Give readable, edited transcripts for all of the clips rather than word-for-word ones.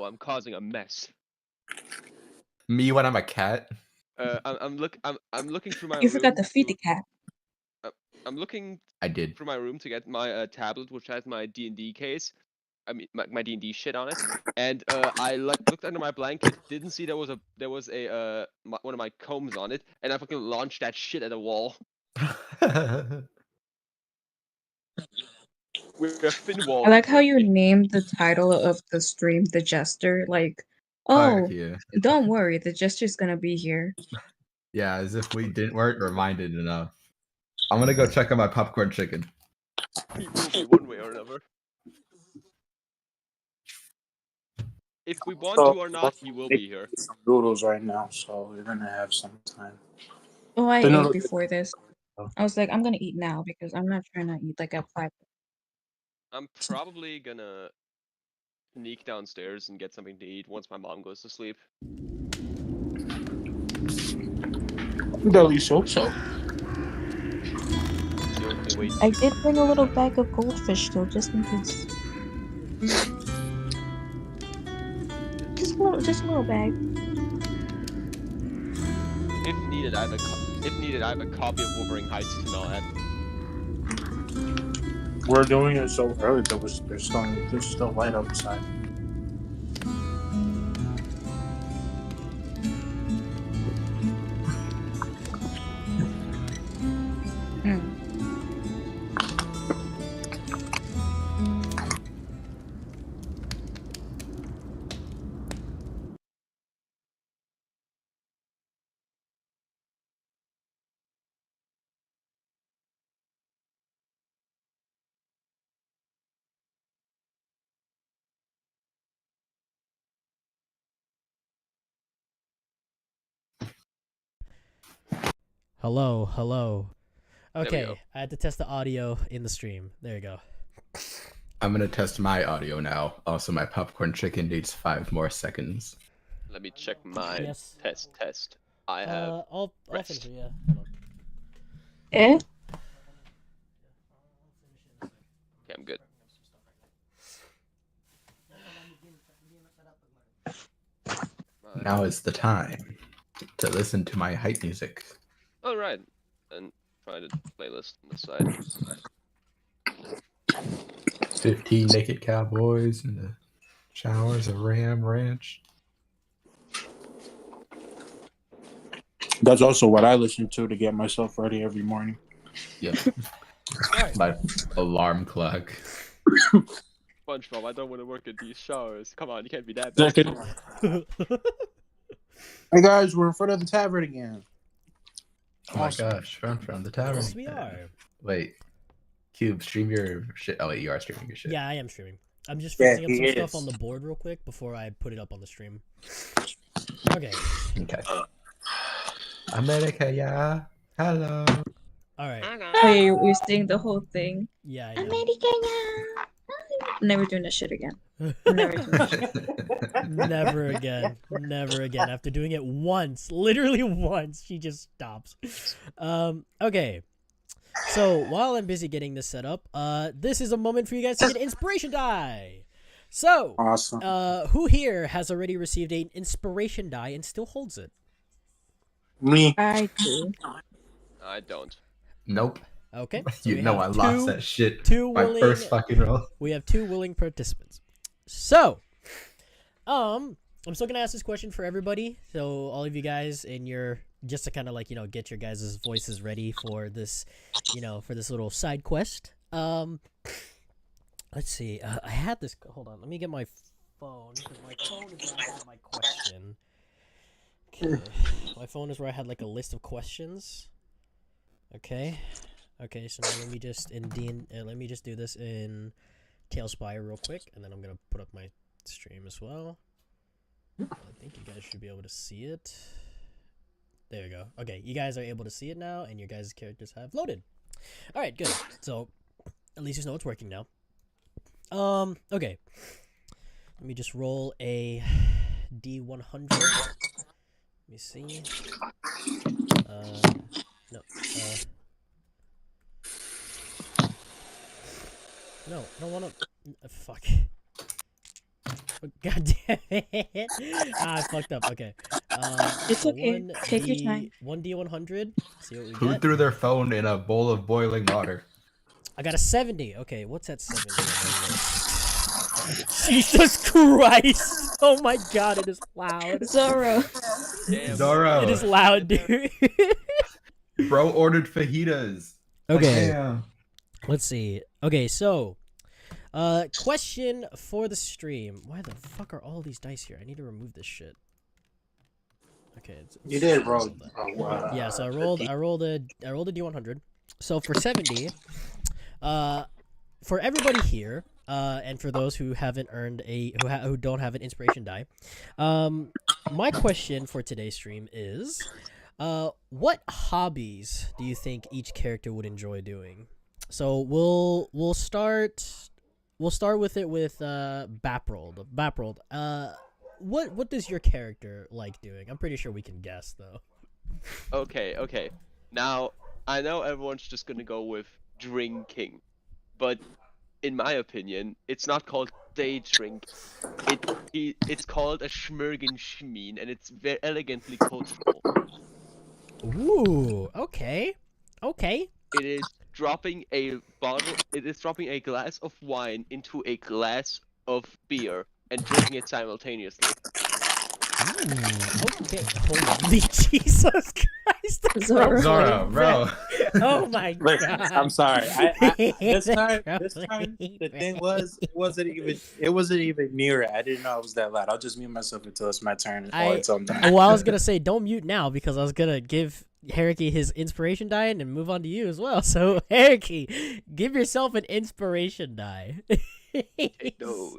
I'm causing a mess. Me when I'm a cat. I'm looking through my You room. forgot to feed the cat. I'm looking I did. through my room to get my tablet, which has my D&D case. I mean, my D&D shit on it. And I looked under my blanket, didn't see there was a one of my combs on it, and I fucking launched that shit at a wall. With a thin wall. I like how you named the title of the stream the Jester. Like, oh, yeah. don't worry, the Jester's gonna be here. Yeah, as if we weren't reminded enough. I'm gonna go check on my popcorn chicken. He will be one way or another. If we want to or not, he will be here. Some noodles right now, so you're gonna have some time. Oh, I The ate noodles- before this. I was like, I'm gonna eat now because I'm not trying to eat like at 5. I'm probably gonna sneak downstairs and get something to eat once my mom goes to sleep. Deli so. I did bring a little bag of goldfish though, just in case. Just a little bag. If needed, I have a copy of Wuthering Heights to gnaw at. We're doing it so early that there's still light outside. Hello. Okay, I had to test the audio in the stream. There you go. I'm gonna test my audio now. Also, my popcorn chicken needs 5 more seconds. Let me check my test. I have. I'll finish it, yeah. Eh? Okay, I'm good. Now is the time to listen to my hype music. All right, and try the playlist on the side. 15 naked cowboys in the showers of Ram Ranch. That's also what I listen to get myself ready every morning. Yep. My alarm clock. SpongeBob, I don't want to work at these showers. Come on, you can't be that bad. Hey guys, we're in front of the tavern again. Oh my gosh, from the tavern. Yes, we are. Wait, Cube, stream your shit. Oh wait, you are streaming your shit. Yeah, I am streaming. I'm just fixing up some stuff on the board real quick before I put it up on the stream. Okay. America, yeah. Hello. Alright. Hey, you're saying the whole thing. Yeah, I know. America, yeah. I'm never doing that shit again. I'm never doing that shit. Never again. Never again. After doing it once, literally once, she just stops. Okay. So while I'm busy getting this set up, this is a moment for you guys to get an inspiration die. So, awesome. Who here has already received an inspiration die and still holds it? Me. I do. I don't. Nope. Okay. So you know I lost that shit. My first fucking roll. We have 2 willing participants. So, I'm still gonna ask this question for everybody. So all of you guys in your just to kind of like get your guys' voices ready for this, for this little side quest. Let's see. I had this. Hold on. Let me get my phone. My phone is where I had my question. Okay. My phone is where I had like a list of questions. Okay. So now let me just let me just do this in Tailspire real quick, and then I'm gonna put up my stream as well. I think you guys should be able to see it. There we go. Okay, you guys are able to see it now, and your guys' characters have loaded. All right, good. So at least you know it's working now. Okay. Let me just roll a D100. Let me see. No, I don't want to. Fuck. God damn it! I fucked up. Okay. It's okay. Take your time. 1D100. See what we Who get. threw their phone in a bowl of boiling water? I got a 70. Okay, what's that 70 on my list? Jesus Christ! Oh my god, it is loud. Zoro. Damn. Zoro. It is loud, dude. Bro ordered fajitas. Like, Okay, damn. let's see. Okay, so, question for the stream. Why the fuck are all these dice here? I need to remove this shit. Okay, You did roll. yeah, so I rolled a D100. So for 70, for everybody here, and for those who haven't earned who don't have an inspiration die, my question for today's stream is, what hobbies do you think each character would enjoy doing? So we'll start with it with Baprold. Baprold, what does your character like doing? I'm pretty sure we can guess though. Okay. Now, I know everyone's just gonna go with drinking, but in my opinion, it's not called day drink. It's called a schmirgenschmien, and it's very elegantly cultural. Ooh, okay. It is dropping a bottle. It is dropping a glass of wine into a glass of beer and drinking it simultaneously. Okay. Holy Jesus Christ! Zoro, bro. Oh my Look, god! I'm sorry. This time, the thing was, it wasn't even near it. I didn't know it was that loud. I'll just mute myself until it's my turn. Or it's on time. Well, I was gonna say don't mute now because I was gonna give Hariki his inspiration die and then move on to you as well. So Hariki, give yourself an inspiration die. Take those.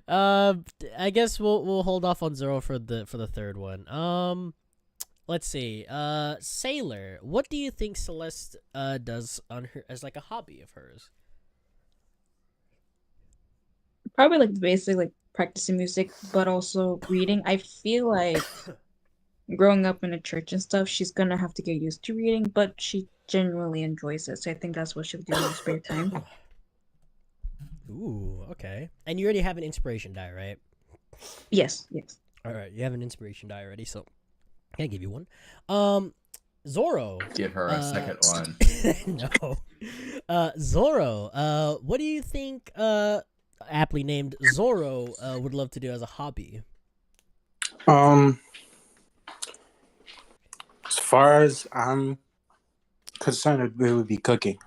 I guess we'll hold off on Zoro for the third one. Let's see. Sailor, what do you think Celeste does on her as like a hobby of hers? Probably like the basic, like practicing music, but also reading. I feel like growing up in a church and stuff, she's gonna have to get used to reading, but she genuinely enjoys it. So I think that's what she'll do in her spare time. Ooh, okay. And you already have an inspiration die, right? Yes. All right, you have an inspiration die already, so I can't give you one. Zoro. Give her a second one. No. Zoro. What do you think? Aptly named Zoro would love to do as a hobby. As far as I'm concerned, it would be cooking.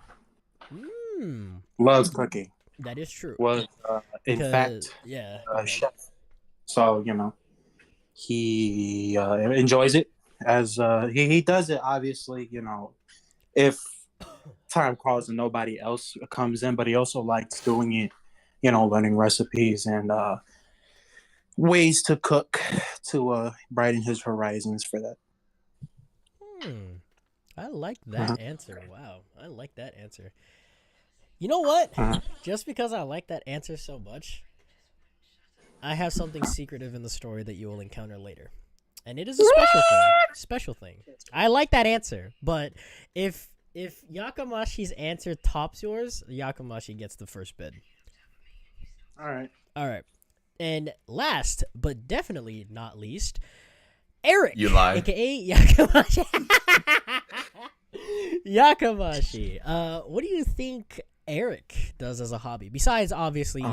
Loves cooking. That is true. Was in fact, yeah, chef. So he enjoys it as he does it. Obviously, if time calls and nobody else comes in, but he also likes doing it. Learning recipes and ways to cook to brighten his horizons for that. I like that answer. Wow, I like that answer. You know what? Just because I like that answer so much, I have something secretive in the story that you will encounter later. And it is a special thing. I like that answer, but if Yakamashi's answer tops yours, Yakamashi gets the first bid. All right. And last, but definitely not least, Eric. You lie. AKA Yakamashi. Yakamashi. What do you think Eric does as a hobby? Besides, obviously,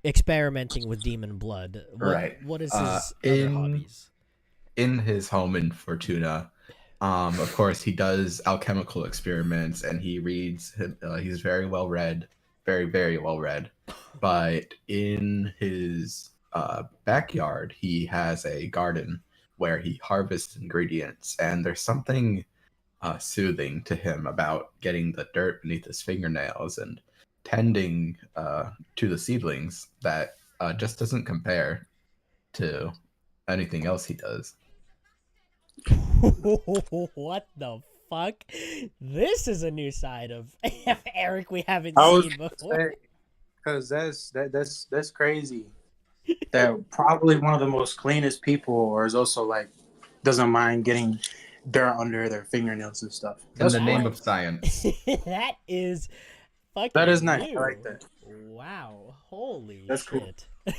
experimenting with demon blood. What is his other hobbies? In his home in Fortuna, of course, he does alchemical experiments and he reads. He's very well read. Very, very well read. But in his backyard, he has a garden where he harvests ingredients, and there's something soothing to him about getting the dirt beneath his fingernails and tending to the seedlings that just doesn't compare to anything else he does. What the fuck? This is a new side of Eric we haven't seen before. Because that's crazy. That probably one of the most cleanest people, or is also doesn't mind getting dirt under their fingernails and stuff. In the name of science. That is fucking. That is nice. New. I like that. Wow! Holy that's shit! Cool.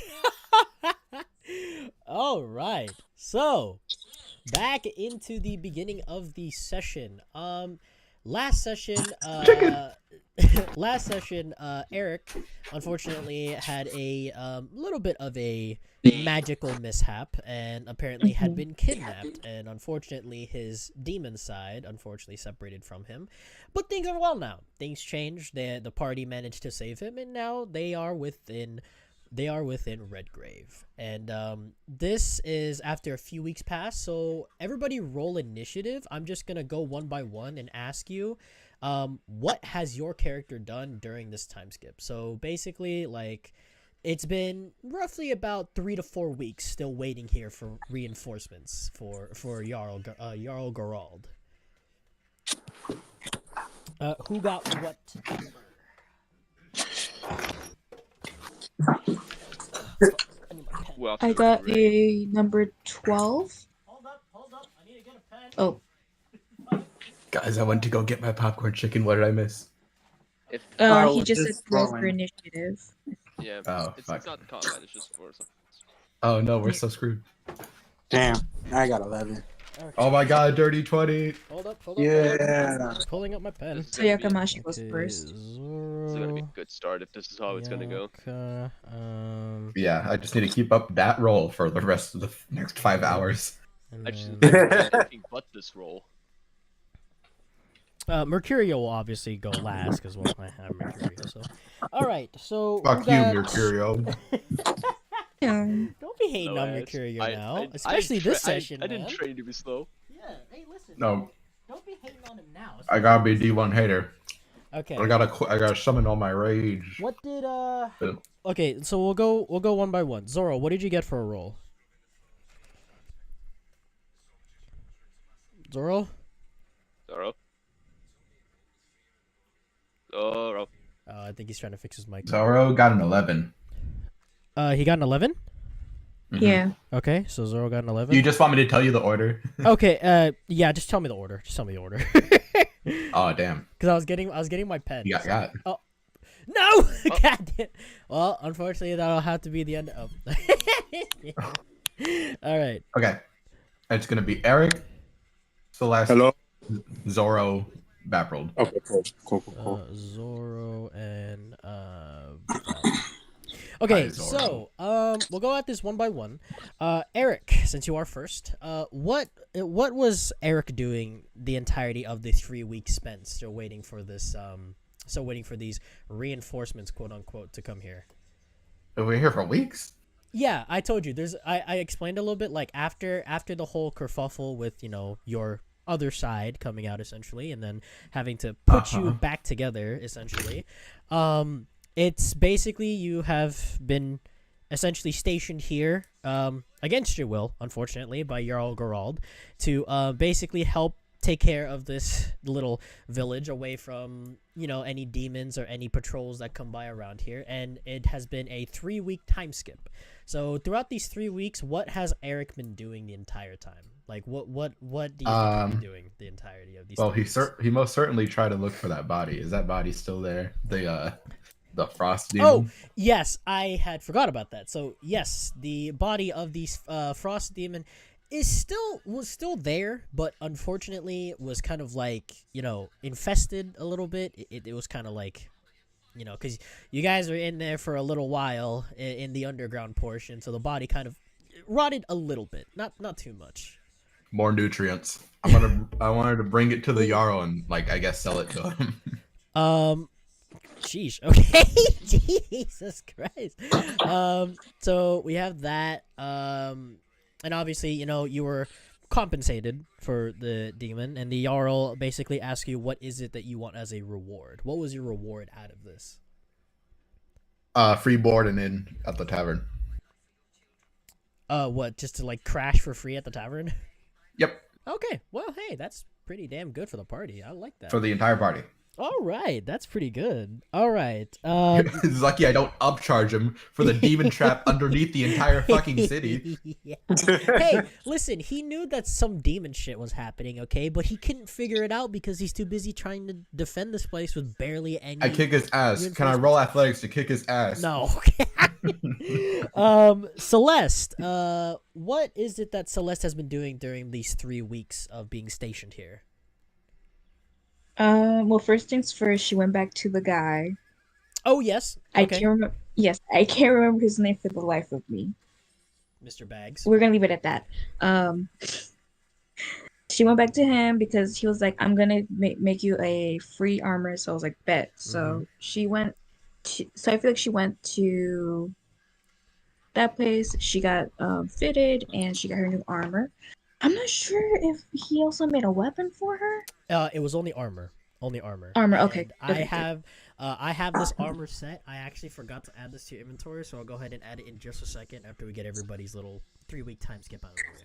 All right. So, back into the beginning of the session. Last session, last session, Eric unfortunately had a little bit of a magical mishap and apparently had been kidnapped, and unfortunately his demon side unfortunately separated from him. But things are well now. Things changed. The party managed to save him, and now they are within Redgrave. And this is after a few weeks pass, so everybody roll initiative. I'm just gonna go one by one and ask you, what has your character done during this time skip? So basically, like, it's been roughly about 3 to 4 weeks still waiting here for reinforcements for Jarl Gerald. Who got what? Well, I got a number 12. Hold up, I need to get a pen. Oh, Guys, I went to go get my popcorn chicken. What did I miss? If he just said just roll for throwing. initiative. yeah, Oh, it's fuck. not combat. It's just for some. Oh no, we're so screwed. Damn, I got 11. Okay. Oh my god, dirty 20. Hold up. Yeah. I'm pulling up my pen. This is So gonna be- Yakamashi goes Okay, first. This is gonna be a good start if this is how it's gonna go. Yaka, Yeah, I just need to keep up that roll for the rest of the next 5 hours. and I just then, did anything but this roll. Mercurio will obviously go last because I have Mercurio. So, all right. So Fuck who you, got- Mercurio. Yeah. Don't be hating Slow on ass. Mercurio now, I especially this tra- session, I didn't man. train you to be slow. Yeah. Hey, listen. No, Don't be hating on him now. I gotta be D1 hater. Okay. I gotta summon all my rage. What did Uh. Okay, so we'll go one by one. Zoro, what did you get for a roll? Zoro? Zoro. Zoro. I think he's trying to fix his mic. Zoro got an 11. He got an 11? Mhm. Yeah. Okay, so Zoro got an 11. You just want me to tell you the order? Okay, yeah, just tell me the order. Just tell me the order. Oh damn. Cuz I was getting my pen. You got. No! God damn. Well, unfortunately that'll have to be the end of. All right. Okay. It's gonna be Eric, Celeste, Hello. Zoro, Baprold. Okay, cool. Zoro and Okay, Hi, Zoro. so we'll go at this one by one. Eric, since you are first, what was Eric doing the entirety of the 3 weeks spent still waiting for this waiting for these reinforcements, quote unquote, to come here? We're here for weeks. Yeah, I told you. I explained a little bit, like after the whole kerfuffle with, your other side coming out essentially, and then having to put you back together essentially. It's basically you have been essentially stationed here, against your will, unfortunately, by Jarl Gerald, to basically help take care of this little village away from, any demons or any patrols that come by around here. And it has been a 3-week time skip. So throughout these 3 weeks, what has Eric been doing the entire time? Like, what do you think he's been doing the entirety of these? Well, 3 weeks? he most certainly tried to look for that body. Is that body still there? The frost demon. Oh, yes, I had forgot about that. So yes, the body of the frost demon was still there, but unfortunately was kind of like, infested a little bit. It was kind of like, because you guys are in there for a little while in the underground portion, so the body kind of rotted a little bit, not too much. More nutrients. I wanted to bring it to the Jarl and, like, I guess sell it to him. Sheesh. Okay. Jesus Christ. So we have that. And obviously, you were compensated for the demon, and the Jarl basically asks you, what is it that you want as a reward? What was your reward out of this? Free board and in at the tavern. What, just to like crash for free at the tavern? Yep. Okay. Well, hey, that's pretty damn good for the party. I like that. For the entire party. All right, that's pretty good. All right. It's lucky I don't upcharge him for the demon trap underneath the entire fucking city. Yeah. Hey, listen, he knew that some demon shit was happening, okay? But he couldn't figure it out because he's too busy trying to defend this place with barely any. I kick his ass. Can I roll athletics to kick his ass? No. Celeste, what is it that Celeste has been doing during these 3 weeks of being stationed here? Well, first things first, she went back to the guy. Oh, yes. I Okay. can't remember. Yes, I can't remember his name for the life of me. Mr. Bags. We're gonna leave it at that. She went back to him because he was like, "I'm gonna make you a free armor." So I was like, "Bet." So she went. So I feel like she went to that place. She got fitted, and she got her new armor. I'm not sure if he also made a weapon for her. It was only armor. Only armor. Armor, okay. And I have this armor set. I actually forgot to add this to your inventory, so I'll go ahead and add it in just a second after we get everybody's little 3-week time skip out of the way,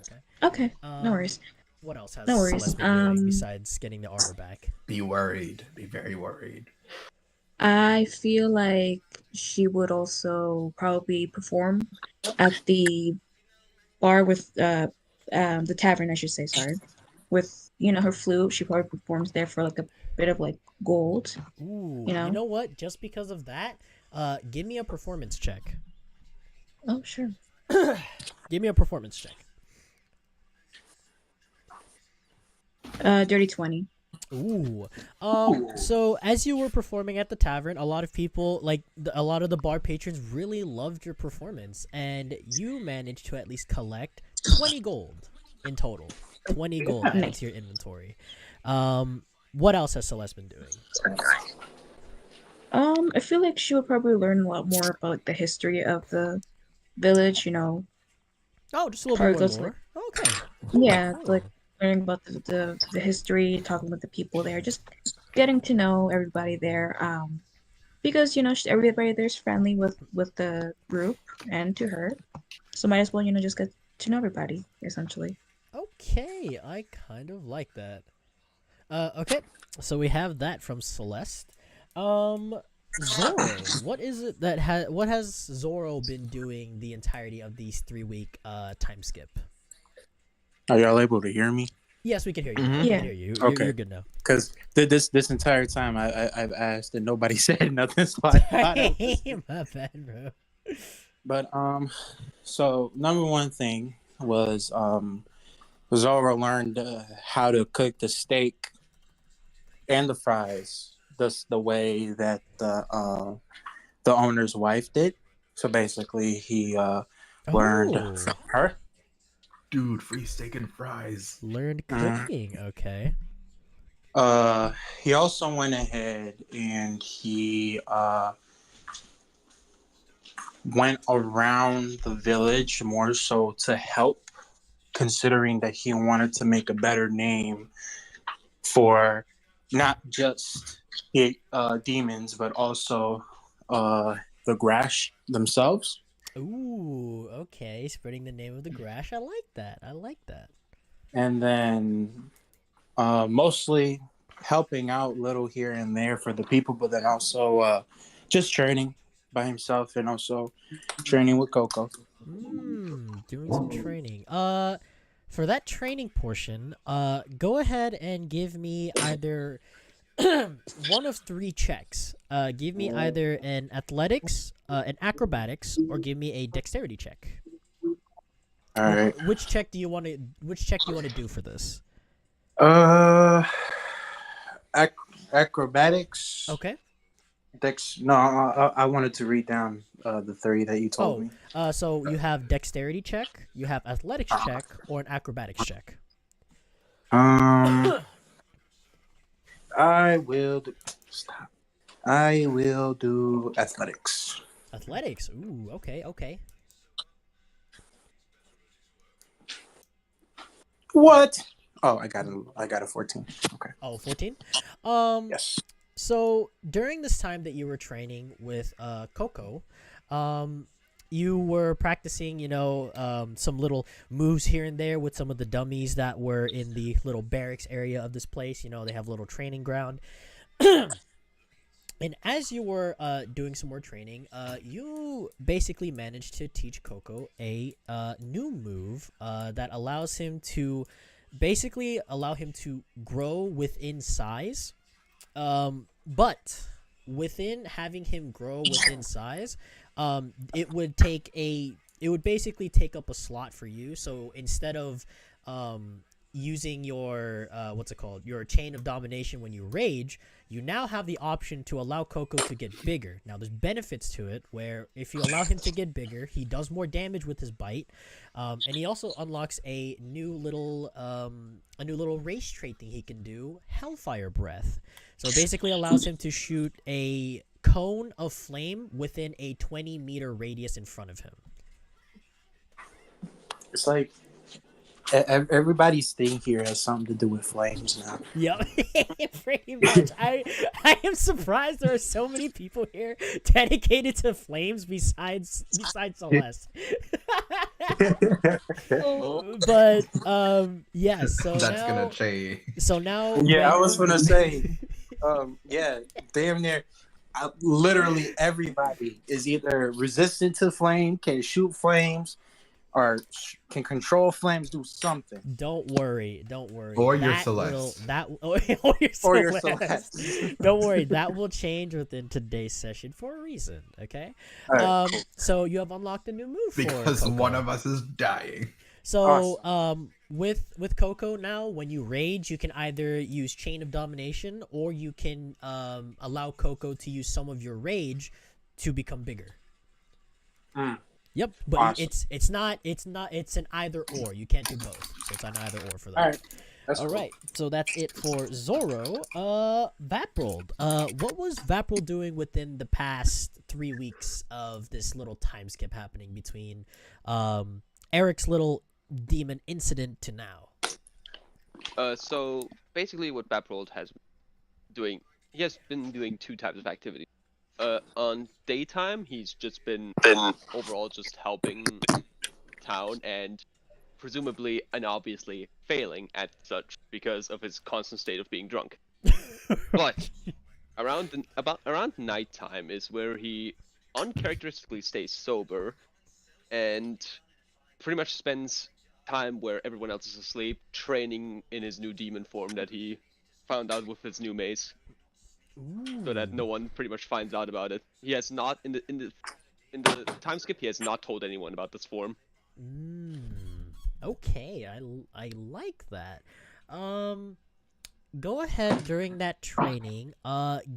okay? Okay, no worries. What else has No worries. Celeste been doing besides getting the armor back? Be worried. Be very worried. I feel like she would also probably perform at the bar with the tavern, I should say, sorry. With, her flute, she probably performs there for like a bit of like gold. Ooh, you know what? Just because of that, give me a performance check. Oh, sure. Give me a performance check. Dirty 20. Ooh. So as you were performing at the tavern, a lot of people, a lot of the bar patrons really loved your performance, and you managed to at least collect 20 gold in total. 20 gold added to your inventory. What else has Celeste been doing? I feel like she would probably learn a lot more about like the history of the village, Oh, just a little bit more. Okay. Yeah, like learning about the history, talking with the people there, just getting to know everybody there. Because everybody there's friendly with the group and to her, so might as well just get to know everybody essentially. Okay, I kind of like that. Okay, so we have that from Celeste. Zoro, what is it that what has Zoro been doing the entirety of these 3-week time skip? Are y'all able to hear me? Yes, we can hear you. Mm-hmm. We can hear you. Okay. You're good now. Because this entire time I've asked and nobody said nothing. So I thought My bad, bro. But so number one thing was Zoro learned how to cook the steak and the fries the way that the owner's wife did. So basically, he learned from her. Dude, free steak and fries. Learned cooking, okay. He also went ahead and he went around the village more so to help, considering that he wanted to make a better name for not just the demons, but also the Grash themselves. Ooh, okay. Spreading the name of the Grash. I like that. And then mostly helping out little here and there for the people, but then also just training by himself and also training with Coco. Doing some training. For that training portion, go ahead and give me either one of 3 checks. Give me either an athletics, an acrobatics, or give me a dexterity check. All right. Which check do you want to do for this? Acrobatics. Okay. No, I wanted to read down the 3 that you told me. So you have dexterity check, you have athletics check, or an acrobatics check. I will do athletics. Athletics. Ooh, okay. What? Oh, I got a 14. Okay. Oh, 14? Yes. So during this time that you were training with Coco, you were practicing, some little moves here and there with some of the dummies that were in the little barracks area of this place. They have a little training ground. And as you were doing some more training, you basically managed to teach Coco a new move that allows him to basically allow him to grow within size. But within having him grow within size, it would basically take up a slot for you. So instead of using your what's it called, your chain of domination when you rage, you now have the option to allow Coco to get bigger. Now there's benefits to it, where if you allow him to get bigger, he does more damage with his bite, and he also unlocks a new little race trait thing he can do, Hellfire Breath. So it basically allows him to shoot a cone of flame within a 20-meter radius in front of him. It's like everybody's thing here has something to do with flames now. Yep, pretty much. I am surprised there are so many people here dedicated to flames besides Celeste. But yeah, so That's now, gonna change. So now, Yeah, I was gonna say, yeah, damn near. Literally everybody is either resistant to flame, can shoot flames, or can control flames, do something. Don't worry. Or your Celeste. Or your Celeste. Celeste. Don't worry, that will change within today's session for a reason. Okay. Right, cool. So you have unlocked a new move Because for Coco. one of us is dying. So with Coco now, when you rage, you can either use Chain of Domination, or you can allow Coco to use some of your rage to become bigger. Yep, but Awesome. it's an either or. You can't do both. So it's an either or for that. All right. That's All cool. right, so that's it for Zoro. Vaprold. What was Vaprold doing within the past 3 weeks of this little time skip happening between Eric's little demon incident to now? So basically, what Vaprold has doing, he has been doing two types of activity. On daytime, he's just been overall just helping town and presumably and obviously failing at such because of his constant state of being drunk. But around nighttime is where he uncharacteristically stays sober and pretty much spends time where everyone else is asleep, training in his new demon form that he found out with his new mace. So that no one pretty much finds out about it. He has not in the time skip. He has not told anyone about this form. Okay, I like that. Go ahead during that training.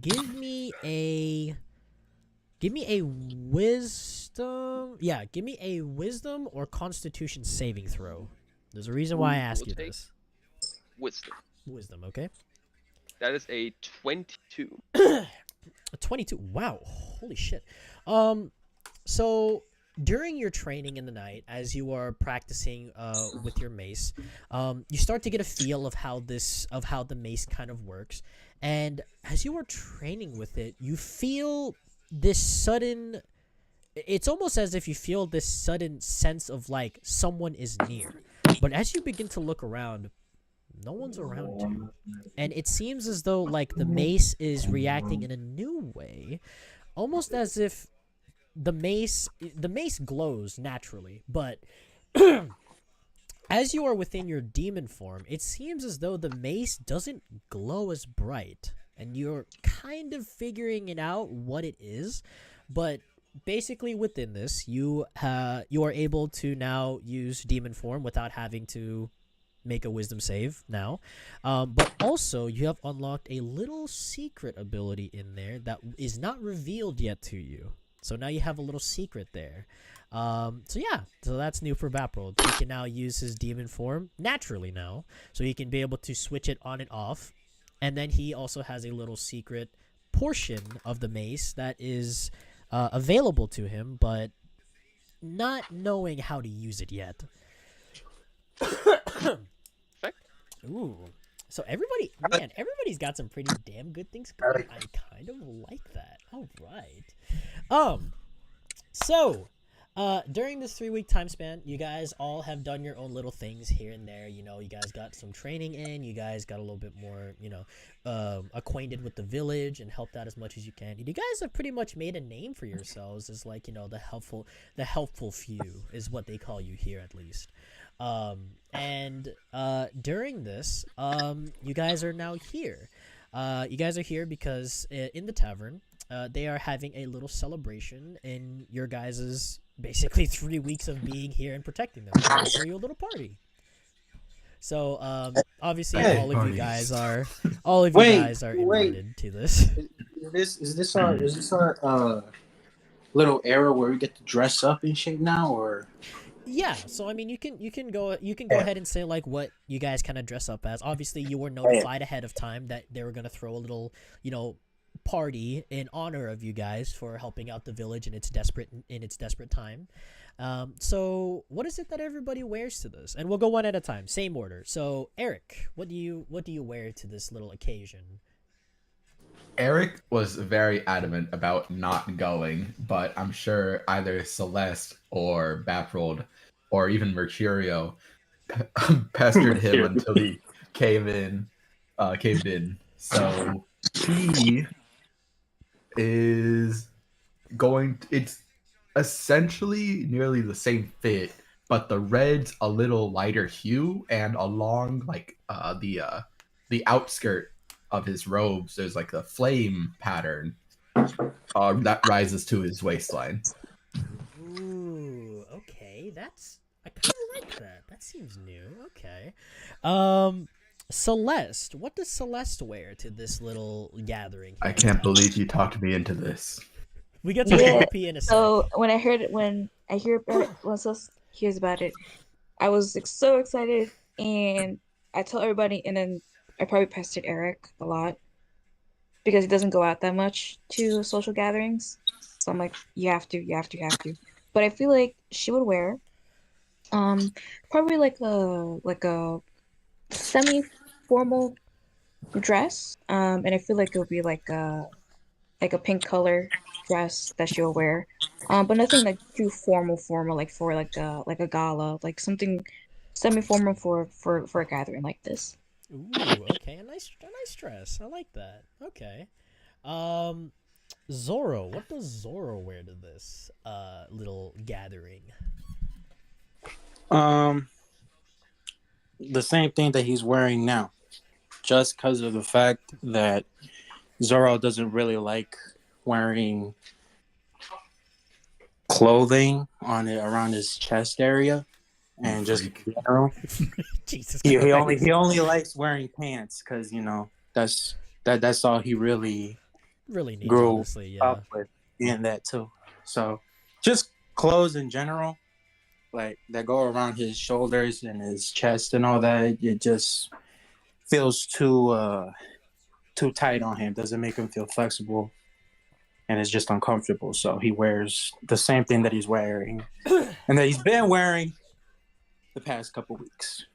Give me a wisdom. Yeah, give me a wisdom or constitution saving throw. There's a reason why I ask you this. Wisdom. Wisdom, okay. That is a 22. A 22. Wow. Holy shit. So during your training in the night, as you are practicing with your mace, you start to get a feel of how the mace kind of works, and as you are training with it, you feel this sudden. It's almost as if you feel this sudden sense of like someone is near, but as you begin to look around, no one's around you, and it seems as though like the mace is reacting in a new way, almost as if the mace glows naturally, but as you are within your demon form, it seems as though the mace doesn't glow as bright, and you're kind of figuring it out what it is. But basically within this, you are able to now use demon form without having to make a wisdom save now, but also you have unlocked a little secret ability in there that is not revealed yet to you. So now you have a little secret there. So that's new for Vaprold. He can now use his demon form naturally now, so he can be able to switch it on and off. And then he also has a little secret portion of the mace that is available to him, but not knowing how to use it yet. Ooh. So everybody's got some pretty damn good things going. I kind of like that. All right. So, During this 3-week time span, you guys all have done your own little things here and there. You know, you guys got some training in. You guys got a little bit more, acquainted with the village and helped out as much as you can. You guys have pretty much made a name for yourselves as like, the helpful few is what they call you here at least. And during this, you guys are now here. You guys are here because in the tavern, they are having a little celebration in your guys's basically 3 weeks of being here and protecting them. For your little party. So obviously all of you guys are invited to this. Is this our little era where we get to dress up and shit now, or? Yeah, so I mean, you can go ahead and say like what you guys kind of dress up as. Obviously, you were notified ahead of time that they were gonna throw a little, party in honor of you guys for helping out the village in its desperate time. So what is it that everybody wears to this? And we'll go one at a time, same order. So Eric, what do you wear to this little occasion? Eric was very adamant about not going, but I'm sure either Celeste or Baprold or even Mercurio pestered him until he caved in. So he is it's essentially nearly the same fit, but the red's a little lighter hue, and along like the outskirt of his robes there's like a flame pattern that rises to his waistline. Ooh, okay, I kind of like that. That seems new. Okay. Celeste, what does Celeste wear to this little gathering? I can't believe you talked me into this. We get to therapy in a second. So when I hear about it, when Celeste hears about it, I was like, so excited, and I tell everybody, and then I probably pestered Eric a lot because he doesn't go out that much to social gatherings. So I'm like, you have to. But I feel like she would wear, probably like a semi-formal dress, and I feel like it would be like a pink color dress that she'll wear, but nothing like too formal like for like a gala, like something semi-formal for a gathering like this. Ooh, okay, a nice dress. I like that. Okay, Zoro, what does Zoro wear to this little gathering? The same thing that he's wearing now, just because of the fact that Zoro doesn't really like wearing clothing around his chest area, and just in general, Jesus he Christ. only likes wearing pants because that's all he really needs, grew honestly, yeah. up with, and that too. So just clothes in general, like that go around his shoulders and his chest and all that, it just feels too tight on him. Doesn't make him feel flexible, and it's just uncomfortable. So he wears the same thing that he's wearing and that he's been wearing the past couple weeks.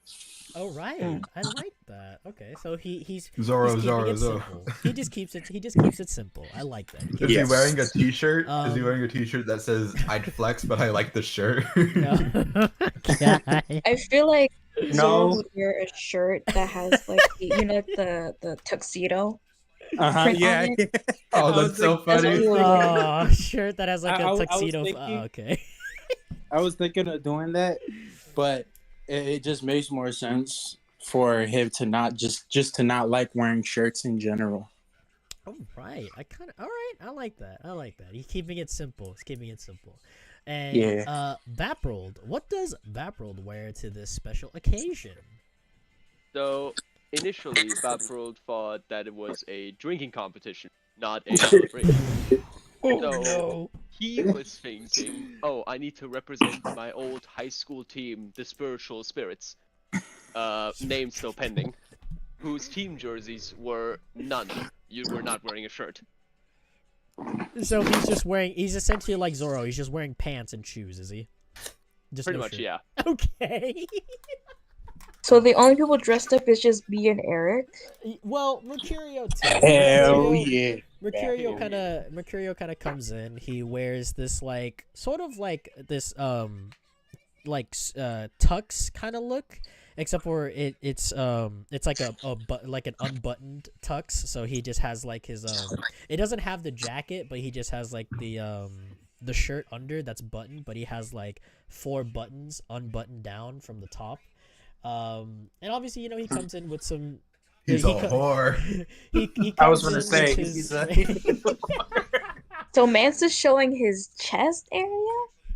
Oh right, I like that. Okay, so he's Zoro. simple. He just keeps it simple. I like that. Is he wearing a t-shirt? Is he wearing a t-shirt that says "I'd flex, but I like the shirt"? No. I feel like Zoro No. would wear a shirt that has like the tuxedo. Yeah. on it. Oh, that's so funny. Oh, shirt that has like I a was tuxedo. thinking- Okay. I was thinking of doing that, but it just makes more sense for him to not just to not like wearing shirts in general. All right. All right. I like that. He's keeping it simple. And Yeah. Baprold, what does Baprold wear to this special occasion? So initially, Baprold thought that it was a drinking competition, not a celebration. So he was thinking, oh, I need to represent my old high school team, the Spiritual Spirits. Name still pending. Whose team jerseys were none. You were not wearing a shirt. So he's essentially like Zoro. He's just wearing pants and shoes, is he? Just Pretty no much, shirt. yeah. Okay. So the only people dressed up is just me and Eric. Well, Mercurio too. Hell Mercurio- yeah. Mercurio kind of comes in. He wears this like sort of like this tux kind of look, except for it's like like an unbuttoned tux. So he just has like his it doesn't have the jacket, but he just has like the shirt under that's buttoned, but he has like 4 buttons unbuttoned down from the top. And obviously, he comes in with some. He's a whore. He I was comes gonna in say, with his. So Mance is showing his chest area?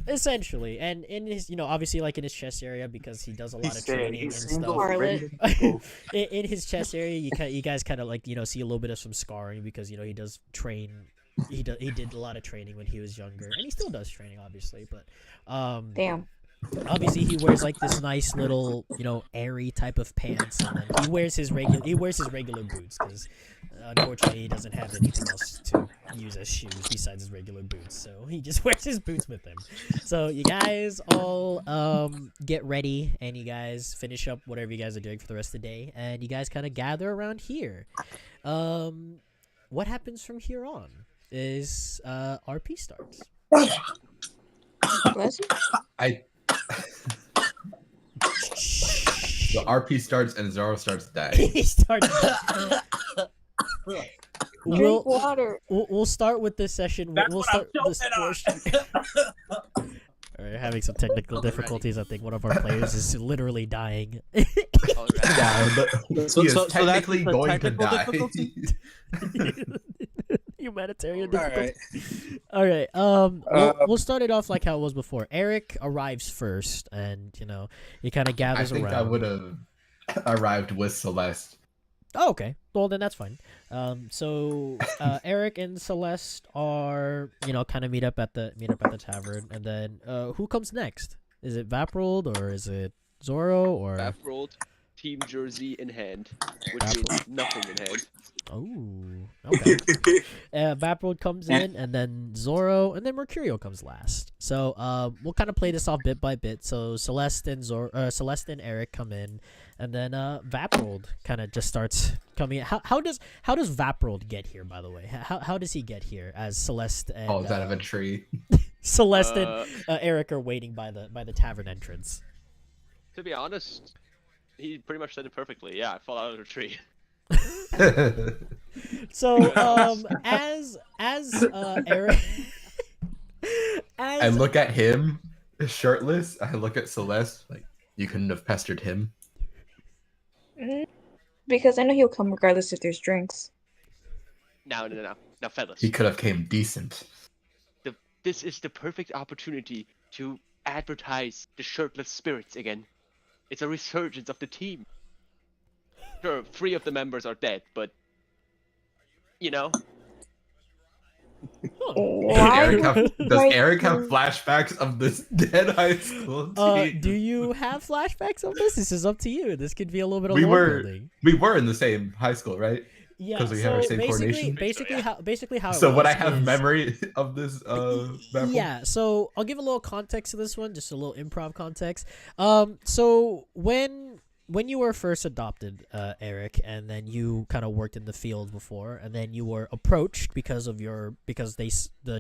Essentially, and in his, obviously, like in his chest area, because he does a lot of training and stuff. In his chest area, you guys kind of like see a little bit of some scarring because he does train. He did a lot of training when he was younger, and he still does training, obviously. But Damn. obviously he wears like this nice little airy type of pants, and then he wears his regular boots because unfortunately he doesn't have anything else to use as shoes besides his regular boots, so he just wears his boots with him. So you guys all get ready, and you guys finish up whatever you guys are doing for the rest of the day, and you guys kind of gather around here. What happens from here on is RP starts. Bless you. The RP starts and Zoro starts dying. He starts. Drink water. We'll start with this session. We'll start this portion. We're having some technical difficulties. I think one of our players is literally dying. Yeah, but he is technically that's the going to technical die. difficulty? Humanitarian All difficulty. right. All right. We'll start it off like how it was before. Eric arrives first, and he kind of I gathers think around. I would have arrived with Celeste. Oh, okay. Well, then that's fine. So Eric and Celeste are, kind of meet up at the tavern, and then who comes next? Is it Vaprold or is it Zoro or Vaprold, team jersey in hand, which means nothing in hand. Oh, okay. Vaprold comes in, and then Zoro, and then Mercurio comes last. So we'll kind of play this off bit by bit. So Celeste and Eric come in, and then Vaprold kind of just starts coming in. How does Vaprold get here? By the way, how does he get here as Celeste and Falls out of a tree. Celeste and Eric are waiting by the tavern entrance? To be honest, he pretty much said it perfectly. Yeah, I fall out of a tree. So as Eric I look at him shirtless. I look at Celeste like, you couldn't have pestered him. Because I know he'll come regardless if there's drinks. No, fellas. He could have came decent. This is the perfect opportunity to advertise the shirtless spirits again. It's a resurgence of the team. Sure, 3 of the members are dead, but Does Eric have flashbacks of this dead high school team? Do you have flashbacks of this? This is up to you. This could be a little bit of we lore were building. we were in the same high school, right? Yeah, because we have our same coordination. Basically how. So it would I was have is- memory of this? Battle? Yeah, so I'll give a little context to this one, just a little improv context. So when you were first adopted, Eric, and then you kind of worked in the field before, and then you were approached because the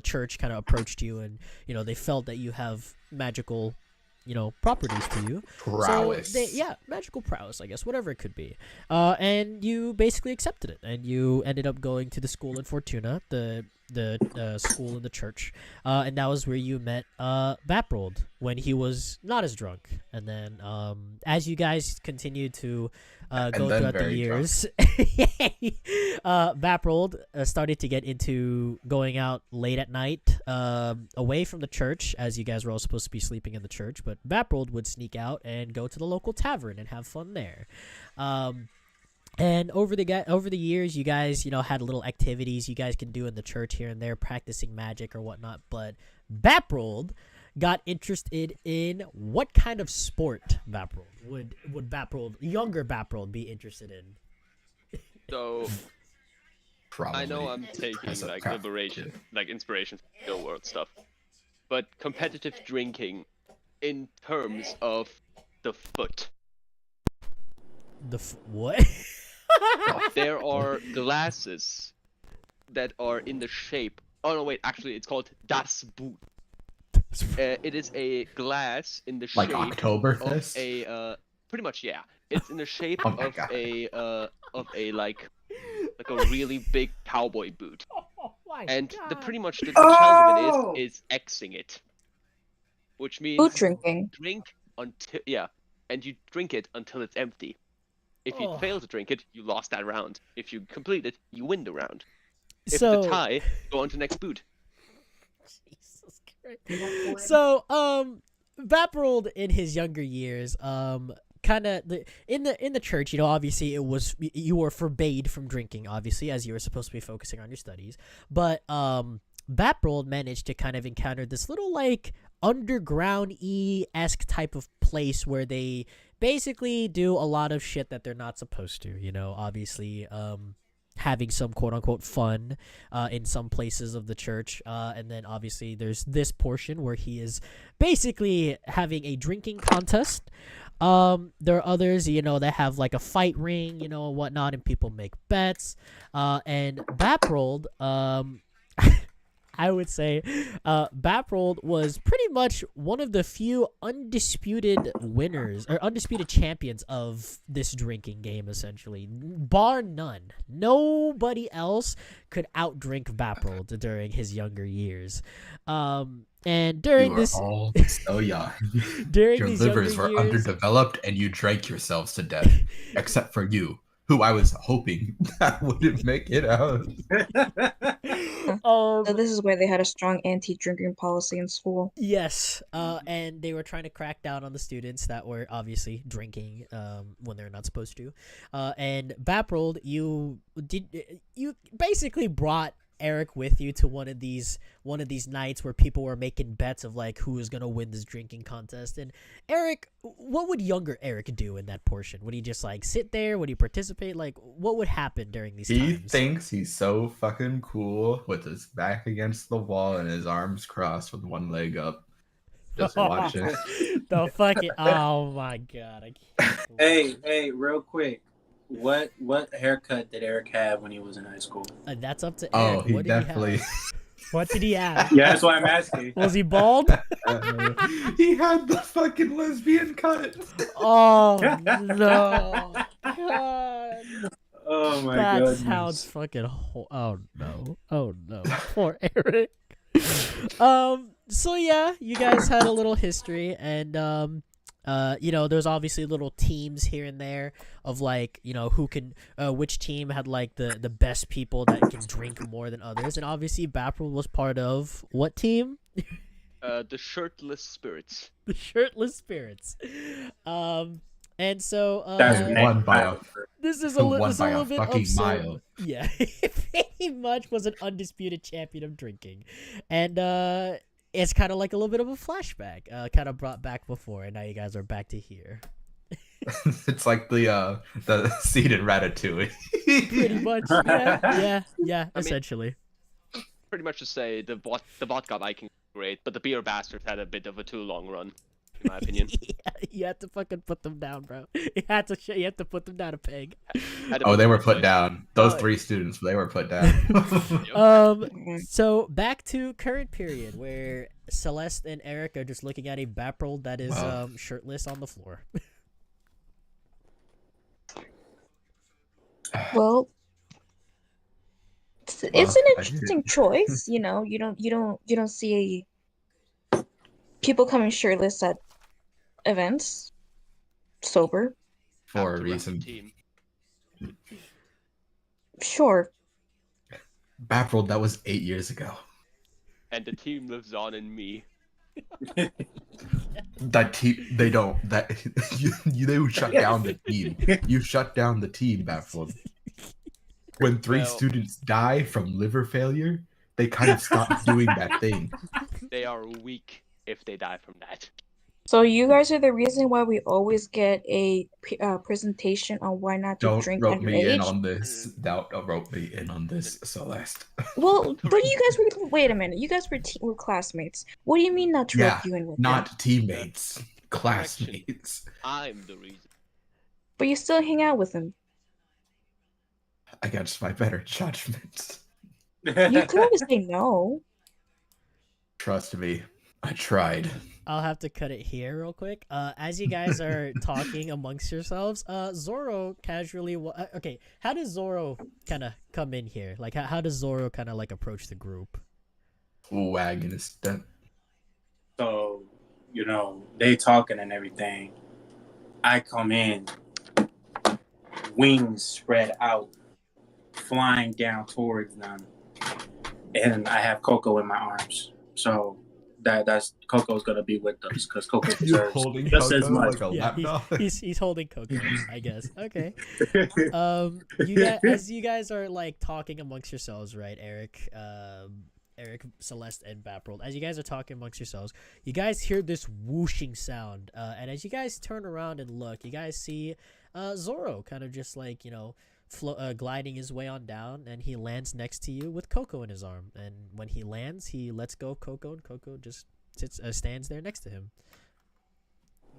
church kind of approached you, and they felt that you have magical properties to you. Prowess. So magical prowess, I guess, whatever it could be. And you basically accepted it, and you ended up going to the school in Fortuna, the school in the church, and that was where you met Vaprold when he was not as drunk. And then as you guys continued to go throughout the years, Vaprold started to get into going out late at night, away from the church, as you guys were all supposed to be sleeping in the church. But Vaprold would sneak out and go to the local tavern and have fun there. And over the years, you guys, had little activities you guys can do in the church here and there, practicing magic or whatnot. But Vaprold got interested in what kind of sport would younger Vaprold be interested in? So Probably. I know I'm taking As a like craft liberation, kid. like inspiration from the real world stuff, but competitive drinking in terms of the foot. What? There are glasses that are in the shape. Oh no, wait. Actually, it's called Das Boot. It is a glass in the Like shape of Oktoberfest? a pretty much, yeah. It's in the shape Oh my of God. a like a really big cowboy boot. Oh my And the God. pretty much the challenge of Oh! it is Xing it, which means Boot drinking. drink until and you drink it until it's empty. If you Oh. fail to drink it, you lost that round. If you complete it, you win the round. If So the tie, go on to next boot. Jesus Christ. So, Baprold in his younger years, kind of in the church, you know, obviously you were forbade from drinking, obviously, as you were supposed to be focusing on your studies. But Baprold managed to kind of encounter this little like underground-y-esque type of place where they basically do a lot of shit that they're not supposed to. You know, obviously, having some quote-unquote fun in some places of the church, and then obviously there's this portion where he is basically having a drinking contest. There are others, you know, that have like a fight ring, you know, and whatnot, and people make bets. And Baprold, I would say Baprold was pretty much one of the few undisputed winners or undisputed champions of this drinking game, essentially, bar none. Nobody else could outdrink Baprold during his younger years. And during You were this, all so young. during Your these livers younger were years, underdeveloped and you drank yourselves to death. Except for you, who I was hoping that wouldn't make it out. So this is where they had a strong anti-drinking policy in school. Yes, and they were trying to crack down on the students that were obviously drinking when they're not supposed to. And Baprold, you basically brought Eric with you to one of these nights where people were making bets of like who was gonna win this drinking contest. And Eric, what would younger Eric do in that portion? Would he just like sit there? Would he participate? Like, what would happen during these He times? thinks he's so fucking cool with his back against the wall and his arms crossed with one leg up. Just watching. The fucking oh my God! I can't believe Hey, real quick. What haircut did Eric have when he was in high school? that's up to Oh, Eric. he What did definitely. he have? What did he have? Yeah, that's why I'm asking. Was he bald? He had the fucking lesbian cut. Oh no! God. Oh my That goodness. sounds fucking. Oh no! Oh no! Poor Eric. So yeah, you guys had a little history, and you know, there's obviously little teams here and there of like, you know, who can, which team had like the best people that can drink more than others, and obviously Baprold was part of what team? The Shirtless Spirits. The Shirtless Spirits. And so That's And the won name. by a this is who a won by a little bit fucking of some, mile. yeah, pretty much was an undisputed champion of drinking, and it's kind of like a little bit of a flashback, kind of brought back before, and now you guys are back to here. It's like the scene in Ratatouille. Pretty much, yeah, mean- essentially. Pretty much to say the vodka Viking great, but the beer bastards had a bit of a too long run, in my opinion. Yeah, you had to fucking put them down, bro. You had to put them down a peg. Had to Oh, they were it put away. down. Those Oh. 3 students, they were put down. So back to current period where Celeste and Eric are just looking at a Baprold that is Wow. shirtless on the floor. Well, it's Well, an I did. interesting choice. You know, you don't see people coming shirtless at events, sober. For a After reason. Team. Sure. Baprold, that was 8 years ago. And the team lives on in me. That team, they don't. That they shut down the team. You shut down the team, Baprold. When 3 Well- students die from liver failure, they kind of stopped doing that thing. They are weak if they die from that. So you guys are the reason why we always get a presentation on why not to Don't drink rope me in underage. on this. Don't rope me in on this, Celeste. Well, but you guys were. Wait a minute. You guys were classmates. What do you mean not to Yeah, rope you in with them? Not teammates, classmates. I'm the reason. But you still hang out with them. Against my better judgment. You could always say no. Trust me, I tried. I'll have to cut it here real quick. As you guys are talking amongst yourselves, Zoro casually. Okay, how does Zoro kind of come in here? Like, how does Zoro kind of like approach the group? Wagging his step. So, they talking and everything. I come in, wings spread out, flying down towards them, and I have Coco in my arms. So that's Coco's gonna be with us because Coco You're deserves holding just Coco as much. like a Yeah, lapdog. he's holding Coco, I guess. Okay. You guys, as you guys are like talking amongst yourselves, right, Eric, Celeste, and Baprold, as you guys are talking amongst yourselves, you guys hear this whooshing sound, and as you guys turn around and look, you guys see Zoro kind of just like gliding his way on down, and he lands next to you with Coco in his arm. And when he lands, he lets go of Coco, and Coco just stands there next to him.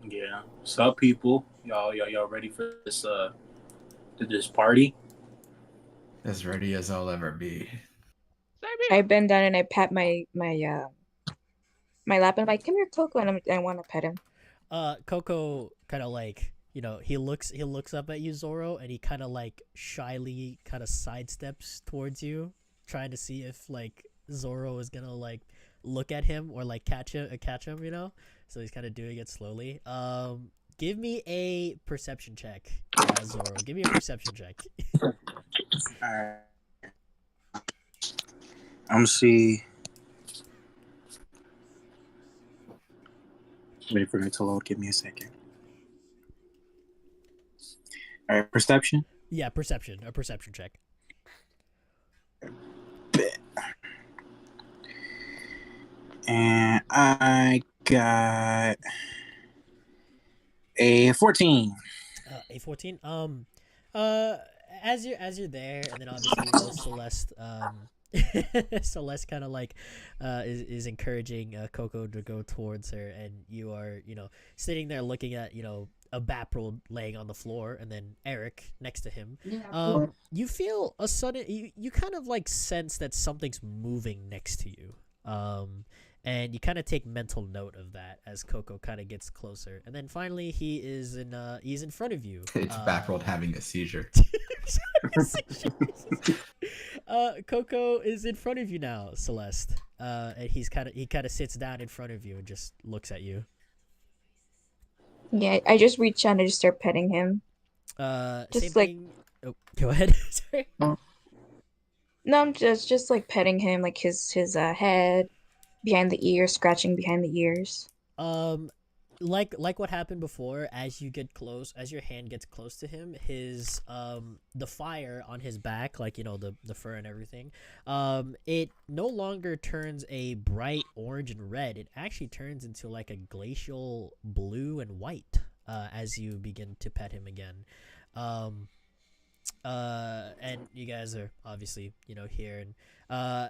Yeah. Sup, people? Y'all ready for this party? As ready as I'll ever be. I bend down and I pat my lap and I'm like, "Come here, Coco," and I want to pet him. Coco kind of like he looks up at you, Zoro, and he kind of like shyly kind of sidesteps towards you, trying to see if like Zoro is gonna like look at him or like catch him, So he's kind of doing it slowly. Give me a perception check, Zoro. Give me a perception check. All right. I'm gonna see. Wait for it to load. Give me a second. All right, perception. Yeah, perception. A perception check. And I got a 14. A 14. As you're there, and then obviously Celeste. Celeste kind of like is encouraging Coco to go towards her, and you are sitting there looking at a Baprold laying on the floor, and then Eric next to him. You feel a sudden you kind of like sense that something's moving next to you, and you kind of take mental note of that as Coco kind of gets closer, and then finally he's in front of you. It's Backworld having a seizure. Coco is in front of you now, Celeste. And he kind of sits down in front of you and just looks at you. Yeah, I just reach out and I just start petting him. Just same like thing. Oh, go ahead. Sorry. No, I'm just like petting him, like his head, behind the ears, scratching behind the ears. Like what happened before, as you get close, as your hand gets close to him, his the fire on his back, like the fur and everything, it no longer turns a bright orange and red. It actually turns into like a glacial blue and white as you begin to pet him again. And you guys are obviously here, and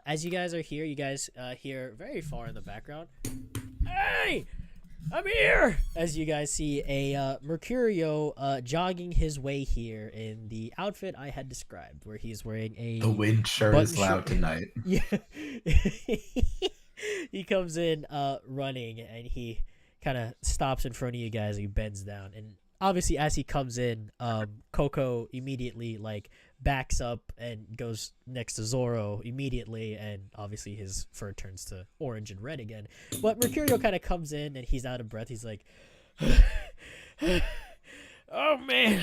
as you guys are here, you guys hear very far in the background, "Hey, I'm here!" As you guys see a Mercurio jogging his way here in the outfit I had described, where he's wearing a The wind sure is loud tonight. Yeah. He comes in running, and he kind of stops in front of you guys. He bends down, and obviously as he comes in, Coco immediately like backs up and goes next to Zoro immediately, and obviously his fur turns to orange and red again. But Mercurio kind of comes in, and he's out of breath. He's like, "Oh man,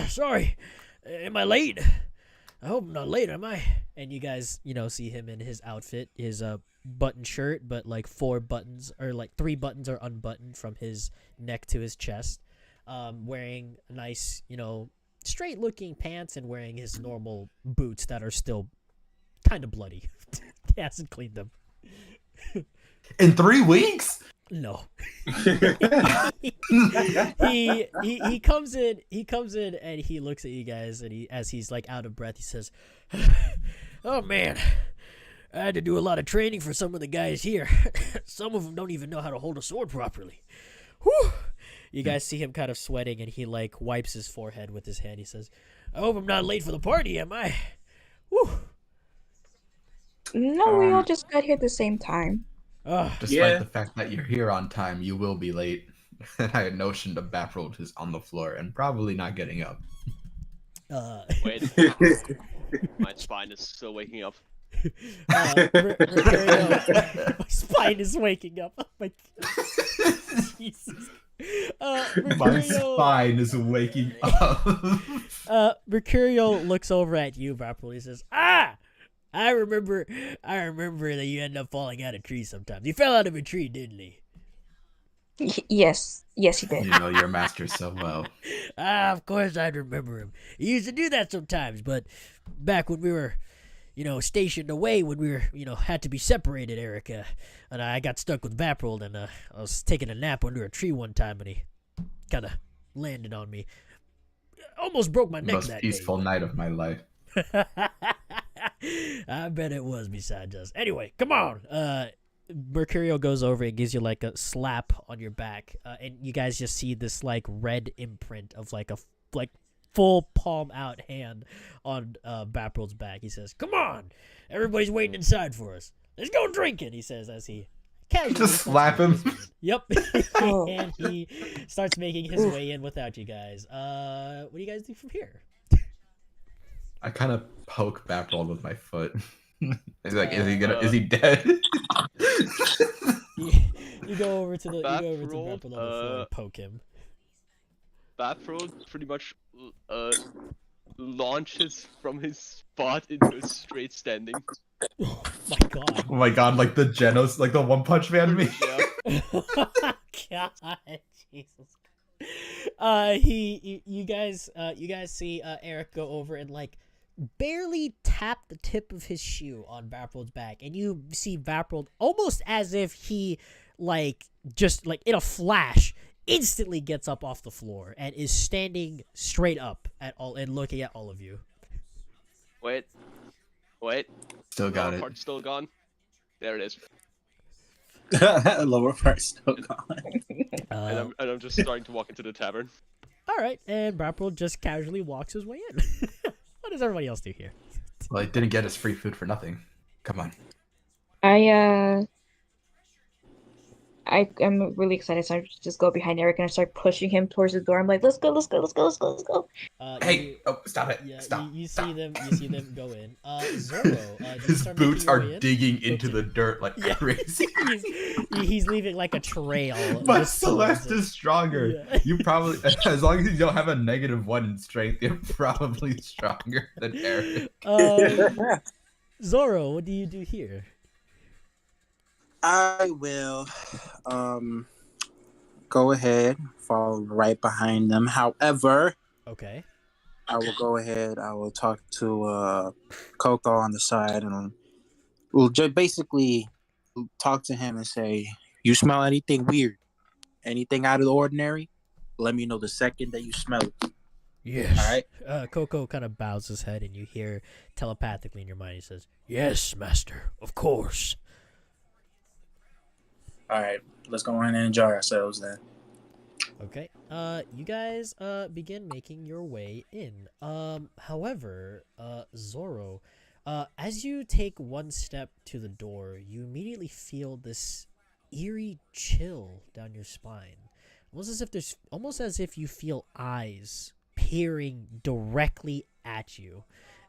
sorry, am I late? I hope I'm not late, am I?" And you guys see him in his outfit, his button shirt, but like 4 buttons, or like 3 buttons are unbuttoned from his neck to his chest, wearing nice straight looking pants, and wearing his normal boots that are still kind of bloody. He hasn't cleaned them. In 3 weeks? No. he comes in and he looks at you guys, and as he's like out of breath, he says, "Oh man, I had to do a lot of training for some of the guys here. Some of them don't even know how to hold a sword properly. Whew." You guys see him kind of sweating, and he like wipes his forehead with his hand. He says, "I hope I'm not late for the party, am I? Whew. No, we all just got here at the same time. Ugh. Despite Yeah. the fact that you're here on time, you will be late. I had notioned a bathrobe is on the floor and probably not getting up. Wait, my spine is still waking up. Mercurio, my spine is waking up. Oh my Jesus. My Mercurio, spine is waking up. Mercurio looks over at you, Vapor. He says, "Ah, I remember that you end up falling out of trees sometimes. You fell out of a tree, didn't he?" Yes, he did. You know your master so well. Ah, of course I'd remember him. He used to do that sometimes, but back when we were, stationed away, when we were, had to be separated, Erica, and I got stuck with Vaprold, and I was taking a nap under a tree one time, and he kind of landed on me. Almost broke my neck Most that peaceful day. night of my life. I bet it was besides us. Anyway, come on. Mercurio goes over and gives you like a slap on your back, and you guys just see this like red imprint of like a full palm out hand on Baprold's back. He says, "Come on, everybody's waiting inside for us. Let's go drinking," he says as he casually Just starts slap him. making his way in. Yep. Oh. And he starts making his way in without you guys. What do you guys do from here? I kind of poke Baprold with my foot. Is like, is Uh, he dead? You go over to Baprold, Baprold on the floor and poke him. Bathrobe pretty much launches from his spot into a straight standing. Oh my god. Oh my god, like the Genos, like the One Punch Man me. Yeah. God, Jesus. You guys see Eric go over and like barely tap the tip of his shoe on Vaprold's back, and you see Vaprold almost as if he just in a flash instantly gets up off the floor and is standing straight up at all and looking at all of you. Wait. Still got Lower it. part's still gone. There it is. Lower part still gone. And I'm just starting to walk into the tavern. All right, and Vaprold just casually walks his way in. What does everybody else do here? Well, he didn't get us free food for nothing. Come on. I am really excited, so I just go behind Eric and I start pushing him towards the door. I'm like, let's go. Hey! Oh, stop it! Yeah, Stop! you stop. see them go in. Zorro, do you His start boots making your are way in? digging into Okay. the dirt like Yeah. crazy. He's leaving like a trail. But just towards Celeste it. is stronger. Yeah. You probably, as long as you don't have a -1 in strength, you're probably stronger than Eric. Zorro, what do you do here? I will go ahead, follow right behind them. However, Okay. I will go ahead, I will talk to Coco on the side, and we'll just basically talk to him and say, you smell anything weird? Anything out of the ordinary? Let me know the second that you smell it. Yes. All right. Coco kind of bows his head, and you hear telepathically in your mind, he says, "Yes, master, of course." All right, let's go in and enjoy ourselves then. Okay. You guys begin making your way in. However, Zorro, as you take one step to the door, you immediately feel this eerie chill down your spine. Almost as if you feel eyes peering directly at you,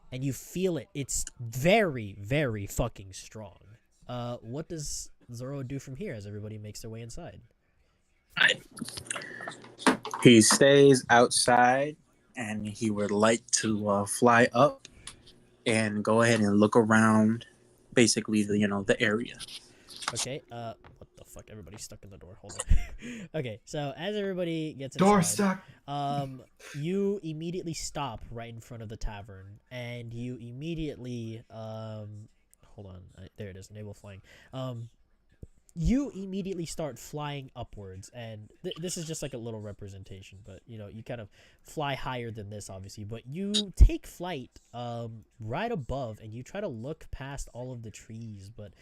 and you feel it. It's very, very fucking strong. What does Zorro do from here as everybody makes their way inside? He stays outside, and he would like to fly up and go ahead and look around, basically the area. Okay, what the fuck? Everybody's stuck in the door. Hold on. Okay, so as everybody gets Door inside, stuck. you immediately stop right in front of the tavern, and you immediately, hold on, there it is, enable flying. You immediately start flying upwards, and this is just like a little representation, but you kind of fly higher than this, obviously, but you take flight right above, and you try to look past all of the trees, but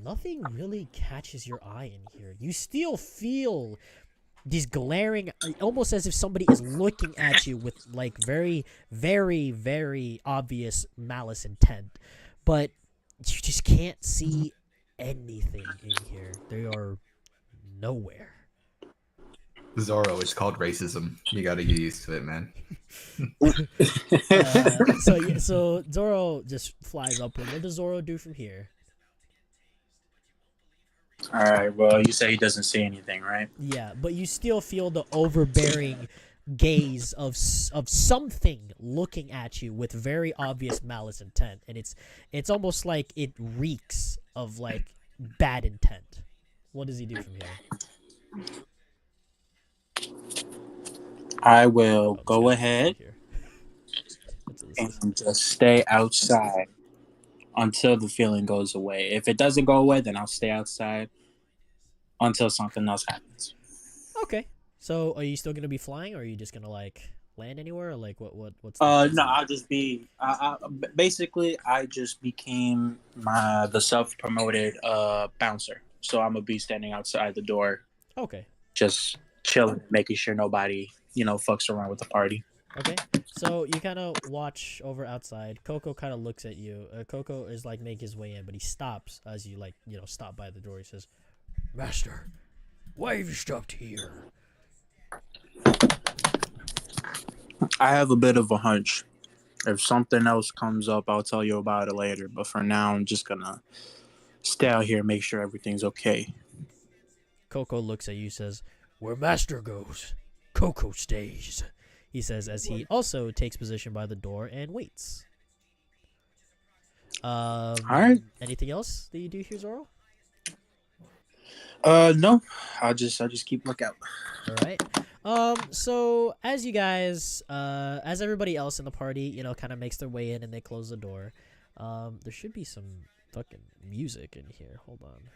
nothing really catches your eye in here. You still feel these glaring, almost as if somebody is looking at you with like very, very, very obvious malice intent, but you just can't see anything in here. They are nowhere. Zoro, it's called racism. You gotta get used to it, man. So Zoro just flies upward. What does Zoro do from here? All right. Well, you say he doesn't see anything, right? Yeah, but you still feel the overbearing gaze of something looking at you with very obvious malice intent, and it's almost like it reeks of like bad intent. What does he do from here? I will go ahead and just stay outside until the feeling goes away. If it doesn't go away, then I'll stay outside until something else happens. Okay. So are you still gonna be flying, or are you just gonna like land anywhere, or like what's? No, I'll just be. Basically, I just became the self-promoted bouncer. So I'm gonna be standing outside the door. Okay. Just chilling, making sure nobody, fucks around with the party. Okay, so you kind of watch over outside. Coco kind of looks at you. Coco is like making his way in, but he stops as you stop by the door. He says, "Master, why have you stopped here?" I have a bit of a hunch. If something else comes up, I'll tell you about it later. But for now, I'm just gonna stay out here and make sure everything's okay. Coco looks at you, says, "Where Master goes, Coco stays." He says as he also takes position by the door and waits. All right. Anything else that you do here, Zoro? No. I'll just keep lookout. All right. So as you guys, as everybody else in the party, kind of makes their way in and they close the door, there should be some fucking music in here. Hold on.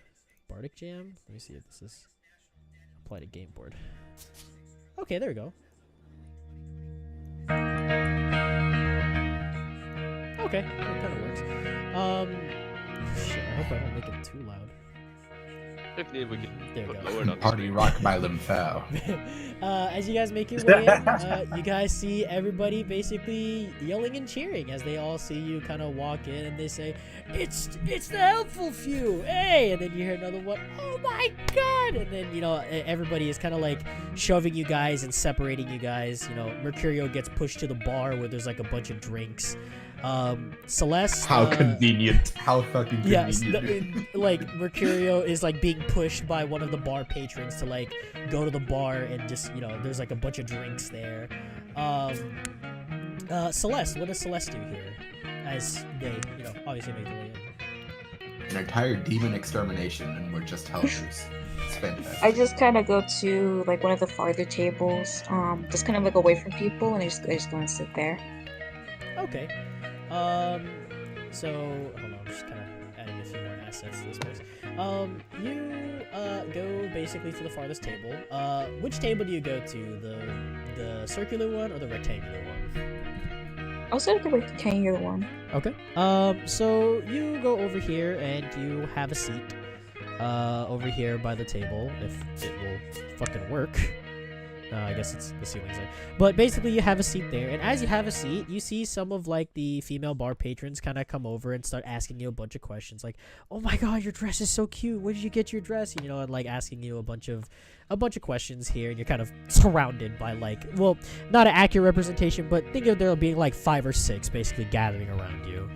Bardic Jam? Let me see if this is apply to game board. Okay, there we go. Okay, that kind of works. Shit, I hope I don't make it too loud. If needed, we can There we put go. lower it on the Party screen. rock by Limfao. As you guys make your way in, you guys see everybody basically yelling and cheering as they all see you kind of walk in, and they say, it's the helpful few, hey! And then you hear another one, oh my god! And then, everybody is kind of like shoving you guys and separating you guys. Mercurio gets pushed to the bar where there's like a bunch of drinks. Celeste. How convenient. How fucking convenient. Yes, like Mercurio is like being pushed by one of the bar patrons to like go to the bar and just there's like a bunch of drinks there. Celeste, what does Celeste do here? As they obviously make their way in. An entire demon extermination, and we're just helpers. It's fantastic. I just kind of go to like one of the farther tables, just kind of like away from people, and I just go and sit there. Okay. So hold on, I'm just kind of adding a few more assets to this place. You go basically to the farthest table. Which table do you go to? The circular one or the rectangular one? I'll sit at the rectangular one. Okay. So you go over here and you have a seat. Over here by the table, if it will fucking work. I guess it's the ceiling's there. But basically, you have a seat there, and as you have a seat, you see some of like the female bar patrons kind of come over and start asking you a bunch of questions, like, "Oh my god, your dress is so cute. Where did you get your dress?" And like asking you a bunch of questions here, and you're kind of surrounded by like, well, not an accurate representation, but think of there being like 5 or 6 basically gathering around you.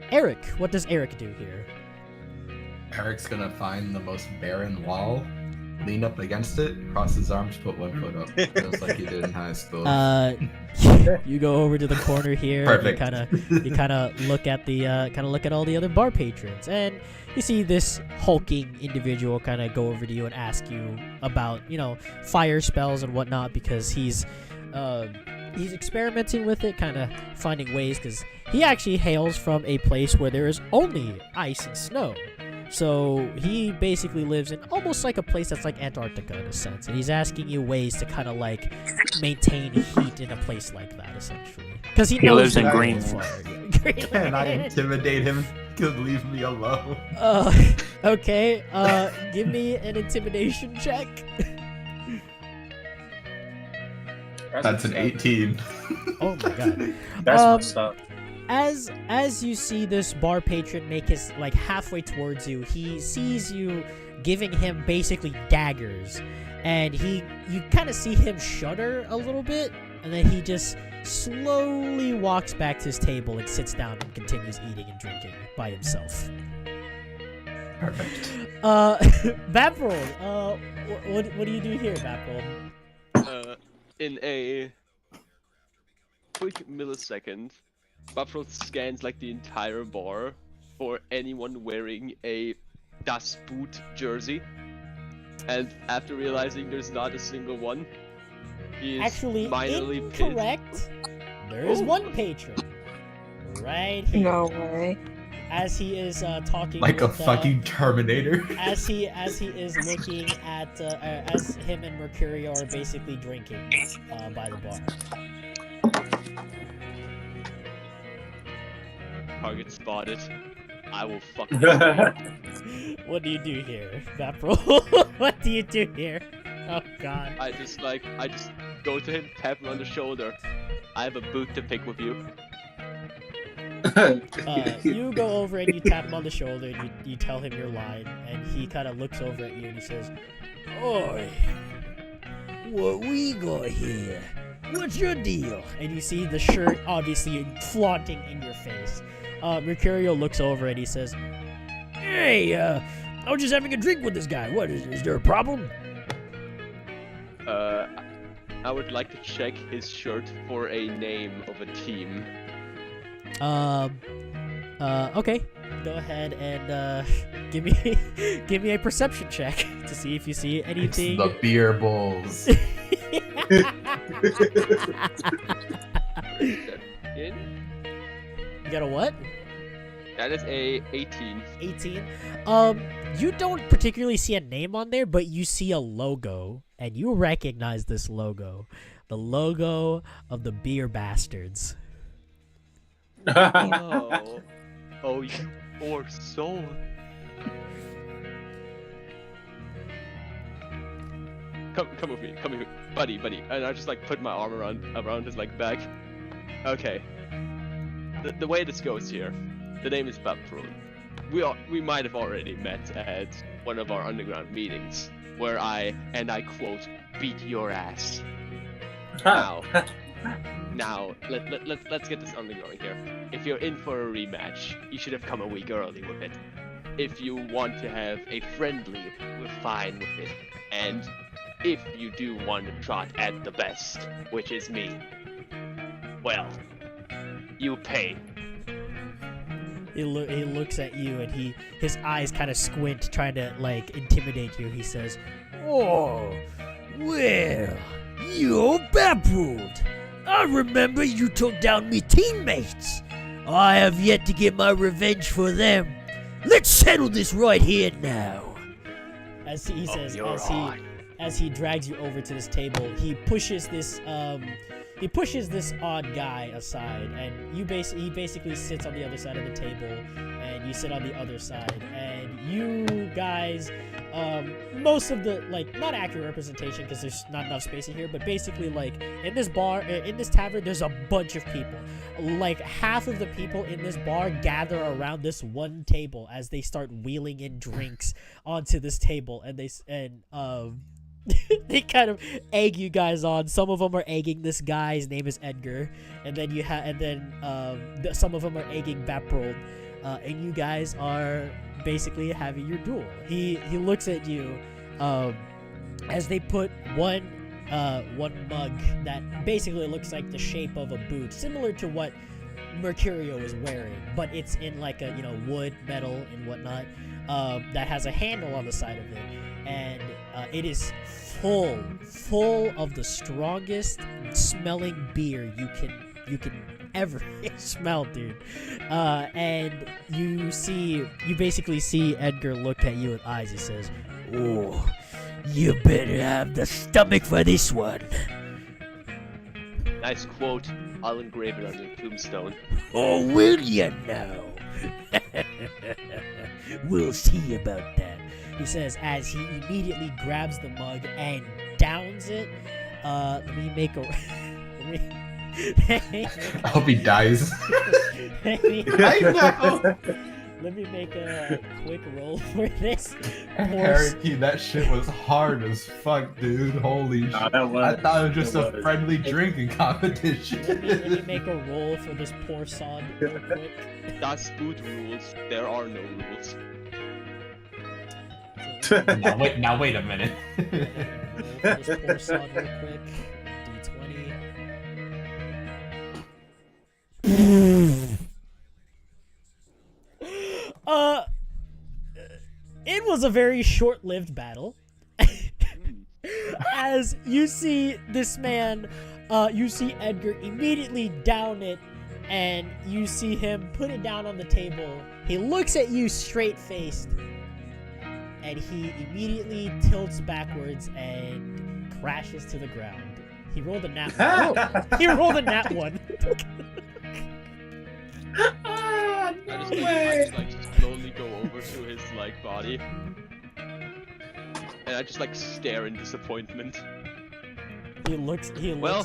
Eric, what does Eric do here? Eric's gonna find the most barren wall, lean up against it, cross his arms, put one foot up, just like you did in high school. You go over to the corner here. Perfect. You kind of look at all the other bar patrons, and you see this hulking individual kind of go over to you and ask you about fire spells and whatnot, because he's experimenting with it, kind of finding ways, because he actually hails from a place where there is only ice and snow. So he basically lives in almost like a place that's like Antarctica in a sense, and he's asking you ways to kind of like maintain heat in a place like that, essentially. Because he lives in you're Greenland. Can I intimidate him to leave me alone? Okay. Give me an intimidation check. That's an 18. Oh my god. That's messed up. As you see this bar patron make his like halfway towards you, he sees you giving him basically daggers, and you kind of see him shudder a little bit, and then he just slowly walks back to his table and sits down and continues eating and drinking by himself. Perfect. Vaporol, what do you do here, Vaporol? In a quick millisecond, Vaporol scans like the entire bar for anyone wearing a Das Boot jersey, and after realizing there's not a single one, he is Actually, minorly incorrect. There is one patron right here. No way. As he is talking Like a with, fucking Terminator. as he is looking at as him and Mercurio are basically drinking by the bar. Target spotted. I will fuck What do you do here, Vaporol? What do you do here? Oh god. I just go to him, tap him on the shoulder. I have a boot to pick with you. You go over and you tap him on the shoulder and you tell him your line, and he kind of looks over at you and he says, "Oi, what we got here? What's your deal?" And you see the shirt obviously flaunting in your face. Mercurio looks over and he says, "Hey, I was just having a drink with this guy. What is there a problem?" I would like to check his shirt for a name of a team. Okay. Go ahead and give me a perception check to see if you see It's anything. the Beer Bulls. You got a what? That is a 18. 18. You don't particularly see a name on there, but you see a logo, and you recognize this logo. The logo of the Beer Bastards. Oh, oh, you poor soul. Come with me, buddy. And I just like put my arm around his like back. Okay. The way this goes here, the name is Vaporol. We might have already met at one of our underground meetings, where I quote, beat your ass. Now, let's get this undergoing here. If you're in for a rematch, you should have come a week early with it. If you want to have a friendly, we're fine with it. And if you do want to trot at the best, which is me, well, you pay. He looks at you and his eyes kind of squint, trying to like intimidate you. He says, "Oh, well, you're baffled. I remember you took down me teammates. I have yet to get my revenge for them. Let's settle this right here now." As he says, as he drags you over to this table, he pushes this odd guy aside, and he basically sits on the other side of the table, and you sit on the other side, and you guys, most of the, like, not accurate representation because there's not enough space in here, but basically, like, in this tavern, there's a bunch of people. Like, half of the people in this bar gather around this one table as they start wheeling in drinks onto this table, and they kind of egg you guys on. Some of them are egging this guy. His name is Edgar, and then some of them are egging Vaporol, and you guys are basically having your duel. He looks at you, as they put one mug that basically looks like the shape of a boot, similar to what Mercurio is wearing, but it's in like a wood, metal, and whatnot. That has a handle on the side of it, and it is full of the strongest smelling beer you can ever smell, dude. And you basically see Edgar look at you with eyes. He says, "Oh, you better have the stomach for this one." Nice quote. I'll engrave it on your tombstone. "Oh, will you now?" "We'll see about that," he says as he immediately grabs the mug and downs it Let me make a. Let me. I hope he dies. let, me, I know. let me make a quick roll for this. Harry, that shit was hard as fuck, dude. Holy shit. That was, I thought it was just it a was. friendly drinking competition. Let me make a roll for this poor sod real quick. Das Boot rules. There are no rules. So, Now wait a minute. roll for this poor sod real quick. D20. It was a very short-lived battle. As you see this man, you see Edgar immediately down it, and you see him put it down on the table. He looks at you straight-faced, and he immediately tilts backwards and crashes to the ground. He rolled a nat 1. He rolled a nat 1. I just like slowly go over to his like body, and I just like stare in disappointment. He looks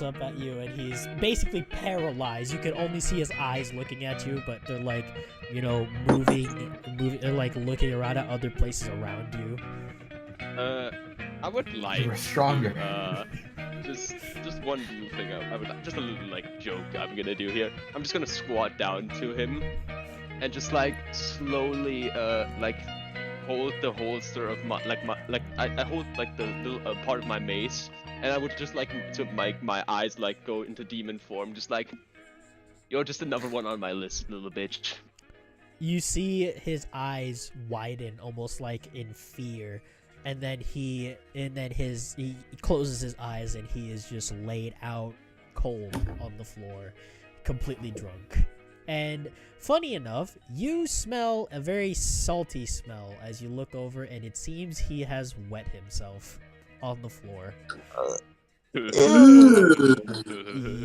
up at you, and he's basically paralyzed. You can only see his eyes looking at you, but they're like, you know, moving. They're like looking around at other places around you. I would like You were stronger. just one little thing. I would just a little like joke I'm gonna do here. I'm just gonna squat down to him, and just like slowly like hold the holster of my I hold like the little part of my mace, and I would just like to make my eyes like go into demon form, just like you're just another one on my list, little bitch. You see his eyes widen, almost like in fear, and then he closes his eyes, and he is just laid out cold on the floor, completely drunk. And funny enough, you smell a very salty smell as you look over, and it seems he has wet himself on the floor.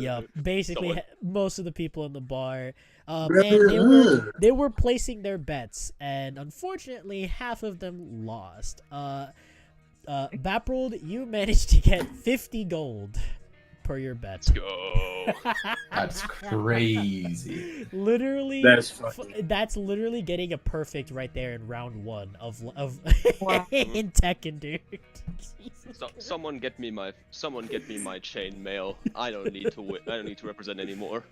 Yup. Basically, most of the people in the bar, and they were placing their bets, and unfortunately, half of them lost. Baprold, you managed to get 50 gold per your bet. Let's go. That's crazy. Literally, That is fucking... that's literally getting a perfect right there in round 1 of Wow. in Tekken, dude. Someone get me my chain mail. I don't need to I don't need to represent anymore.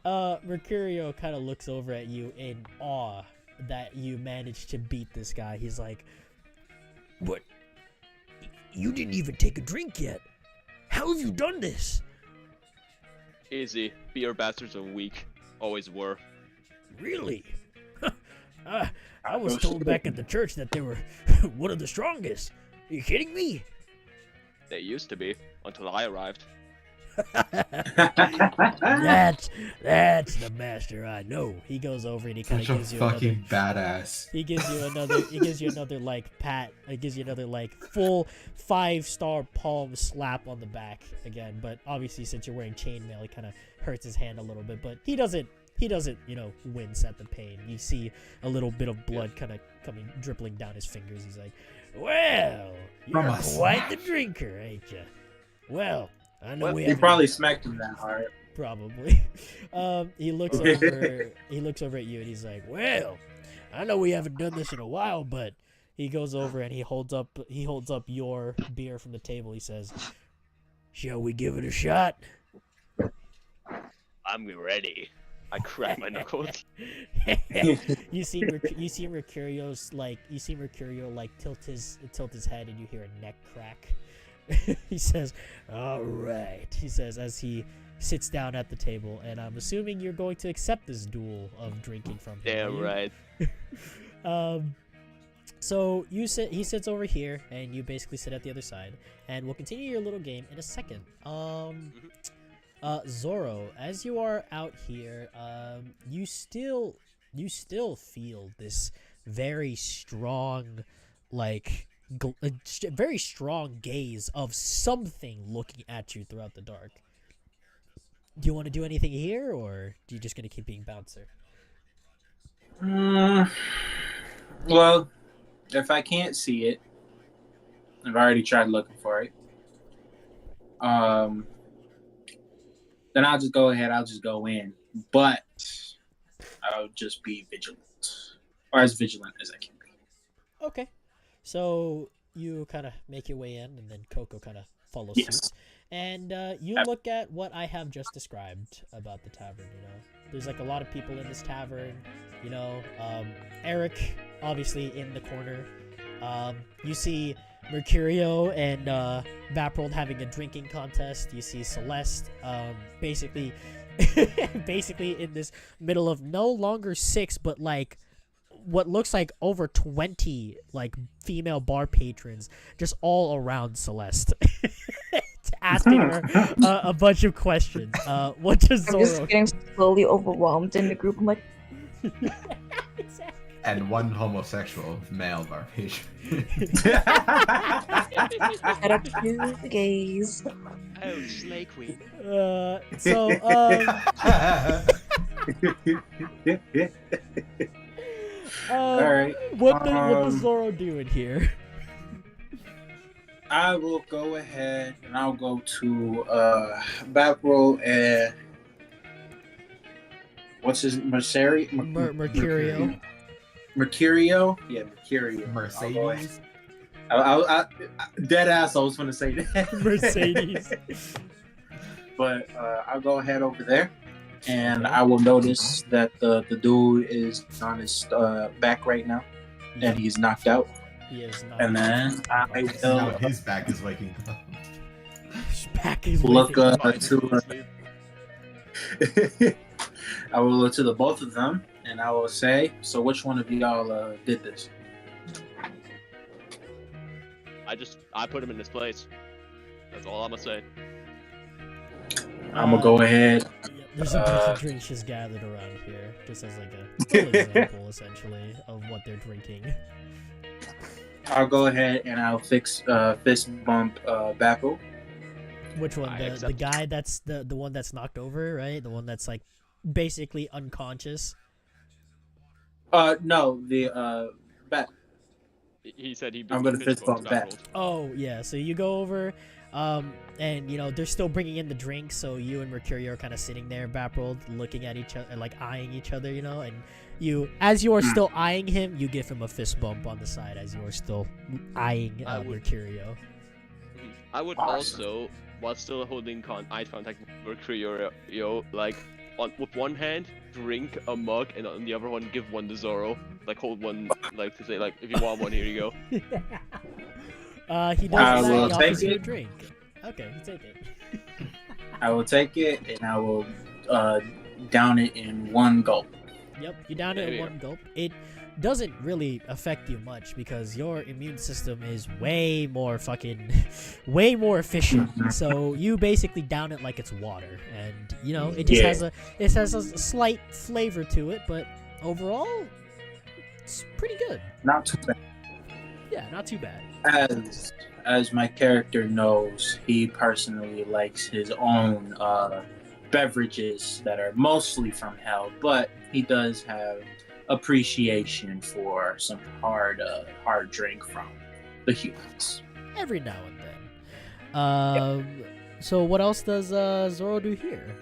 Mercurio kind of looks over at you in awe that you managed to beat this guy. He's like, "What? You didn't even take a drink yet. How have you done this?" Easy. Beer bastards are weak. Always were. Really? I was told back at the church that they were one of the strongest. Are you kidding me? They used to be, until I arrived. That's the master I know. He goes over and he kind Such of a gives you fucking badass. He gives you another like pat. He gives you another like full 5-star palm slap on the back again. But obviously, since you're wearing chainmail, it kind of hurts his hand a little bit. But he doesn't, you know, wince at the pain. You see a little bit of blood kind of dribbling down his fingers. He's like, "Well, you're quite the drinker, ain't you? Well, I know we He haven't." probably smacked him that hard. Probably. He looks over at you and he's like, "Well, I know we haven't done this in a while, but..." He goes over and he holds up your beer from the table. He says, "Shall we give it a shot?" I'm ready. I crack my knuckles. You see Mercurio tilt his head, and you hear a neck crack. He says, "All right," he says as he sits down at the table, and I'm assuming you're going to accept this duel of drinking from him. Damn right. So he sits over here, and you basically sit at the other side, and we'll continue your little game in a second. Zoro, as you are out here, you still feel this very strong, very strong gaze of something looking at you throughout the dark. Do you want to do anything here, or are you just gonna keep being bouncer? Well, if I can't see it, I've already tried looking for it. Then I'll just go ahead. I'll just go in, but I'll just be vigilant, or as vigilant as I can be. Okay. So you kind of make your way in, and then Coco kind of follows Yes. suit. And you look at what I have just described about the tavern. You know, there's like a lot of people in this tavern. You know, Eric obviously in the corner. You see Mercurio and Vaprold having a drinking contest. You see Celeste basically in this middle of no longer 6 but like what looks like over 20 like female bar patrons just all around Celeste. Asking her a bunch of questions. What does I'm Zoro just getting slowly overwhelmed in the group. I'm like, Exactly. And one homosexual male bar patron. head up to the gays. Oh, Slay Queen. So All right. what does Zoro do in here? I will go ahead and I'll go to Backroll and what's his Mercurio. Mercurio? Yeah, Mercurio. Mercedes. I dead ass. I was going to say that. Mercedes. But I'll go ahead over there, and I will notice that the dude is on his back right now, and he's knocked out. He is not. And then I Now will his back is waking up. His back is look waking up. to. I will look to the both of them, and I will say, "So, which one of y'all did this?" I put him in his place. That's all I'm gonna say. I'm gonna go ahead. Yeah, there's a bunch of drinks just gathered around here, just as like a little example, essentially, of what they're drinking. I'll go ahead and I'll fist bump Bapple. Which one? I The accept. guy that's the one that's knocked over, right? The one that's like basically unconscious. No, the Bat. He said he'd I'm gonna fist bump back. Oh yeah, so you go over, and you know they're still bringing in the drinks. So you and Mercurio are kind of sitting there, Baprold, looking at each other, like eyeing each other, you know. And you, as you are still eyeing him, you give him a fist bump on the side as you are still eyeing Mercurio. I would Awesome. also, while still holding eye contact with Mercurio, like with one hand drink a mug and on the other one give one to Zoro. Like hold one, like to say like if you want one, here you go. He does I that. will He offers take you a it. drink. Okay, you take it. I will take it and I will down it in one gulp. Yep, you down it There in you one gulp. It doesn't really affect you much because your immune system is way more efficient. So you basically down it like it's water, and you know it just has a slight flavor to it, but overall, it's pretty good. Not too bad. Yeah, not too bad. As my character knows, he personally likes his own beverages that are mostly from hell, but he does have appreciation for some hard drink from the humans. Every now and then. So what else does Zoro do here?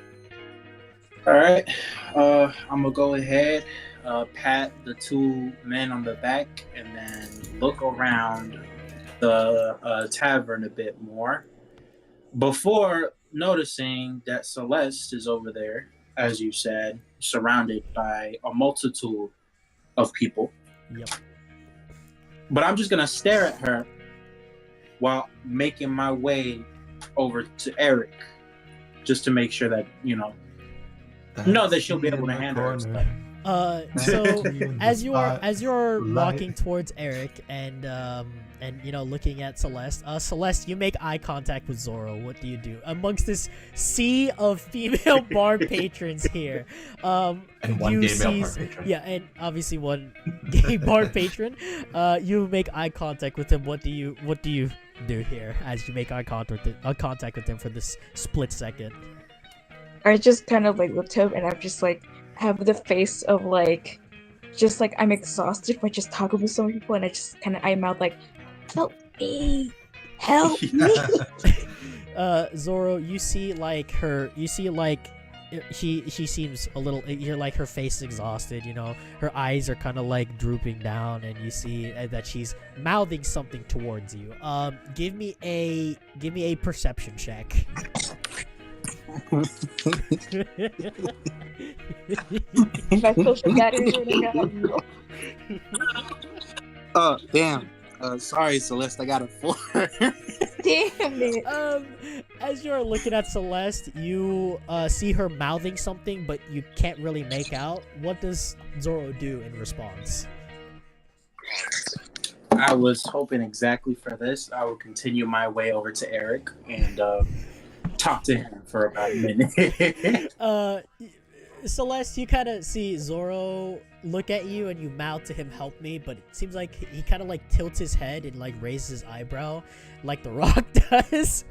All right, I'm gonna go ahead, pat the two men on the back, and then look around the tavern a bit more before noticing that Celeste is over there, as you said, surrounded by a multitude of people. Yep. But I'm just gonna stare at her while making my way over to Eric, just to make sure that that she'll be able to handle herself. So as you're Light. walking towards Eric and you know looking at Celeste, Celeste, you make eye contact with Zoro. What do you do amongst this sea of female bar patrons here? And one you gay male see, bar patron. yeah, and obviously one gay bar patron. You make eye contact with him. What do you do here as you make eye contact with him for this split second? I just kind of like looked up and I'm just like have the face of like I'm exhausted by just talking with so many people, and I just kind of eye mouth like help me. Help me! Zoro, you see like she seems a little, you're like, her face is exhausted, you know, her eyes are kind of like drooping down, and you see that she's mouthing something towards you. Give me a perception check. My social battery running out. Oh, damn. Sorry, Celeste, I got a 4. Damn it. As you're looking at Celeste, you see her mouthing something, but you can't really make out. What does Zoro do in response? I was hoping exactly for this. I will continue my way over to Eric and talk to him for about a minute. Celeste, you kind of see Zoro look at you, and you mouth to him, "Help me," but it seems like he kind of like tilts his head and like raises his eyebrow like the Rock does.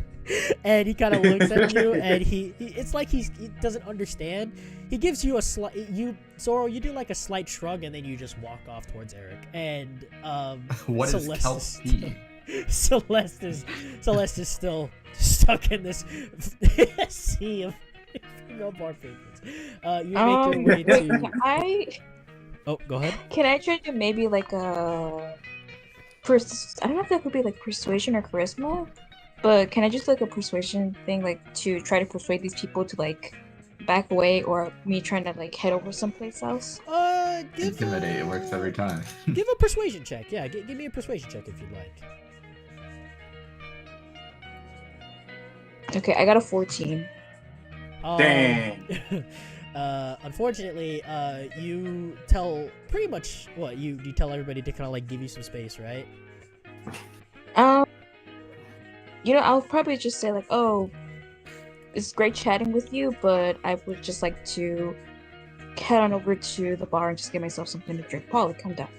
And he kind of looks at you, and he it's like he doesn't understand. He gives you a slight, Zoro, you do like a slight shrug, and then you just walk off towards Eric. And What is Celeste kelp tea? Celeste is still stuck in this sea of female bar patrons. You make your way wait, to. Oh, go ahead. can I try to maybe like a I don't know if that could be like persuasion or charisma, but can I just like a persuasion thing, like to try to persuade these people to like back away, or me trying to like head over someplace else? Intimidate, it works every time. Give a persuasion check. Yeah, give me a persuasion check if you'd like. Okay, I got a 14. Dang. Unfortunately, you tell pretty much what you tell everybody to kind of like give you some space, right? You know, I'll probably just say like, "Oh, it's great chatting with you, but I would just like to head on over to the bar and just get myself something to drink." Polly, come down.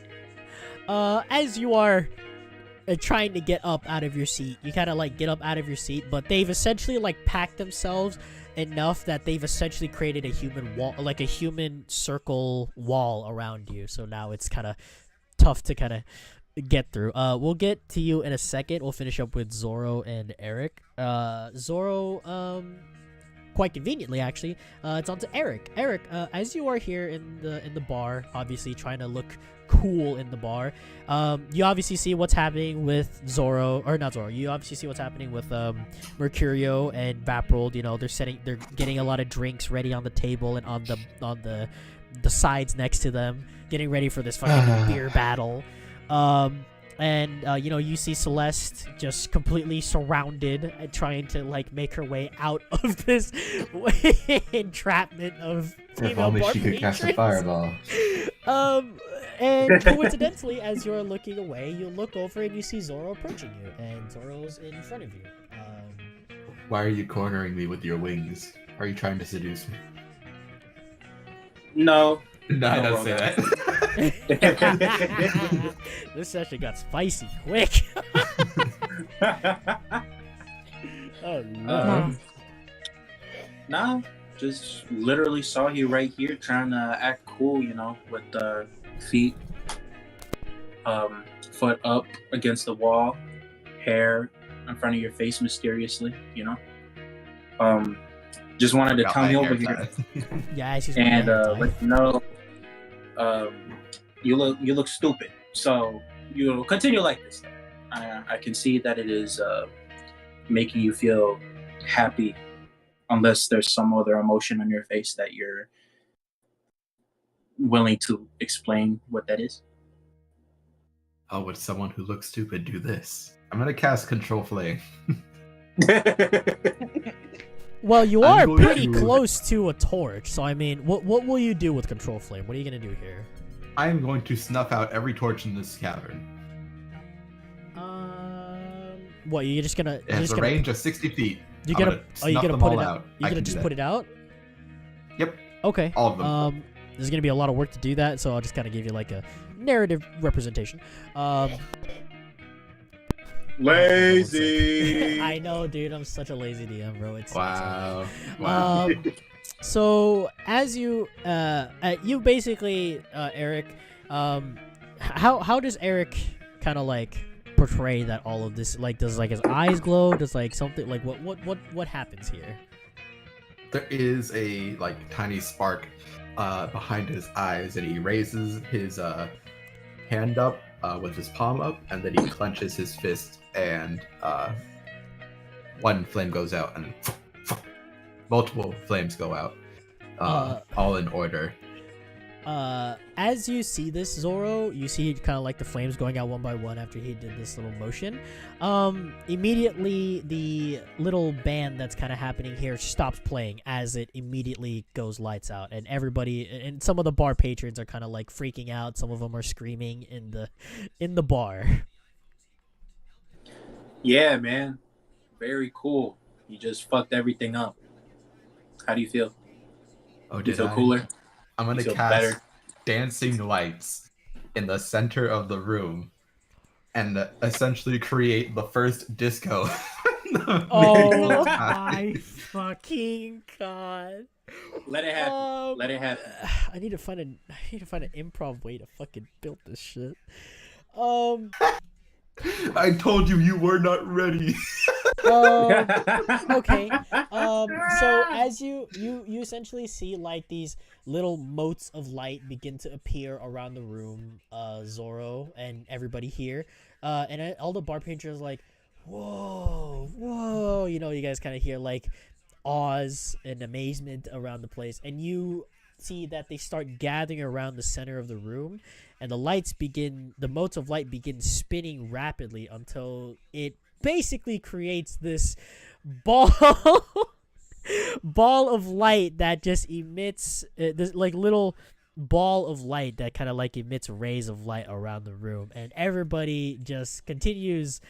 As you are trying to get up out of your seat, you kind of like get up out of your seat, but they've essentially like packed themselves enough that they've essentially created a human wall, like a human circle wall around you. So now it's kind of tough to kind of get through. We'll get to you in a second. We'll finish up with Zoro and Eric. Zoro, quite conveniently actually, it's on to Eric. Eric, as you are here in the bar, obviously trying to look cool in the bar, you obviously see what's happening with Zoro, or not Zoro, you obviously see what's happening with Mercurio and Vaprold. You know, they're getting a lot of drinks ready on the table and on the sides next to them, getting ready for this fucking beer battle. And you know, you see Celeste just completely surrounded and trying to like make her way out of this entrapment of female If only bar she could cast a patrons. fireball. And coincidentally, as you're looking away, you look over and you see Zoro approaching you, and Zoro's in front of you. Why are you cornering me with your wings? Are you trying to seduce me? No. No, I No, don't say that. This session got spicy quick. Oh no. Nah, just literally saw you right here trying to act cool, you know, with the feet, foot up against the wall, hair in front of your face mysteriously, you know. Just wanted to come over here Yeah, she's and let you know, you look stupid. So you continue like this. I can see that it is making you feel happy, unless there's some other emotion on your face that you're willing to explain what that is. How would someone who looks stupid do this? I'm gonna cast Control Flame. Well, you I'm are going pretty to- close to a torch, so I mean, what will you do with Control Flame? What are you gonna do here? I am going to snuff out every torch in this cavern. What, you're just gonna? It has a range of 60 feet. You I'm gonna? Oh, you snuff gonna them put all it out? You I gonna can just do put that. it out? Yep, Okay. all of them. There's gonna be a lot of work to do that, so I'll just kind of give you like a narrative representation. Lazy. I know, dude. I'm such a lazy DM, bro. It's Wow. So as you you basically Eric, how does Eric kind of like portray that all of this, like, does like his eyes glow? Does like something like what happens here? There is a like tiny spark behind his eyes, and he raises his hand up with his palm up, and then he clenches his fist, and one flame goes out, and multiple flames go out, all in order. As you see this, Zoro, you see kind of like the flames going out one by one after he did this little motion. Immediately the little band that's kind of happening here stops playing as it immediately goes lights out, and everybody and some of the bar patrons are kind of like freaking out. Some of them are screaming in the bar. Yeah, man. Very cool. You just fucked everything up. How do you feel? Oh, You did feel I? cooler? I'm gonna You feel cast better? dancing lights in the center of the room, and essentially create the first disco. Oh my fucking god! Let it happen. Let it happen. I need to find an improv way to fucking build this shit. I told you you were not ready. Okay. So as you essentially see like these little motes of light begin to appear around the room, Zoro and everybody here, and all the bar patrons are like, whoa, you know, you guys kind of hear like awes and amazement around the place, and you see that they start gathering around the center of the room, and the motes of light begin spinning rapidly until it basically creates this ball of light that just emits this like little ball of light that kind of like emits rays of light around the room, and everybody just continues,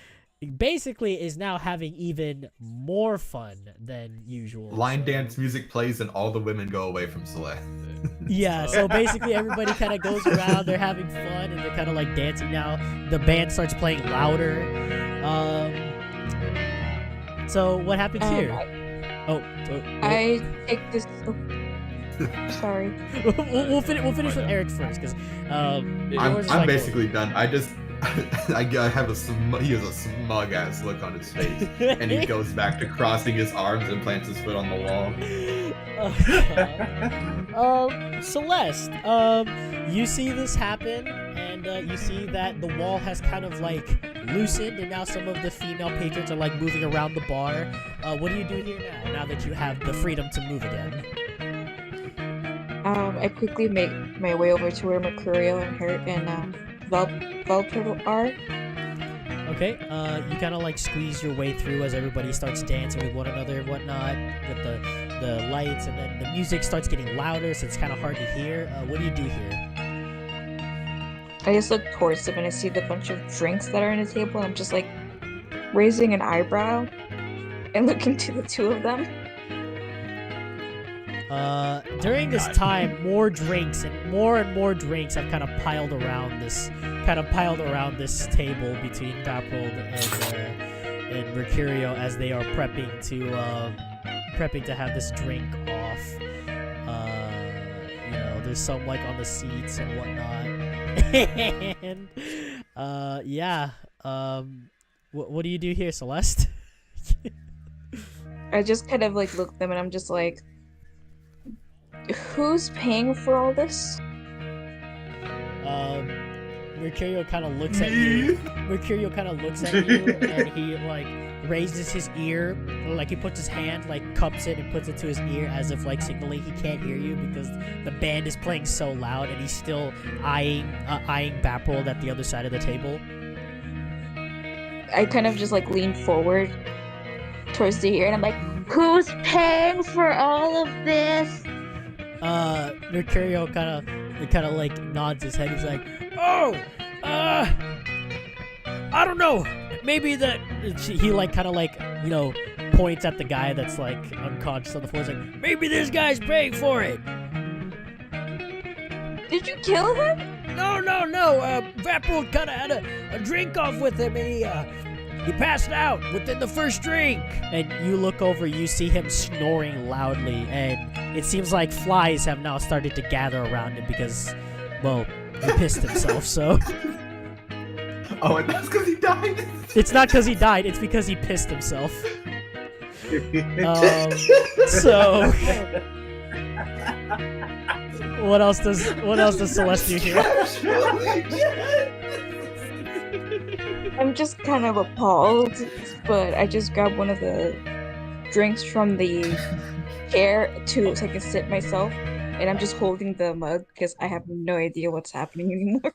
basically is now having even more fun than usual. Line dance music plays, and all the women go away from Soleil. Yeah, so basically everybody kind of goes around, they're having fun, and they're kind of like dancing now. The band starts playing louder. So what happens here? I take this. Sorry. we'll finish with Eric first, because I'm basically done. I just I have he has a smug ass look on his face, and he goes back to crossing his arms and plants his foot on the wall. Celeste, you see this happen, and you see that the wall has kind of like loosened, and now some of the female patrons are like moving around the bar. What do you do here now that you have the freedom to move again? I quickly make my way over to where Mercurio and Velturtle are. Okay, you kind of like squeeze your way through as everybody starts dancing with one another and whatnot, with the lights, and then the music starts getting louder, so it's kind of hard to hear. What do you do here? I just look towards them and I see the bunch of drinks that are on the table, and I'm just like raising an eyebrow and looking to the two of them. During this time, more drinks and more drinks have kind of piled around this table between Dappled and Mercurio as they are prepping to have this drink off. You know, there's some like on the seats and whatnot. And yeah. What do you do here, Celeste? I just kind of like look at them and I'm just like, who's paying for all this? Mercurio kind of looks at you. Mercurio kind of looks at you, and he like raises his ear, like he puts his hand, like cups it and puts it to his ear as if like signaling he can't hear you because the band is playing so loud, and he's still eyeing Baprold at the other side of the table. I kind of just like lean forward towards the ear, and I'm like, who's paying for all of this? Mercurio kind of like nods his head. He's like, I don't know. Maybe that he like kind of like, you know, points at the guy that's like unconscious on the floor. He's like, maybe this guy's paying for it. Did you kill him? No. Vapold kind of had a drink off with him, and he passed out within the first drink. And you look over, you see him snoring loudly, and it seems like flies have now started to gather around him because, well, he pissed himself, so. Oh, and that's because he died. It's not because he died. It's because he pissed himself. So, what else does Celeste do here? I'm just kind of appalled, but I just grabbed one of the drinks from the chair so I can sit myself, and I'm just holding the mug because I have no idea what's happening anymore.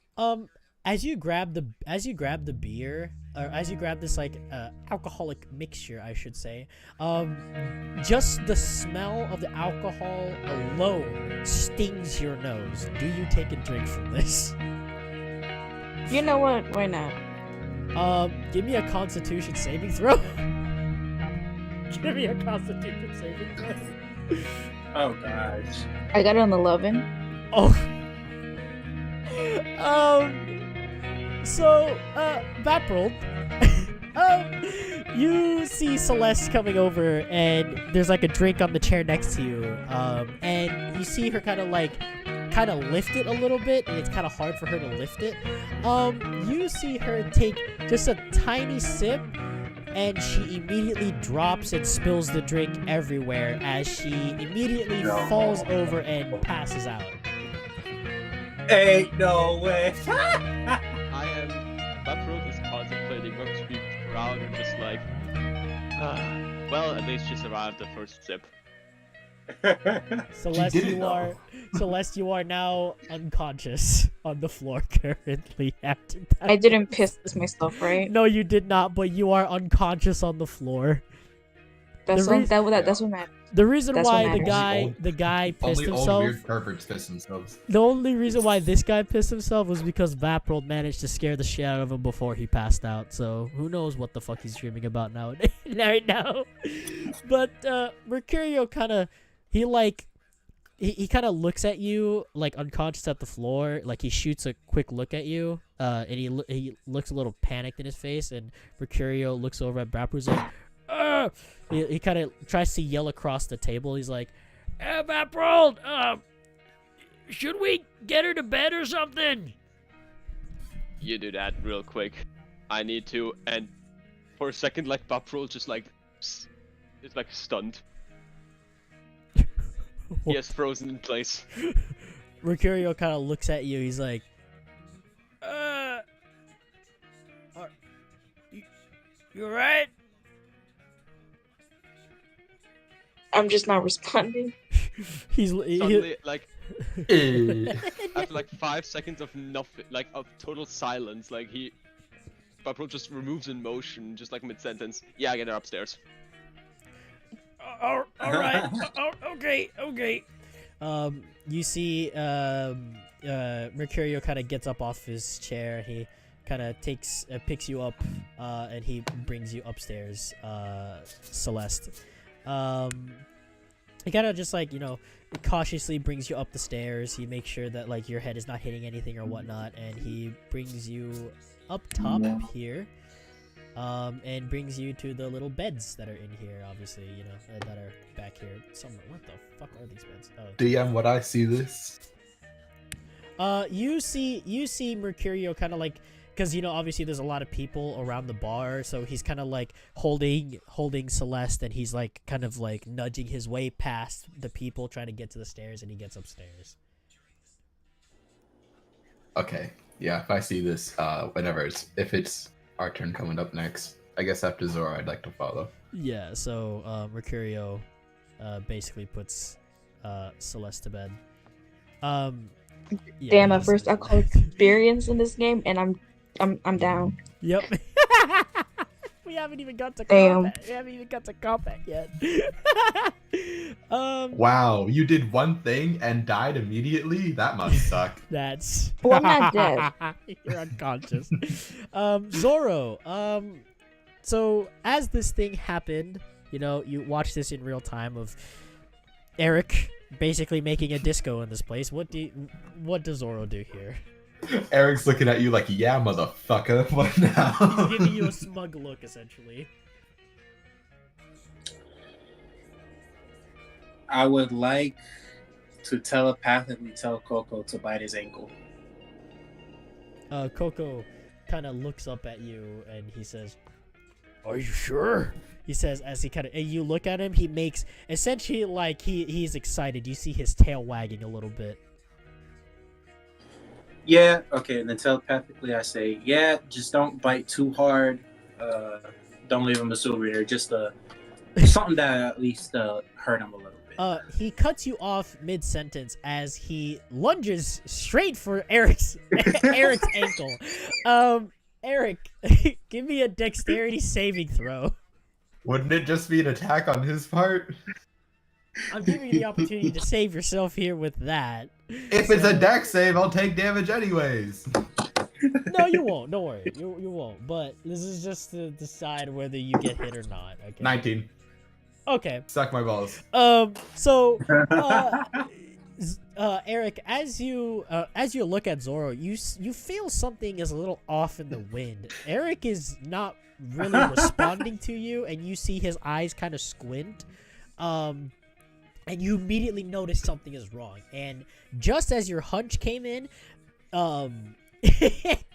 As you grab the beer, or as you grab this like alcoholic mixture, I should say, just the smell of the alcohol alone stings your nose. Do you take a drink from this? You know what? Why not? Give me a Constitution saving throw. Give me a Constitution saving throw. Oh gosh. I got an 11. Oh. So, Vaprold, you see Celeste coming over, and there's like a drink on the chair next to you, and you see her kind of lift it a little bit, and it's kind of hard for her to lift it. You see her take just a tiny sip, and she immediately drops and spills the drink everywhere as she immediately falls over and passes out. Ain't no way. Buffroad is contemplating whether to be proud or just like, well, at least she survived the first sip. Celeste, you are now unconscious on the floor currently after that. I didn't piss myself, right? No, you did not, but you are unconscious on the floor. That's what matters. The reason That's why what the guy pissed Only old himself. weird perverts piss themselves. The only reason why this guy pissed himself was because Vaprold managed to scare the shit out of him before he passed out. So who knows what the fuck he's dreaming about nowadays, right now. But Mercurio kind of he kind of looks at you like unconscious at the floor, like he shoots a quick look at you, and he looks a little panicked in his face, and Mercurio looks over at Vaprold like. He kind of tries to yell across the table. He's like, Vaprold, should we get her to bed or something? You do that real quick. I need to, and for a second, like, Vaprold just like, is like stunned. He has frozen in place. Mercurio kind of looks at you. He's like, you right? I'm just not responding. Suddenly, like, after like 5 seconds of nothing, like of total silence, like Vaprold just removes in motion, just like mid-sentence. Yeah, I get her upstairs. All right. Okay. You see, Mercurio kind of gets up off his chair. He kind of picks you up, and he brings you upstairs, Celeste. He kind of just like, cautiously brings you up the stairs. He makes sure that like your head is not hitting anything or whatnot, and he brings you up top here, and brings you to the little beds that are in here, obviously, that are back here somewhere. What the fuck are these beds? Oh. DM, would I see this? You see Mercurio kind of like, because obviously there's a lot of people around the bar, so he's kind of like holding Celeste, and he's like kind of like nudging his way past the people trying to get to the stairs, and he gets upstairs. Okay, yeah. If I see this, if it's our turn coming up next, I guess after Zora, I'd like to follow. Yeah. So Mercurio basically puts Celeste to bed. Yeah, Damn, my first alcohol experience in this game, and I'm down. Yep. We haven't even got to combat. We haven't even got to combat yet. Wow, you did one thing and died immediately? That must suck. That's. Well, I'm not dead. You're unconscious. Zoro. So as this thing happened, you watch this in real time of Eric basically making a disco in this place. What does Zoro do here? Eric's looking at you like, yeah, motherfucker. What now? He's giving you a smug look, essentially. I would like to telepathically tell Coco to bite his ankle. Coco kind of looks up at you and he says, "Are you sure?" He says as he kind of, and you look at him, he makes essentially like he's excited. You see his tail wagging a little bit. Yeah, okay, and then telepathically I say, yeah, just don't bite too hard. Don't leave him a souvenir. Just something that at least hurt him a little bit. He cuts you off mid-sentence as he lunges straight for Eric's ankle. Eric, give me a dexterity saving throw. Wouldn't it just be an attack on his part? I'm giving you the opportunity to save yourself here with that. If it's a dex save, I'll take damage anyways. No, you won't. Don't worry. You won't. But this is just to decide whether you get hit or not. Okay. 19. Okay. Suck my balls. So, Eric, as you look at Zoro, you feel something is a little off in the wind. Eric is not really responding to you, and you see his eyes kind of squint. And you immediately notice something is wrong. And just as your hunch came in,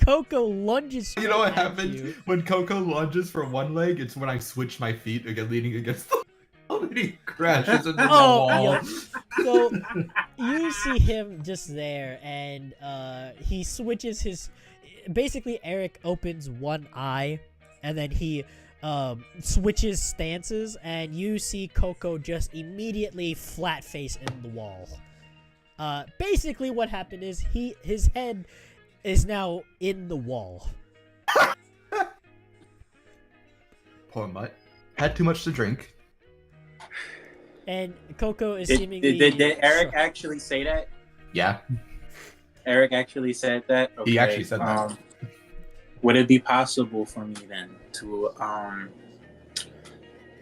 Coco lunges. You know what at happens you. when Coco lunges for one leg? It's when I switch my feet again, leaning against the wall, and he crashes into the wall. Yeah. So you see him just there, and he switches his. Basically, Eric opens one eye, and then he switches stances, and you see Coco just immediately flat face in the wall. Basically, what happened is his head is now in the wall. Poor mutt. Had too much to drink. And Coco is Did seemingly. Did Eric actually say that? Yeah, Eric actually said that? he actually said that. Would it be possible for me then to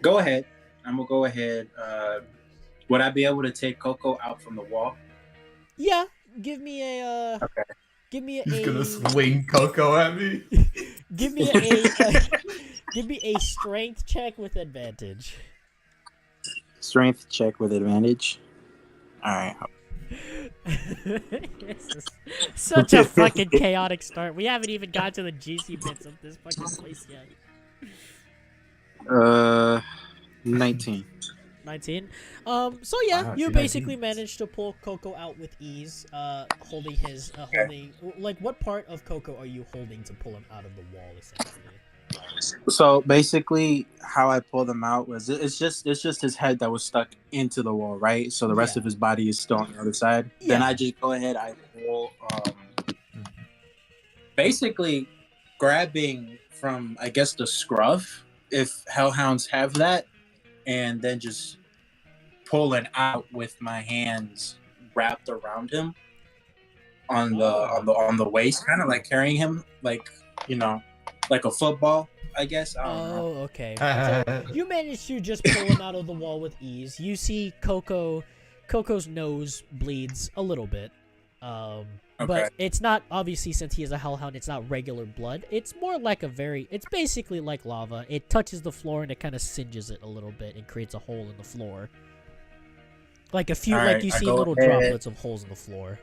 go ahead? I'm gonna go ahead. Would I be able to take Coco out from the wall? Yeah, give me a. Okay. Give me He's a. gonna swing Coco at me. Give me give me a strength check with advantage. Strength check with advantage. All right. This is such a fucking chaotic start. We haven't even got to the juicy bits of this fucking place yet. 19. 19. So yeah, Wow, you dude, basically 19. managed managed to pull Coco out with ease. Holding his holding like what part of Coco are you holding to pull him out of the wall essentially? So basically, how I pulled him out was it's just his head that was stuck into the wall, right? So the rest Yeah. of his body is still on the other side. Yeah. Then I just go ahead, I pull, basically grabbing from I guess the scruff, if hellhounds have that, and then just pulling out with my hands wrapped around him on the waist, kind of like carrying him like like a football, I guess. I don't know. Oh, okay. So you managed to just pull him out of the wall with ease. You see Coco's nose bleeds a little bit. Okay. But it's not, obviously, since he is a hellhound, it's not regular blood. It's more like it's basically like lava. It touches the floor and it kind of singes it a little bit and creates a hole in the floor. Like a few, All like right, you I see go little ahead. droplets of holes in the floor.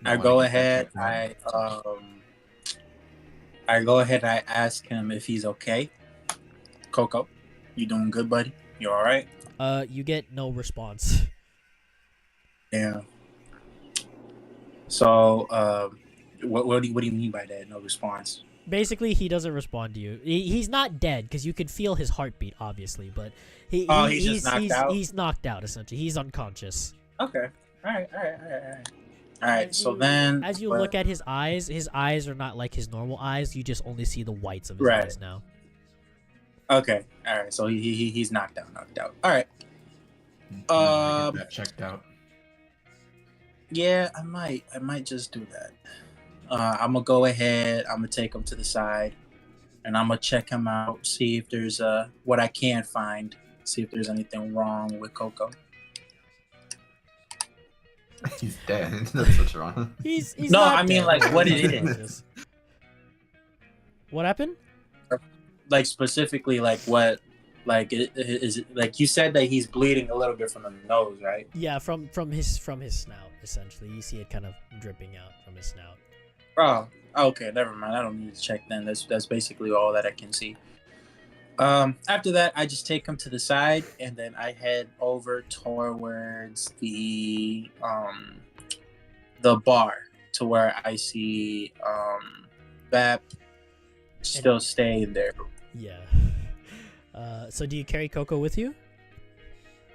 I go ahead. I go ahead. I ask him if he's okay. Coco, you doing good, buddy? You all right? You get no response. Yeah. So, what do you mean by that? No response. Basically, he doesn't respond to you. He's not dead because you can feel his heartbeat, obviously, but He's just knocked out? He's knocked out essentially. He's unconscious. Okay. All right. All right. So then, as you look at his eyes are not like his normal eyes. You just only see the whites of his Right. eyes now. Okay. All right. So he's knocked out. All right. Get that checked out. Yeah, I might just do that. I'm gonna go ahead. I'm gonna take him to the side, and I'm gonna check him out. See if there's what I can find. See if there's anything wrong with Coco. He's dead. That's what's wrong. He's No, not I mean, dead. like, what He's it is. unconscious. What happened? Like specifically, like what? Like is it like you said that he's bleeding a little bit from the nose, right? Yeah, from his snout essentially. You see it kind of dripping out from his snout. Oh, okay, never mind. I don't need to check then. That's basically all that I can see. After that, I just take him to the side, and then I head over towards the bar to where I see Bap still staying there. Yeah. So do you carry Coco with you?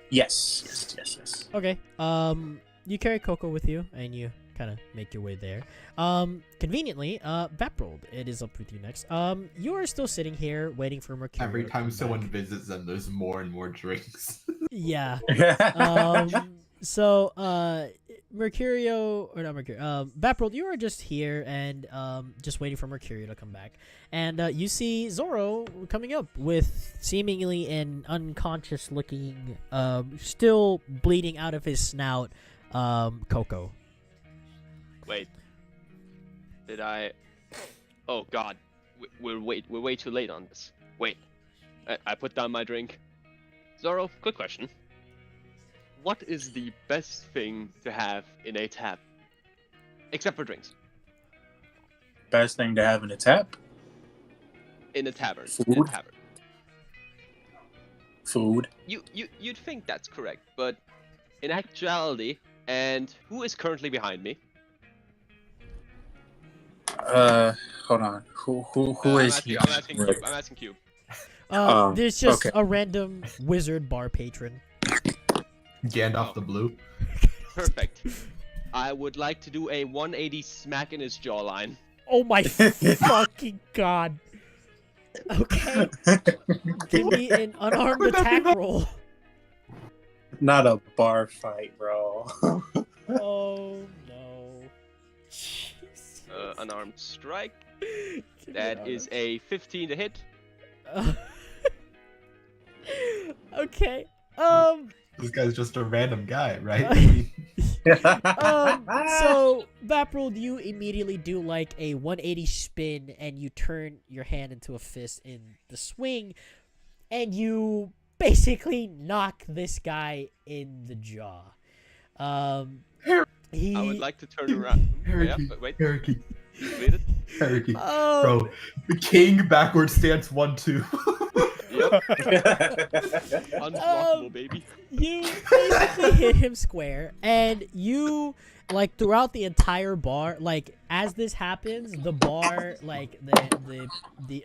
Yes. Okay. You carry Coco with you, and you kind of make your way there. Conveniently, Vaprold, it is up with you next. You are still sitting here waiting for Mercurio. Every to time come someone back. visits them, there's more and more drinks. Yeah. So, Mercurio, or not Mercurio, Vaprold, you are just here and just waiting for Mercurio to come back. And you see Zoro coming up with seemingly an unconscious looking, still bleeding out of his snout, Coco. Wait. Did I? Oh God, we're way too late on this. Wait, I put down my drink. Zoro, quick question. What is the best thing to have in a tap? Except for drinks. Best thing to have in a tap? In a tavern. Food? In a tavern. Food. You'd think that's correct, but in actuality, and who is currently behind me? Hold on. Who is he? I'm asking Cube. I'm asking Cube. There's just okay. a random wizard bar patron. Gandalf the Blue. Perfect. I would like to do a 180 smack in his jawline. Oh my fucking god. Okay. Give me an unarmed attack roll. Not a bar fight, bro. Oh no. Jesus. Unarmed strike. Give me That an is unarmed- a 15 to hit. Okay. This guy's just a random guy, right? So Vaprold, you immediately do like a 180 spin and you turn your hand into a fist in the swing and you basically knock this guy in the jaw. He I would like to turn around. Yeah, wait. Harry, Read it. Harry, bro. The king backward stance 1-2. Yep. Unblockable, baby. You basically hit him square, and you, like, throughout the entire bar, like, as this happens, the bar, like, the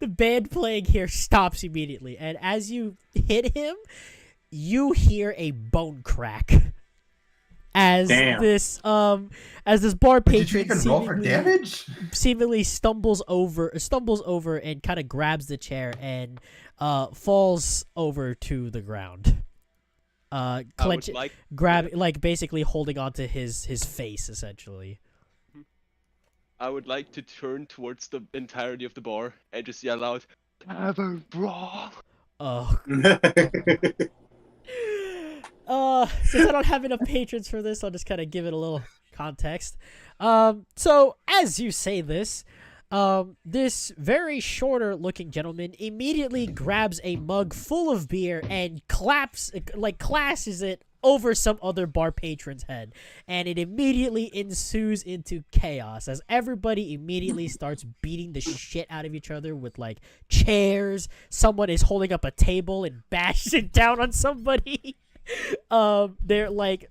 the band playing here stops immediately, and as you hit him, you hear a bone crack. As Damn. this bar Did you patron even roll for damage? seemingly stumbles over and kind of grabs the chair and falls over to the ground. Clench, basically holding onto his face essentially. I would like to turn towards the entirety of the bar and just yell out, "Tavern brawl!" Oh. Since I don't have enough patrons for this, I'll just kind of give it a little context. So as you say this, this very shorter looking gentleman immediately grabs a mug full of beer and clashes it over some other bar patron's head, and it immediately ensues into chaos as everybody immediately starts beating the shit out of each other with like chairs. Someone is holding up a table and bashing it down on somebody. They're like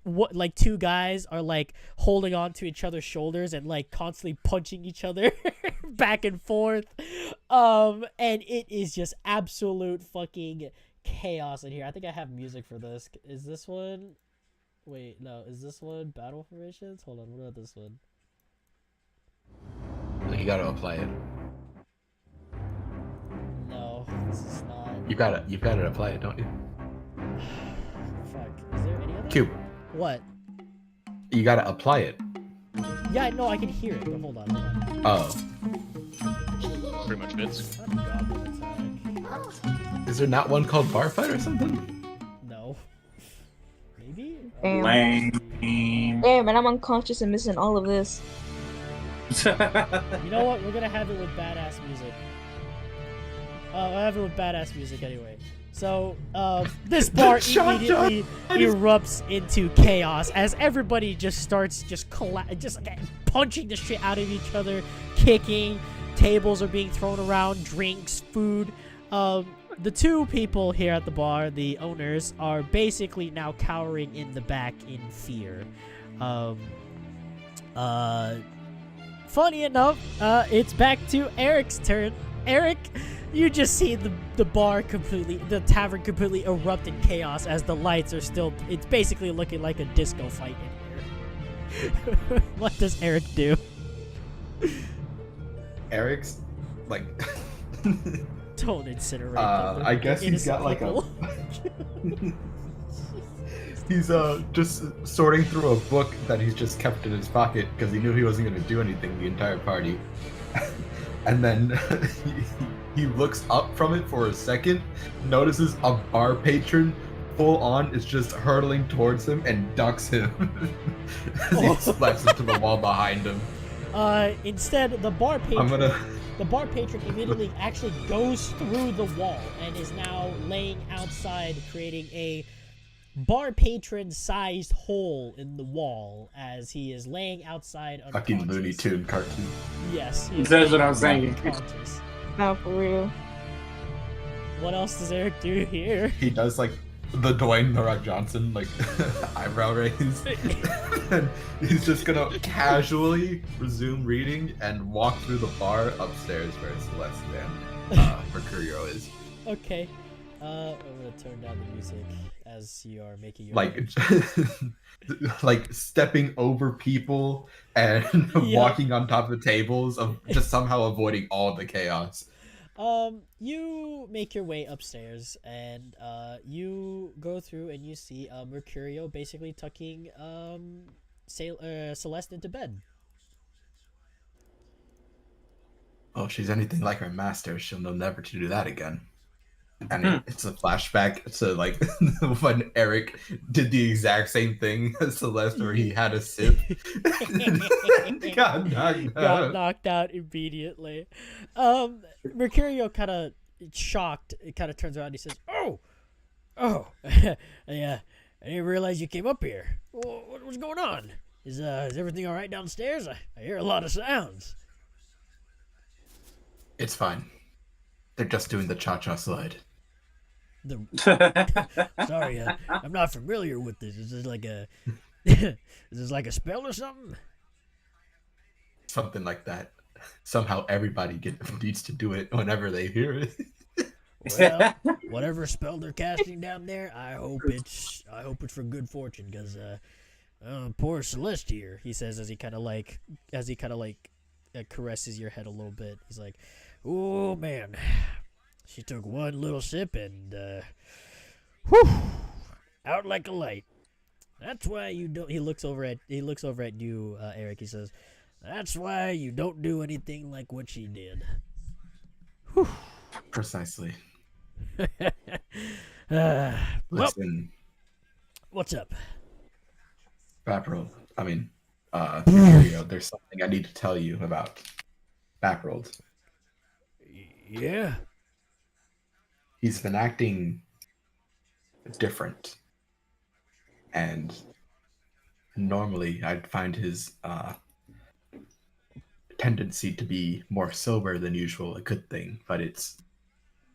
two guys are like holding on to each other's shoulders and like constantly punching each other back and forth. And it is just absolute fucking chaos in here. I think I have music for this. Is this one? Wait, no. Is this one Battle Formations? Hold on. What about this one? You gotta apply it. No, this is not. You've gotta apply it, don't you? Fuck. Is there any other? Cube. What? You gotta apply it. Yeah, no, I can hear it, but hold on. Oh. Pretty much fits. Not Goblin Attack. Is there not one called Bar Fight or something? No. Maybe? Damn. Lame. Damn, and I'm unconscious and missing all of this. You know what? We're gonna have it with badass music. I'll have it with badass music anyway. So, this bar immediately erupts into chaos as everybody just starts just punching the shit out of each other, kicking, tables are being thrown around, drinks, food. The two people here at the bar, the owners, are basically now cowering in the back in fear. Funny enough, it's back to Eric's turn. Eric, you just see the tavern completely erupt in chaos as the lights are still, it's basically looking like a disco fight in here. What does Eric do? Eric's, like... Don't incinerate them. I guess he's got like a... He's just sorting through a book that he's just kept in his pocket because he knew he wasn't going to do anything the entire party. And then he looks up from it for a second, notices a bar patron full on is just hurtling towards him and ducks him as he slaps into the wall behind him. Instead, the bar patron immediately actually goes through the wall and is now laying outside, creating a bar patron-sized hole in the wall as he is laying outside unconscious. Fucking Looney Tune cartoon. Yes. That's what I'm saying. No, for real. What else does Eric do here? He does like the Dwayne The Rock Johnson like eyebrow raise. And he's just gonna casually resume reading and walk through the bar upstairs where Celeste and Mercurio is. Okay. I'm gonna turn down the music as you are making your like stepping over people and walking on top of tables of just somehow avoiding all the chaos. You make your way upstairs and you go through and you see Mercurio basically tucking Celeste into bed. Oh, she's anything like her master, she'll know never to do that again. And it's a flashback to like when Eric did the exact same thing as Celeste, where he had a sip. Got knocked out immediately. Mercurio kind of shocked. It kind of turns around. And he says, "Oh, yeah. I didn't realize you came up here. What's going on? Is everything all right downstairs? I hear a lot of sounds." It's fine. They're just doing the cha-cha slide. Sorry, I'm not familiar with this. Is this like a is this like a spell or something? Something like that. Somehow everybody needs to do it whenever they hear it. Well, whatever spell they're casting down there, I hope it's for good fortune, because poor Celeste here, he says as he kind of like caresses your head a little bit. He's like, "Oh man, she took one little sip and out like a light. That's why you don't." He looks over at you, Eric. He says, "That's why you don't do anything like what she did." Whew. Precisely. Well, Listen, what's up? Mercurio, there's something I need to tell you about Backrolled. Yeah. He's been acting different. And normally I'd find his tendency to be more sober than usual a good thing, but it's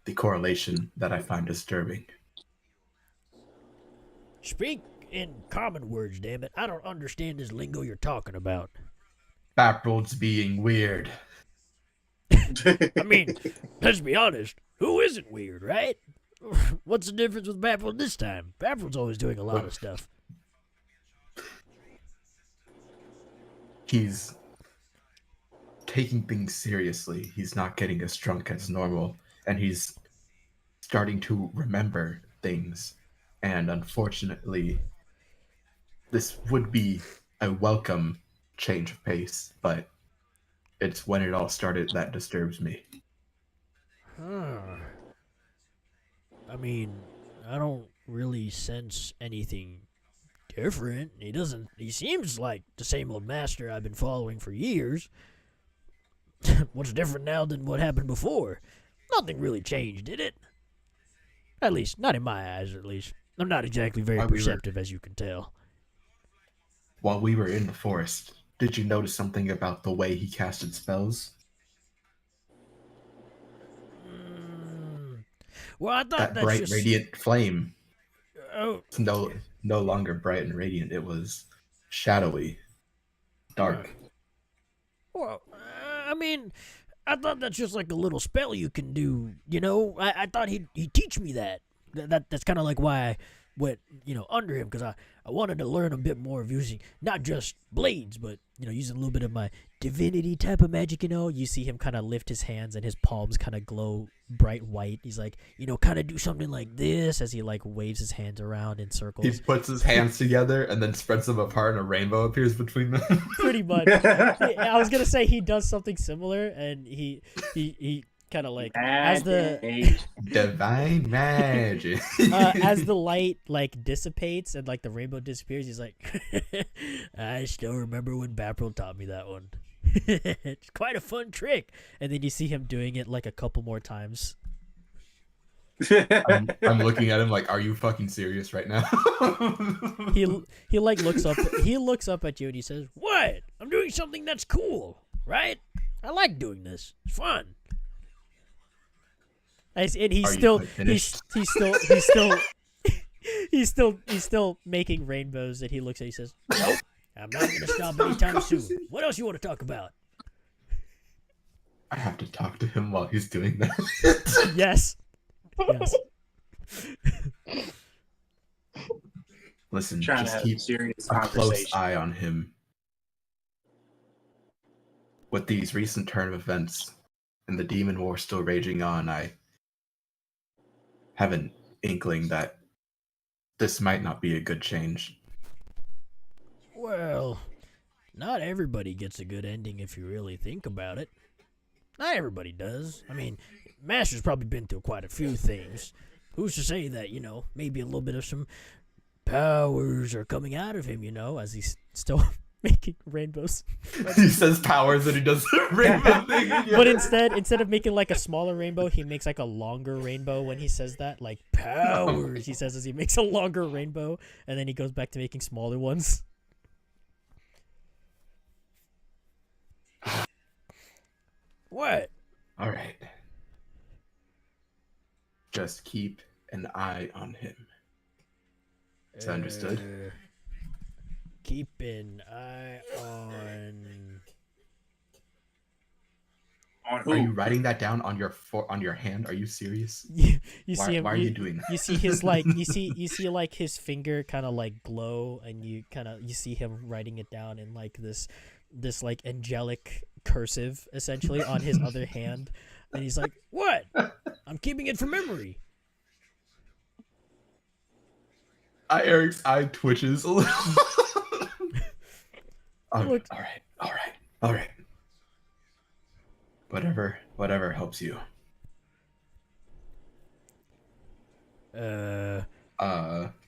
the correlation that I find disturbing. Speak in common words, damn it. I don't understand this lingo you're talking about. Backroll's being weird. I mean, let's be honest. Who isn't weird, right? What's the difference with Baffled this time? Baffled's always doing a lot of stuff. He's taking things seriously. He's not getting as drunk as normal, and he's starting to remember things. And unfortunately, this would be a welcome change of pace, but it's when it all started that disturbs me. Huh. I mean, I don't really sense anything different. He seems like the same old master I've been following for years. What's different now than what happened before? Nothing really changed, did it? At least, not in my eyes, at least. I'm not exactly very While we were- perceptive, as you can tell. While we were in the forest, did you notice something about the way he casted spells? Well, I thought That that's bright, just... radiant flame. Oh, It's no longer bright and radiant. It was shadowy, dark. well, I mean, I thought that's just like a little spell you can do. You know, I thought he'd teach me that. That's kind of like why I went, under him, because I wanted to learn a bit more of using not just blades, but using a little bit of my divinity type of magic. You see him kind of lift his hands and his palms kind of glow bright white. He's like, kind of do something like this as he like waves his hands around in circles. He puts his hands together and then spreads them apart, and a rainbow appears between them. Pretty much. I was gonna say he does something similar, and he kind of like as the divine magic. as the light like dissipates and like the rainbow disappears, he's like, I still remember when Bapril taught me that one. It's quite a fun trick. And then you see him doing it like a couple more times. I'm looking at him like, are you fucking serious right now? he like looks up at you and he says, what? I'm doing something that's cool, right? I like doing this. It's fun. And he's still making rainbows that he looks at. He says, nope, I'm not gonna stop anytime soon. What else you want to talk about? I have to talk to him while he's doing that. Yes. Listen, Trying to just have keep a serious a close conversation. eye on him. With these recent turn of events and the demon war still raging on, I have an inkling that this might not be a good change. Well, not everybody gets a good ending if you really think about it. Not everybody does. I mean, Master's probably been through quite a few things. Who's to say that, maybe a little bit of some powers are coming out of him, as he's still making rainbows. He says powers and he does the rainbow thing. But instead of making like a smaller rainbow, he makes like a longer rainbow when he says that. Like powers, he says as he makes a longer rainbow, and then he goes back to making smaller ones. What? All right. Just keep an eye on him. Is that understood? Keep an eye on. On who? Are you writing that down on your hand? Are you serious? You Why, see him. why are you doing that? You see his like. You see like his finger kind of like glow, and you see him writing it down in like this like angelic cursive essentially on his other hand, and he's like, "What? I'm keeping it from memory." Eric's eye twitches a little. Look. All right. Whatever helps you.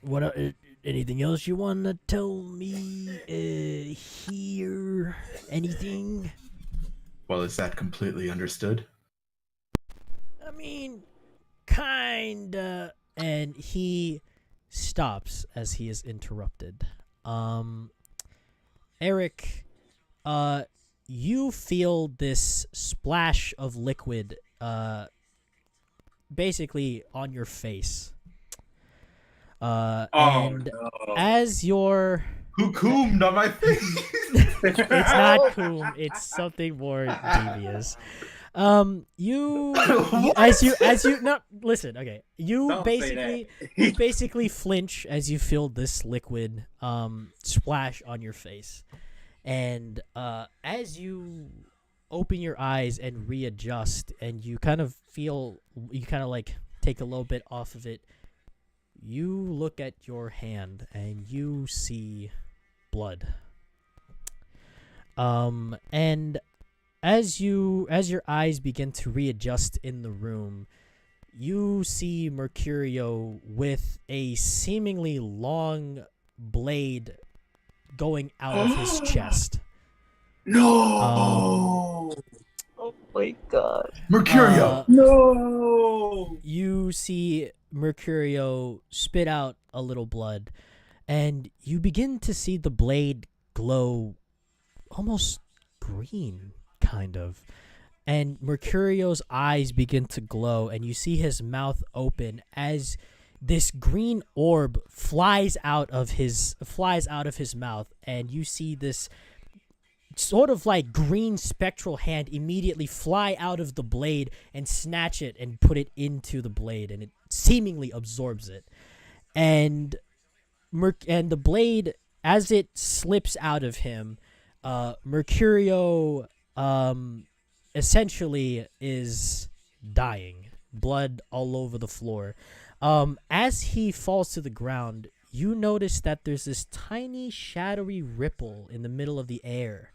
What? Anything else you want to tell me? Here? Anything? Well, is that completely understood? I mean, kinda. And he stops as he is interrupted. Eric, you feel this splash of liquid, basically on your face. And no. as your... Who coomed on my face? It's not coom, it's something more devious. You no, listen, okay. You basically flinch as you feel this liquid splash on your face. And as you open your eyes and readjust and you kind of like take a little bit off of it, you look at your hand and you see blood. And as your eyes begin to readjust in the room, you see Mercurio with a seemingly long blade going out of his chest. No. Oh my god. Mercurio. No. You see Mercurio spit out a little blood, and you begin to see the blade glow almost green, kind of. And Mercurio's eyes begin to glow, and you see his mouth open as this green orb flies out of his mouth, and you see this sort of like green spectral hand immediately fly out of the blade and snatch it and put it into the blade, and it seemingly absorbs it. And the blade, as it slips out of him, Mercurio essentially is dying, blood all over the floor. As he falls to the ground, you notice that there's this tiny shadowy ripple in the middle of the air,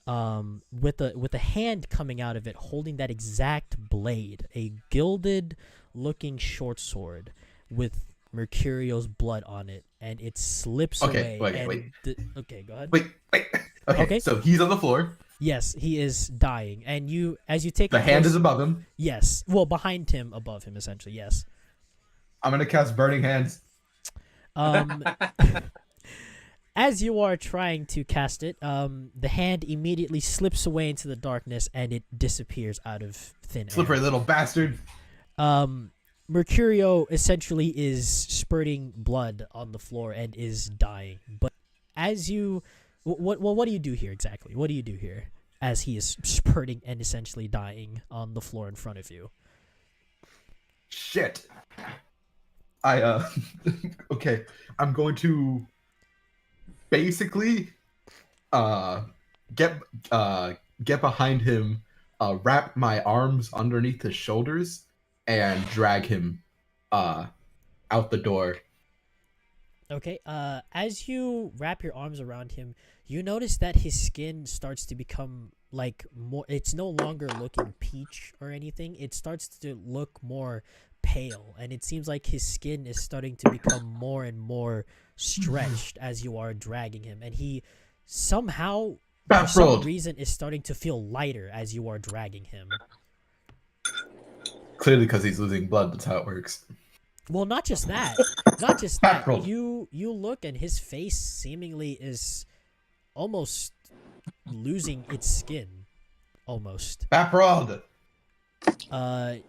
with a hand coming out of it holding that exact blade, a gilded looking short sword with Mercurio's blood on it, and it slips away. Wait. Okay, go ahead. Wait. Okay, so he's on the floor. Yes, he is dying, and as you take The hand is above him. Yes, well, behind him, above him, essentially. Yes. I'm gonna cast Burning Hands. As you are trying to cast it, the hand immediately slips away into the darkness, and it disappears out of thin air. Slippery little bastard. Mercurio essentially is spurting blood on the floor and is dying. But as you, what do you do here exactly? What do you do here as he is spurting and essentially dying on the floor in front of you? Shit. Okay. I'm going to basically get behind him, wrap my arms underneath his shoulders, and drag him out the door. Okay, as you wrap your arms around him, you notice that his skin starts to become like more, it's no longer looking peach or anything. It starts to look more pale, and it seems like his skin is starting to become more and more stretched as you are dragging him, and he somehow, for some reason, is starting to feel lighter as you are dragging him. Clearly because he's losing blood, that's how it works. Well, not just that. Not just that. You look, and his face seemingly is almost losing its skin. Almost. Baprold!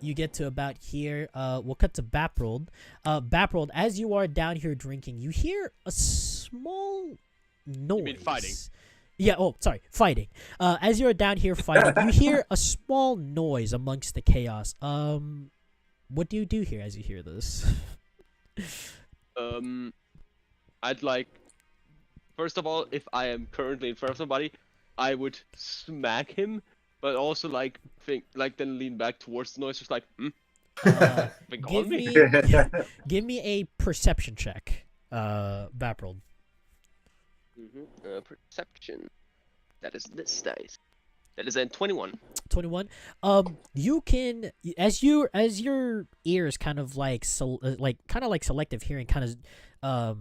You get to about here. We'll cut to Baprold. Baprold, as you are down here drinking, you hear a small noise. You mean fighting? Yeah, sorry, fighting. As you're down here fighting, you hear a small noise amongst the chaos. What do you do here as you hear this? I'd like, first of all, if I am currently in front of somebody, I would smack him, but also like then lean back towards the noise, just like, give me a perception check, Baprold. Perception. That is this dice. That is a 21. 21. You can, as your ears kind of like selective hearing kind of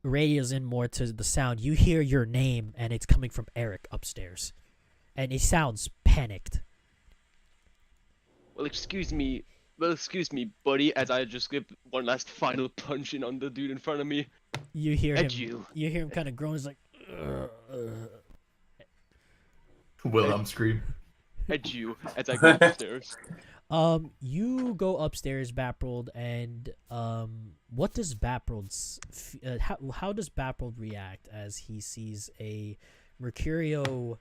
radios in more to the sound. You hear your name, and it's coming from Eric upstairs, and he sounds panicked. Well, excuse me, buddy, as I just give one last final punch in on the dude in front of me. You hear him. You hear him kind of groan. He's like, Wilhelm scream. At you as I go upstairs. You go upstairs, Baprold, and what does Baprold's how does Baprold react as he sees a Mercurio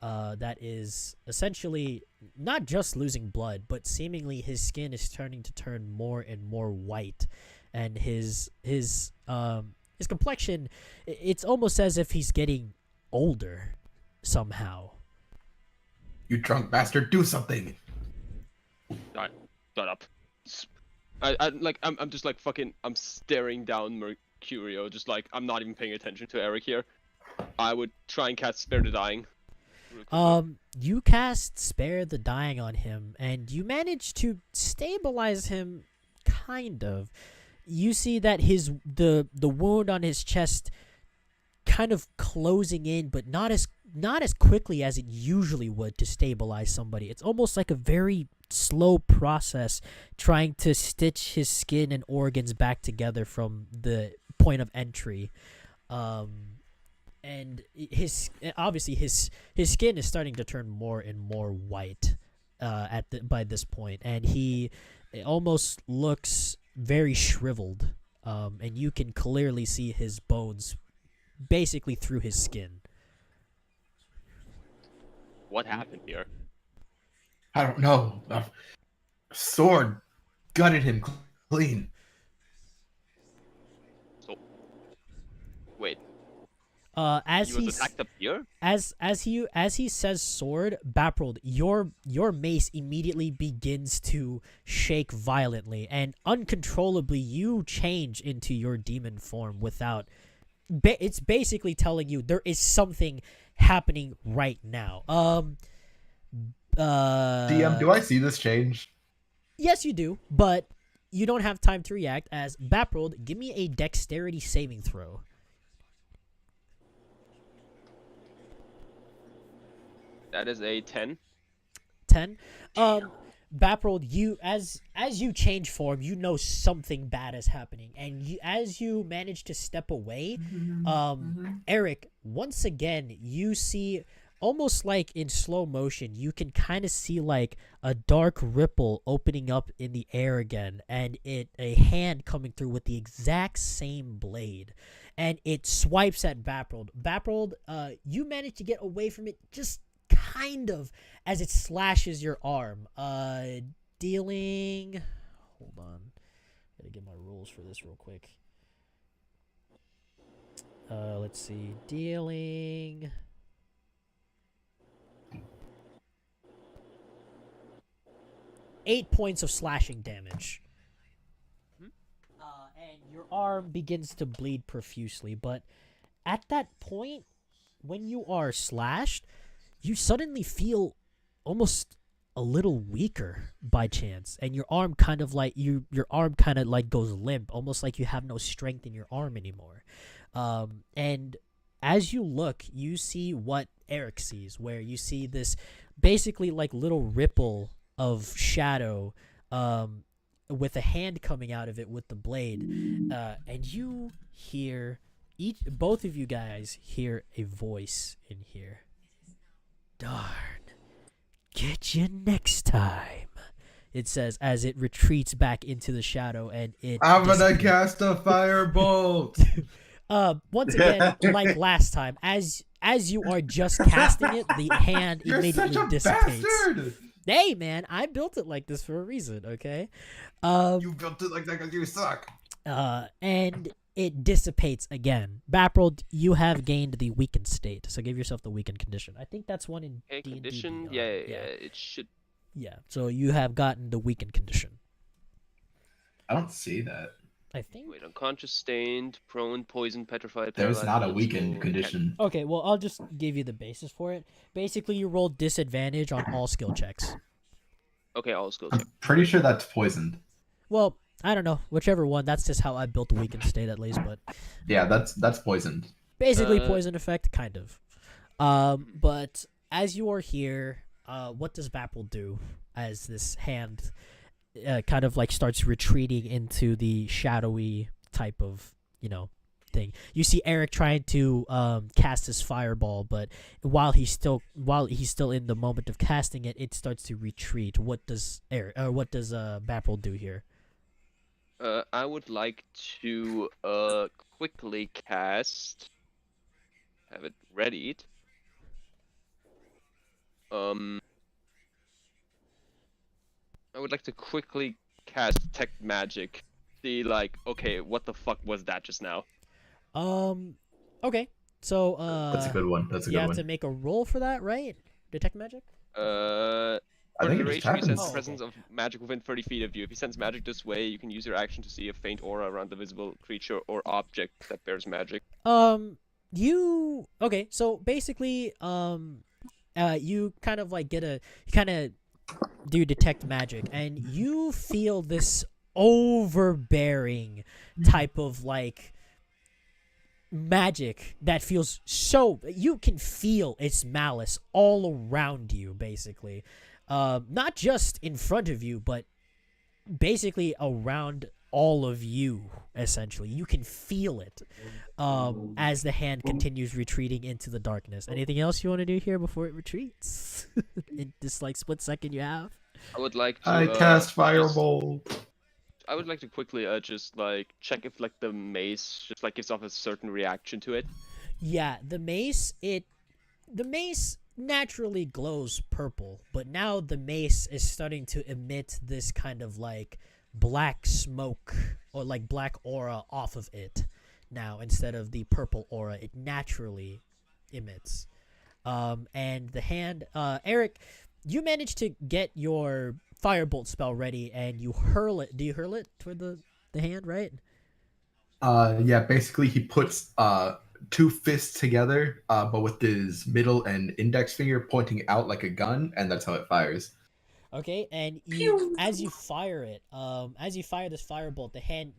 that is essentially not just losing blood, but seemingly his skin is turning to turn more and more white, and his complexion, it's almost as if he's getting older somehow. You drunk bastard, do something. Shut up. I'm just like fucking, I'm staring down Mercurio, just like, I'm not even paying attention to Eric here. I would try and cast Spare the Dying. You cast Spare the Dying on him, and you manage to stabilize him, kind of. You see that the wound on his chest kind of closing in, but not as quickly as it usually would to stabilize somebody. It's almost like a very slow process trying to stitch his skin and organs back together from the point of entry. And obviously his skin is starting to turn more and more white by this point, and it almost looks very shriveled. And you can clearly see his bones basically through his skin. What happened here? I don't know. A sword gutted him clean. So, wait. As He was attacked up here? as he says sword, Baprold, your mace immediately begins to shake violently, and uncontrollably you change into your demon form without. It's basically telling you there is something happening right now. DM, do I see this change? Yes, you do, but you don't have time to react. As Baprold, give me a dexterity saving throw. That is a 10. 10. Baprold, you as you change form, you know something bad is happening, and as you manage to step away, Eric, once again you see, almost like in slow motion, you can kind of see like a dark ripple opening up in the air again, and a hand coming through with the exact same blade, and it swipes at Baprold. Baprold, you manage to get away from it just kind of as it slashes your arm, dealing, hold on, gotta get my rules for this real quick. Let's see, dealing 8 points of slashing damage. And your arm begins to bleed profusely, but at that point, when you are slashed, you suddenly feel almost a little weaker by chance, and your arm kind of like goes limp, almost like you have no strength in your arm anymore. And as you look, you see what Eric sees, where you see this basically like little ripple of shadow, with a hand coming out of it with the blade, and you hear both of you guys hear a voice in here. Darn. Get you next time, it says as it retreats back into the shadow, and I'm gonna cast a firebolt. Once again, like last time, as you are just casting it, the hand You're immediately such a dissipates. bastard. Hey man, I built it like this for a reason, okay? You built it like that because you suck. And it dissipates again. Baprold, you have gained the weakened state, so give yourself the weakened condition. I think that's one in Okay, D&D condition? Beyond. Yeah, it should. Yeah, so you have gotten the weakened condition. I don't see that. I think. Wait, unconscious, stained, prone, poisoned, petrified. There's paralyzed, not a invincible, weakened condition. Okay, well, I'll just give you the basis for it. Basically, you roll disadvantage on all skill checks. Okay, all skills. I'm pretty sure that's poisoned. Well, I don't know. Whichever one. That's just how I built the weakened state, at least. But Yeah, that's poisoned. basically, poison effect, kind of. But as you are here, what does Baprold do as this hand kind of like starts retreating into the shadowy type of, thing? You see Eric trying to cast his fireball, but while he's still in the moment of casting it, it starts to retreat. What does Baprold do here? I would like to quickly cast. Have it readied. I would like to quickly cast Detect Magic. See, like, okay, what the fuck was that just now? Okay. So That's a good one. That's a you good have one. to make a roll for that, right? Detect Magic? I For think it duration, just you happens. sense the presence of magic within 30 feet of you. If you sense magic this way, you can use your action to see a faint aura around the visible creature or object that bears magic. Okay, so basically, you kind of like do detect magic, and you feel this overbearing type of like magic that feels so, you can feel its malice all around you, basically. Not just in front of you, but basically around all of you, essentially. You can feel it as the hand continues retreating into the darkness. Anything else you want to do here before it retreats? In this like split second you have? I would like to. I cast Firebolt. I would like to quickly just like check if like the mace just like gives off a certain reaction to it. Yeah, the mace naturally glows purple, but now the mace is starting to emit this kind of like black smoke or like black aura off of it now, instead of the purple aura it naturally emits. And the hand, Eric, you managed to get your firebolt spell ready and you hurl it. Do you hurl it toward the hand, right? Yeah, basically he puts two fists together, but with his middle and index finger pointing out like a gun, and that's how it fires. Okay, and you, as you fire it, as you fire this firebolt, the hand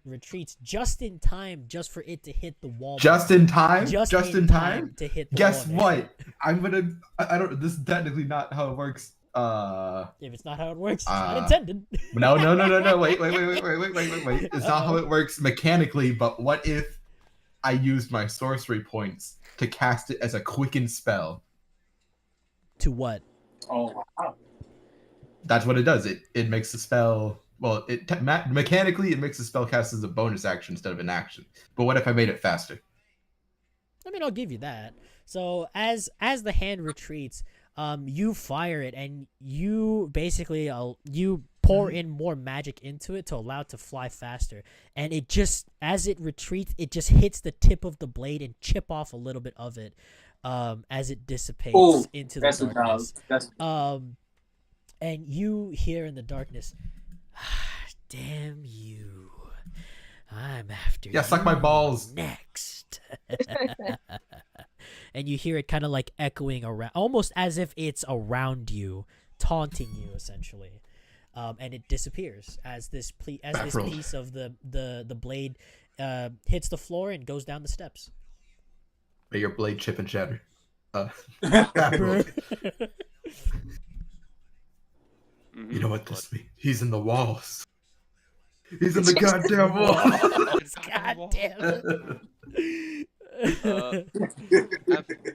retreats just in time, just for it to hit the wall. Just in time. Just in time to hit the Guess wall. what? I'm gonna. I don't. This is technically not how it works. If it's not how it works, it's not intended. No. Wait. It's not how it works mechanically. But what if I used my sorcery points to cast it as a quicken spell? To what? Oh wow. That's what it does. It makes the spell. Well, mechanically it makes the spell cast as a bonus action instead of an action. But what if I made it faster? I mean, I'll give you that. So as the hand retreats, you fire it, and you basically you pour in more magic into it to allow it to fly faster. And it just, as it retreats, it just hits the tip of the blade and chip off a little bit of it, as it dissipates into the darkness. And you hear in the darkness, "Damn you! I'm after you. Yeah, suck my balls Next." And you hear it kind of like echoing around, almost as if it's around you, taunting you essentially. And it disappears as this piece of the blade hits the floor and goes down the steps. May your blade chip and shatter. You know what this means? He's in the walls. He's in the goddamn walls. God damn it.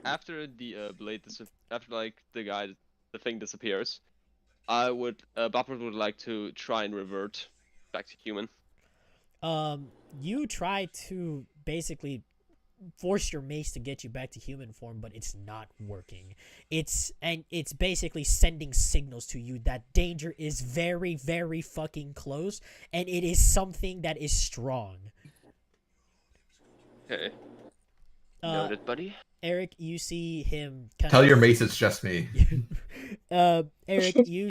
After the blade after like the thing disappears, I would Bopper would like to try and revert back to human. You try to basically force your mace to get you back to human form, but it's not working. It's basically sending signals to you that danger is very, very fucking close, and it is something that is strong. Okay. Noted, buddy. Eric, you see him Tell your mace it's just me. Eric, you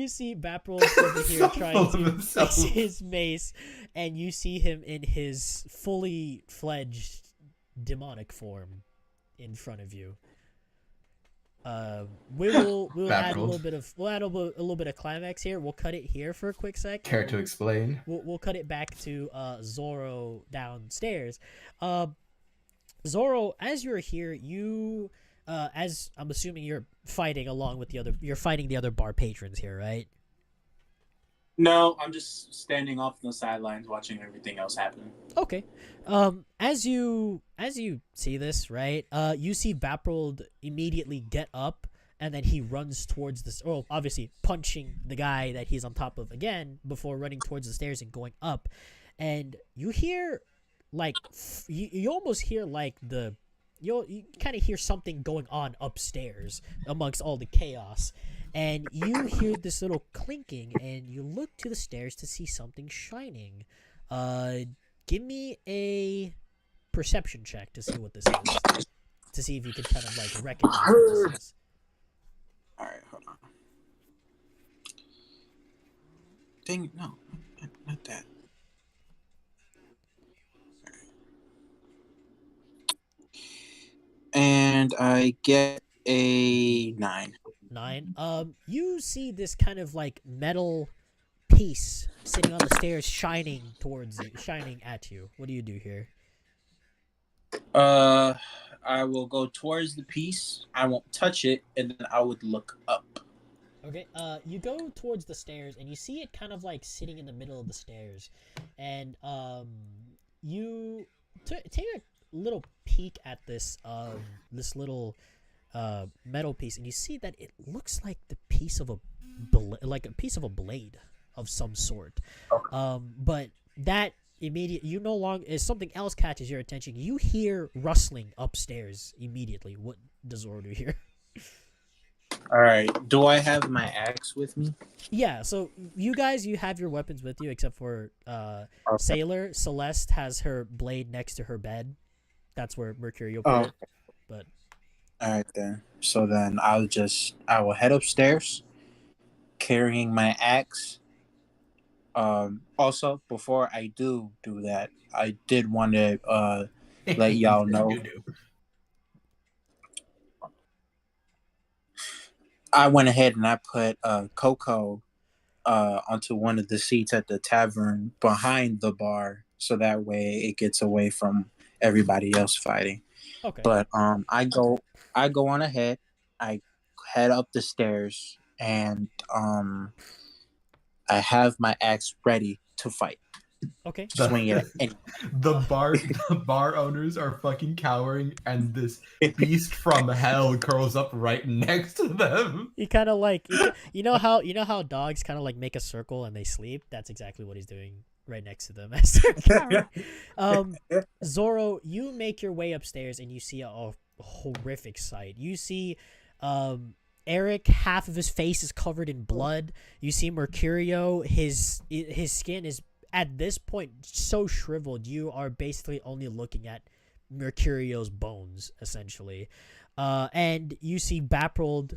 see Bapril over here trying to fix his mace, and you see him in his fully fledged demonic form in front of you. We'll add a little bit of climax here. We'll cut it here for a quick sec. Care to explain? We'll cut it back to Zoro downstairs. Zoro, as you're here, you as I'm assuming you're fighting along with the other bar patrons here, right? No, I'm just standing off the sidelines watching everything else happen. Okay. As you see this, right? You see Baprold immediately get up, and then he runs towards this. Well, obviously punching the guy that he's on top of again before running towards the stairs and going up. And you hear, like, you almost hear like you kind of hear something going on upstairs amongst all the chaos. And you hear this little clinking, and you look to the stairs to see something shining. Give me a perception check to see what this is. To see if you can kind of like recognize what this is. Alright, hold on. Dang, no, not that. And I get a 9. 9. You see this kind of like metal piece sitting on the stairs, shining at you. What do you do here? I will go towards the piece. I won't touch it, and then I would look up. Okay, you go towards the stairs and you see it kind of like sitting in the middle of the stairs, and you take a little peek at this this little metal piece, and you see that it looks like the piece of a blade of some sort. Okay. But that you no longer is something else catches your attention. You hear rustling upstairs immediately. What does Zoro do here? All right. Do I have my axe with me? Yeah, so you have your weapons with you, except for Sailor. Celeste has her blade next to her bed. That's where Mercurio put it. But all right then. So then I will head upstairs, carrying my axe. Also, before I do that, I did want to let y'all know. I went ahead and I put Coco onto one of the seats at the tavern behind the bar, so that way it gets away from everybody else fighting. okay. But I go on ahead. I head up the stairs, and I have my axe ready to fight. Okay. Swing it. The bar owners are fucking cowering, and this beast from hell curls up right next to them. He kind of like you know how dogs kind of like make a circle and they sleep. That's exactly what he's doing right next to them. Zoro, you make your way upstairs and you see a horrific sight. You see Eric, half of his face is covered in blood. You see Mercurio, his skin is at this point so shriveled, you are basically only looking at Mercurio's bones, essentially. And you see Baprold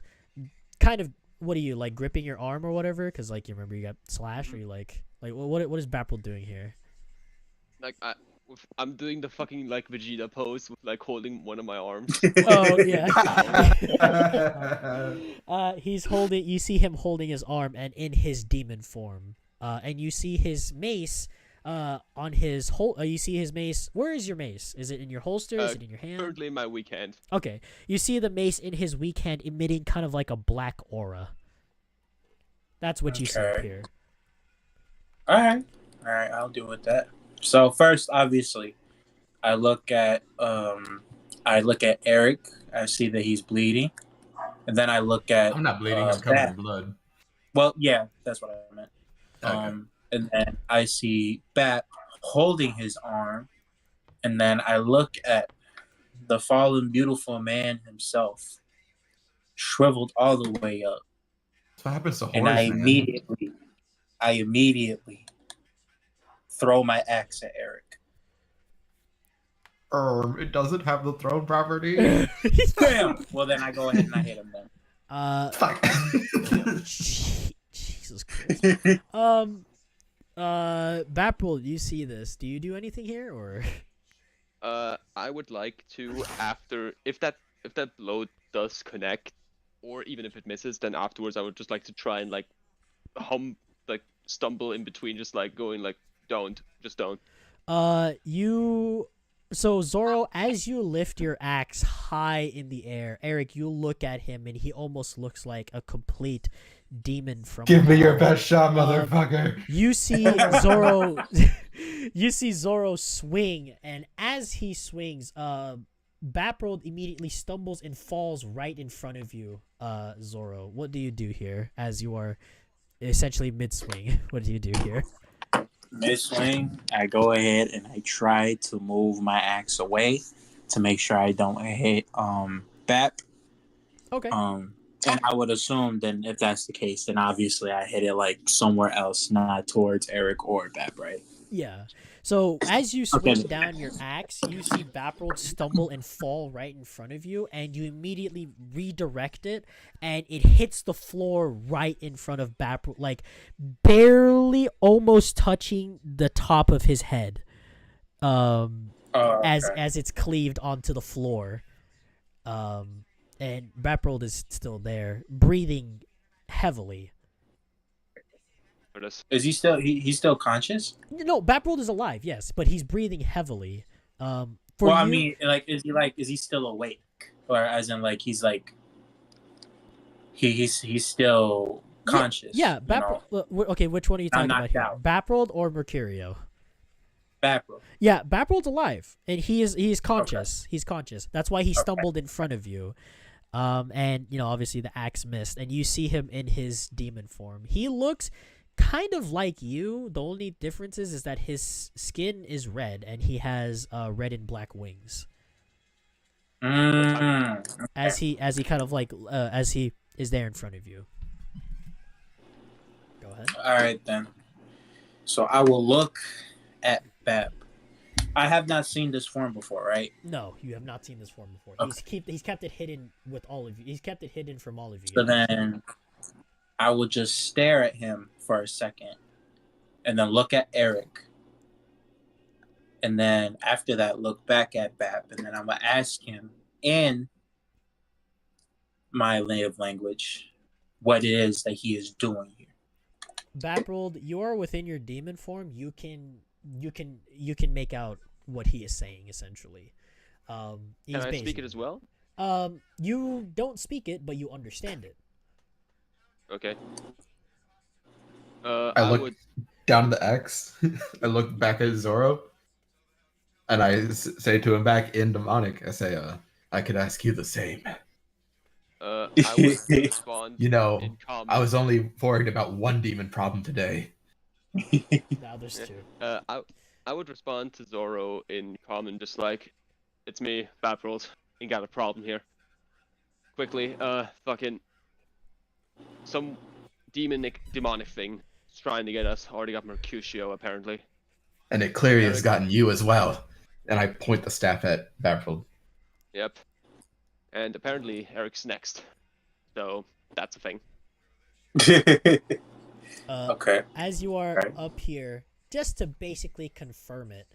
kind of, what are you, like, gripping your arm or whatever? Because, like, you remember you got slashed, or you, like what is Baprold doing here? Like, I'm doing the fucking, like, Vegeta pose with, like, holding one of my arms. Oh, yeah. You see him holding his arm and in his demon form. And you see his mace on his you see his mace. Where is your mace? Is it in your holster? Is it in your hand? Currently in my weak hand. Okay. You see the mace in his weak hand emitting kind of like a black aura. That's what you see up here. All right, I'll deal with that. So first, obviously, I look at Eric. I see that he's bleeding, and then I look at. I'm not bleeding. I'm covered in blood. Well, yeah, that's what I meant. Okay. And then I see Bat holding his arm, and then I look at the fallen beautiful man himself, shriveled all the way up. That's what happens to horse, And I man. immediately throw my axe at Eric. It doesn't have the throne property. Damn. Well, then I go ahead and I hit him then. Fuck. Jesus Christ. Baprold, you see this. Do you do anything here, or? I would like to, after, if that blow does connect, or even if it misses, then afterwards I would just like to try and, like, stumble in between, just like going like, don't. So Zoro, as you lift your axe high in the air, Eric, you look at him and he almost looks like a complete demon from Give me hell. your best shot, motherfucker. You see Zoro swing, and as he swings, Baprold immediately stumbles and falls right in front of you, Zoro. What do you do here as you are essentially mid-swing? What do you do here? Mid-swing, I go ahead and I try to move my axe away to make sure I don't hit Bat. Okay. And I would assume then if that's the case, then obviously I hit it like somewhere else, not towards Eric or Bat, right? Yeah. So as you swing down your axe, you see Baprold stumble and fall right in front of you, and you immediately redirect it, and it hits the floor right in front of Baprold, like barely almost touching the top of his head. As it's cleaved onto the floor. And Baprold is still there, breathing heavily. for this. Is he still he's still conscious? No, Baprold is alive, yes, but he's breathing heavily. For Well, I you- mean, is he still awake, or as in like he's like he's still conscious? Yeah, you know? okay, which one are you Not talking about knocked here? out. Baprold or Mercurio? Baprold. Yeah, Baprold's alive, and he's conscious. He's conscious. That's why he Okay. stumbled in front of you. And obviously the axe missed, and you see him in his demon form. He looks kind of like you. The only difference is that his skin is red, and he has red and black wings. As he kind of like as he is there in front of you. Go ahead. All right then. So I will look at Bab. I have not seen this form before, right? No, you have not seen this form before. Okay. He's kept it hidden with all of you. He's kept it hidden from all of you. So then I will just stare at him for a second and then look at Eric. And then after that, look back at Bab. And then I'm going to ask him in my native language what it is that he is doing here. Baprold, you are within your demon form. You can make out what he is saying essentially. Can I speak it as well? You don't speak it, but you understand it. Okay. I look down at the X. I look back at Zoro, and I say to him back in demonic. I say, I could ask you the same. I would respond. You know, in common. I was only worried about one demon problem today. Now there's two. I would respond to Zoro in common, just like, it's me, Baprold. You got a problem here. Quickly, fucking some demonic thing is trying to get us. Already got Mercutio apparently. And it clearly has gotten you as well. And I point the staff at Baffled. Yep. And apparently Eric's next. So that's a thing. Okay. As you are Right. up here, just to basically confirm it,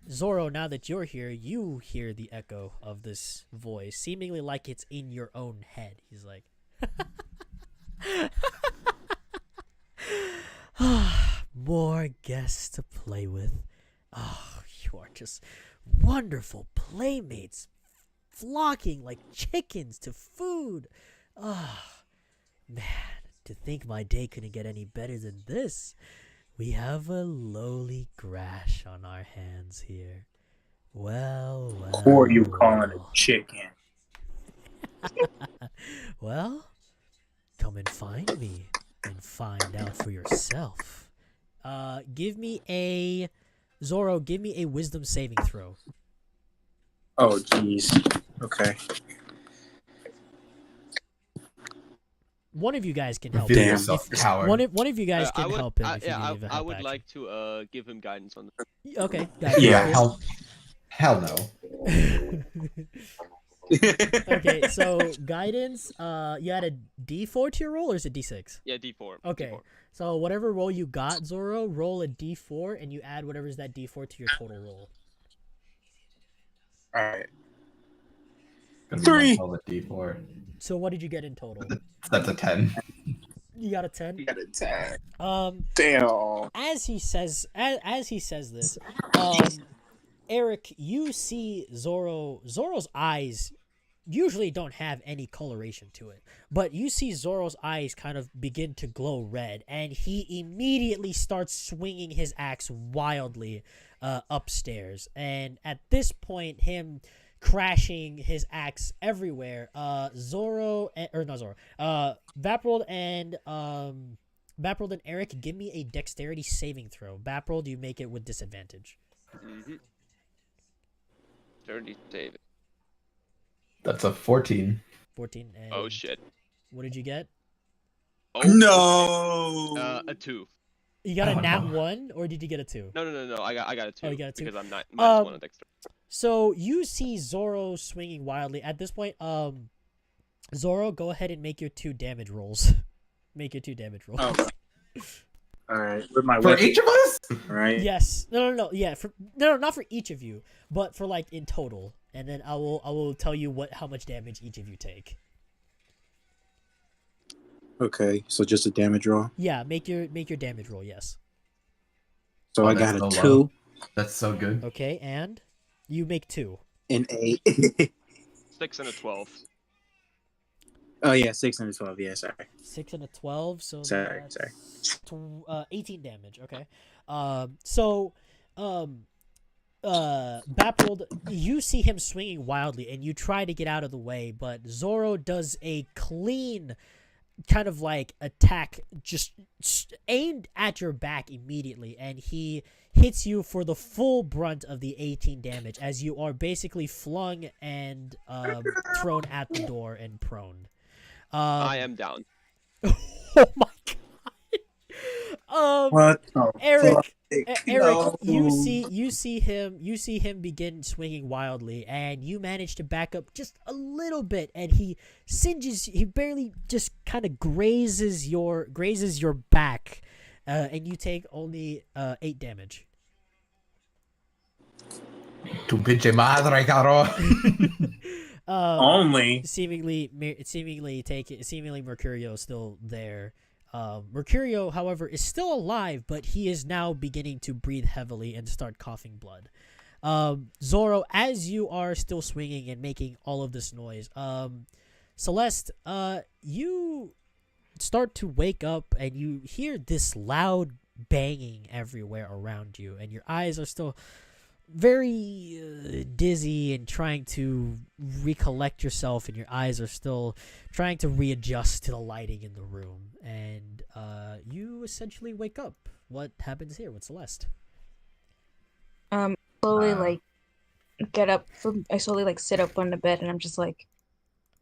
Zoro, now that you're here, you hear the echo of this voice, seemingly like it's in your own head. He's like, more guests to play with. Oh, you are just wonderful playmates, flocking like chickens to food. Oh, man, to think my day couldn't get any better than this. We have a lowly grash on our hands here. Well. Who are you calling a chicken? Well, come and find me and find out for yourself. Zoro, give me a wisdom saving throw. Oh, jeez. Okay. One of you guys can help Reveal him. yourself, coward. One of you guys can help him. If you need a I help would action. like to give him guidance on this. Okay. Guys, Yeah, hell no. Okay, so guidance. You had a D4 to your roll, or is it D6? Yeah, D4. Okay. D4. So whatever roll you got, Zoro, roll a D4, and you add whatever's that D4 to your total roll. All right. 3. D4. So what did you get in total? That's a 10. You got a 10. Got a 10. Um, Damn. as he says this, Eric, you see Zoro's eyes usually don't have any coloration to it, but you see Zoro's eyes kind of begin to glow red, and he immediately starts swinging his axe wildly upstairs. And at this point, him crashing his axe everywhere, Baprold and Eric, give me a dexterity saving throw. Baprold, you make it with disadvantage. Mm-hmm. 30 save. That's a 14. 14. And Oh shit. what did you get? Oh, No. a 2. You got a Oh, nat no. 1, or did you get a 2? No. I got a 2. Oh, you got a 2. Because I'm not minus 1 on Dexter. So you see Zoro swinging wildly. At this point, Zoro, go ahead and make your 2 damage rolls. Make your 2 damage rolls. Oh. All right. With my For weapon, each of us? right? Yes. No. Yeah. No, not for each of you, but for like in total. And then I will tell you how much damage each of you take. Okay, so just a damage roll. Yeah, make your damage roll. Yes. So I that's got a so 2 low. That's so good. Okay, and you make 2. and 8. 6 and a 12. Oh yeah, 6 and a 12. Yeah, sorry. 6 and a 12, so Sorry, that's 18 damage. Okay. So, Baprold, you see him swinging wildly, and you try to get out of the way, but Zoro does a clean kind of like attack, just aimed at your back immediately, and he hits you for the full brunt of the 18 damage as you are basically flung and thrown at the door and prone. I am down. Oh my god. What the Eric, fuck? Eric, No. you see him begin swinging wildly, and you manage to back up just a little bit, and he barely just kind of grazes your back, and you take only 8 damage. Tu pinche madre, caro. Only. Seemingly Mercurio is still there. Mercurio, however, is still alive, but he is now beginning to breathe heavily and start coughing blood. Zoro, as you are still swinging and making all of this noise, Celeste, you start to wake up and you hear this loud banging everywhere around you, and your eyes are still very dizzy and trying to recollect yourself, and your eyes are still trying to readjust to the lighting in the room, and you essentially wake up. What happens here with Celeste? Slowly like get up from. I slowly like sit up on the bed, and I'm just like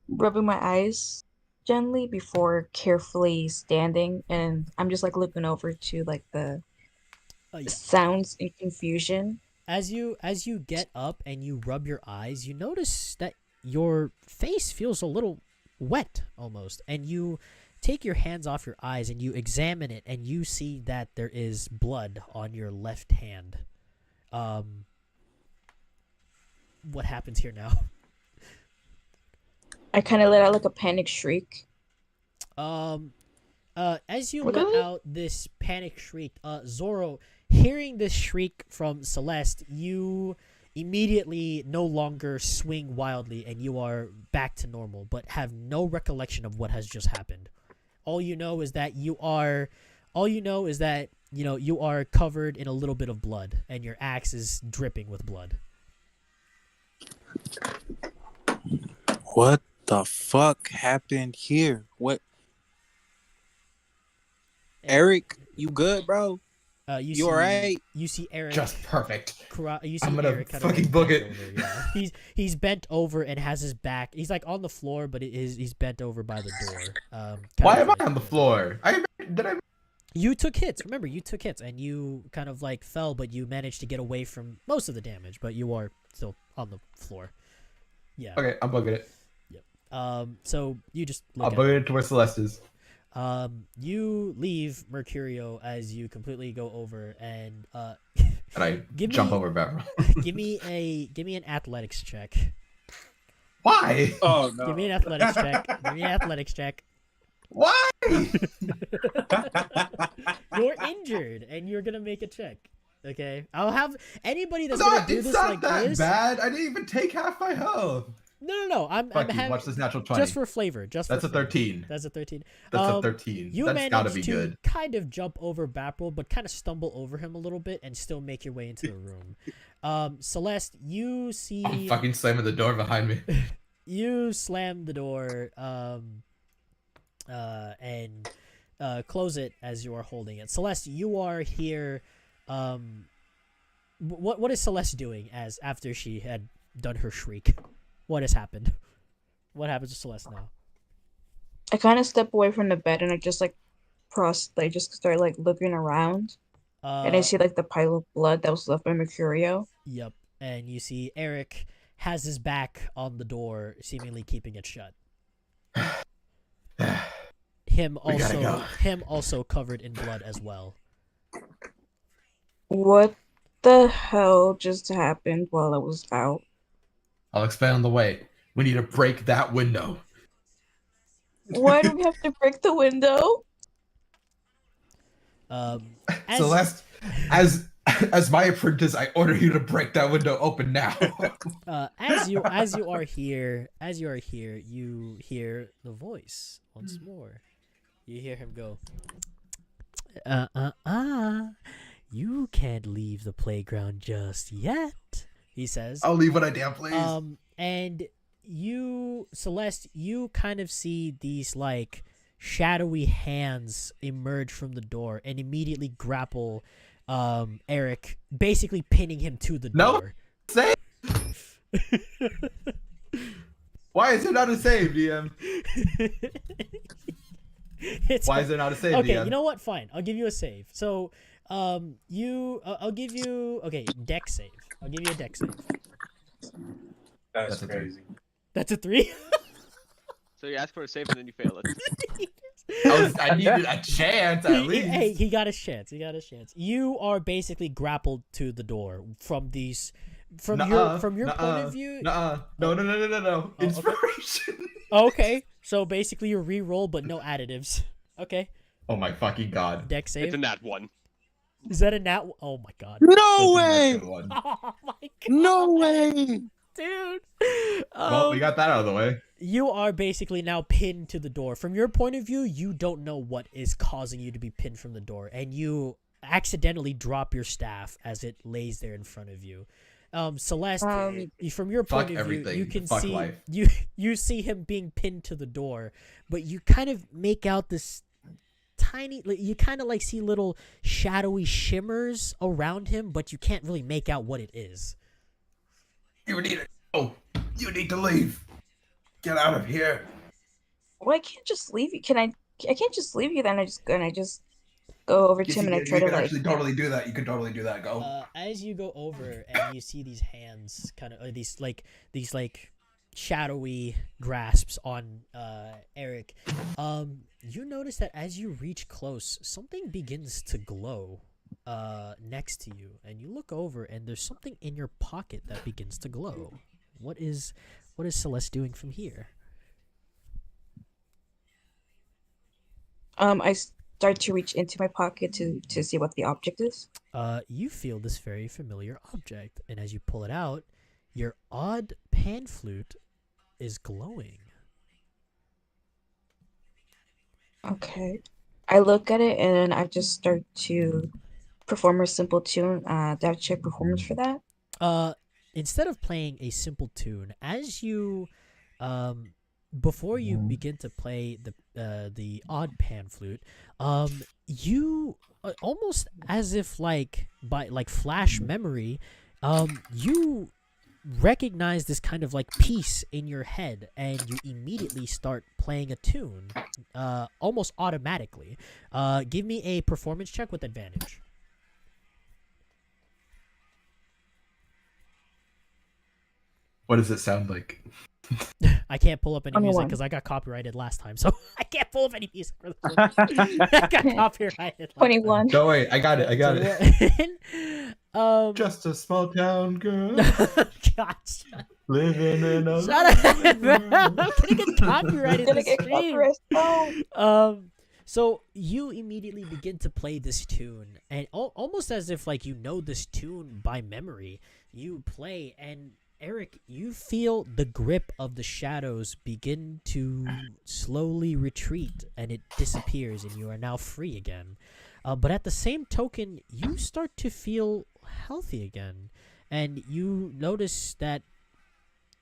rubbing my eyes gently before carefully standing, and I'm just like looking over to like the Yeah. sounds in confusion. As you get up and you rub your eyes, you notice that your face feels a little wet almost, and you take your hands off your eyes and you examine it, and you see that there is blood on your left hand. What happens here now? I kind of let out like a panic shriek. As you let Really? out this panic shriek, Zoro, hearing this shriek from Celeste, you immediately no longer swing wildly, and you are back to normal, but have no recollection of what has just happened. All you know is that you are covered in a little bit of blood, and your axe is dripping with blood. What the fuck happened here? What? Eric, you good, bro? You alright? You see Eric. Just perfect. You see I'm gonna Eric kind fucking of book bent it. over, yeah. He's bent over and has his back. He's like on the floor, but he's bent over by the door. Why am I on the floor? You took hits. Remember, you took hits, and you kind of like fell, but you managed to get away from most of the damage. But you are still on the floor. Yeah. Okay, I'm booking it. Yep. So you just I'll look book it to where Celeste is. you leave Mercurio as you completely go over and And I jump over Batman. give me an athletics check. Why? Oh no. Give me an athletics check. Give me an athletics check. Why? You're injured and you're gonna make a check. Okay? I'll have anybody that's It's gonna not, do it's this not like that this. bad. I didn't even take half my health. No. I'm Fuck you. having Watch this natural 20. just for flavor. That's a 13. That's a 13. That's a 13. You That's gotta managed be to good. kind of jump over Bapril, but kind of stumble over him a little bit and still make your way into the room. Celeste, you see. I'm fucking slamming the door behind me. You slam the door and close it as you are holding it. Celeste, you are here. What is Celeste doing after she had done her shriek? What has happened? What happens to Celeste now? I kind of step away from the bed and I just like just start like looking around, and I see like the pile of blood that was left by Mercurio. Yep, and you see Eric has his back on the door, seemingly keeping it shut. Him also covered in blood as well. What the hell just happened while I was out? I'll explain on the way. We need to break that window. Why do we have to break the window? As, Celeste, as my apprentice, I order you to break that window open now. as you are here, you hear the voice once more. You hear him go, you can't leave the playground just yet, he says. I'll leave when I damn please. And you, Celeste, you kind of see these like shadowy hands emerge from the door and immediately grapple Eric, basically pinning him to the door. Save. Why is it not a save, DM? Why is it not a save, okay, DM? you know what? Fine, I'll give you a save. So, I'll give you deck save. I'll give you a deck save. That's crazy. That's a 3. So you ask for a save and then you fail it. I needed a chance at least. Hey, he got his chance. You are basically grappled to the door from these. From your point of view. No. Inspiration. Okay, so basically you re-roll but no additives. Okay. Oh my fucking god. Deck save. It's a nat 1. Is that a nat? Oh my god. No way! Oh my god. No way! Dude. Well, we got that out of the way. You are basically now pinned to the door. From your point of view, you don't know what is causing you to be pinned from the door, and you accidentally drop your staff as it lays there in front of you. Celeste, from your point of view, you can see life. you see him being pinned to the door, but you kind of make out this tiny, you kind of like see little shadowy shimmers around him, but you can't really make out what it is. You need it. Oh, you need to leave. Get out of here. Well, I can't just leave you. I can't just leave you then. I just go over to him and I try to like. You can totally do that. You can totally do that. Go. As you go over and you see these hands, kind of these shadowy grasps on Eric, you notice that as you reach close, something begins to glow next to you, and you look over and there's something in your pocket that begins to glow. What is Celeste doing from here? I start to reach into my pocket to see what the object is. You feel this very familiar object, and as you pull it out, your odd pan flute is glowing. Okay. I look at it and then I just start to perform a simple tune. Do I have to check performance for that? Instead of playing a simple tune, as you before you begin to play the odd pan flute, you almost as if like by like flash memory, you recognize this kind of like piece in your head, and you immediately start playing a tune, almost automatically. Give me a performance check with advantage. What does it sound like? I can't pull up any music 21. because I got copyrighted last time, so I can't pull up any music for this one. I got copyrighted. 21. Don't worry, I got it. it. Just a small town girl Gosh. living in a. Shut up! I'm gonna get copyrighted. Gonna this get stream. copyrighted. Oh. So you immediately begin to play this tune, and almost as if like you know this tune by memory, you play, and Eric, you feel the grip of the shadows begin to slowly retreat, and it disappears, and you are now free again. But at the same token, you start to feel healthy again, and you notice that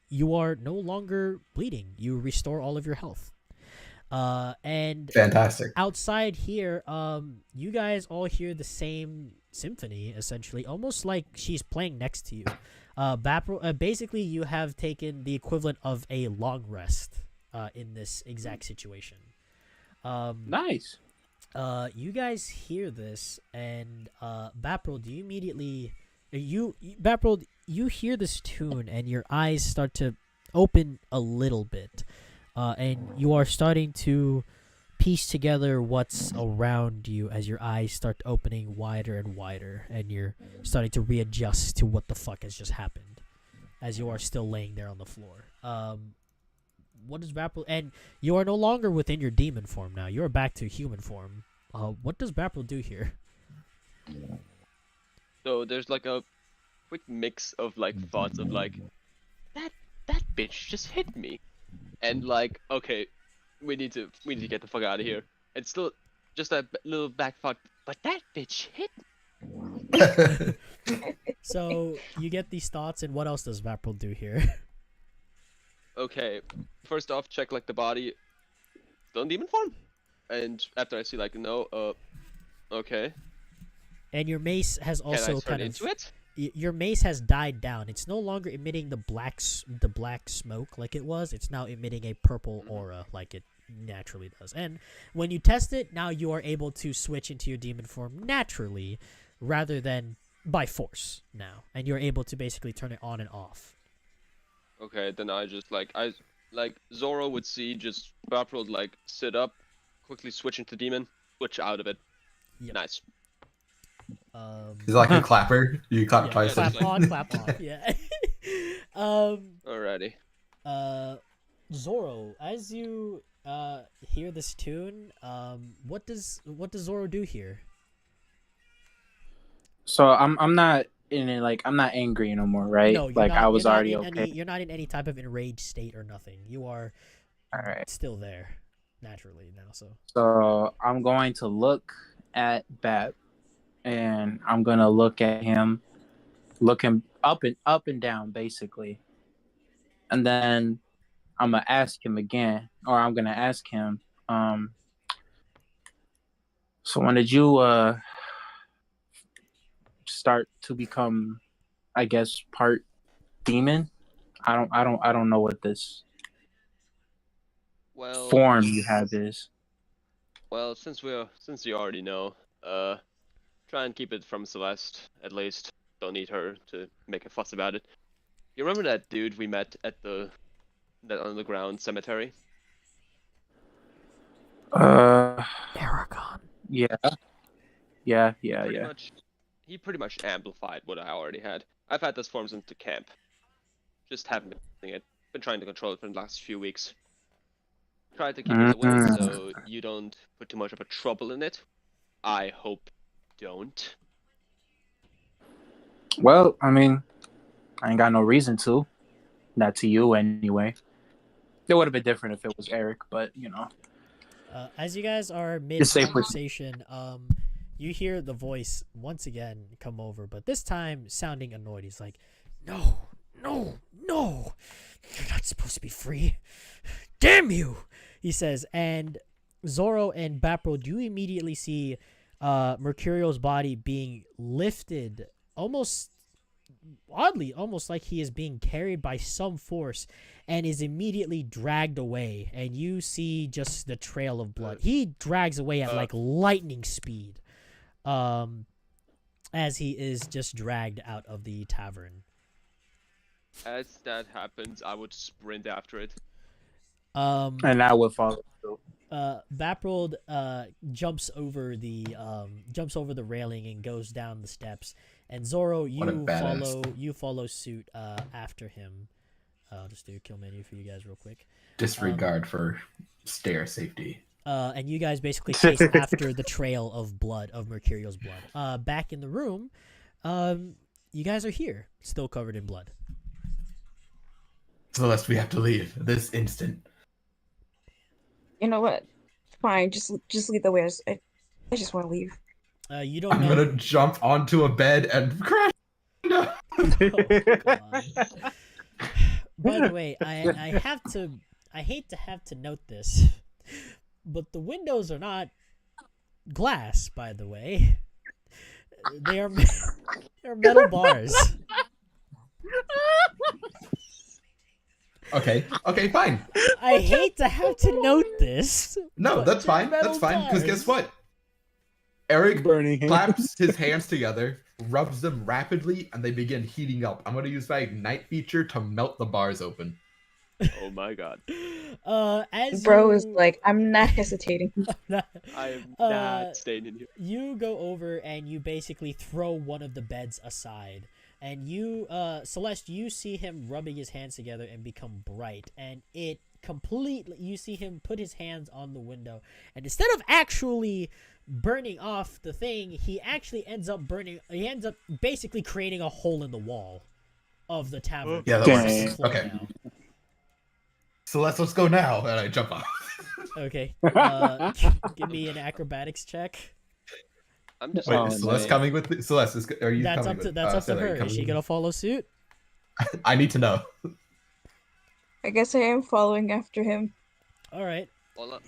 you are no longer bleeding. You restore all of your health. And Fantastic. outside here, you guys all hear the same symphony, essentially, almost like she's playing next to you. Basically, you have taken the equivalent of a long rest in this exact situation. Nice. You guys hear this, and Bapril, do you immediately you hear this tune, and your eyes start to open a little bit, and you are starting to piece together what's around you as your eyes start opening wider and wider, and you're starting to readjust to what the fuck has just happened as you are still laying there on the floor. what does Vapril? And you are no longer within your demon form now. You are back to human form. What does Vapril do here? So there's like a quick mix of like thoughts of like that bitch just hit me, and like okay, we need to get the fuck out of here. And still just a little back thought, but that bitch hit me. So you get these thoughts, and what else does Vapril do here? Okay, first off, check like the body, still in demon form, and after I see like no, okay, And your mace has can I also turn kind of into it? your mace has died down. It's no longer emitting the black smoke like it was. It's now emitting a purple aura like it naturally does. And when you test it, now you are able to switch into your demon form naturally rather than by force now. And you're able to basically turn it on and off. Okay, then I just like Zoro would see just Vapril like sit up, quickly switch into demon, switch out of it. Yep. Nice. He's like a clapper. You clap Yeah, twice. clap like- on, clap off. Yeah. Alrighty. Zoro, as you hear this tune, what does Zoro do here? So I'm not in it, like I'm not angry no more, right? No, you're like not, I was you're not already in okay. you're not in any type of enraged state or nothing. You are All right. still there naturally now. So I'm going to look at Bat, and I'm gonna look at him, look him up and down basically, and then I'm gonna ask him again, or I'm gonna ask him. So when did you start to become, I guess, part demon? I don't know what this Well, form you have is. well, since you already know, try and keep it from Celeste at least. Don't need her to make a fuss about it. You remember that dude we met at that underground cemetery? Aragon. Yeah. Pretty much, he pretty much amplified what I already had. I've had this form since the camp. Just haven't been using it. Been trying to control it for the last few weeks. Try to keep it away so you don't put too much of a trouble in it. I hope you don't. Well, I mean, I ain't got no reason to. Not to you anyway. It would have been different if it was Eric, but you know. As you guys are mid Just say for- conversation, you hear the voice once again come over, but this time sounding annoyed. He's like, "No, you're not supposed to be free. Damn you!" He says, and Zoro and Vapril, you immediately see Mercurio's body being lifted, almost oddly, almost like he is being carried by some force, and is immediately dragged away. And you see just the trail of blood. He drags away at like lightning speed, as he is just dragged out of the tavern. As that happens, I would sprint after it. And I would follow through. Vapril jumps over the railing and goes down the steps. And Zoro, What a badass. you follow suit after him. I'll just do a kill menu for you guys real quick. Disregard for stair safety. And you guys basically chase after the trail of blood, of Mercurio's blood. Back in the room, you guys are here, still covered in blood. Celeste, we have to leave this instant. You know what? Fine, just lead the way. I just want to leave. You don't I'm know. gonna jump onto a bed and crash. No. Oh, God. By the way, I hate to have to note this, but the windows are not glass. By the way, they're metal bars. Okay, fine. I hate to have to note this. No, but that's they're fine. metal That's fine. Because bars. guess what? Eric Burning hand. claps his hands together, rubs them rapidly, and they begin heating up. I'm gonna use my ignite feature to melt the bars open. Oh my god. As Bro you, is like, I'm not hesitating. I am Uh, not staying in here. you go over and you basically throw one of the beds aside. And you, Celeste, you see him rubbing his hands together and become bright. And it completely, you see him put his hands on the window, and instead of actually burning off the thing, he actually ends up basically creating a hole in the wall of the tavern. Yeah, that Dang. works. Okay. So let's go now. And I jump off. Okay. Give me an acrobatics check. I'm just Wait, Oh, is Celeste no. coming with me? Celeste, are you That's coming up to with her. are you Is coming she with gonna me? follow suit? I need to know. I guess I am following after him. All right. All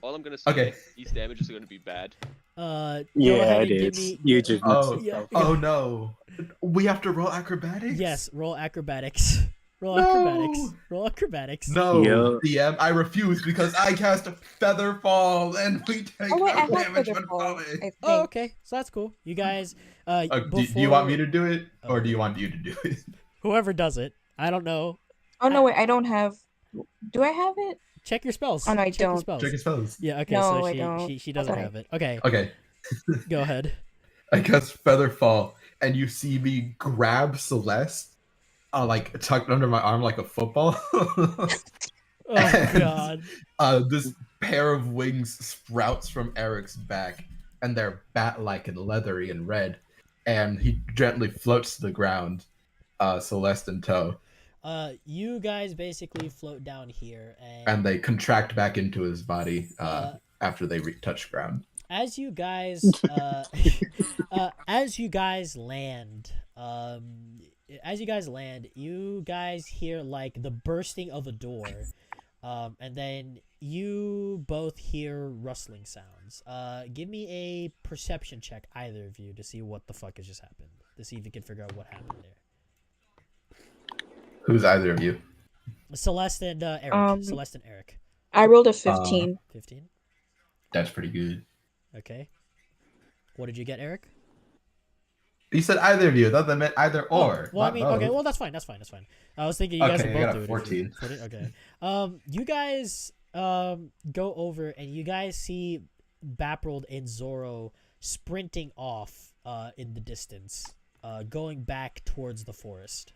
I'm gonna say Okay. is these damage is gonna be bad. Go Yeah, ahead it and give is. me. You just Oh, Yeah. oh no. We have to roll acrobatics? Yes, roll acrobatics. Roll No. acrobatics. Roll acrobatics. No, Yo. DM, I refuse because I cast Featherfall and we take Oh wait, I no have damage when Featherfall, falling. I think. Oh, okay. So that's cool. You guys, Do you want me to do it, or Oh. do you want you to do it? whoever does it, I don't know. Oh no, wait, I don't have. Do I have it? Check your spells. Oh, no, I Check your don't. spells. Check your spells. Yeah. Okay. No, so I don't. she doesn't Okay. have it. Okay. Okay, Go ahead. I cast Featherfall, and you see me grab Celeste, like tucked under my arm like a football. Oh And, God. This pair of wings sprouts from Eric's back, and they're bat-like and leathery and red. And he gently floats to the ground, Celeste in tow, You guys basically float down here, and and they contract back into his body after they touch ground. as you guys land, you guys hear like the bursting of a door, and then you both hear rustling sounds. Give me a perception check, either of you, to see what the fuck has just happened, to see if you can figure out what happened there. Who's either of you? Celeste and Eric. Celeste and Eric. I rolled a 15. 15. That's pretty good. Okay. What did you get, Eric? You said either of you. That meant either or. Well, I not mean, both. okay, well that's fine. I was thinking you guys Okay, would I both got a do it. 14. 14? Okay. You guys go over and you guys see Baprold and Zoro sprinting off in the distance, going back towards the forest.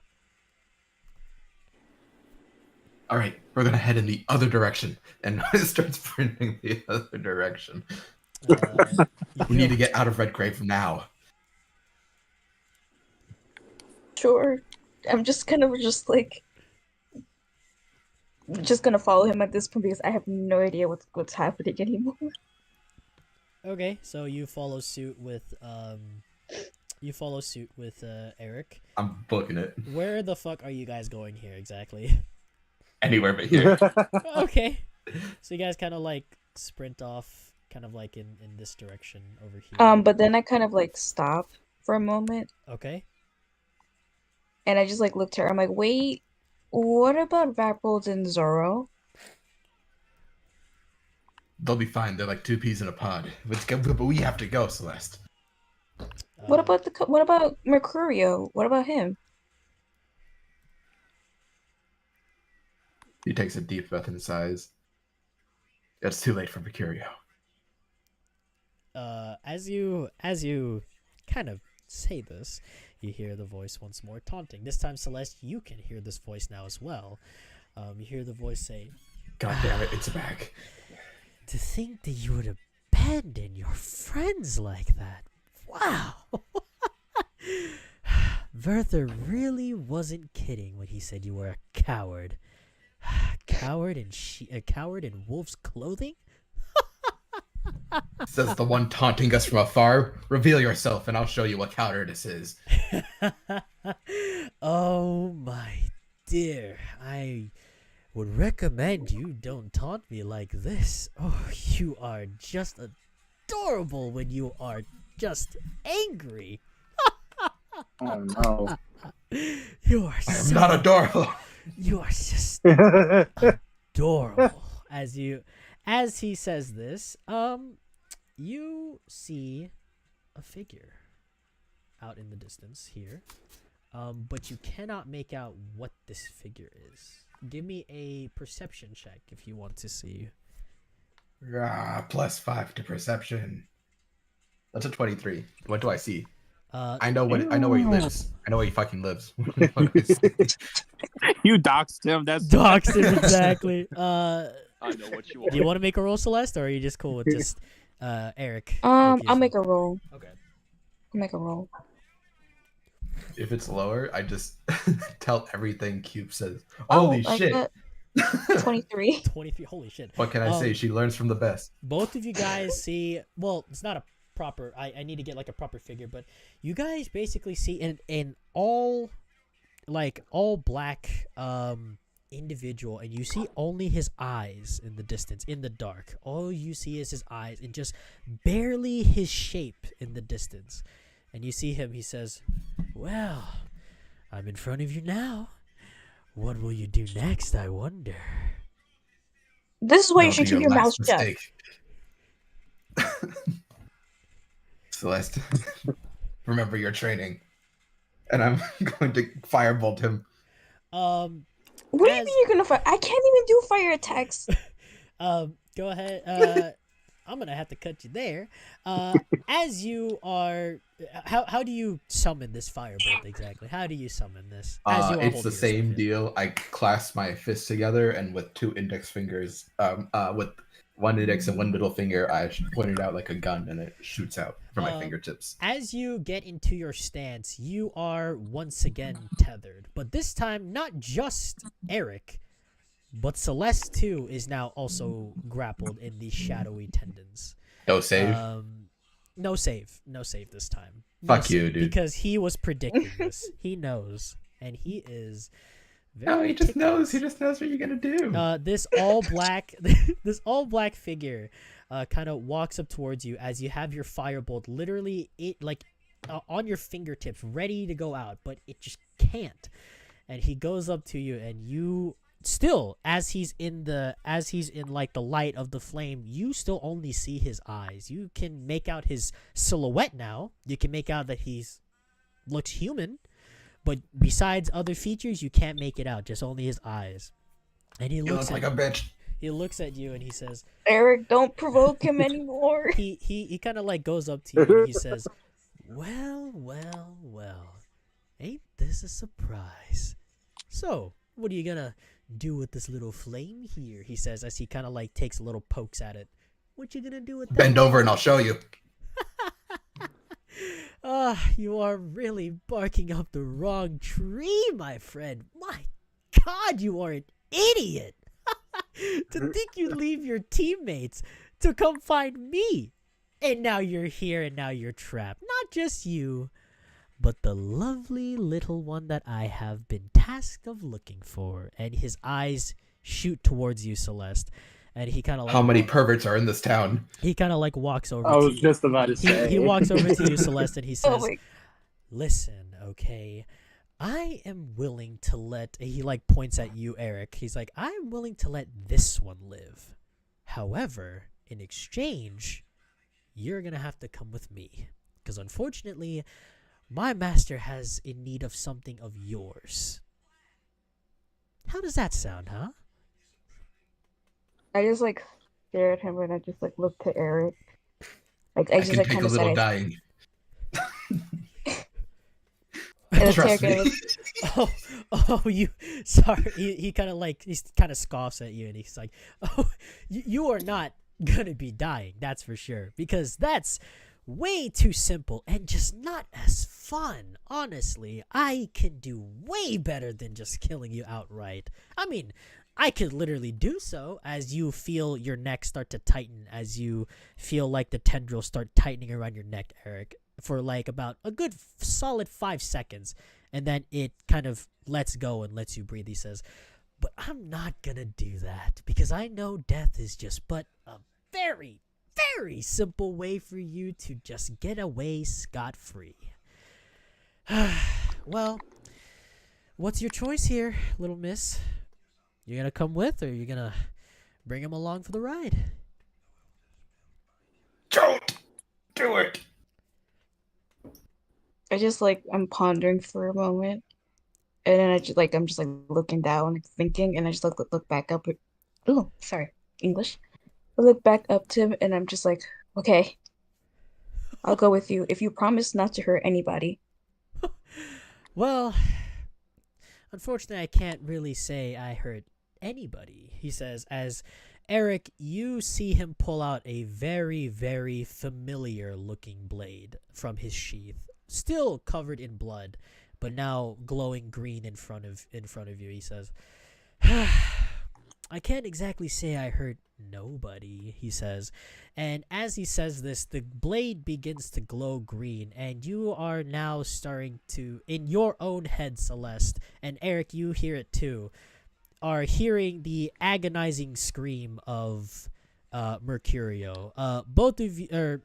All right, we're gonna head in the other direction, and start sprinting the other direction. We need to get out of Redgrave now. Sure. I'm just kind of just gonna follow him at this point because I have no idea what's happening anymore. Okay, so you follow suit with Eric. I'm booking it Where the fuck are you guys going here exactly? anywhere but here. Okay. So you guys kind of like sprint off, kind of like in this direction over here. But then I kind of like stop for a moment Okay. and I just like looked at her. I'm like, wait, what about Vapold and Zoro? They'll be fine. They're like two peas in a pod. But we have to go, Celeste. What about Mercurio? What about him? He takes a deep breath and sighs. It's too late for Mercurio. As you kind of say this, you hear the voice once more taunting. This time, Celeste, you can hear this voice now as well. You hear the voice say, God damn it, it's back. "To think that you would abandon your friends like that. Wow." Werther really wasn't kidding when he said you were a coward. Coward in wolf's clothing? Says the one taunting us from afar. Reveal yourself, and I'll show you what cowardice is. Oh my dear, I would recommend you don't taunt me like this. Oh, you are just adorable when you are just angry. Oh no. You are I am so not adorable. You are just adorable. As he says this, you see a figure out in the distance here, but you cannot make out what this figure is. Give me a perception check if you want to see. +5 to perception. That's a 23. What do I see? I know where he lives. I know where he fucking lives. You doxed him. That's doxed him exactly. I know what you Do you are. want to make a roll, Celeste, or are you just cool with just Eric? I'll usual? make a roll. Okay. I'll make a roll. If it's lower, I just tell everything Cube says. Oh, Holy I shit! got 23. 23. Holy shit. What can I say? She learns from the best. Both of you guys see. Well, it's not a proper. I need to get like a proper figure, but you guys basically see an all black individual, and you see only his eyes in the distance, in the dark. All you see is his eyes and just barely his shape in the distance. And you see him. He says, "Well, I'm in front of you now. What will you do next, I wonder?" This is why you That'll should be keep your mouth last shut. mistake. Celeste, remember your training. And I'm going to firebolt him. What do you mean you're gonna fire? I can't even do fire attacks. Go ahead. I'm gonna have to cut you there. As you are, how do you summon this firebolt exactly? How do you summon this? As you are It's holding the yourself same in. deal. I clasp my fists together, and with 2 index fingers, with 1 index and 1 middle finger, I point it out like a gun, and it shoots out from my fingertips. As you get into your stance, you are once again tethered, but this time not just Eric, but Celeste too is now also grappled in the shadowy tendons. No save. No save this time. Fuck you, dude. Because he was predicting this. He knows, and he is. No, he just knows. He just knows what you're gonna do. This all black, figure, kind of walks up towards you as you have your firebolt literally on your fingertips, ready to go out, but it just can't. And he goes up to you, and you still, as he's in like the light of the flame, you still only see his eyes. You can make out his silhouette now. You can make out that looks human. But besides other features, you can't make it out. Just only his eyes. And he looks like a bitch. He looks at you and he says, Eric, don't provoke him anymore. He kind of like goes up to you and he says, well, ain't this a surprise? So, what are you gonna do with this little flame here? He says as he kind of like takes little pokes at it. What you gonna do with that? Bend over and I'll show you. You are really barking up the wrong tree, my friend. My God, you are an idiot. To think you'd leave your teammates to come find me. And now you're here and now you're trapped. Not just you, but the lovely little one that I have been tasked of looking for. And his eyes shoot towards you, Celeste. And he kind of like... How many perverts are in this town? He kind of like walks over I was just about to say. He walks over to you, Celeste, and he says, listen, okay, I am willing to let... He like points at you, Eric. He's like, I'm willing to let this one live. However, in exchange, you're going to have to come with me. Because unfortunately, my master has in need of something of yours. How does that sound, huh? I just like stare at him and I just like look to Eric. Like I just can like take kind a of little say, dying. and Trust me. You sorry. He kind of like he kind of scoffs at you and he's like, oh, you are not gonna be dying. That's for sure because that's way too simple and just not as fun. Honestly, I can do way better than just killing you outright. I mean, I could literally do so as you feel your neck start to tighten, as you feel like the tendrils start tightening around your neck, Eric, for like about a good solid 5 seconds. And then it kind of lets go and lets you breathe. He says, but I'm not gonna do that because I know death is just but a very, very simple way for you to just get away scot-free. Well, what's your choice here, little miss? You gonna come with, or you gonna bring him along for the ride? Don't do it. I just like I'm pondering for a moment, and then I'm just like looking down, like, thinking, and I just look back up. Oh, sorry, English. I look back up to him, and I'm just like, okay. I'll go with you if you promise not to hurt anybody. Well, unfortunately, I can't really say I hurt anybody, he says, as Eric, you see him pull out a very, very familiar looking blade from his sheath, still covered in blood, but now glowing green in front of you. He says, I can't exactly say I hurt nobody, he says. And as he says this, the blade begins to glow green, and you are now starting to, in your own head, Celeste, and Eric, you hear it too, are hearing the agonizing scream of Mercurio. Both of you,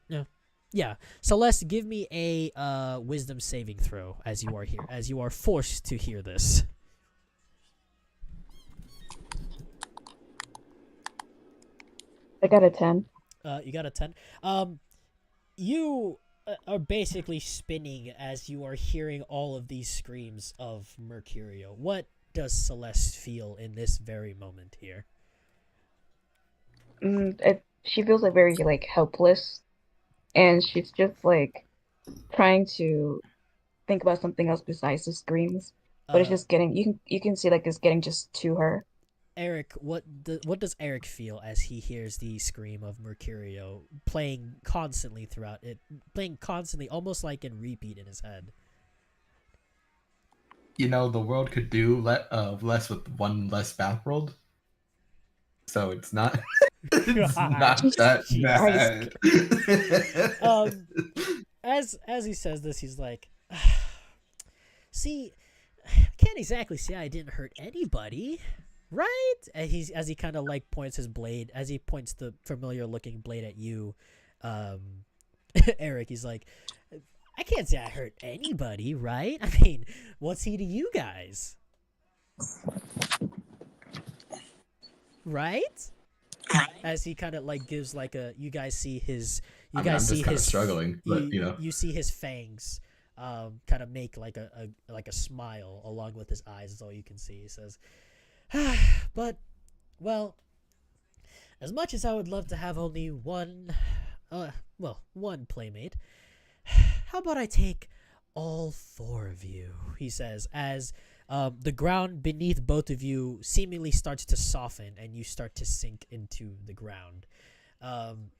yeah, Celeste, give me a wisdom saving throw as you are forced to hear this. I got a 10. You got a 10. You are basically spinning as you are hearing all of these screams of Mercurio. What does Celeste feel in this very moment here? She feels like very like helpless, and she's just like trying to think about something else besides the screams. But it's just getting you can see like it's getting just to her. Eric, what does Eric feel as he hears the scream of Mercurio playing constantly, almost like in repeat in his head? You know, the world could do less with one less backworld. So it's not it's not that bad. As he says this, he's like, see, I can't exactly say I didn't hurt anybody, right? And as he kind of like points his blade, as he points the familiar looking blade at you, Eric, he's like, I can't say I hurt anybody, right? I mean, what's he to you guys? Right? As he kind of like gives like a, you guys see his, I'm just kind of struggling, but you know, you see his fangs, kind of make like a smile along with his eyes. Is all you can see. He says, but well, as much as I would love to have only one playmate, how about I take all four of you? He says, as the ground beneath both of you seemingly starts to soften and you start to sink into the ground.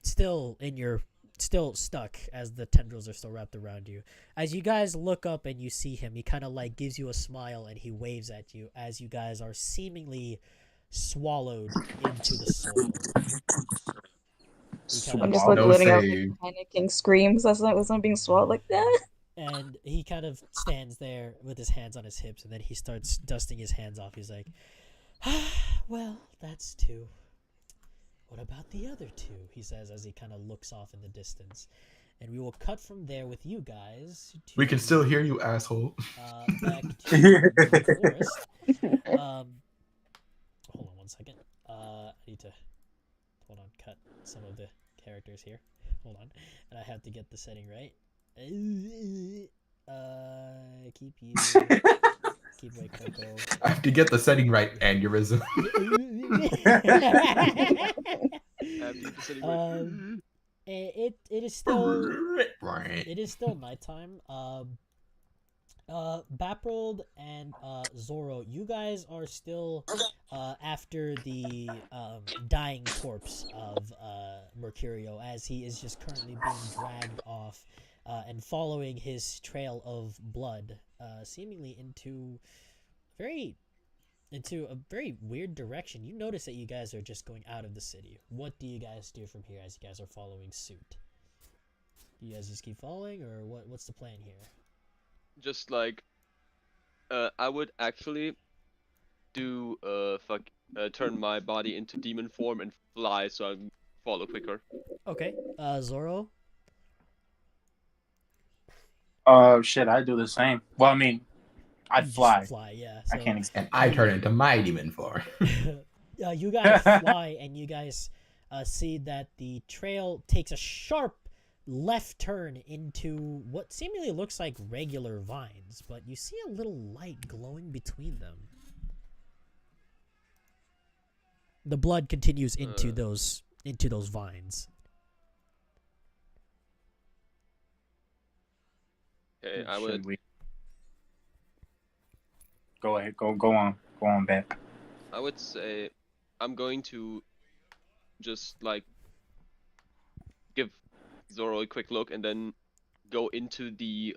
Still stuck as the tendrils are still wrapped around you. As you guys look up and you see him, he kind of like gives you a smile and he waves at you as you guys are seemingly swallowed into the soil. I'm just like letting out like panicking screams as I was being swallowed like that. And he kind of stands there with his hands on his hips, and then he starts dusting his hands off. He's like, well, that's two. What about the other two? He says as he kind of looks off in the distance. And we will cut from there with you guys. We can still hear you, asshole. Back to the forest. Hold on one second. I need to cut some of the characters here. Hold on. And I have to get the setting right. Keep my Coco. I have to get the setting right, aneurysm. It is still nighttime. Baprold and Zoro, you guys are still after the dying corpse of Mercurio, as he is just currently being dragged off and following his trail of blood, seemingly into a very weird direction. You notice that you guys are just going out of the city. What do you guys do from here as you guys are following suit? Do you guys just keep following, or what's the plan here? Just like, I would actually do turn my body into demon form and fly so I can follow quicker. Okay, Zoro. Shit, I do the same. Well, I mean, I'd fly. Yeah. So... I can't. And I turn into my demon form. You guys fly, and you guys see that the trail takes a sharp left turn into what seemingly looks like regular vines, but you see a little light glowing between them. The blood continues into those vines. Okay, I Should would. we go ahead? Go on, back. I would say I'm going to just like give Zoro a quick look and then go into the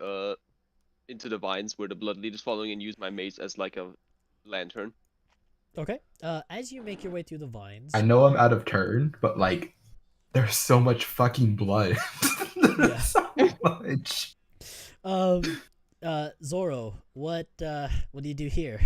vines where the blood lead is following and use my mace as like a lantern. Okay. As you make your way through the vines, I know I'm out of turn, but like, there's so much fucking blood. Yeah. So much. Zoro, what do you do here?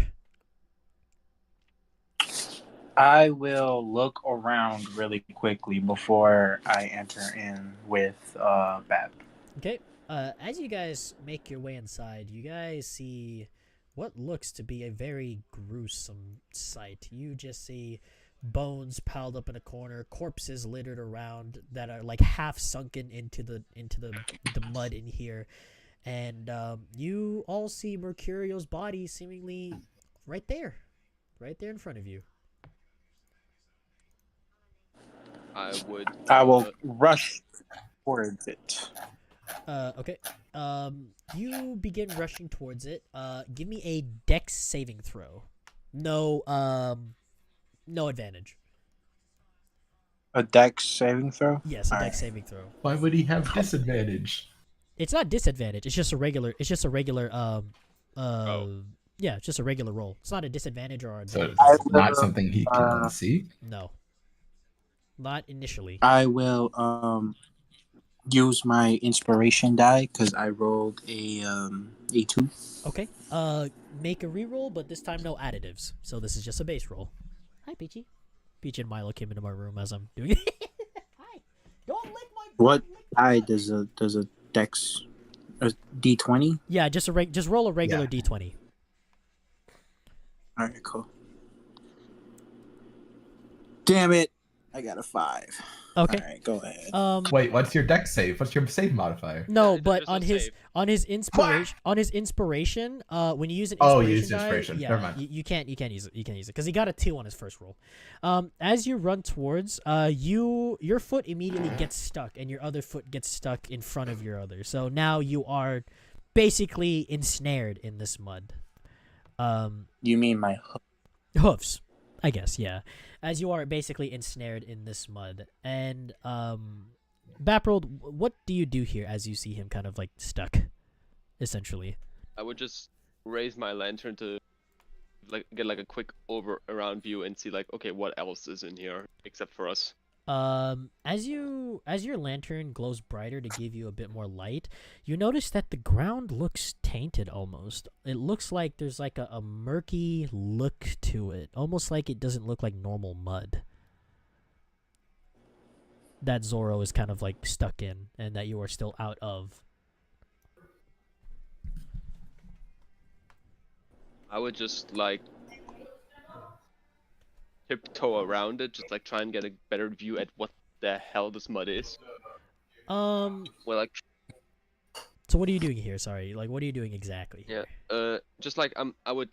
I will look around really quickly before I enter in with Bap. Okay. As you guys make your way inside, you guys see what looks to be a very gruesome sight. You just see bones piled up in a corner, corpses littered around that are like half sunken into the mud in here, and you all see Mercurio's body seemingly right there in front of you. I would. I will rush towards it. Okay. You begin rushing towards it. Give me a Dex saving throw. No advantage. A Dex saving throw? Yes, a All Dex right. saving throw. Why would he have disadvantage? It's not disadvantage. It's just a regular. Yeah, it's just a regular roll. It's not a disadvantage or So advantage. it's not something he can see. No. Not initially. I will use my inspiration die because I rolled a 2. Okay. Make a reroll, but this time no additives. So this is just a base roll. Hi, Peachy. Peachy and Milo came into my room as I'm doing it. Hi. Don't lick my. What die does a Dex a D20? Yeah, just roll a regular Yeah. D20. All right, cool. Damn it! I got a 5. Okay. All right, go ahead. Wait, what's your dex save? What's your save modifier? No, It's but just a on his save. inspiration, when you use an Oh, inspiration, you use die, inspiration. yeah, Never mind. you can't use it. You can't use it because he got a 2 on his first roll. As you run towards, your foot immediately gets stuck, and your other foot gets stuck in front of your other. So now you are basically ensnared in this mud. You mean my hook? Hoofs, I guess, yeah. As you are basically ensnared in this mud. And, Baprold, what do you do here as you see him kind of, like, stuck, essentially? I would just raise my lantern to like get like a quick around view and see like, okay, what else is in here except for us. As your lantern glows brighter to give you a bit more light, you notice that the ground looks tainted almost. It looks like there's like a murky look to it, almost like it doesn't look like normal mud that Zoro is kind of like stuck in and that you are still out of. I would just like tiptoe around it, just like try and get a better view at what the hell this mud is. Well, like So what are you doing here? Sorry, like what are you doing exactly here? just like I would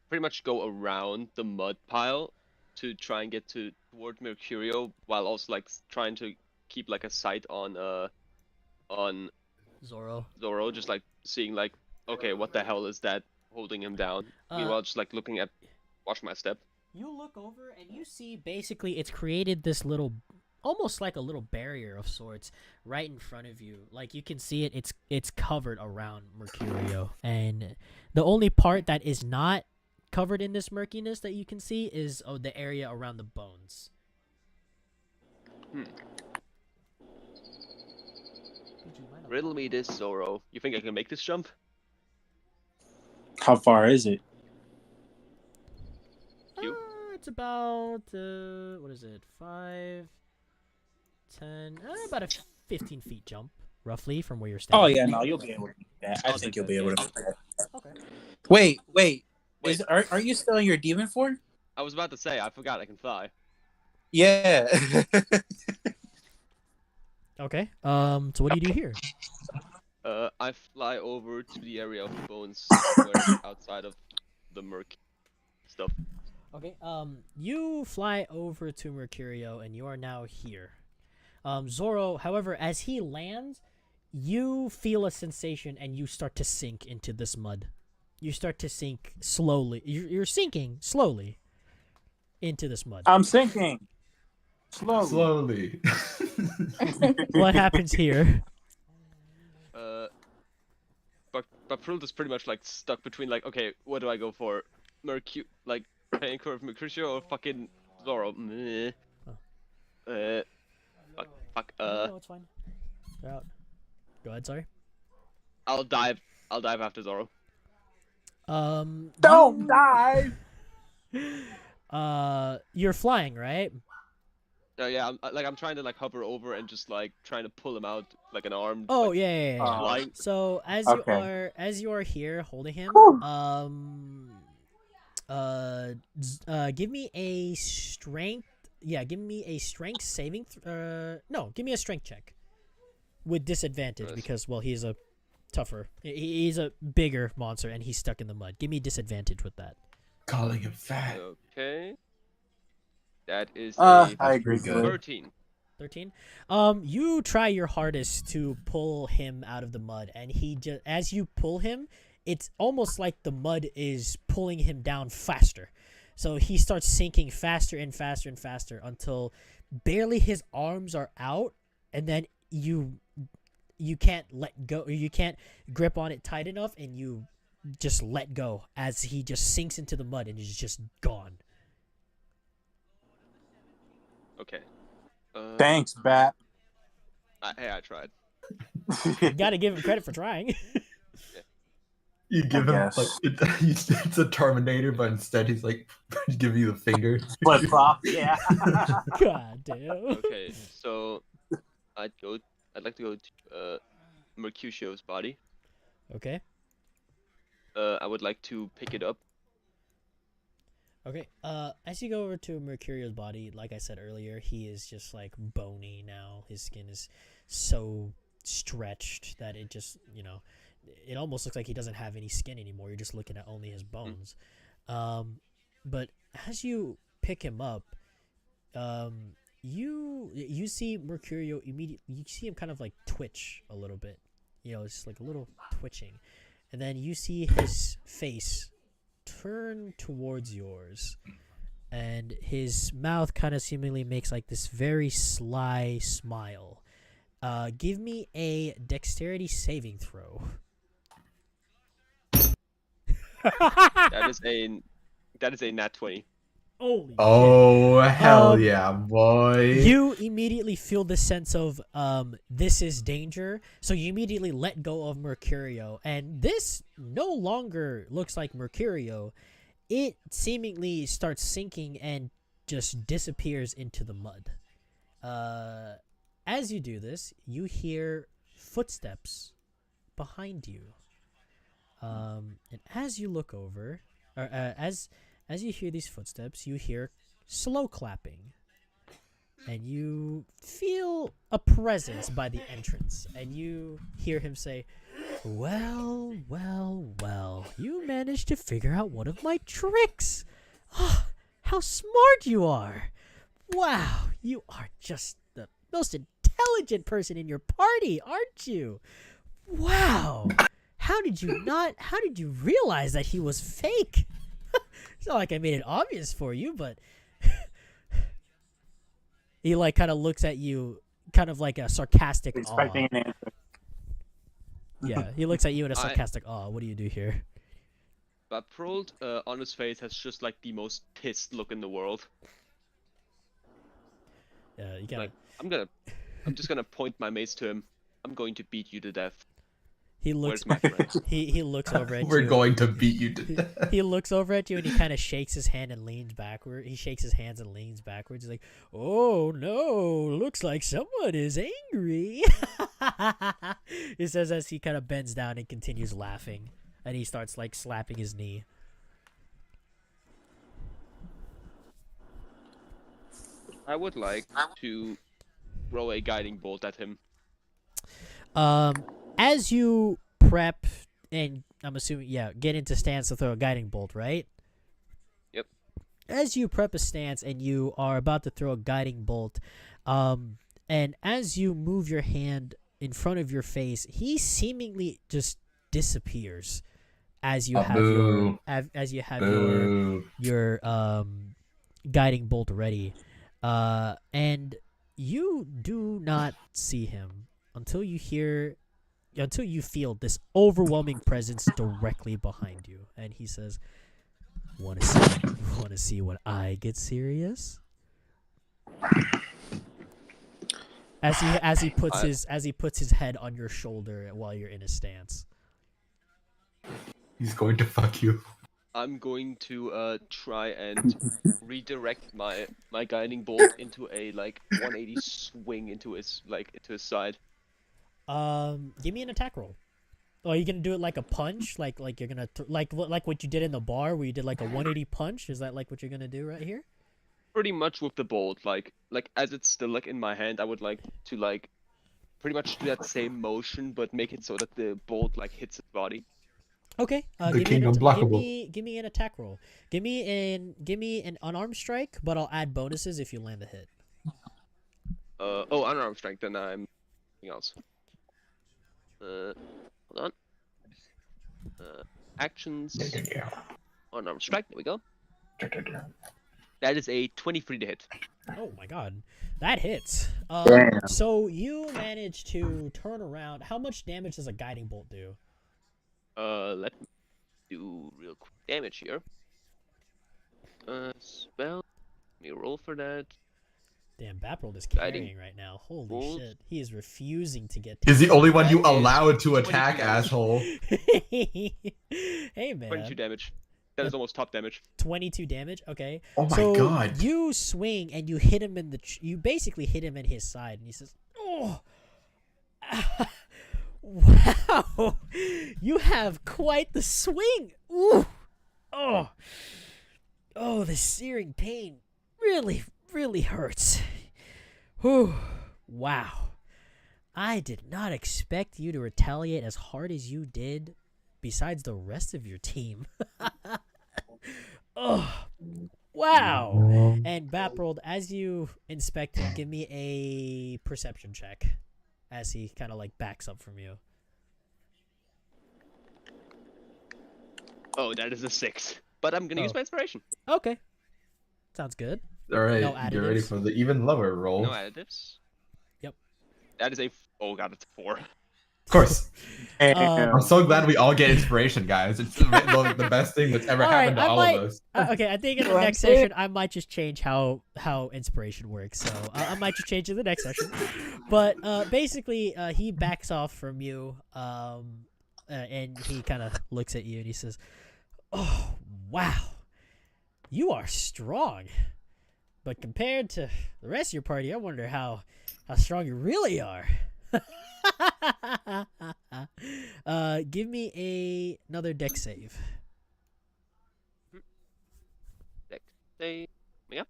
pretty much go around the mud pile to try and get toward Mercurio while also like trying to keep like a sight on Zoro. Zoro, just like seeing like, okay, what the hell is that holding him down? Meanwhile, just like looking at, watch my step. You look over and you see basically it's created this little, almost like a little barrier of sorts right in front of you. Like you can see it, it's covered around Mercurio. And the only part that is not covered in this murkiness that you can see is the area around the bones. Riddle me this, Zoro. You think I can make this jump? How far is it? You? It's about, what is it, 5, 10, about a 15 feet jump, roughly, from where you're standing. Oh yeah, no, you'll be able to do that. I I'll think do you'll be that, able to do that. Okay. Wait. Wait. Are you still in your demon form? I was about to say, I forgot I can fly. Yeah. Okay. So what do you do here? I fly over to the area of the bones where outside of the murk stuff. Okay. You fly over to Mercurio, and you are now here. Zoro, however, as he lands, you feel a sensation and you start to sink into this mud. You start to sink slowly. You're sinking slowly into this mud. I'm sinking Slowly. slowly. What happens here? But Prult is pretty much like stuck between like, okay, what do I go for? Paying for Mercutio or fucking Zoro? Meh. Fuck. No, it's fine. You're out. Go ahead. Sorry. I'll dive after Zoro. Don't dive. You're flying, right? Yeah, I'm trying to like hover over and just like trying to pull him out like an arm. Oh like, yeah. flying. So Okay. as you are here holding him, give me a strength. Yeah, give me a strength saving. No, give me a strength check with disadvantage Nice. because he's a tougher. He's a bigger monster and he's stuck in the mud. Give me disadvantage with that. Calling him fat. Okay. That is I a agree. good. 13. 13. You try your hardest to pull him out of the mud, and as you pull him, it's almost like the mud is pulling him down faster. So he starts sinking faster and faster and faster until barely his arms are out, and then you can't let go, or you can't grip on it tight enough, and you just let go as he just sinks into the mud and is just gone. Okay. Thanks, Bat. Hey, I tried. You gotta give him credit for trying. You give I him guess. like it's a Terminator, but instead he's like give you the finger. Flip flop. Yeah. God damn. Okay, so I'd like to go to Mercutio's body. Okay. I would like to pick it up. Okay. As you go over to Mercurio's body, like I said earlier, he is just like bony now. His skin is so stretched that it just, it almost looks like he doesn't have any skin anymore. You're just looking at only his bones. But as you pick him up, you see Mercurio immediately. You see him kind of like twitch a little bit. It's just like a little twitching, and then you see his face turn towards yours, and his mouth kind of seemingly makes like this very sly smile. Give me a dexterity saving throw. That is a nat 20. Holy shit. Oh hell Um, yeah, boy! You immediately feel the sense of this is danger, so you immediately let go of Mercurio, and this no longer looks like Mercurio. It seemingly starts sinking and just disappears into the mud. As you do this, you hear footsteps behind you. And as you look over, or as you hear these footsteps, you hear slow clapping. And you feel a presence by the entrance. And you hear him say, well, you managed to figure out one of my tricks. Oh, how smart you are. Wow, you are just the most intelligent person in your party, aren't you? Wow. How did you realize that he was fake? It's not like I made it obvious for you, but he like kind of looks at you kind of like a sarcastic Expecting awe. an answer. Yeah, he looks at you in a sarcastic awe. What do you do here? But Prult on his face has just like the most pissed look in the world. Yeah, you gotta... Like I'm just gonna point my mace to him. I'm going to beat you to death. He looks. Where's my friend? He looks over at We're you. going to beat you to death. He looks over at you and he kind of shakes his hand and leans backward. He shakes his hands and leans backwards. He's like, "Oh no, looks like someone is angry." He says as he kind of bends down and continues laughing, and he starts like slapping his knee. I would like to throw a guiding bolt at him. As you prep and I'm assuming, get into stance to throw a guiding bolt, right? Yep. As you prep a stance and you are about to throw a guiding bolt, and as you move your hand in front of your face, he seemingly just disappears as you have Boo. your guiding bolt ready, and you do not see him until you feel this overwhelming presence directly behind you, and he says, "Want to see when I get serious?" As he puts his head on your shoulder while you're in a stance. He's going to fuck you. I'm going to try and redirect my guiding bolt into a 180 swing into his side. Give me an attack roll. Oh, are you gonna do it like a punch, like you're gonna like what you did in the bar where you did like a 180 punch? Is that like what you're gonna do right here? Pretty much with the bolt, like as it's still in my hand, I would like to pretty much do that same motion, but make it so that the bolt hits his body. Okay. The king unblockable. Give me an attack roll. Give me an unarmed strike, but I'll add bonuses if you land the hit. Unarmed strike. Then I'm something else. Hold on. Actions. Unarmed strike. There we go. That is a 23 to hit. Oh my god, that hits. Damn. So you manage to turn around. How much damage does a guiding bolt do? Let me do real quick damage here. Spell. Let me roll for that. Damn, Baprold is Guiding carrying right now. Holy bolt. shit. He is refusing to get He's the only one you That is allowed to attack, 22 damage. asshole. Hey, man. 22 damage. That is almost top damage. 22 damage? Okay. Oh my so god. you swing and you hit him you basically hit him in his side, and he says, "Oh, wow, you have quite the swing. Ooh, oh, the searing pain really, really hurts. Whew, wow. I did not expect you to retaliate as hard as you did, besides the rest of your team." Oh, wow. And Baprold, as you inspect him, give me a perception check as he kind of backs up from you. Oh, that is a 6. But I'm gonna use my inspiration. Okay. Sounds good. All right, No you're ready additives. for the even lower roll. No additives. Yep. That is a. Oh god, it's 4. Of course. Damn. I'm so glad we all get inspiration, guys. It's the best thing that's ever happened to all of us. Okay, I think in the next session I might just change how inspiration works. So I might just change in the next session. But basically, he backs off from you, and he kind of looks at you and he says, "Oh, wow, you are strong. But compared to the rest of your party, I wonder how strong you really are." Give me another deck save. Deck save. Coming up.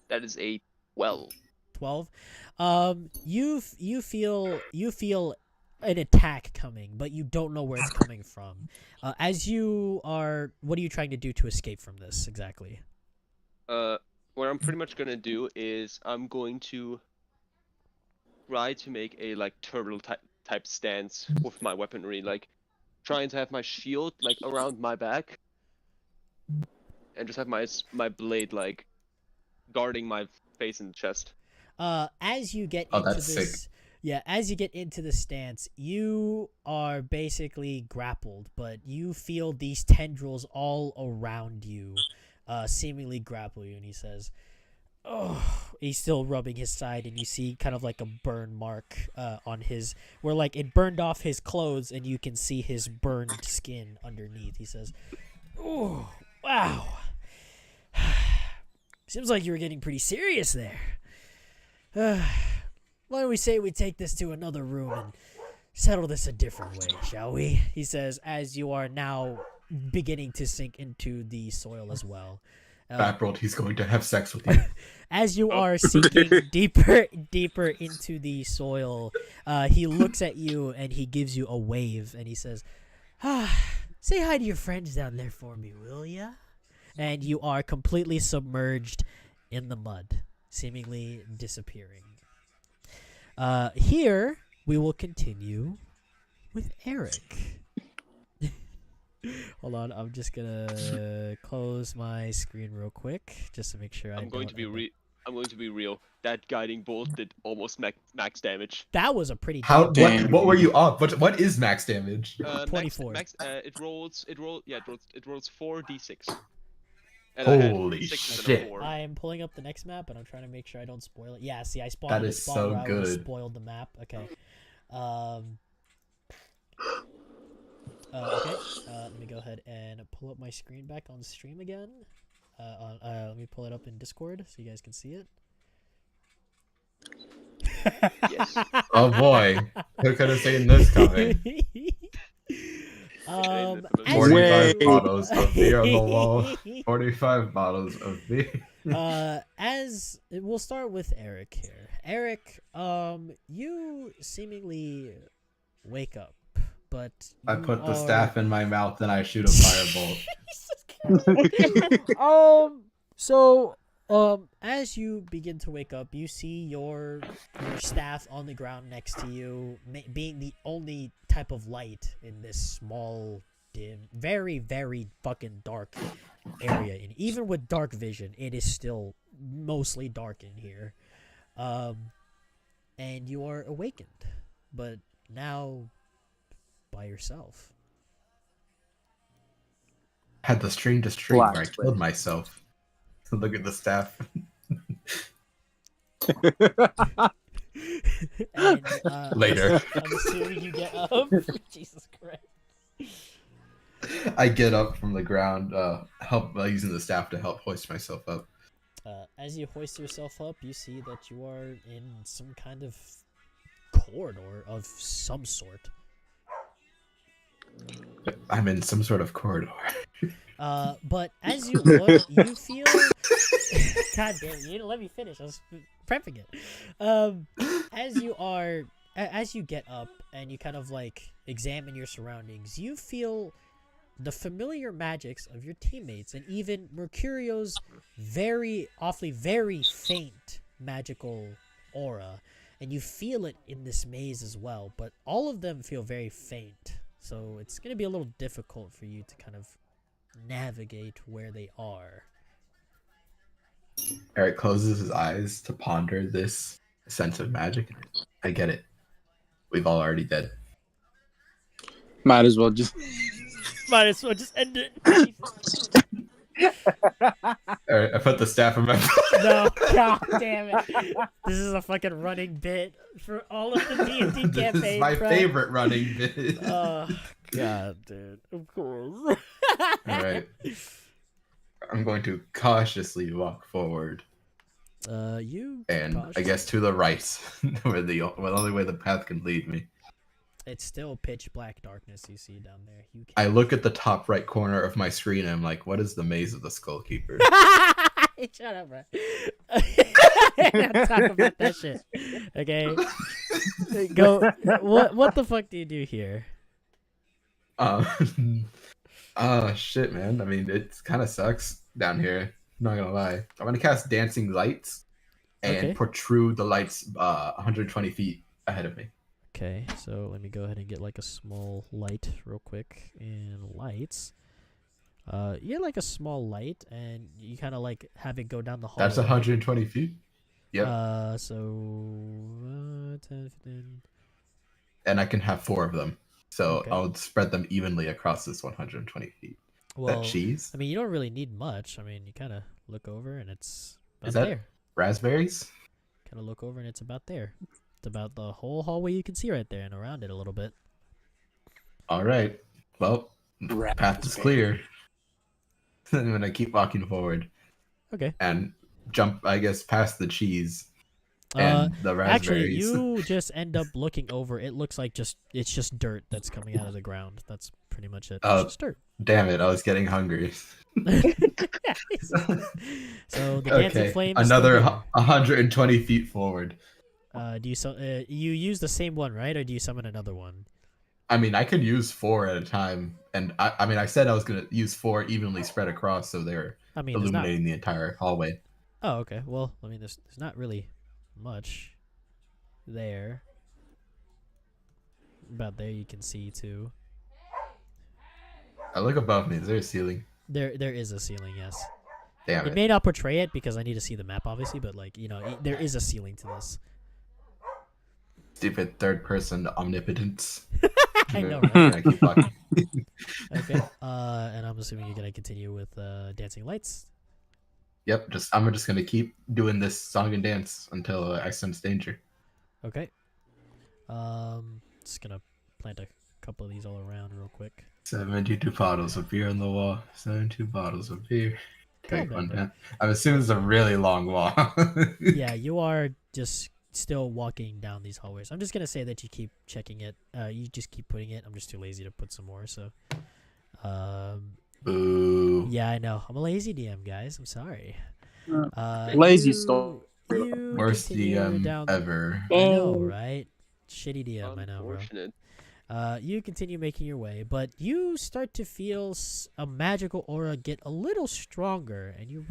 That is a 12. 12. You feel an attack coming, but you don't know where it's coming from. What are you trying to do to escape from this exactly? What I'm pretty much gonna do is I'm going to try to make a turtle type stance with my weaponry, trying to have my shield around my back, and just have my blade guarding my face and chest. As you get Oh, into that's this, sick. yeah, as you get into the stance, you are basically grappled, but you feel these tendrils all around you, seemingly grapple you, and he says, "Oh," he's still rubbing his side, and you see kind of a burn mark on his, where it burned off his clothes, and you can see his burned skin underneath. He says, "Oh, wow. Seems like you were getting pretty serious there. Why don't we say we take this to another room and settle this a different way, shall we?" He says, as you are now beginning to sink into the soil as well. Baprold, he's going to have sex with you. As you are sinking deeper into the soil, he looks at you and he gives you a wave and he says, "Say hi to your friends down there for me, will ya?" And you are completely submerged in the mud, seemingly disappearing. Here we will continue with Eric. Hold on, I'm just gonna close my screen real quick just to make sure I'm going to be real. That guiding bolt did almost max damage. That was a pretty How? damn What were you up? What is max damage? 24. It rolls 4d6. And Holy I had 6 instead shit. of 4. I am pulling up the next map, and I'm trying to make sure I don't spoil it. Yeah, see, I spawned That in a is spot so where I would have good. spoiled the map. Okay. Okay. Let me go ahead and pull up my screen back on stream again. Let me pull it up in Discord so you guys can see it. Yes. Oh boy, who could have seen this coming? As 45 you- bottles of beer on the wall. 45 bottles of beer. As we'll start with Eric here. Eric, you seemingly wake up, but I you put the are- staff in my mouth and I shoot a firebolt. As you begin to wake up, you see your staff on the ground next to you, being the only type of light in this small, dim, very, very fucking dark area. And even with dark vision, it is still mostly dark in here. And you are awakened, but now by yourself. Had the strangest dream where I Black killed myself. Look at the staff. And, Later. I'm assuming you get up. Jesus Christ. I get up from the ground, help using the staff to help hoist myself up. As you hoist yourself up, you see that you are in some kind of corridor of some sort. I'm in some sort of corridor. But as you look, you feel. God damn, you didn't let me finish. I was prepping it. As you get up and you kind of like examine your surroundings, you feel the familiar magics of your teammates and even Mercurio's awfully very faint magical aura, and you feel it in this maze as well. But all of them feel very faint, so it's going to be a little difficult for you to kind of navigate where they are. Eric closes his eyes to ponder this sense of magic. I get it. We've all already dead. Might as well just. Might as well just end it. Alright, I put the staff in my No, god damn it. This is a fucking running bit for all of the D&D This campaign, is my bro. favorite running bit. Oh, god, dude. Of course. Alright. I'm going to cautiously walk forward. You And I cautiously- guess to the right, where the only way the path can lead me. It's still pitch black darkness you see down there. You I can't... look at the top right corner of my screen and I'm like, what is the maze of the Skull Keeper? Shut up, bro. Not talk about that shit. Okay. Go. What the fuck do you do here? Shit, man. I mean, it kind of sucks down here. I'm not gonna lie. I'm gonna cast Dancing Lights and Okay. protrude the lights 120 feet ahead of me. Okay, so let me go ahead and get like a small light real quick. And lights. You get like a small light, and you kind of like have it go down the hallway. That's 120 feet. Yep. 10, 15. And I can have 4 of them. So Okay. I'll spread them evenly across this 120 feet. Well, that cheese? I mean, you don't really need much. I mean, you kind of look over, and it's about Is that there. raspberries? Kind of look over, and it's about there. It's about the whole hallway you can see right there, and around it a little bit. All right. Well, path is clear. I'm gonna keep walking forward Okay. and jump, I guess, past the cheese and the Actually, raspberries. you just end up looking over. It looks like it's just dirt that's coming out of the ground. That's pretty much it. Oh. It's just dirt. Damn it! I was getting hungry. So the dancing Okay, flame. is another still 120 feet forward. there. Do you use the same one, right, or do you summon another one? I mean, I could use 4 at a time, and I mean, I said I was gonna use 4 evenly spread across, so they're I mean, there's not. illuminating the entire hallway. Oh, okay. Well, I mean, there's not really much. there. About there you can see too. I look above me. Is there a ceiling? There is a ceiling, yes. Damn It it. may not portray it because I need to see the map, obviously, but like there is a ceiling to this. Stupid third person omnipotence. I know, Can right? I keep walking? Okay. And I'm assuming you're gonna continue with dancing lights. Yep. I'm just gonna keep doing this song and dance until I sense danger. Okay. Just gonna plant a couple of these all around real quick. 72 bottles of beer on the wall. 72 bottles of beer. Calm Take down, one bro. down. I'm assuming it's a really long wall. Yeah, you are just still walking down these hallways. I'm just gonna say that you keep checking it. You just keep putting it. I'm just too lazy to put some more. So, Boo. yeah, I know. I'm a lazy DM, guys. I'm sorry. Lazy you- story. You Worst continue DM down. ever. I know, Dang. right? Shitty DM. I know, bro. Unfortunate. You continue making your way, but you start to feel a magical aura get a little stronger, and you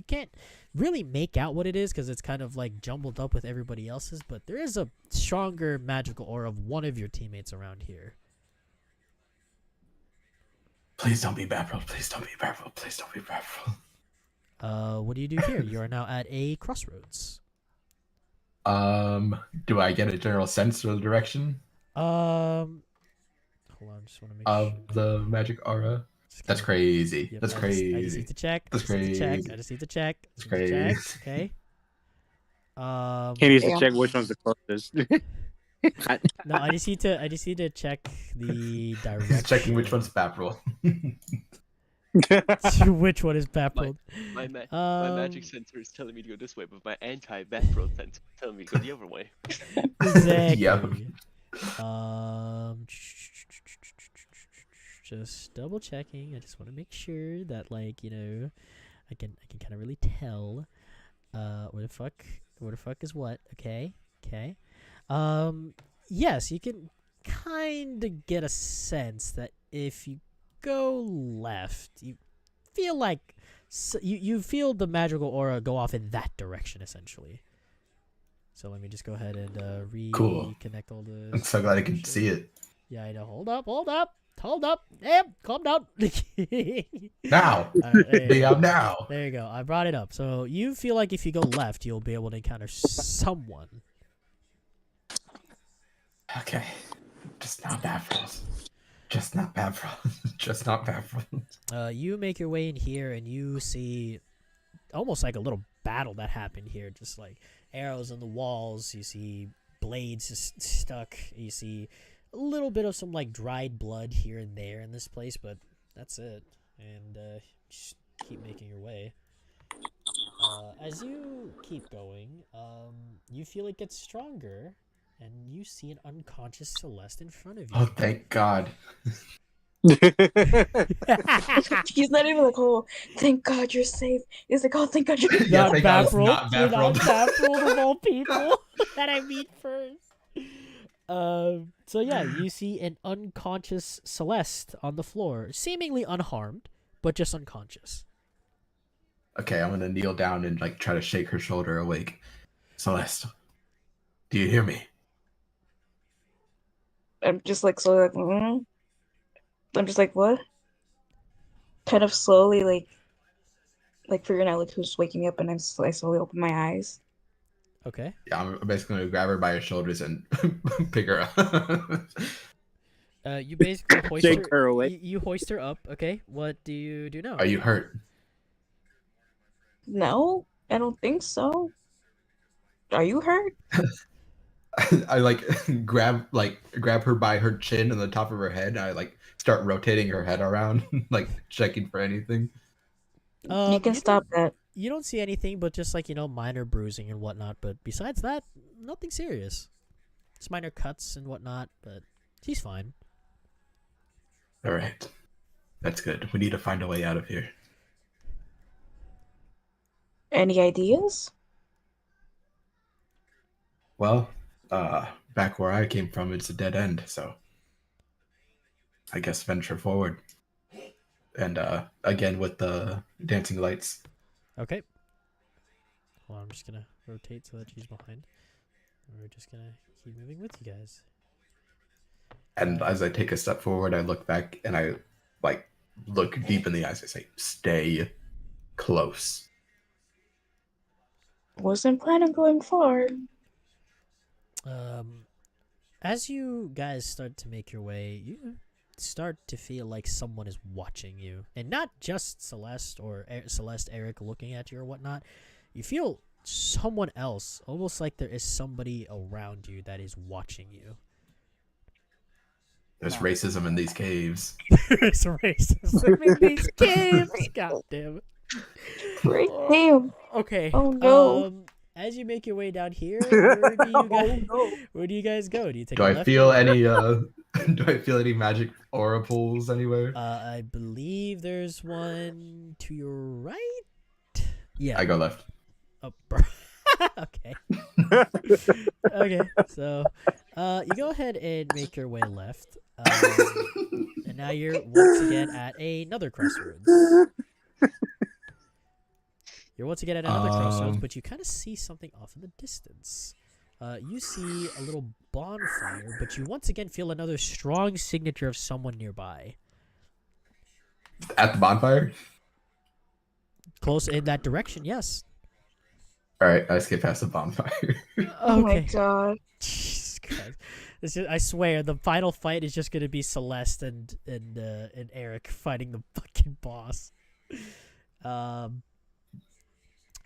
can't really make out what it is because it's kind of like jumbled up with everybody else's, but there is a stronger magical aura of one of your teammates around here. Please don't be Babril. Please don't be Babril. Please don't be Babril. What do you do here? You are now at a crossroads. Do I get a general sense of the direction Hold on, just want to make of sure. the magic aura? Just That's gonna- crazy. Yep, That's I crazy. just need to check. That's I just need to check. crazy. I just need to check. That's Just need to check. crazy. Okay. He needs to Damn. check which one's the closest. No, I just need to check the direction. He's checking which one's Babril. Which one is Baffled? My magic sensor is telling me to go this way, but my anti-Baffle sensor is telling me to go the other way. Exactly. Yep. Just double checking. I just want to make sure that, like, you know, I can kind of really tell where the fuck is what. Okay. Yes, you can kind of get a sense that if you go left, you feel like you feel the magical aura go off in that direction, essentially. So let me just go ahead and Cool. reconnect all the. I'm so glad I can see it. Yeah, I know. Hold up. Damn, calm down. Now! Alright, there you Be go. out now! There you go. I brought it up. So you feel like if you go left, you'll be able to encounter someone. Okay. Just not Babril. Just not Babril. Just not Babril. You make your way in here, and you see almost like a little battle that happened here. Just like arrows on the walls. You see blades just stuck. You see a little bit of some like dried blood here and there in this place, but that's it. And just keep making your way. As you keep going, you feel it gets stronger, and you see an unconscious Celeste in front of you. Oh, thank God. He's not even like, oh, thank God you're safe. He's like, oh, thank God you're Yeah, Not thank God it's Baffled. not You're not Baffled. Baffled of all people that I meet first. So yeah, you see an unconscious Celeste on the floor, seemingly unharmed, but just unconscious. Okay, I'm gonna kneel down and like try to shake her shoulder awake. Celeste, do you hear me? I'm just like slowly like, I'm just like, what? Kind of slowly like figuring out like who's waking me up, and I slowly open my eyes. Okay. Yeah, I'm basically gonna grab her by her shoulders and pick her up. You basically hoist Shake her away. You hoist her up. Okay. What do you do now? Are you hurt? No, I don't think so. Are you hurt? I like grab her by her chin and the top of her head. And I like start rotating her head around, like checking for anything. You can stop that. You don't see anything, but just like, you know, minor bruising and whatnot. But besides that, nothing serious. Just minor cuts and whatnot, but she's fine. All right, that's good. We need to find a way out of here. Any ideas? Well, back where I came from, it's a dead end. So I guess venture forward. And again with the dancing lights. Okay. Well, I'm just gonna rotate so that she's behind. we're just gonna keep moving with you guys. And as I take a step forward, I look back and I like look deep in the eyes. I say, "Stay close." Wasn't planning going far. As you guys start to make your way, you start to feel like someone is watching you, and not just Celeste or Celeste, Eric looking at you or whatnot. You feel someone else, almost like there is somebody around you that is watching you. There's racism in these caves. There's racism in these caves. God damn it. Great. Damn. Okay. Oh no. As you make your way down here, where do you guys, where do you guys go? Do you take Do a I left feel or right? any do I feel any magic aura pools anywhere? I believe there's one to your right. Yeah. I go left. Oh, okay. Okay. So, you go ahead and make your way left. And now you're once again at another crossroads. You're once again at another crossroads, but you kind of see something off in the distance. You see a little bonfire, but you once again feel another strong signature of someone nearby. At the bonfire? Close in that direction, yes. Alright, I skip past the bonfire. Oh my Okay. god. Jesus Christ. I swear, the final fight is just gonna be Celeste and Eric fighting the fucking boss.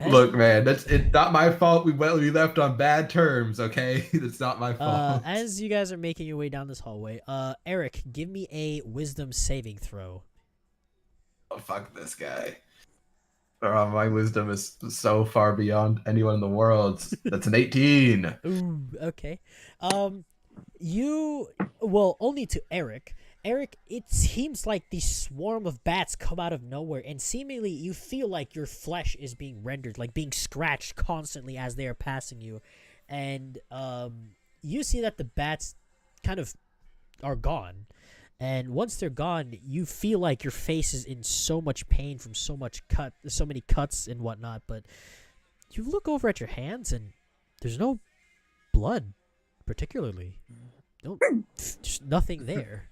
Look, man, it's not my fault. We left on bad terms, okay? It's not my fault. As you guys are making your way down this hallway, Eric, give me a wisdom saving throw. Oh, fuck this guy. Oh, my wisdom is so far beyond anyone in the world. That's an 18. Ooh, okay. Only to Eric. Eric, it seems like the swarm of bats come out of nowhere, and seemingly you feel like your flesh is being rendered, like being scratched constantly as they are passing you. And you see that the bats kind of are gone. And once they're gone, you feel like your face is in so much pain from so many cuts and whatnot. But you look over at your hands, and there's no blood, particularly. No, just nothing there.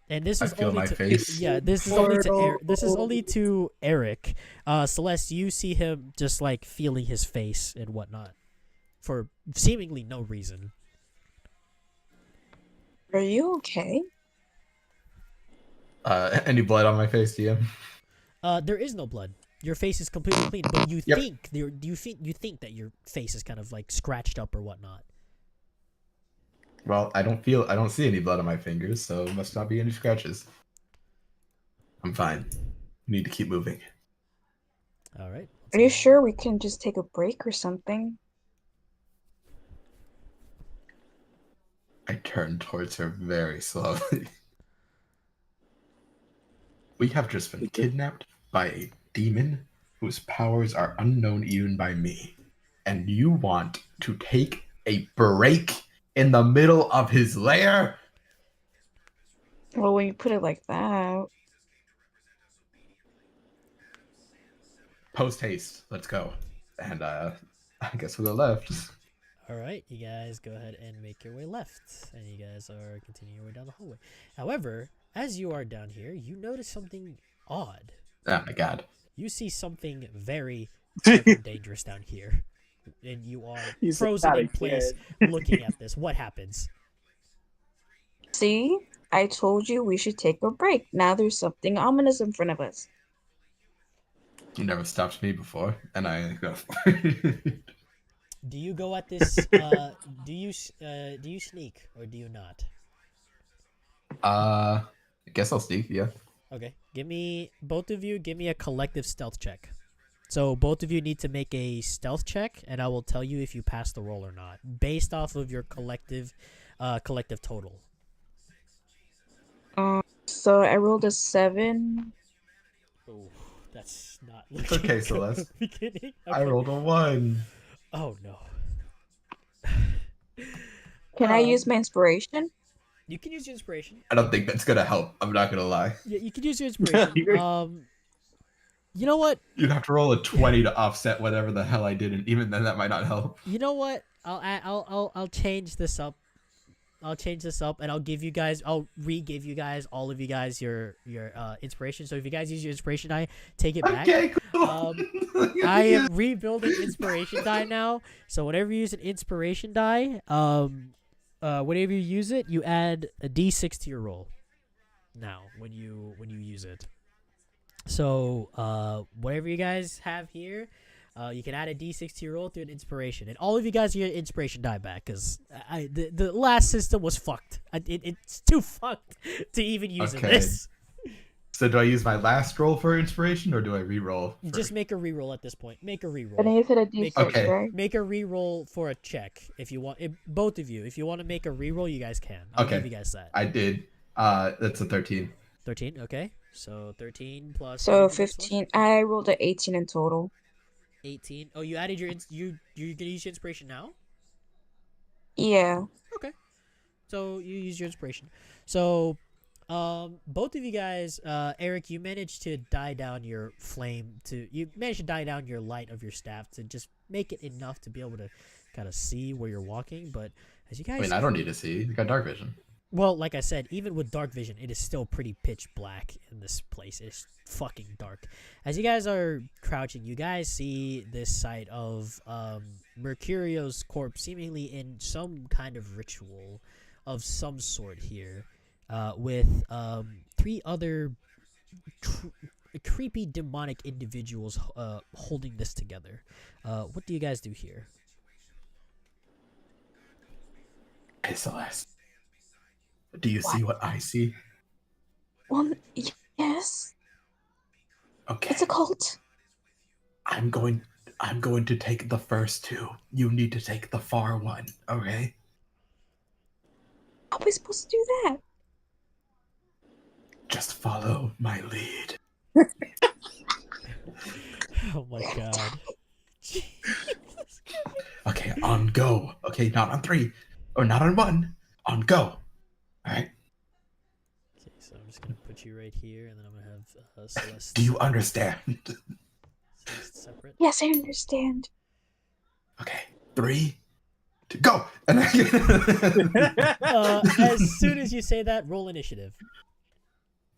And this is feel only my to face. yeah. This is only to Eric. Celeste, you see him just like feeling his face and whatnot, for seemingly no reason. Are you okay? Any blood on my face, DM? There is no blood. Your face is completely clean, but you Yep. think that your face is kind of like scratched up or whatnot. Well, I don't see any blood on my fingers, so must not be any scratches. I'm fine. We need to keep moving. All right. Are you sure we can just take a break or something? I turn towards her very slowly. We have just been kidnapped by a demon whose powers are unknown even by me. And you want to take a break in the middle of his lair? Well, when you put it like that. Post haste. Let's go. And I guess we'll go left. All right, you guys go ahead and make your way left, and you guys are continuing your way down the hallway. However, as you are down here, you notice something odd. Oh my god. You see something very fucking dangerous down here, and you are He's frozen not in a place kid. looking at this. What happens? See? I told you we should take a break. Now there's something ominous in front of us. You never stopped me before, and I go for it. Do you go at this? Do you sneak or do you not? I guess I'll sneak, yeah. Okay, both of you give me a collective stealth check. So both of you need to make a stealth check, and I will tell you if you pass the roll or not, based off of your collective total. So I rolled a 7. Oh, that's not. It's okay, looking good Celeste. at the beginning. I Okay. rolled a 1. Oh no. Can I use my inspiration? You can use your inspiration. I don't think that's gonna help. I'm not gonna lie. Yeah, you can use your inspiration. You know what? You'd have to roll a 20 to offset whatever the hell I did, and even then that might not help. You know what? I'll change this up. I'll change this up, and I'll re-give you guys, all of you guys, your inspiration. So if you guys use your inspiration die, take it back. Okay, cool. I am rebuilding inspiration die now. So whenever you use an inspiration die, whenever you use it, you add a d6 to your roll. Now, when you use it. So whatever you guys have here, you can add a d6 to your roll through an inspiration, and all of you guys get your inspiration die back because the last system was fucked. It's too fucked to even use in this. So do I use my last roll for inspiration, or do I re-roll? Just make a re-roll at this point. Make a re-roll. I think you said a D6, Okay. right? Make a re-roll for a check if you want. Both of you, if you want to make a re-roll, you guys can. I'll give you guys that. I did. That's a 13. 13. Okay. So 13 plus. So 15. I rolled an 18 in total. 18. Oh, you added your you're gonna use your inspiration now? Yeah. Okay. So you use your inspiration. So both of you guys, Eric, you managed to die down your flame you managed to die down your light of your staff to just make it enough to be able to kind of see where you're walking, but as you guys I mean, I don't need to see. You got dark vision. Well, like I said, even with dark vision, it is still pretty pitch black in this place. It's fucking dark. As you guys are crouching, you guys see this sight of Mercurio's corpse seemingly in some kind of ritual of some sort here, with 3 other creepy demonic individuals holding this together. What do you guys do here? Hey, Celeste. Do you see what I see? Well, yes. Okay. It's a cult. I'm going to take the first 2. You need to take the far one, okay? How are we supposed to do that? Just follow my lead. Oh my god. Okay, on go. Okay, not on 3. Or not on 1. On go. Alright? Okay, so I'm just gonna put you right here, and then I'm gonna have Celeste. Do you understand? Celeste separate. Yes, I understand. Okay, 3, 2, go! And As soon as you say that, roll initiative.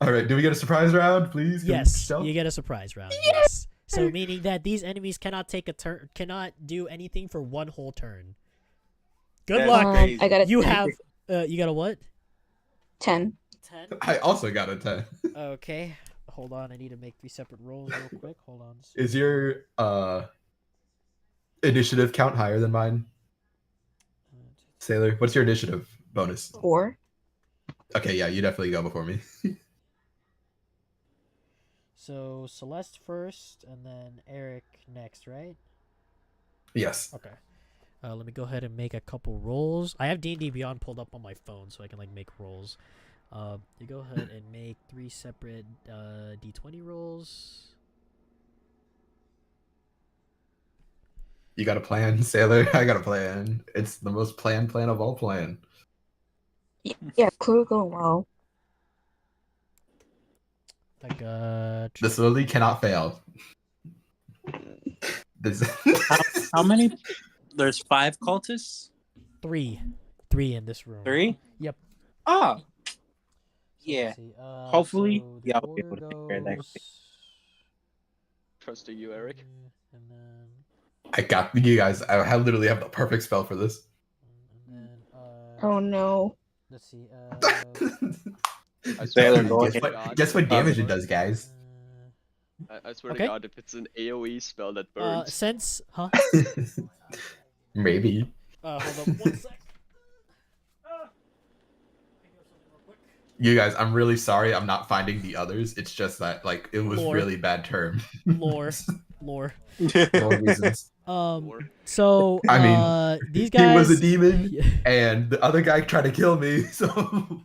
Alright, do we get a surprise round, please? Can we Yes, stealth? you get a surprise round. Yes. So meaning that these enemies cannot take a turn, cannot do anything for one whole turn. Good That's luck. crazy. I got a You 10. have, you got a what? 10. 10. I also got a 10. Okay. Hold on, I need to make 3 separate rolls real quick. Hold on. Is your initiative count higher than mine? Sailor, what's your initiative bonus? 4. Okay, yeah, you definitely go before me. So Celeste first, and then Eric next, right? Yes. Okay. Let me go ahead and make a couple rolls. I have D&D Beyond pulled up on my phone, so I can like make rolls. You go ahead and make 3 separate D20 rolls. You got a plan, Sailor? I got a plan. It's the most planned plan of all plan. Yeah, clearly going well. I got This literally cannot fail. This... How many? There's 5 cultists? 3 in this room. 3? Yep. Ah. So Yeah. let's see, Hopefully, so the yeah, I'll be able order to take care of that. goes, Trusting you, Eric. and then I got you guys. I literally have the perfect spell for this. Oh no. let's see. I Sailor swear, going to in. God, Guess what damage it does, guys? I swear Okay. to God, if it's an AoE spell that burns. Since Maybe. hold on 1 sec. You guys, I'm really sorry I'm not finding the others. It's just that, like, it was Lore. really bad term. Lore. More reasons. Or- So I mean, these He guys. was a demon, and the other guy tried to kill me, so...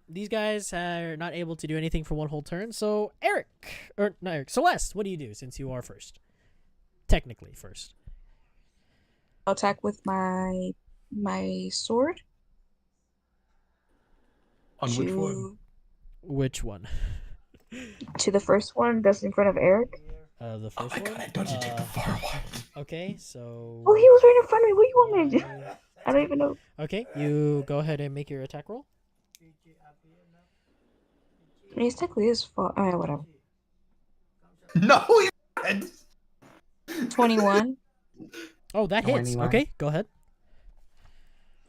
These guys are not able to do anything for one whole turn. So Eric, or not Eric, Celeste, what do you do since you are first? Technically first. I'll attack with my sword. On which one? Which one? To the first one that's in front of Eric. The Oh first my one. god, don't you take the far one? Okay, so. Oh, he was right in front of me. What do you want me to do? I don't even know. Okay, you go ahead and make your attack roll. I mean, it's technically his fault. Alright, whatever. No, you did. 21. Oh, that hits. 21. Okay, go ahead.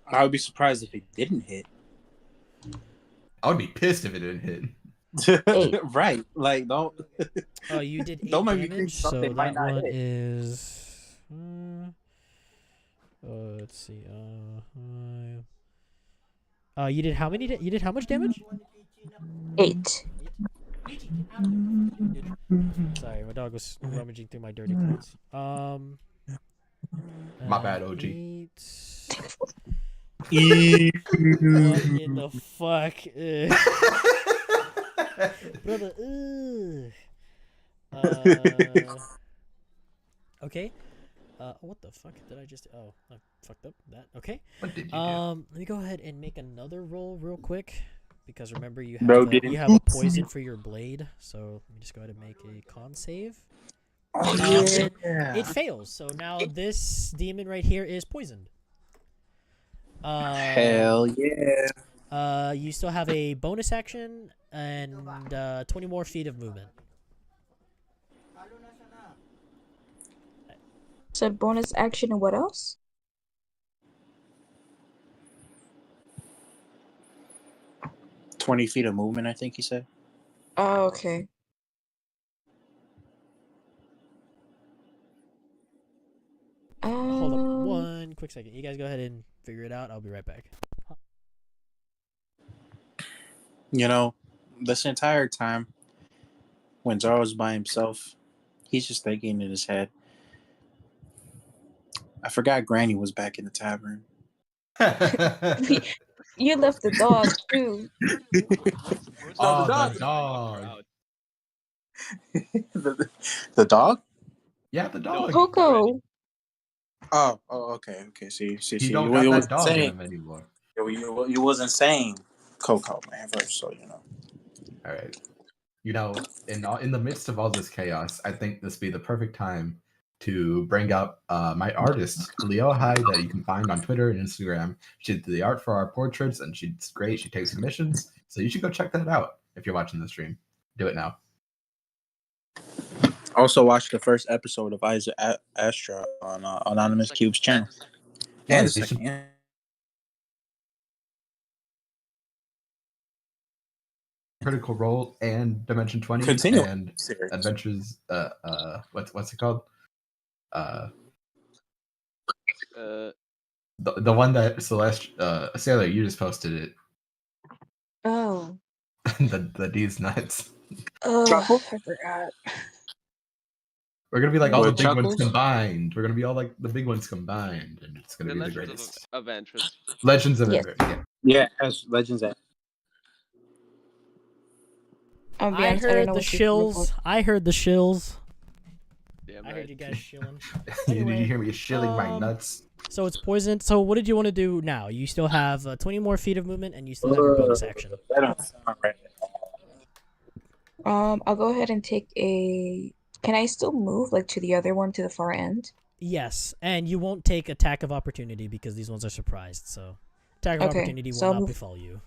I would be surprised if it didn't hit. I would be pissed if it didn't hit. Right. Like, don't. Oh, you did 8 Don't make me think damage, so something might that not one hit. is. Let's see. You did how many? You did how much damage? 8. Sorry, my dog was rummaging through my dirty clothes. My bad, OG. 8. What in the fuck? Brother, okay. What the fuck did I just? Oh, I fucked up that. Okay. What did you do? Let me go ahead and make another roll real quick, because remember you have Bro, the, didn't you have a poison for your blade. So let me just go ahead and make a con save. Oh, It fails. So now this demon right here is poisoned. Hell yeah. You still have a bonus action and 20 more feet of movement. Said bonus action and what else? $20 feet of movement, I think he said. Oh, okay. Hold up one quick second. You guys go ahead and figure it out. I'll be right back. You know, this entire time, when Zara was by himself, he's just thinking in his head, I forgot Granny was back in the tavern. You left the dog too. Oh, the dog. the dog. The dog? Yeah, the No, dog. Coco. Oh, okay. See. You don't You got that wasn't dog in saying, him anymore. you wasn't saying Coco, man, first, so you know. All right. You know, in the midst of all this chaos, I think this would be the perfect time to bring up my artist, Leo Hyde, that you can find on Twitter and Instagram. She did the art for our portraits, and she's great. She takes commissions, so you should go check that out if you're watching the stream. Do it now. Also, watch the first episode of ASTRA on Anonymous Cube's channel. Yeah, And you the should- second, yeah. Critical Role and Dimension 20 Continue. and Serious. Adventures. What's it called? The one that Celeste Sailor, you just posted it. Oh. the D's nuts. Oh, Chuckle? I forgot. We're gonna be like all the What, big ones Chuckles? combined. We're gonna be all like the big ones combined, and it's gonna The be the Legends greatest. of Adventures. Legends of Yes. Adventure. Yeah, as Legends at. I'll be I honest, I don't heard know the what you're talking shills. I heard the shills. Damn I right. heard you guys shilling. Did Anyway, you hear me shilling my um, nuts? So it's poisoned. So what did you want to do now? You still have 20 more feet of movement, and you still have your bonus action. That don't sound right. I'll go ahead and take a. Can I still move like to the other one to the far end? Yes, and you won't take attack of opportunity because these ones are surprised. So attack of Okay, opportunity will so I'll not move- befall you.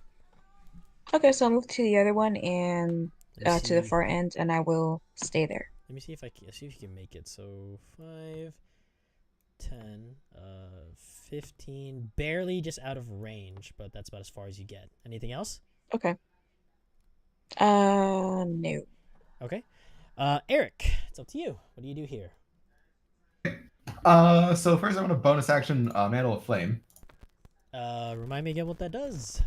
Okay, so I'll move to the other one and Let's to the see. far end, and I will stay there. Let me see if I can see if you can make it. So 5, 10, 15, barely just out of range, but that's about as far as you get. Anything else? Okay. No. Okay. Eric, it's up to you. What do you do here? So first I want a bonus action Mantle of Flame. Remind me again what that does.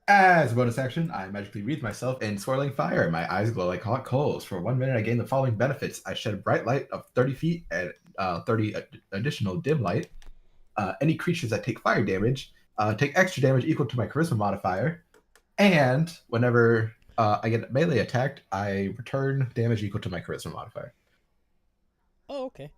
As a bonus action, I magically wreathe myself in swirling fire. My eyes glow like hot coals. For 1 minute, I gain the following benefits. I shed a bright light of 30 feet and 30 additional dim light. Any creatures that take fire damage take extra damage equal to my charisma modifier. And whenever I get melee attacked, I return damage equal to my charisma modifier. Oh, okay.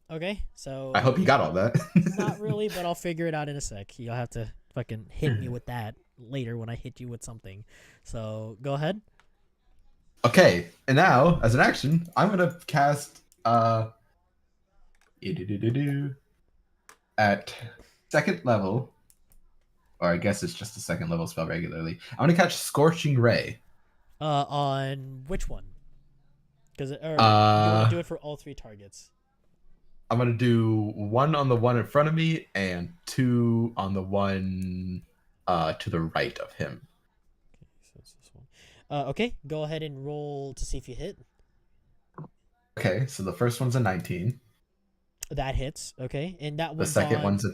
Okay, so I hope you got all that. not really, but I'll figure it out in a sec. You'll have to fucking hit me with that later when I hit you with something. So go ahead. Okay, and now as an action, I'm gonna cast at second level, or I guess it's just a second level spell regularly. I'm gonna catch Scorching Ray. On which one? Because you want to do it for all 3 targets. I'm gonna do 1 on the one in front of me and 2 on the one to the right of him. Okay, so it's this one. Okay, go ahead and roll to see if you hit. Okay, so the first one's a 19. That hits. Okay, and that The one's second on, one's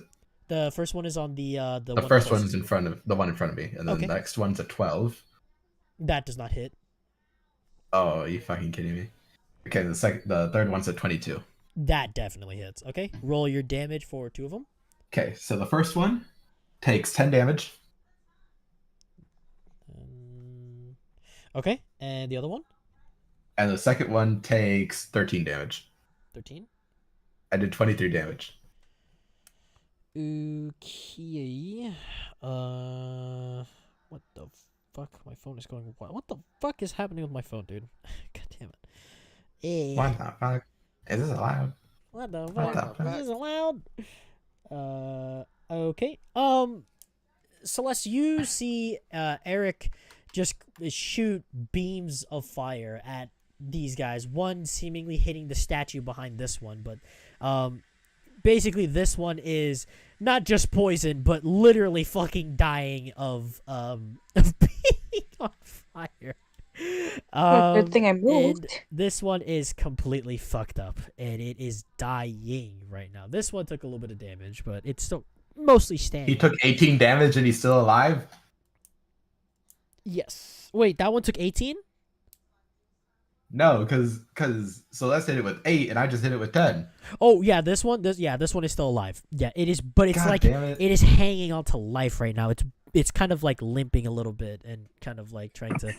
the first one is on the the one first closest one's in to you. front of the one in front of me, and then Okay. the next one's a 12. That does not hit. Oh, are you fucking kidding me? Okay, the third one's a 22. That definitely hits. Okay, roll your damage for 2 of them. Okay, so the first one takes 10 damage. Okay, and the other one? And the second one takes 13 damage. 13. I did 23 damage. Okay. What the fuck? My phone is going wild. What the fuck is happening with my phone, dude? God damn it. What the fuck? Is this allowed? What the What fuck? the fuck? Is this allowed? Okay. Celeste, you see Eric just shoot beams of fire at these guys. One seemingly hitting the statue behind this one, but basically this one is not just poisoned, but literally fucking dying of being on fire. Good thing I moved. And this one is completely fucked up, and it is dying right now. This one took a little bit of damage, but it's still mostly standing. He took 18 damage and he's still alive? Yes. Wait, that one took 18? No, because Celeste hit it with 8 and I just hit it with 10. Oh yeah, this one is still alive. Yeah, it is, but it's God like damn it. it is hanging on to life right now. It's kind of like limping a little bit and kind of like trying to.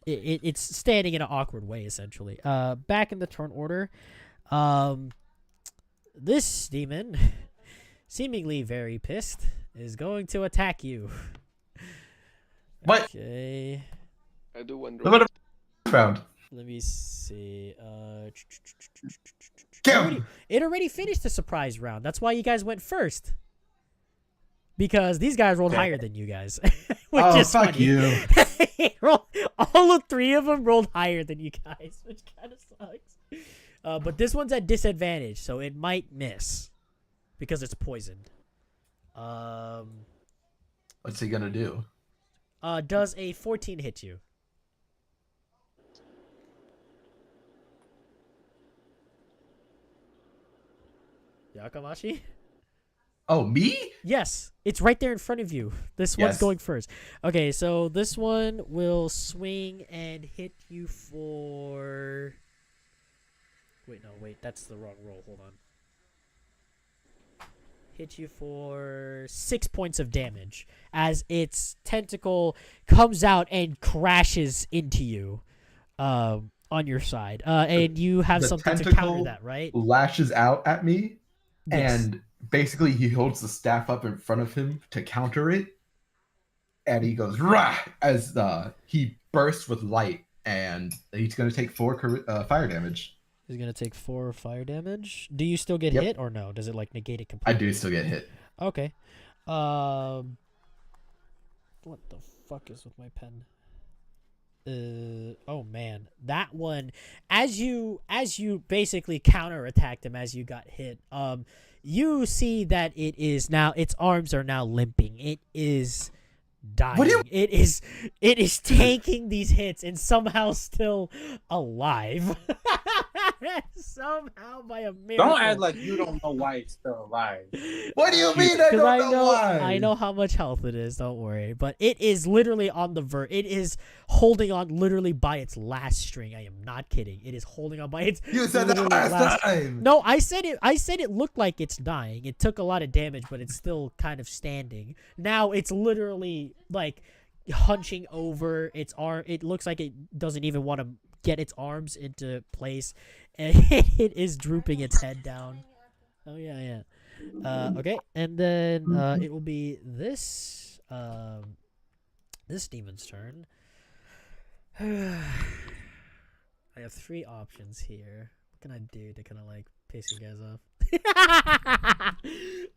It's standing in an awkward way essentially. Back in the turn order, this demon, seemingly very pissed, is going to attack you. What? Okay. I do wonder. Look what I found. Let me see. Kill him! It already finished the surprise round. That's why you guys went first. Because these guys rolled higher than you guys. Which Oh, is fuck funny. you. All of 3 of them rolled higher than you guys, which kind of sucks. But this one's at disadvantage, so it might miss. Because it's poisoned. What's he gonna do? Does a 14 hit you? Yakamashi? Oh, me? Yes, it's right there in front of you. This one's Yes. going first. Okay, so this one will swing and hit you for... Wait, that's the wrong roll. Hold on. Hit you for 6 points of damage as its tentacle comes out and crashes into you on your side. And you have the something to tentacle counter that, right? Lashes out at me, Yes. and basically he holds the staff up in front of him to counter it, and he goes rah as he bursts with light, and he's going to take 4 fire damage. He's gonna take 4 fire damage. Do you still get Yep. hit or no? Does it like negate it I completely? do still get hit. Okay. What the fuck is with my pen? Oh man, that one. As you basically counterattacked him as you got hit. You see that its arms are now limping. It is dying. What do you- It is tanking these hits and somehow still alive. Somehow by a miracle. Don't act like you don't know why it's still alive. What do you mean I Because don't know why? I know how much health it is. Don't worry, but it is literally on the verge. It is holding on literally by its last string. I am not kidding. It is holding on by its. You said that literally last time. No, I said it. I said it looked like it's dying. It took a lot of damage, but it's still kind of standing. Now it's literally like hunching over its arm. It looks like it doesn't even want to get its arms into place, and it is drooping its head down. Oh yeah. Okay, and then it will be this this demon's turn. I have 3 options here. What can I do to kind of like piss you guys off?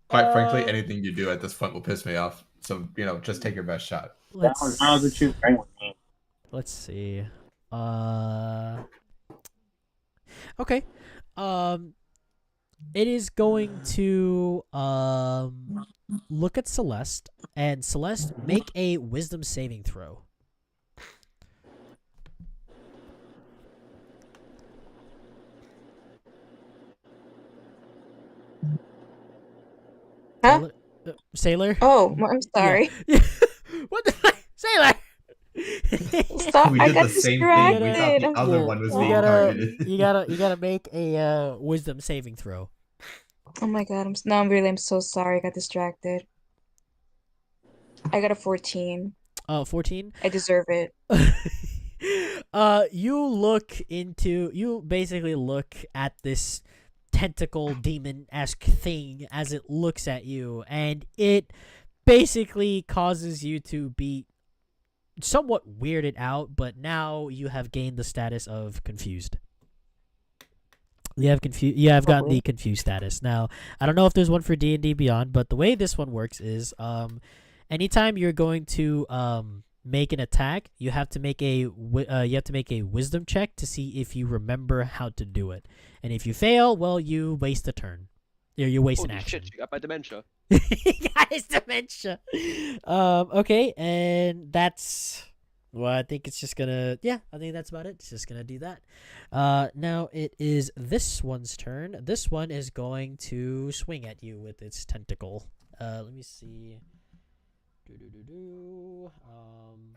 Quite frankly, anything you do at this point will piss me off. So, just take your best shot. Let's Now that you've been with me. let's see. Okay. It is going to look at Celeste, and Celeste, make a wisdom saving throw. Huh? Sailor? Oh, I'm sorry. Yeah. What the fuck? Sailor! Stop! We I did got the same thing. We thought distracted. the other one was you being gotta, targeted. you gotta make a wisdom saving throw. Oh my god, I'm so sorry. I got distracted. I got a 14. 14. I deserve it. You basically look at this tentacle demon-esque thing as it looks at you, and it basically causes you to be somewhat weirded out, but now you have gained the status of confused. You have gotten the confused status. Now, I don't know if there's one for D&D Beyond, but the way this one works is anytime you're going to make an attack, you have to make a wisdom check to see if you remember how to do it. And if you fail, well, you waste a turn. You waste an Holy action. shit, you got my dementia. He got his dementia. Okay, and that's... Well, I think it's just gonna... Yeah, I think that's about it. It's just gonna do that. Now it is this one's turn. This one is going to swing at you with its tentacle. Let me see.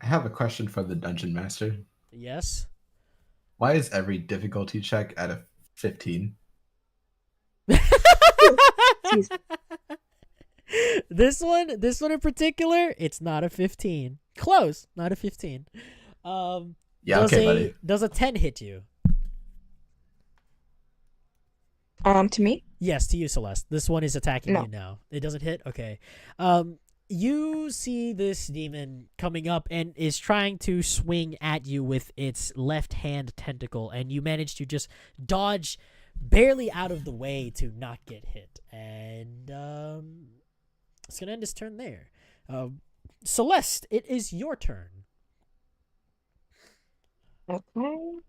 I have a question for the dungeon master. Yes? Why is every difficulty check at a 15? This one in particular, it's not a 15. Close, not a 15. Yeah, okay, buddy. Does a 10 hit you? To me? Yes, to you, Celeste. This one is attacking No. you now. It doesn't hit? Okay. You see this demon coming up and is trying to swing at you with its left hand tentacle, and you manage to just dodge barely out of the way to not get hit. And it's gonna end his turn there. Celeste, it is your turn. Okay.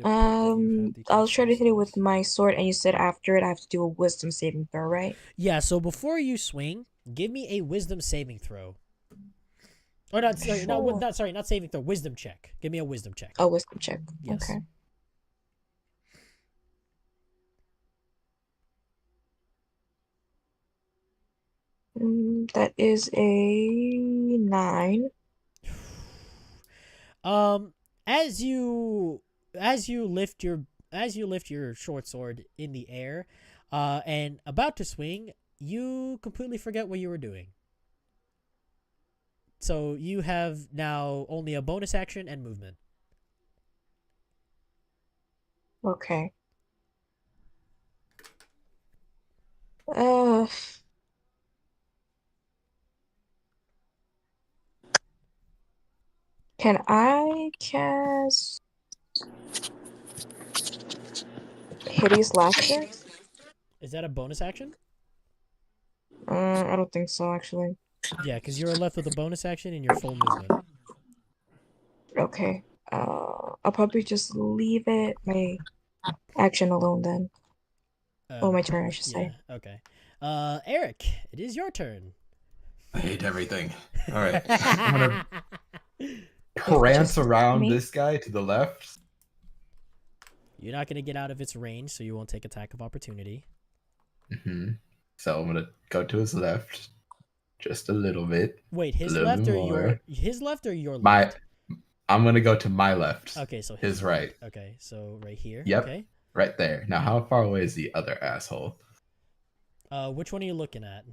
I'll try to hit it with my sword, and you said after it I have to do a wisdom saving throw, right? Yeah, so before you swing, give me a wisdom saving throw. Or not, sorry, Sure. not saving throw, wisdom check. Give me a wisdom check. Oh, wisdom check. Yes. Okay. That is a 9. As you lift your short sword in the air, and about to swing, you completely forget what you were doing. So you have now only a bonus action and movement. Okay. Can I cast Hideous Laughter? Is that a bonus action? I don't think so, actually. Yeah, because you're left with a bonus action and your full movement. Okay. I'll probably just leave it my action alone then. My turn, I should say. Yeah, okay. Eric, it is your turn. I hate everything. All right. I'm gonna prance around me? this guy to the left. You're not going to get out of its range, so you won't take attack of opportunity. So I'm gonna go to his left, just a little bit. Wait, his little left or more. your left? I'm gonna go to my left. Okay, so his right. Okay, so right here. Yep. Okay. Right there. Now, how far away is the other asshole? Which one are you looking at?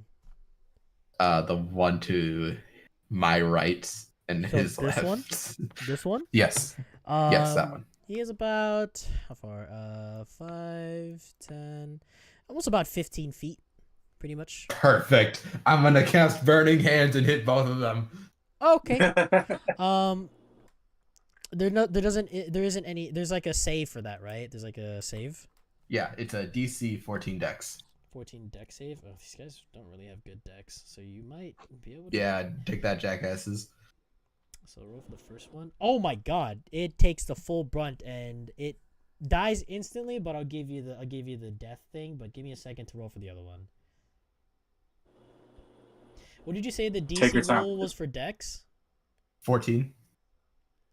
The one to my right and So his this left. one? This one? Yes. Yes, that one. He is about how far? 5, 10, almost about 15 feet, pretty much. Perfect. I'm gonna cast Burning Hands and hit both of them. Okay. There isn't any. There's like a save for that, right? There's like a save. Yeah, it's a DC 14 dex. 14 deck save. Oh, these guys don't really have good decks, so you might be able to. Yeah, take that, jackasses. So roll for the first one. Oh my god! It takes the full brunt and it dies instantly. But I'll give you the death thing. But give me a second to roll for the other one. What did you say the Take your DC time. roll was for dex? 14.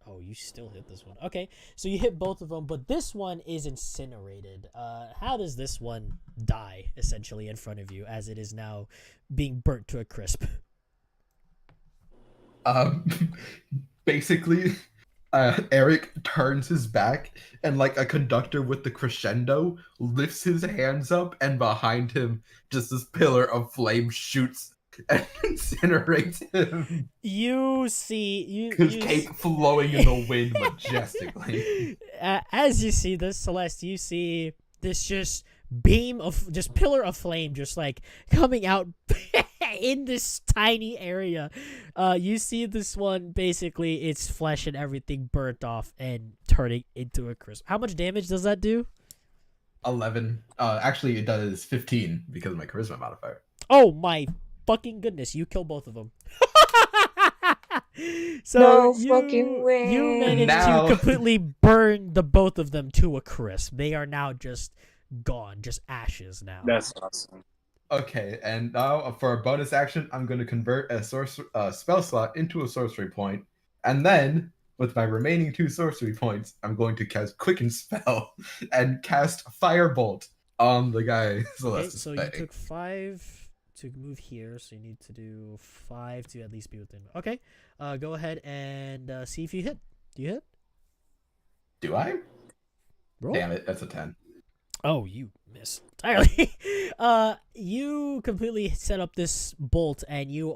Oh, you still hit this one. Okay, so you hit both of them, but this one is incinerated. How does this one die, essentially, in front of you, as it is now being burnt to a crisp? Basically, Eric turns his back, and like a conductor with the crescendo, lifts his hands up, and behind him, just this pillar of flame shoots and incinerates him. You see... His cape flowing in the wind majestically. As you see this, Celeste, you see this just pillar of flame just like coming out in this tiny area. You see this one, basically its flesh and everything burnt off and turning into a crisp. How much damage does that do? 11. Actually, it does 15 because of my charisma modifier. Oh my fucking goodness, you kill both of them. So No fucking way. You managed Now- to completely burn the both of them to a crisp. They are now just gone, just ashes now. That's awesome. Okay, and now for a bonus action, I'm going to convert a spell slot into a sorcery point, and then with my remaining 2 sorcery points, I'm going to cast Quicken Spell and cast Firebolt on the guy. Okay, so you took 5 to move here, so you need to do 5 to at least be within. Okay, go ahead and see if you hit. Do you hit? Do I? Roll. Damn it, that's a 10. Oh, you miss entirely. You completely set up this bolt, and you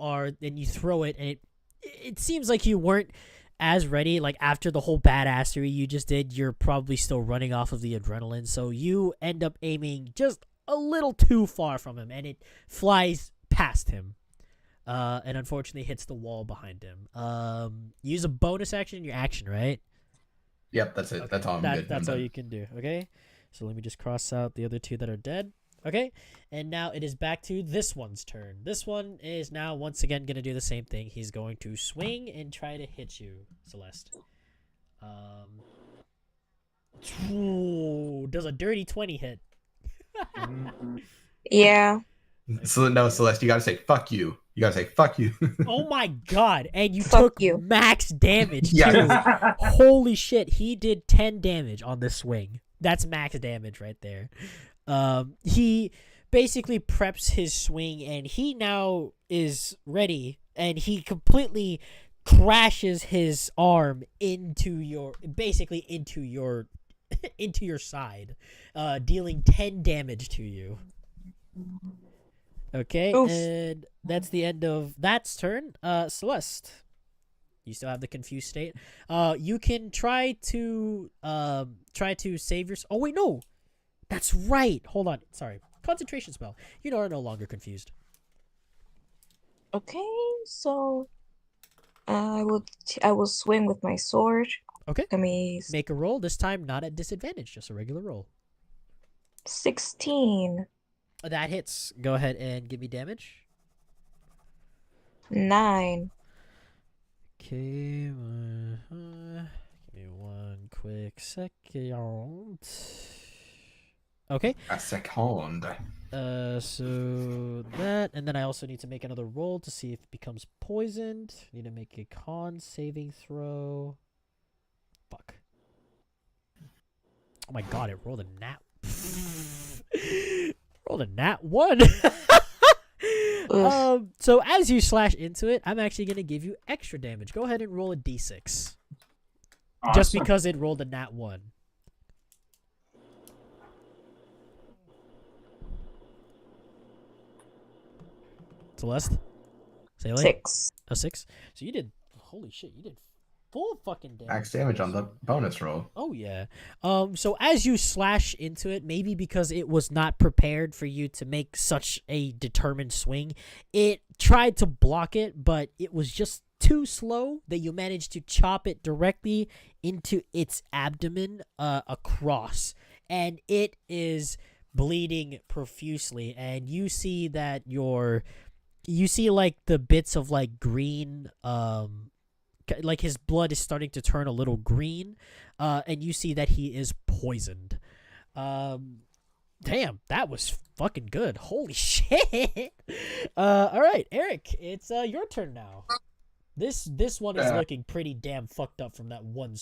throw it, and it seems like you weren't as ready. Like after the whole badassery you just did, you're probably still running off of the adrenaline, so you end up aiming just a little too far from him, and it flies past him, and unfortunately hits the wall behind him. Use a bonus action in your action, right? Yep, that's it. Okay, That's all I'm good. That's I'm all done. you can do. Okay, so let me just cross out the other 2 that are dead. Okay, and now it is back to this one's turn. This one is now once again going to do the same thing. He's going to swing and try to hit you, Celeste. Does a dirty 20 hit? Yeah. So no, Celeste, you gotta say fuck you. You gotta say fuck you. Oh my god, and you Fuck took you. max damage too. Yeah. Holy shit, he did 10 damage on this swing. That's max damage right there. He basically preps his swing, and he now is ready, and he completely crashes his arm into your side, dealing 10 damage to you. Okay, Oof. and that's the end of that's turn. Celeste, you still have the confused state. You can try to save your. Oh wait, no, that's right. Hold on, sorry. Concentration spell. You are no longer confused. Okay, so I will swing with my sword. Okay. Let me Make a roll. This time, not at disadvantage, just a regular roll. 16, That hits. Go ahead and give me damage. 9. Okay. Give me one quick second. Okay. A second. So that, and then I also need to make another roll to see if it becomes poisoned. Need to make a con saving throw. Fuck. Oh my god, it rolled a nat. Rolled a nat 1. So as you slash into it, I'm actually gonna give you extra damage. Go ahead and roll a d6. Just Awesome. because it rolled a nat 1. Celeste? Say 6. a 6? So you did, holy shit, you did full fucking damage. Max damage on the bonus roll. Oh yeah. So as you slash into it, maybe because it was not prepared for you to make such a determined swing, it tried to block it, but it was just too slow that you manage to chop it directly into its abdomen across, and it is bleeding profusely, and you see that you see like the bits of like green, like his blood is starting to turn a little green, and you see that he is poisoned. Damn, that was fucking good. Holy shit. All right, Eric, it's your turn now. This one is looking pretty damn fucked up from that one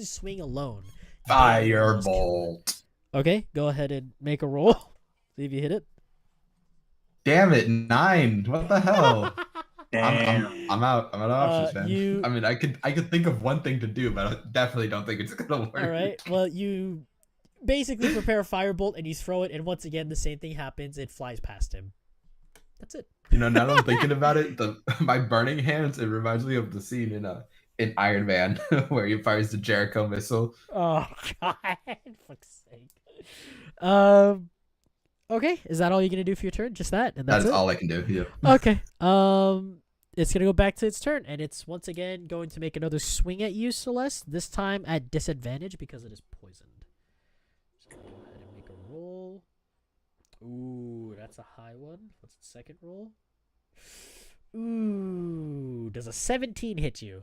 swing alone. Firebolt. Okay, go ahead and make a roll. See if you hit it. Damn it, 9. What the hell? Damn. I'm out of options, man. you- I mean, I could think of one thing to do, but I definitely don't think it's gonna work. All right. Well, you basically prepare a firebolt and you throw it, and once again the same thing happens. It flies past him. That's it. You know, now that I'm thinking about it, my burning hands, it reminds me of the scene in Iron Man where he fires the Jericho missile. Oh God! Fuck's sake. Okay. Is that all you're gonna do for your turn? Just that, and that's That's it? all I can do. Yeah. Okay. It's gonna go back to its turn, and it's once again going to make another swing at you, Celeste. This time at disadvantage because it is poisoned. So go ahead and make a roll. Ooh, that's a high one. What's the second roll? Ooh, does a 17 hit you?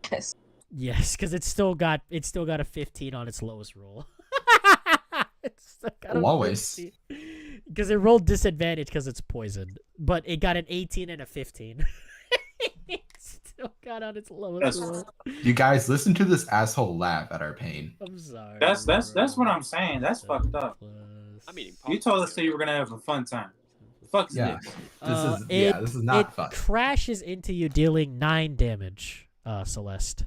Yes. Yes, because it's still got a 15 on its lowest roll. It's still got a Lowest? because it rolled disadvantage because it's poisoned, but it got an 18 and a 15. It still got on its lowest roll. You guys, listen to this asshole laugh at our pain. I'm sorry. That's what I'm saying. That's fucked up. I'm eating You told us that you were gonna have a fun time. Fuck Yeah. this. This is not fun. It crashes into you, dealing 9 damage, Celeste.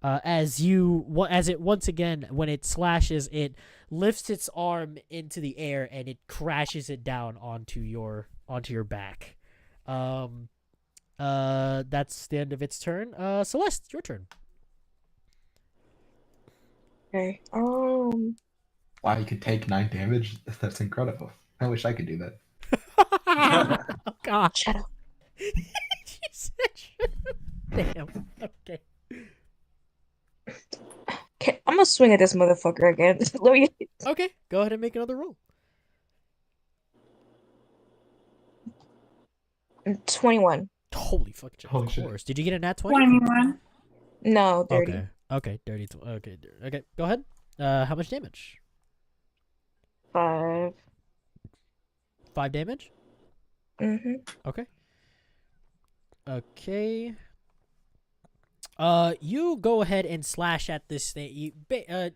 As it once again, when it slashes, it lifts its arm into the air and it crashes it down onto your back. That's the end of its turn. Celeste, your turn. Okay. Wow, you could take 9 damage? That's incredible. I wish I could do that. Oh God. Shut up. She said shut up. Damn. Okay. Okay, I'm gonna swing at this motherfucker again. Let me. Okay. Go ahead and make another roll. 21. Holy fuck! Holy Of shit. course. Did you get a nat 20? 21. No, 30. Okay. Okay. Dirty. Okay. Go ahead. How much damage? 5. 5 damage. Mm-hmm. Okay. Okay. You go ahead and slash at this thing.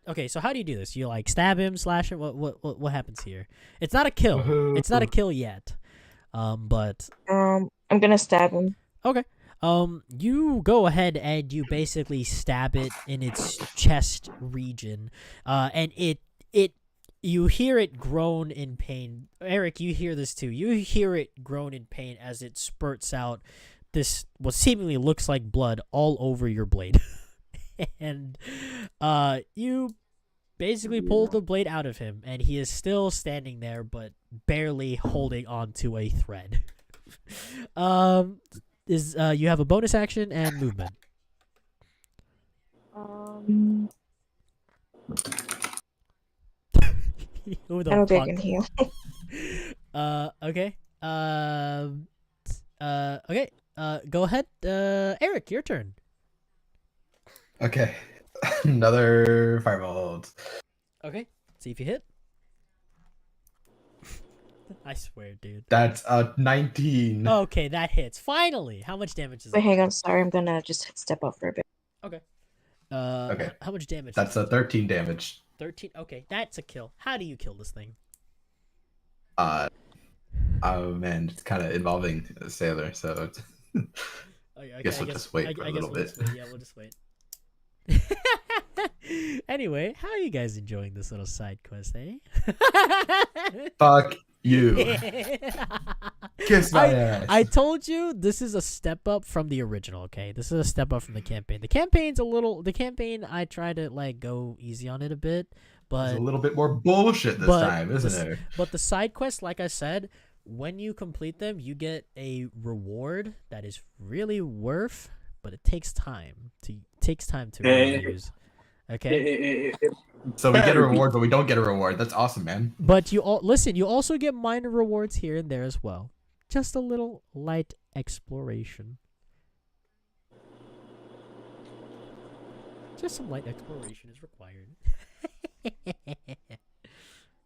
Okay. So how do you do this? You like stab him, slash him. What happens here? It's not a kill. It's not a kill yet. But I'm gonna stab him. okay. You go ahead and you basically stab it in its chest region. And you hear it groan in pain. Eric, you hear this too. You hear it groan in pain as it spurts out this what seemingly looks like blood all over your blade. And you basically pull the blade out of him, and he is still standing there, but barely holding on to a thread. You have a bonus action and movement. Who the I don't think I fuck? can heal. Okay. Okay. Go ahead. Eric, your turn. Okay. Another firebolt. Okay. See if you hit. I swear, dude. That's a 19. Okay, that hits. Finally. How much damage is Wait, it? hang on. Sorry, I'm gonna just step up for a bit. Okay. Okay. How much damage? That's a 13 damage. 13. Okay, that's a kill. How do you kill this thing? Oh man, it's kind of involving a sailor, so I guess we'll just wait for a little we'll bit. just wait. Yeah, we'll just wait. Anyway, how are you guys enjoying this little side quest, eh? Fuck you. Kiss my ass. I told you this is a step up from the original, okay? This is a step up from the campaign. The campaign I try to like go easy on it a bit, but There's a little bit more bullshit this time, isn't there? But the side quest, like I said, when you complete them, you get a reward that is really worth, but it takes time to really use. Okay. So we get a reward, but we don't get a reward. That's awesome, man. But you also get minor rewards here and there as well. Just a little light exploration. Just some light exploration is required.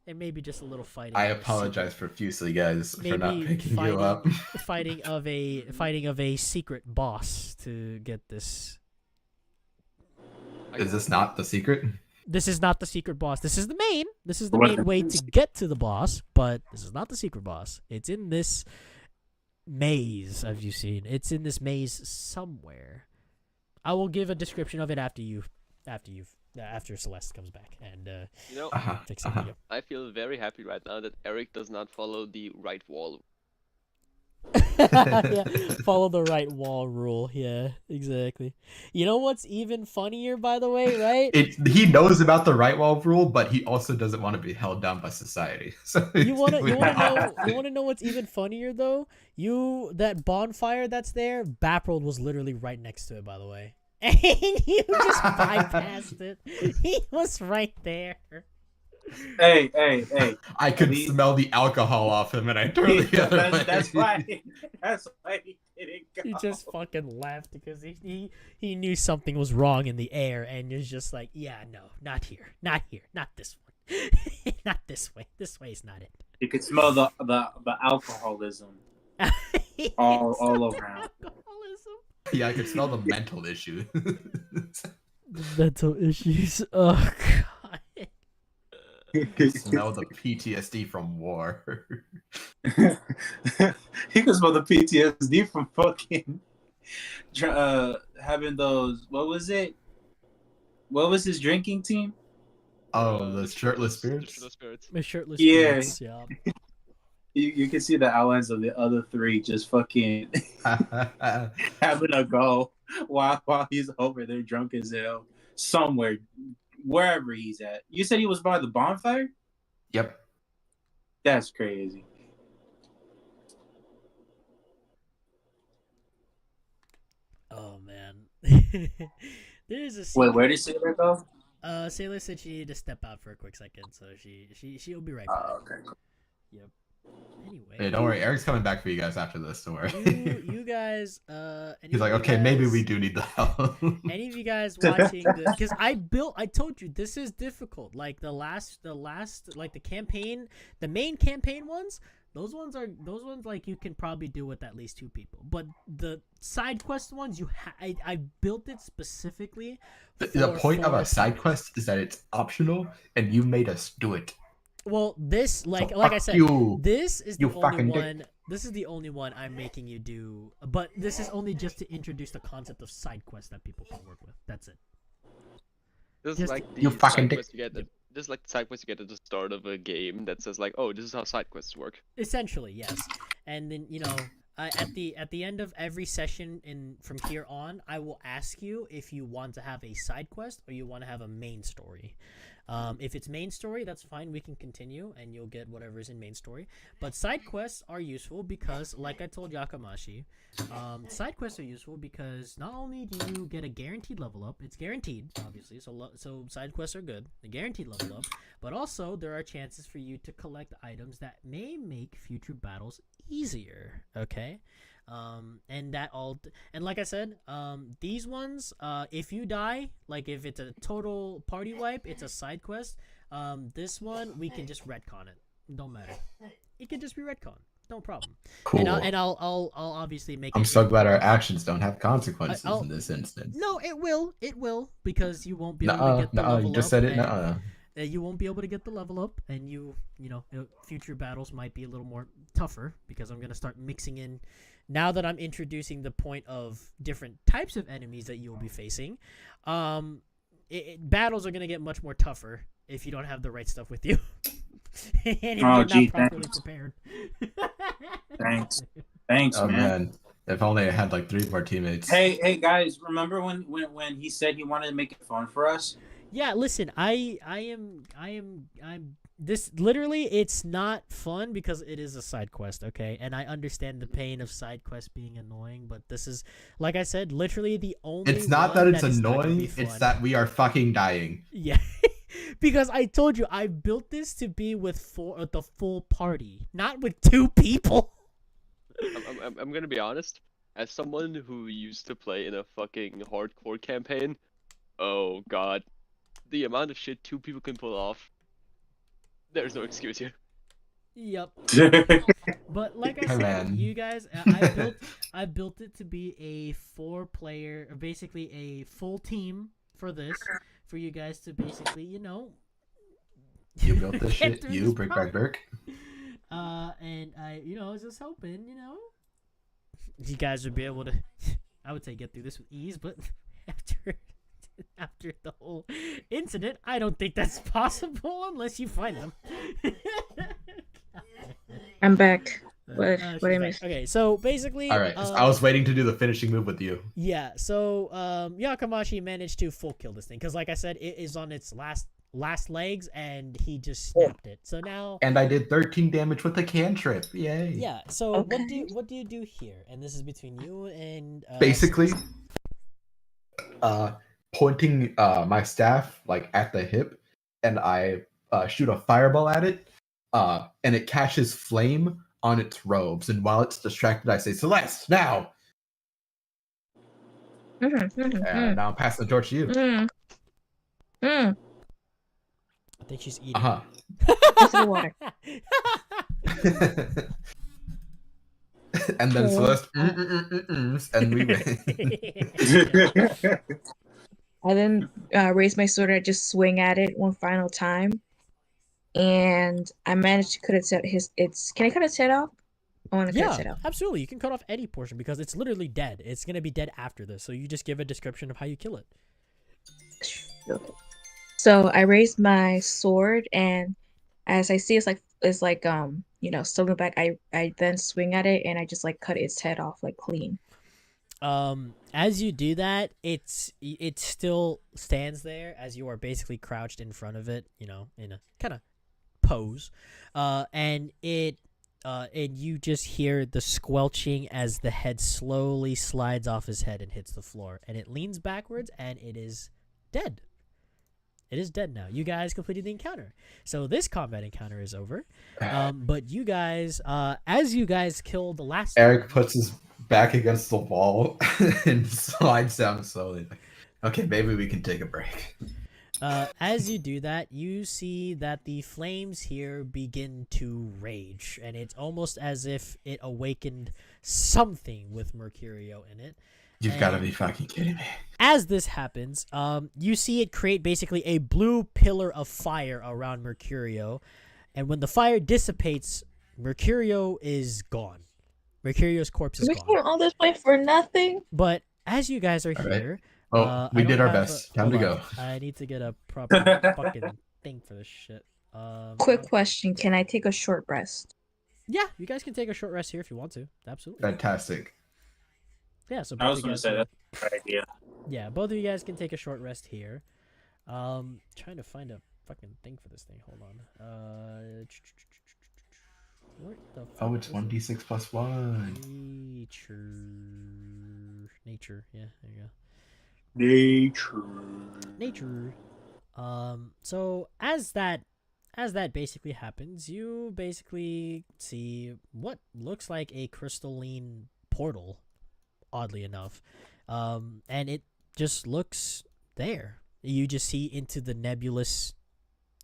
And maybe just a little fighting. I apologize profusely, guys, for not Maybe picking you up. fighting of a secret boss to get this. Is this not the secret? This is not the secret boss. This is the main. This is the main way to get to the boss, but this is not the secret boss. It's in this maze, have you seen? It's in this maze somewhere. I will give a description of it after Celeste comes back and You know, fix the video. I feel very happy right now that Eric does not follow the right wall. Yeah, follow the right wall rule. Yeah, exactly. You know what's even funnier, by the way, right? He knows about the right wall rule, but he also doesn't want to be held down by society. So You wanna know what's even funnier though? That bonfire that's there, Baprold was literally right next to it, by the way. And you just bypassed it. He was right there. Hey. I could smell the alcohol off him, and I turned the other way. That's why he didn't go. He just fucking laughed because he knew something was wrong in the air, and was just like, yeah, no, not here, not this one, not this way. This way is not it. You could smell the alcoholism all around. Alcoholism. Yeah, I could smell the mental issue. The mental issues. Oh god. Smell the PTSD from war. He could smell the PTSD from fucking having those. What was it? What was his drinking team? Oh, the shirtless spirits. My shirtless. Yeah. Spirits, yeah. You can see the outlines of the other three just fucking having a go while he's over there drunk as hell somewhere, wherever he's at. You said he was by the bonfire? Yep. That's crazy. Oh man. There's a Wait, where did Sailor go? Sailor said she needed to step out for a quick second, so she'll be right back. Oh, okay. Yep. Anyway. Hey, don't worry. Eric's coming back for you guys after this. Don't worry. You guys, He's like, okay, maybe we do need the help. Any of you guys watching this? Because I told you this is difficult. Like the last, like the campaign, the main campaign ones. Those ones like you can probably do with at least 2 people. But the side quest ones, I built it specifically. The point of a side quest is that it's optional, and you made us do it. Well, this like So I said, you, this is the only fucking one. This is the only one I'm making you do. But this is only just to introduce the concept of side quests that people can work with. That's it. This is Just- like the You fucking side dick. quest you get. This is like the side quest you get at the start of a game that says like, oh, this is how side quests work. Essentially, yes. And then at the end of every session from here on, I will ask you if you want to have a side quest or you want to have a main story. If it's main story, that's fine. We can continue, and you'll get whatever is in main story. But side quests are useful because, like I told Yakamashi, side quests are useful because not only do you get a guaranteed level up, it's guaranteed, obviously. So side quests are good, a guaranteed level up. But also there are chances for you to collect items that may make future battles easier. Okay. And like I said, these ones, if you die, like if it's a total party wipe, it's a side quest. This one we can just retcon it. Don't matter. It can just be retcon. No problem. Cool. And I'll obviously make. I'm so glad our actions don't have consequences in this instance. No, it will because you won't be able to get the level you just up said it. and- Nuh-uh. you won't be able to get the level up, and future battles might be a little more tougher because I'm gonna start mixing in. Now that I'm introducing the point of different types of enemies that you'll be facing, battles are gonna get much more tougher if you don't have the right stuff with you, and if you're not properly prepared. Thanks, Oh man. man, if only I had like 3 more teammates. Hey guys, remember when he said he wanted to make it fun for us? Yeah, listen, I'm this literally, it's not fun because it is a side quest, okay? And I understand the pain of side quests being annoying, but this is, like I said, literally the only. It's not one that it's is not gonna be annoying, it's fun. that we are fucking dying. Yeah, because I told you I built this to be with the full party, not with 2 people. I'm gonna be honest. As someone who used to play in a fucking hardcore campaign, oh god, the amount of shit 2 people can pull off. There's no excuse here. Yep. But like I Hey, said, man. you guys, I built it to be a 4-player, or basically a full team for this, for you guys to basically, You built this get shit, through you, this Brick problem. by Brick. And I, was just hoping, you guys would be able to, I would say, get through this with ease, but after the whole incident, I don't think that's possible unless you find them. I'm back. What She's I back. missed? Okay, so basically, All right, I was waiting to do the finishing move with you. yeah. So Yakamashi managed to full kill this thing because, like I said, it is on its last legs, and he just snapped it. So now, And I did 13 damage with a cantrip. Yay. yeah. So Okay. what do you do here? And this is between you and Basically, pointing my staff like at the hip, and I shoot a fireball at it, and it catches flame on its robes. And while it's distracted, I say, "Celeste, now!" And now I'm passing the torch to you. I think she's eating. Uh Into the water. And then Okay. Celeste, and we win. I then raise my sword. I just swing at it one final time, and I managed to cut its head. Can I cut its head off? I want to cut its head Yeah, off. absolutely. You can cut off any portion because it's literally dead. It's gonna be dead after this. So you just give a description of how you kill it. Okay. So I raise my sword, and as I see it's like stolen back, I then swing at it, and I just like cut its head off like clean. As you do that, it still stands there as you are basically crouched in front of it, in a kind of pose, and you just hear the squelching as the head slowly slides off his head and hits the floor, and it leans backwards, and it is dead. It is dead now. You guys completed the encounter. So this combat encounter is over. But you guys, as you guys killed the last Eric one, puts his back against the wall and slides down slowly. Okay, maybe we can take a break. as you do that, you see that the flames here begin to rage, and it's almost as if it awakened something with Mercurio in it. You've got to be fucking kidding me. As this happens, you see it create basically a blue pillar of fire around Mercurio, and when the fire dissipates, Mercurio is gone. Mercurio's corpse is We gone. came all this way for nothing. But as you guys are All right. here, Well, I we don't did our have best. Time to hold on. go. I need to get a proper fucking thing for this shit. Quick question: can I take a short rest? Yeah, you guys can take a short rest here if you want to. Absolutely. Fantastic. Yeah, so I both was of you gonna guys say can- that's a good idea. Yeah, both of you guys can take a short rest here. Trying to find a fucking thing for this thing. Hold on. Where the fuck Oh, it's is it? 1d6 plus 1. Nature. Yeah, there you go. Nature. So as that basically happens, you basically see what looks like a crystalline portal, oddly enough. And it just looks there. You just see into the nebulous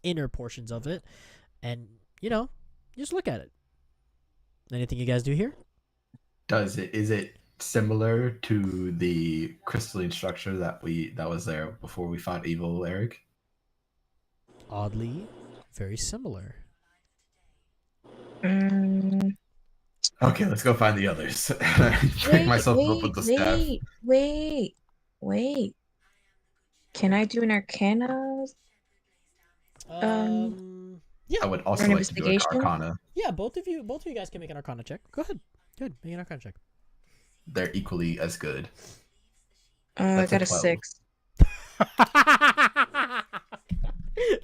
inner portions of it, and just look at it. Anything you guys do here? Is it similar to the crystalline structure that was there before we fought evil Eric? Oddly, very similar. Okay, let's go find the others. Pick myself up with the staff. Wait. Can I do an Arcana? Yeah. I would also An like to do an investigation? Arcana. Yeah, both of you guys can make an Arcana check. Go ahead. Good. Make an Arcana check. They're equally as good. I That's a got a 12. 6.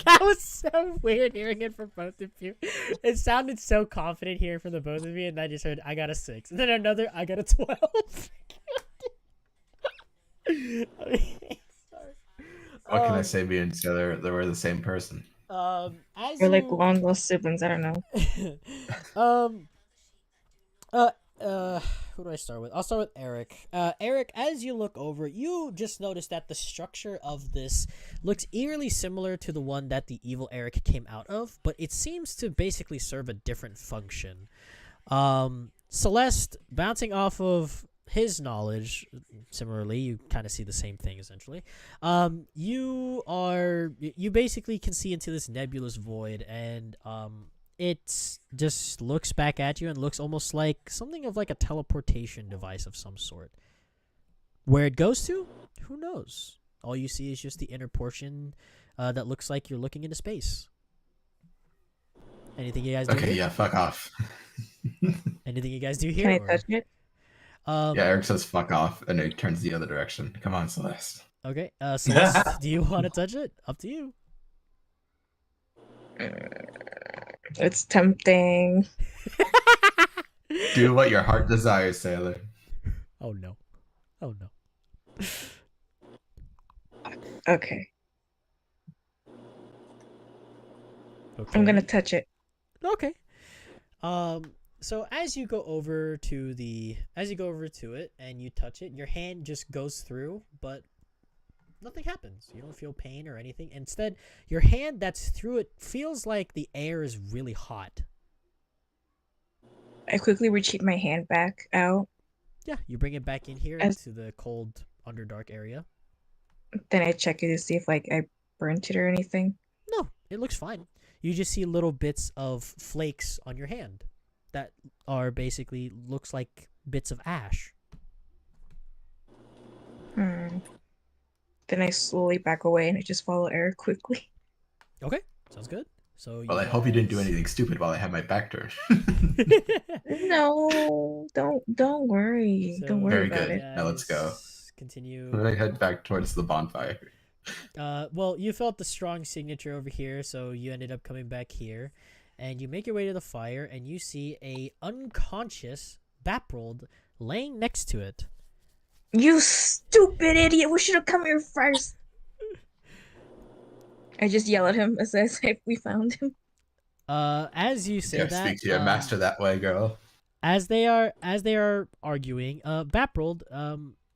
That was so weird hearing it from both of you. It sounded so confident hearing from the both of you, and I just heard I got a 6, and then another I got a 12. Okay, sorry. What can I say? Me and Taylor, they were the same person. As We're like you- long lost siblings. I don't know. Who do I start with? I'll start with Eric. Eric, as you look over, you just notice that the structure of this looks eerily similar to the one that the evil Eric came out of, but it seems to basically serve a different function. Celeste, bouncing off of his knowledge, similarly, you kind of see the same thing essentially. You basically can see into this nebulous void, and it just looks back at you and looks almost like something of like a teleportation device of some sort. Where it goes to, who knows? All you see is just the inner portion that looks like you're looking into space. Anything you guys do? Okay, here? yeah, fuck off. Anything you guys do here? Can I or- touch it? Yeah, Eric says fuck off, and it turns the other direction. Come on, Celeste. Okay, Celeste, do you want to touch it? Up to you. It's tempting. Do what your heart desires, Sailor. Oh no. Oh no. Okay. Okay. I'm gonna touch it. Okay. So as you go over to it and you touch it, your hand just goes through, but nothing happens. You don't feel pain or anything. Instead, your hand that's through it feels like the air is really hot. I quickly retreat my hand back out. Yeah, you bring it back in here As- into the cold Underdark area. Then I check it to see if like I burnt it or anything. No, it looks fine. You just see little bits of flakes on your hand that are basically looks like bits of ash. Then I slowly back away and I just follow Eric quickly. Okay, sounds good. So Well, I hope you didn't do anything stupid while I had my back turned. No, don't worry. So Don't worry Very about good. it. Now let's go. Continue. I'm gonna head back towards the bonfire. Well, you felt the strong signature over here, so you ended up coming back here, and you make your way to the fire, and you see a unconscious Baprold laying next to it. You stupid idiot! We should have come here first. I just yell at him as I say we found him. As you say Yeah, that, speak to your master that way, girl. as they are arguing, Baprold,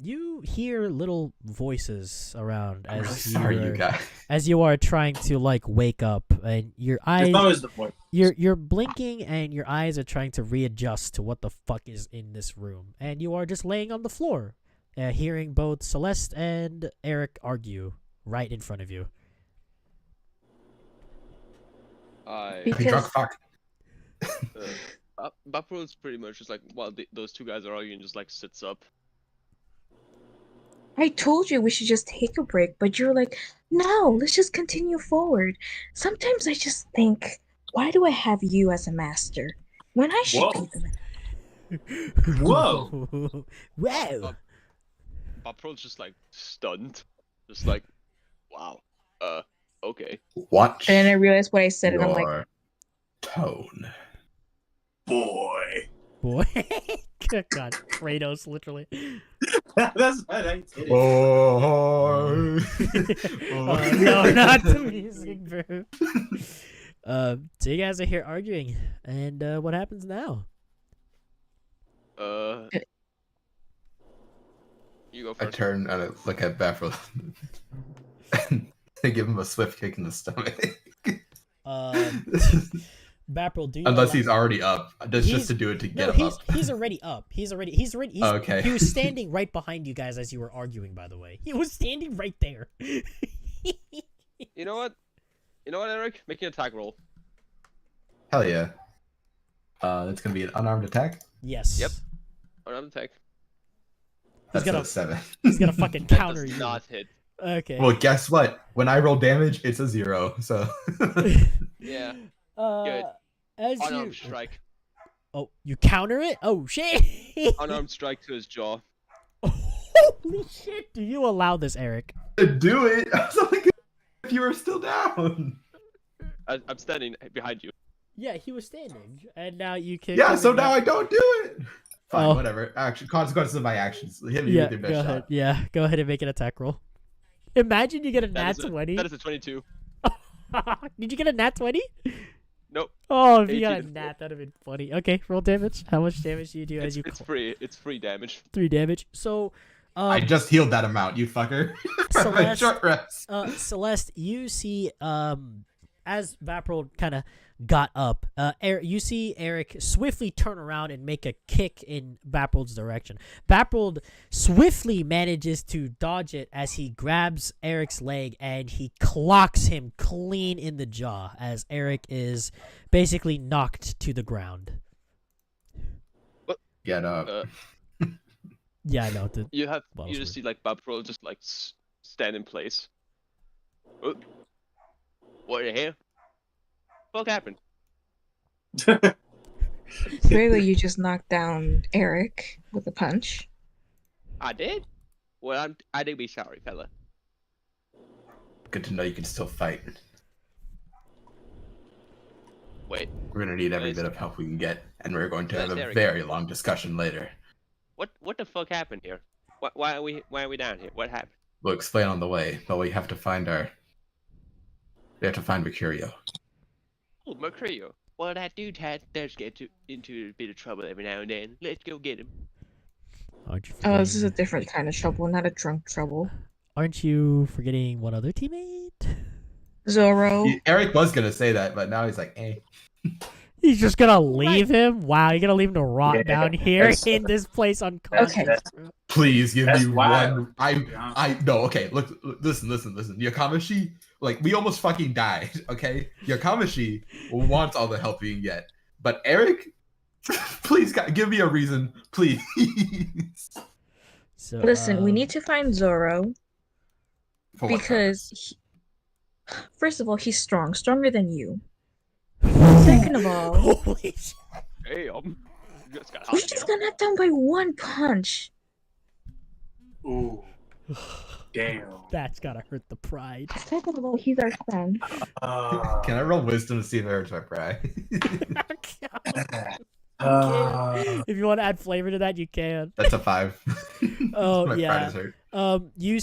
you hear little voices around I'm really as sorry, you guys. as you are trying to like wake up, and your eyes It's always the voice. you're blinking and your eyes are trying to readjust to what the fuck is in this room, and you are just laying on the floor, hearing both Celeste and Eric argue right in front of you. You drunk fuck. Buffalo's pretty much just like while those two guys are arguing, just like sits up. I told you we should just take a break, but you're like, no, let's just continue forward. Sometimes I just think, why do I have you as a master when I should Whoa. be the Whoa. Wow. Buffalo's just like stunned, just like, wow, okay. Watch And then I realized what I said, and I'm like, your tone. Boy. Boy. Good God, Kratos, literally. That's what I did. Oh. No, not the music, bro. So you guys are here arguing, and what happens now? You go I first. turn and I look at Baffle and I give him a swift kick in the stomach. Bapril, do you Unless allow- he's already up. Just to do it to No, get him up. he's already up. He's Okay. He was standing right behind you guys as you were arguing, by the way. He was standing right there. You know what? Eric? Make an attack roll. Hell yeah. It's gonna be an unarmed attack. Yes. Yep. Unarmed attack. That's gonna- a 7. He's gonna fucking That counter does you. not hit. Okay. Well, guess what? When I roll damage, it's a 0. So Yeah. Good. As Unarmed you strike. Oh, you counter it? Oh shit. Unarmed strike to his jaw. Holy shit. Do you allow this, Eric? do it. I was only gonna if you were still down? I'm standing behind you. Yeah, he was standing, and now you can. Yeah, so now I don't do it. Fine, Oh. whatever. Action consequences of my actions. Hit me Yeah, with your best go shot. ahead. Yeah, go ahead and make an attack roll. Imagine you get a nat 20. That is a 22. Did you get a nat 20? Nope. Oh, if you got 18 a is nat, that'd have been funny. Okay, roll damage. How much damage do you do as you? It's free. It's free damage. 3 damage. So, I just healed that amount, you fucker. Celeste, Short rest. Celeste, you see, as Vaporol kind of got up, you see Eric swiftly turn around and make a kick in Vaporol's direction. Vaporol swiftly manages to dodge it as he grabs Eric's leg and he clocks him clean in the jaw as Eric is basically knocked to the ground. Get up. Yeah, I know. You Bottle's just weird. see like Babro just like stand in place. Oh. What the hell? What happened? Clearly, you just knocked down Eric with a punch. I did? Well, I do be sorry, fella. Good to know you can still fight. Wait, We're gonna need every Nice. bit of help we can get, and we're going to have Nice, a Eric. very long discussion later. what the fuck happened here? Why are we down here? What happened? We'll explain on the way, but we have to find Mercurio. Oh, Mercurio. Well, that dude does get into a bit of trouble every now and then. Let's go get him. Aren't you Oh, this is a forgetting- different kind of trouble, not a drunk trouble. Aren't you forgetting one other teammate? Zoro. Eric was gonna say that, but now he's like, eh. He's just gonna leave him? Wow, you're gonna leave him to rot Yeah, down here that's- in this place unconscious? Okay. Please give That's me wild. one. No. Okay, look, listen. Yakamashi, like we almost fucking died. Okay, Yakamashi wants all the help he can get, but Eric, please give me a reason, please. So, Listen, we need to find Zoro For what because, first of all, he's strong, stronger than you. purpose. Second of all, Holy shit. Damn. You just got we hot just now. got knocked down by one punch. Ooh, damn. That's gotta hurt the pride. Second of all, he's our friend. Can I roll wisdom to see if it hurts my pride? If you want to add flavor to that, you can. That's a 5. Oh, My yeah. pride is hurt. You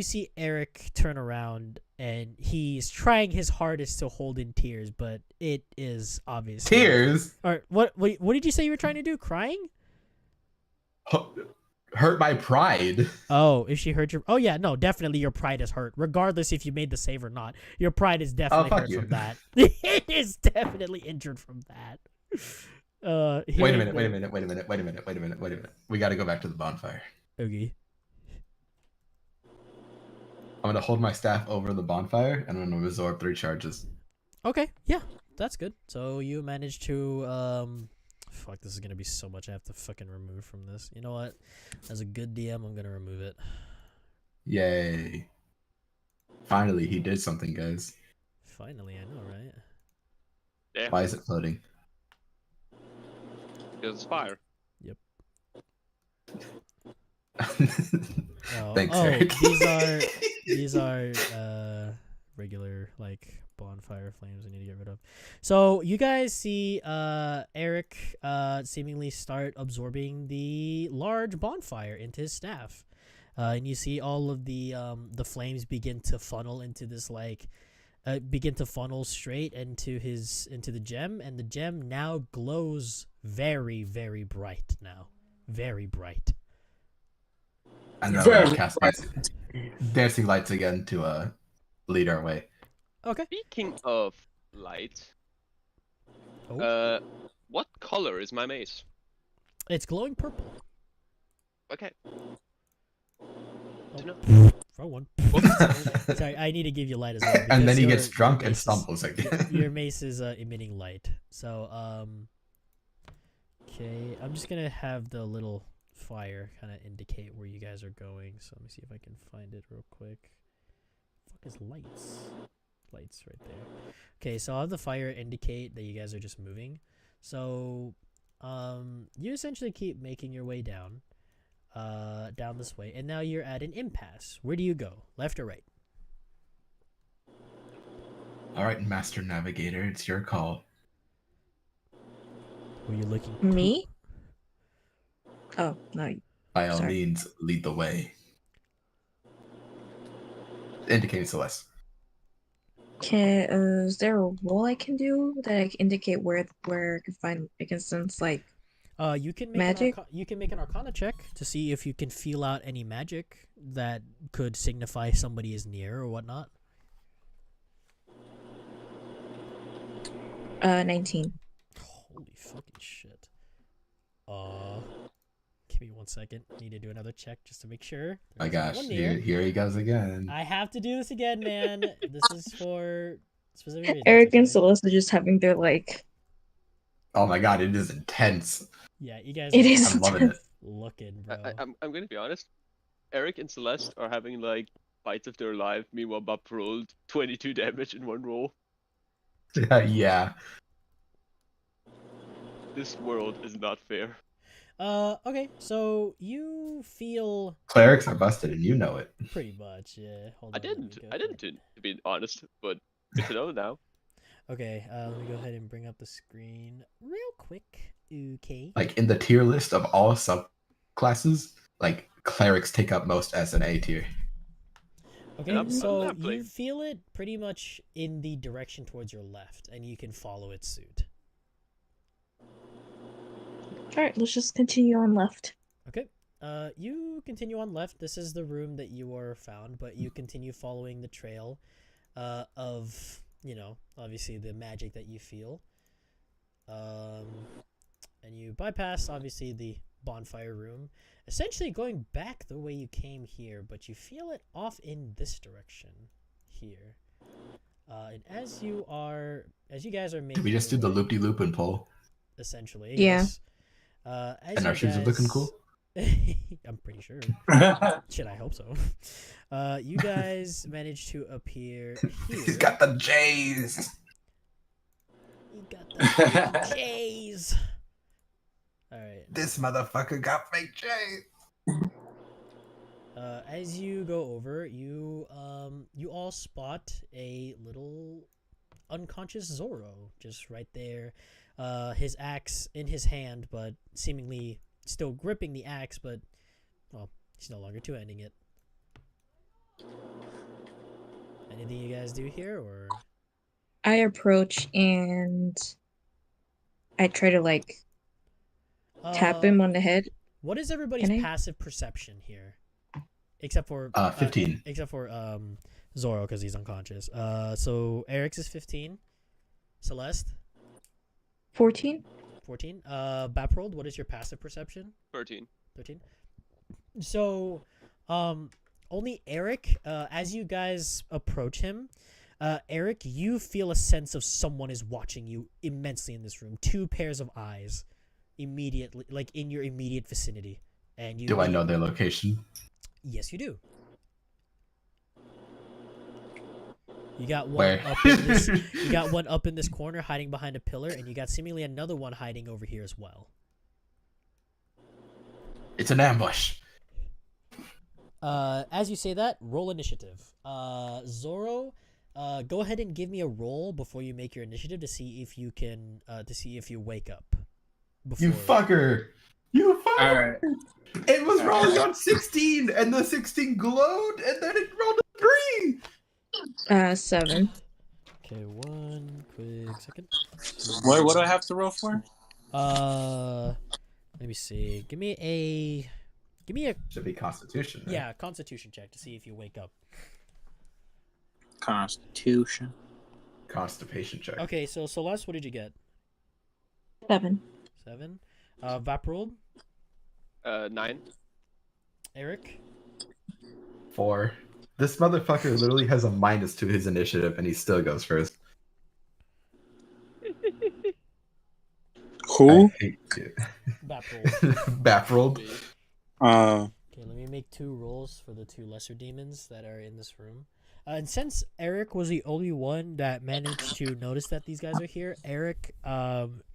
see Eric turn around and he's trying his hardest to hold in tears, but it is obviously Tears Or what did you say you were trying to do? Crying? hurt my pride. Oh, if she hurt your Oh yeah, no, definitely your pride is hurt. Regardless if you made the save or not. Your pride is definitely fuck hurt you. from that. It is definitely injured from that. Wait a hearing minute. the- We got to go back to the bonfire. Okay. I'm gonna hold my staff over the bonfire, and I'm gonna absorb 3 charges. Okay, yeah, that's good. So you managed to fuck, this is gonna be so much I have to fucking remove from this. You know what? As a good DM, I'm gonna remove it. Yay! Finally, he did something, guys. Finally, I know, right? Yeah, Why is it floating? because it's fire. Oh, Thanks, Eric. these are regular like bonfire flames I need to get rid of. So you guys see Eric seemingly start absorbing the large bonfire into his staff. And you see all of the flames begin to funnel into this begin to funnel straight into the gem, and the gem now glows very, very bright now. Very bright. And then Very we'll cast dancing lights again to lead our way. Okay. Speaking of light, Oh. what color is my mace? It's glowing purple. Okay. Oh. No. Wrong one. Sorry, I need to give you light as well. And because then he your- gets drunk your and mace is- stumbles again. Your mace is emitting light. So, okay, I'm just gonna have the little fire kind of indicate where you guys are going. So let me see if I can find it real quick. Fuck is lights? Lights right there. Okay, so I'll have the fire indicate that you guys are just moving. So, you essentially keep making your way down this way, and now you're at an impasse. Where do you go? Left or right? All right, Master Navigator, it's your call. Who are you looking? Me? Oh no. By all Sorry. means, lead the way. Indicating Celeste. Is there a role I can do that I can indicate where I can find, I can sense like You can make magic? you can make an Arcana check to see if you can feel out any magic that could signify somebody is near or whatnot. 19. Holy fucking shit. Give me 1 second. Need to do another check just to make sure. My There's no gosh, one near. here he goes again. I have to do this again, man. This is for specific reasons. Eric and okay? Celeste are just having their like. Oh my god, it is intense. Yeah, you guys It are is I'm loving it. looking, bro. I'm gonna be honest. Eric and Celeste are having like fights of their life. Meanwhile, Bob rolled 22 damage in one roll. Yeah. This world is not fair. Okay, so you feel Clerics are busted, and you know it. pretty much, yeah. Hold I on, let me didn't. go I ahead. didn't, to be honest. But good to know now. Okay, let me go ahead and bring up the screen real quick. Okay. Like in the tier list of all subclasses, like clerics take up most S and A tier. Okay, I'm so not you playing. feel it pretty much in the direction towards your left, and you can follow its suit. Alright, let's just continue on left. Okay. You continue on left. This is the room that you are found, but you continue following the trail of, you know, obviously the magic that you feel. And you bypass, obviously, the bonfire room, essentially going back the way you came here, but you feel it off in this direction here. And as you guys are making Did we just do your the way, loop-de-loop and pull? essentially, Yeah. yes. As And you our shoes are looking guys- cool? I'm pretty sure. Shit, I hope so. You guys managed to appear here. He's got the J's. You got the J's. All right. This motherfucker got fake J's. As you go over, you all spot a little unconscious Zorro just right there. His axe in his hand, but seemingly still gripping the axe, but well, he's no longer two-handing it. Anything you guys do here, or? I approach and I try to like tap him on the head. What is everybody's Can I? passive perception here? Except for 15. except for Zorro, because he's unconscious. So Eric's is 15. Celeste, 14? 14. Baprold, what is your passive perception? 13. 13. So, only Eric, as you guys approach him, Eric, you feel a sense of someone is watching you immensely in this room. 2 pairs of eyes, immediately, like in your immediate vicinity. And you. Do I know their location? Yes, you do. You got one Where? up in this. You got one up in this corner, hiding behind a pillar, and you got seemingly another one hiding over here as well. It's an ambush. As you say that, roll initiative. Zorro, go ahead and give me a roll before you make your initiative to see if you can, to see if you wake up. Before... You fucker. You fucker. All right. It was rolling on 16, and the 16 glowed, and then it rolled a 3. 7. Okay, 1 quick second. What do I have to roll for? Let me see. Give me a. Should be Constitution. Right? Yeah, Constitution check to see if you wake up. Constitution. Constipation check. Okay, so Celeste, what did you get? 7. 7. Vaprold, 9. Eric, 4. This motherfucker literally has a minus to his initiative, and he still goes first. Who? I hate you. Vaprold. Baprolled. Okay, let me make 2 rolls for the 2 lesser demons that are in this room. And since Eric was the only one that managed to notice that these guys are here, Eric,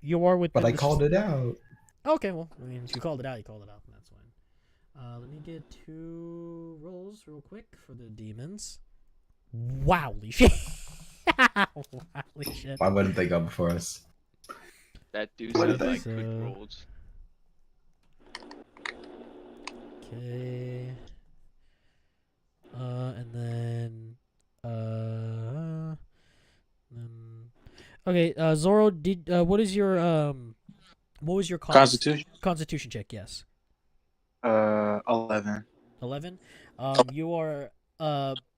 you are within. But I called it out. Okay, well, I mean, if you called it out, you called it out. That's fine. Let me get 2 rolls real quick for the demons. Wowly shit. Holy shit. Why wouldn't they go before us? That dude What sounds is like that? good So- rolls. Okay. And then okay, Zoro, did what is your what was your Constitution. Constitution check? Yes. 11. 11.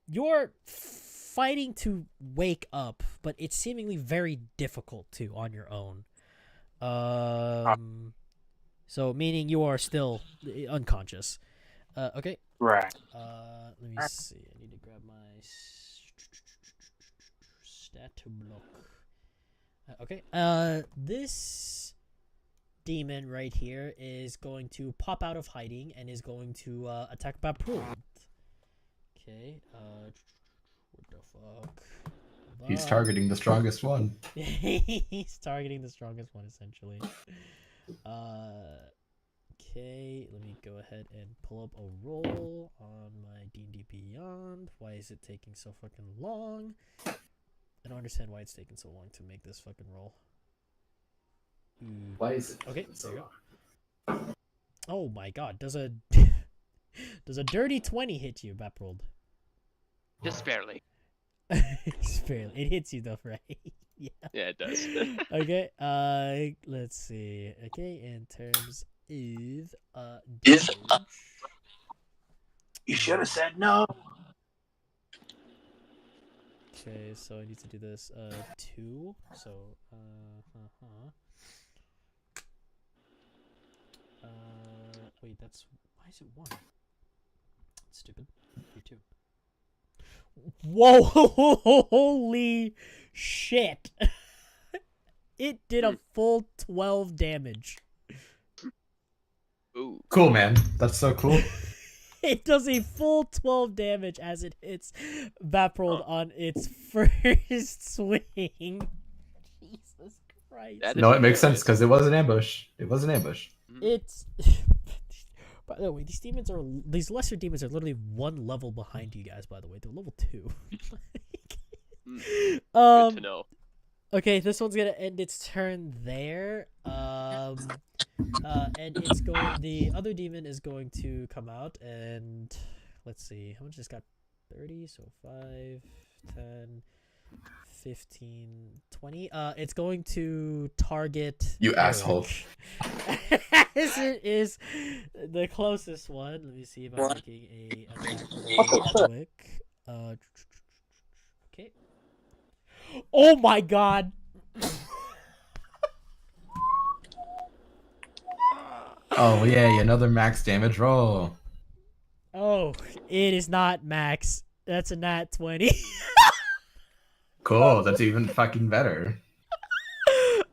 You're fighting to wake up, but it's seemingly very difficult to on your own. So meaning you are still unconscious. Okay. Right. Let me see. I need to grab my stat block. Okay. This demon right here is going to pop out of hiding and is going to attack Baprul. Okay. What the fuck? He's targeting the strongest one. He's targeting the strongest one, essentially. Okay, let me go ahead and pull up a roll on my D&D Beyond. Why is it taking so fucking long? I don't understand why it's taking so long to make this fucking roll. Why is it? Okay, there you go. Oh my god, does a dirty 20 hit you, Baprold? Just barely. Barely. It hits you though, right? Yeah. Yeah, it does. Okay, let's see. Okay, in terms of Yes. damage. You should have said no. Okay, so I need to do this 2. So wait, that's why is it 1? That's stupid. 2. Whoa! Holy shit! It did a full 12 damage. Ooh. Cool, man. That's so cool. It does a full 12 damage as it hits Vaprold on its first swing. Jesus Christ. That No, is it makes sense hilarious. because it was an ambush. It was an ambush. It's by the way, these lesser demons are literally 1 level behind you guys, by the way. They're level 2. Good to know. Okay, this one's gonna end its turn there. And it's going. The other demon is going to come out, and let's see, how much just got 30. So 5, 10, 15, 20. It's going to target You Eric. asshole. As it is the closest one. Let me see if I'm making a What the fuck? quick. Okay. Oh my god. Oh yay! Another max damage roll. Oh, it is not max. That's a nat 20. Cool. That's even fucking better.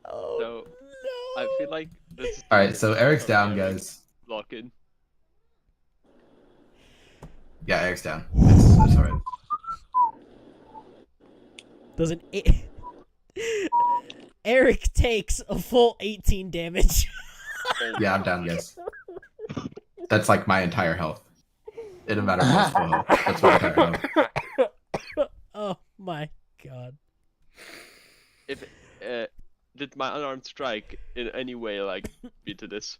Oh, So, no. I feel like this is All right, so Eric's down, Eric. guys. Lock in. Yeah, Eric's down. It's all right. Doesn't Eric takes a full 18 damage. Yeah, I'm down, guys. That's like my entire health. It doesn't matter what's full health. That's my entire health. Oh my god. If did my unarmed strike in any way like beat to this?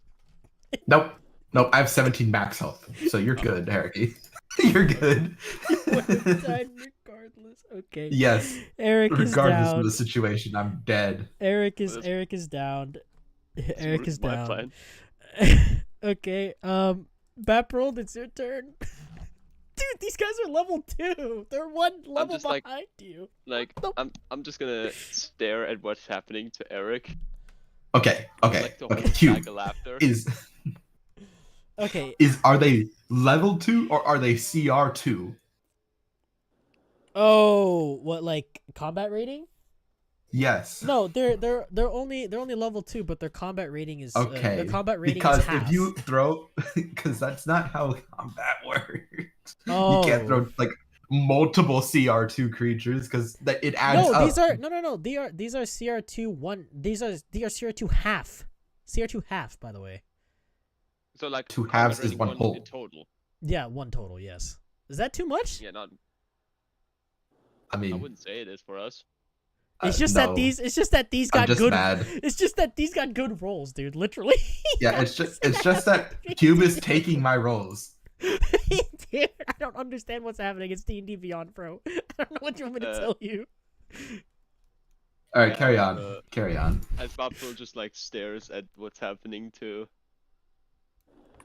Nope. Nope. I have 17 max health, so you're good, Eric. You're good. You would have died regardless. Okay. Yes. Eric is Regardless down. of the situation, I'm dead. Eric is Well, down. That's Eric is my down. plan. Okay, Baprold, it's your turn. Dude, these guys are level 2. They're 1 level just like- behind you. Like, I'm just gonna stare at what's happening to Eric. Okay. Okay. Like the Okay. whole Q bag of laughter. Okay. are they level 2 or are they CR2? Oh, what, like combat rating? Yes. No, they're only level 2, but their combat rating is Okay. their combat rating Because is half. if you throw, because that's not how combat works. Oh. You can't throw like multiple CR2 creatures because it adds No, up. these are no. These are CR2 1. These are CR2 half. CR2 half, by the way. So like 2 combat halves is rating 1 whole. in total. Yeah, 1 total. Yes. Is that too much? Yeah, not. I I mean, wouldn't say it is for us. It's just no. that these. It's just that these got I'm just good. mad. It's just that these got good rolls, dude. Literally. Yeah, it's just that Cube is taking my roles. Dude, I don't understand what's happening. It's D&D Beyond, bro. I don't know what you want me to tell you. All right, Yeah, carry on. Carry on. As Babsel just like stares at what's happening to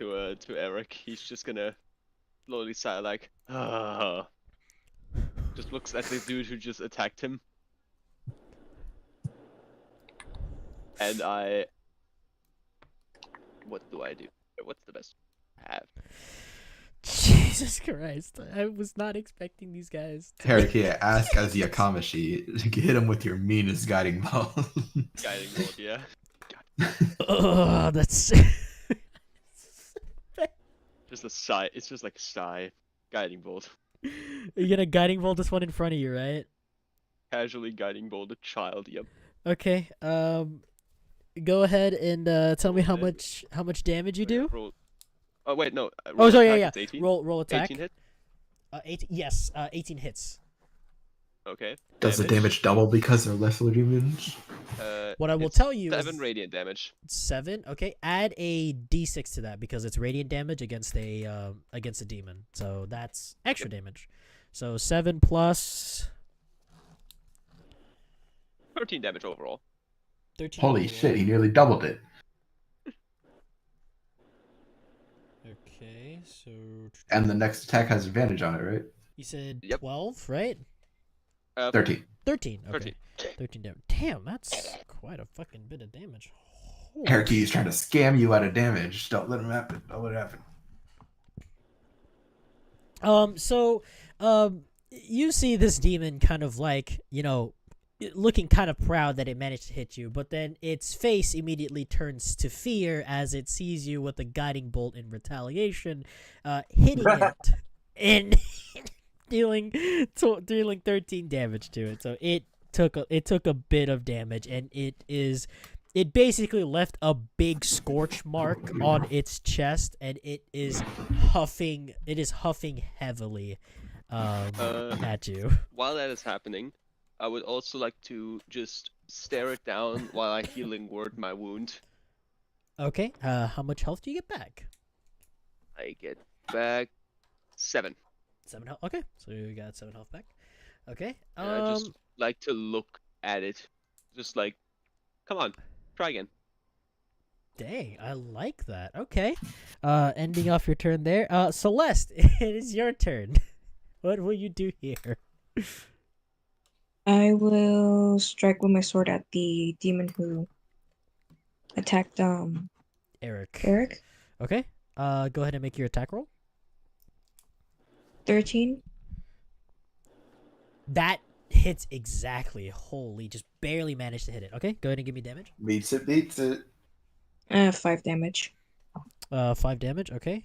Eric, he's just gonna slowly sigh like, ah. Just looks at the dude who just attacked him. And what do I do? What's the best I have? Jesus Christ. I was not expecting these guys to Harry, ask as Yakamashi. Hit him with your meanest guiding bolt. Guiding bolt, yeah. Oh, that's Just a sigh. It's just like a sigh. Guiding bolt. You're gonna guiding bolt this one in front of you, right? Casually guiding bolt a child. Yep. Okay. Go ahead and tell me how much damage you do. Roll. Oh wait, no. Oh, sorry, attack, yeah. It's 18. Roll attack. 18 hit. 18. Yes, 18 hits. Okay. Does the damage double because they're lesser demons? What I will it's tell you 7 is radiant damage. 7. Okay, add a d6 to that because it's radiant damage against a demon. So that's extra damage. So 7 plus 13 damage overall. 13. Holy overall. shit, he nearly doubled it. Okay, so And the next attack has advantage on it, right? you said Yep. 12, right? 13. 13. Okay. 13. 13 damage. Damn, that's quite a fucking bit of damage. Holy Harry, he's trying to scam you out of damage. Don't let him happen. Don't let it happen. You see this demon kind of like, looking kind of proud that it managed to hit you, but then its face immediately turns to fear as it sees you with a guiding bolt in retaliation, hitting it and dealing 13 damage to it. So it took a bit of damage, and it basically left a big scorch mark on its chest, and it is huffing heavily at you. While that is happening, I would also like to just stare it down while I healing word my wound. Okay, how much health do you get back? I get back 7. 7 health. Okay, so you got 7 health back. Okay. And I just like to look at it. Just like, come on, try again. Dang, I like that. Okay. Ending off your turn there. Celeste, it is your turn. What will you do here? I will strike with my sword at the demon who attacked Eric. Okay. Go ahead and make your attack roll. 13. That hits exactly. Holy, just barely managed to hit it. Okay, go ahead and give me damage. Beats it. 5 damage. 5 damage. Okay.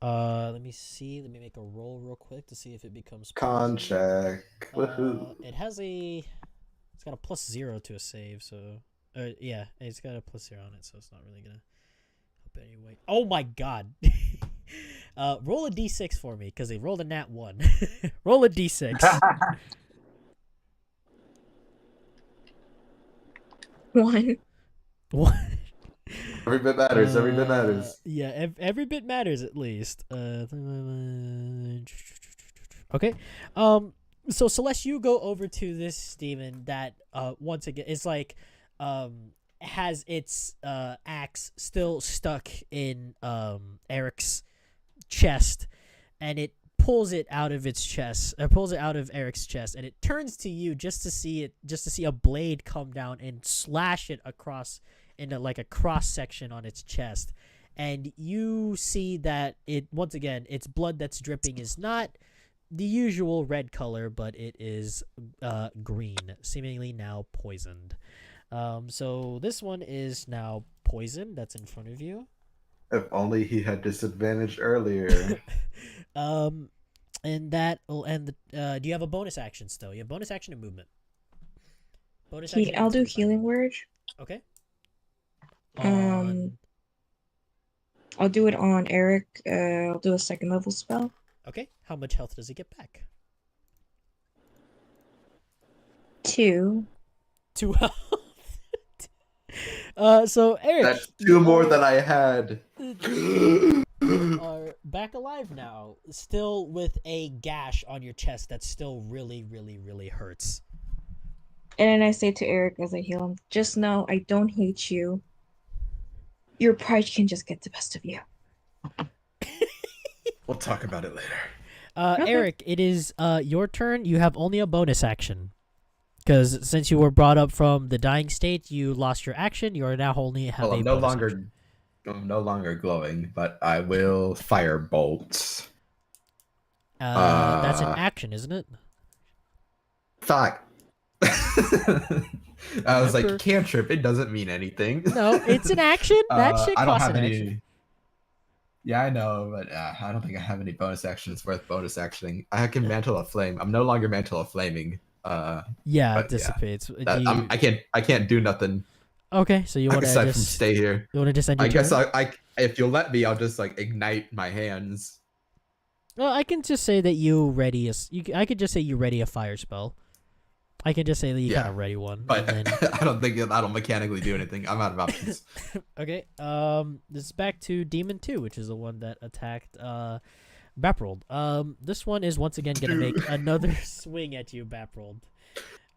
Let me see. Let me make a roll real quick to see if it becomes Con poison. check. Woohoo. It's got a +0 to a save, so yeah, it's got a +0 on it, so it's not really gonna help anyway. Oh my god. Roll a d6 for me, because they rolled a nat 1. Roll a d6. 1. 1. Every bit matters. Every bit matters. Yeah, every bit matters at least. Okay. So Celeste, you go over to this demon that once again is like has its axe still stuck in Eric's chest, and it pulls it out of its chest, pulls it out of Eric's chest, and it turns to you just to see a blade come down and slash it across into like a cross section on its chest. And you see that it, once again, its blood that's dripping is not the usual red color, but it is green, seemingly now poisoned. So this one is now poisoned. That's in front of you. If only he had disadvantage earlier. And that will end the. Do you have a bonus action still? You have bonus action and movement. Bonus Okay, action. I'll do and healing word. Okay. I'll do it on Eric. I'll do a 2nd level spell. Okay. How much health does he get back? 2. 2 health. So Eric, That's you 2 more are- than I had. are back alive now, still with a gash on your chest that still really, really, really hurts. And then I say to Eric as I heal him, just know I don't hate you. Your pride can just get the best of you. We'll talk about it later. Okay. Eric, it is your turn. You have only a bonus action. Because since you were brought up from the dying state, you lost your action. You are now only have Well, a bonus action. I'm no longer glowing, but I will fire bolts. That's an action, isn't it? Fuck. I was Remember- like, cantrip, it doesn't mean anything. No, it's an action. That shit I don't costs have an any. action. Yeah, I know, but I don't think I have any bonus actions worth bonus actioning. I can mantle of flame. I'm no longer mantle of flaming. Yeah, but it dissipates. Do That, you- I can't do nothing Okay, so you want to aside from just stay here. You want to just end your I guess turn? if you'll let me, I'll just like ignite my hands. Well, I can just say that you ready a. I could just say you ready a fire spell. I can just say that you Yeah, kind of ready one. But and then... I don't think that'll mechanically do anything. I'm out of options. Okay. This is back to Demon 2, which is the one that attacked Baprold. This one is once again gonna make another swing at you, Baprold.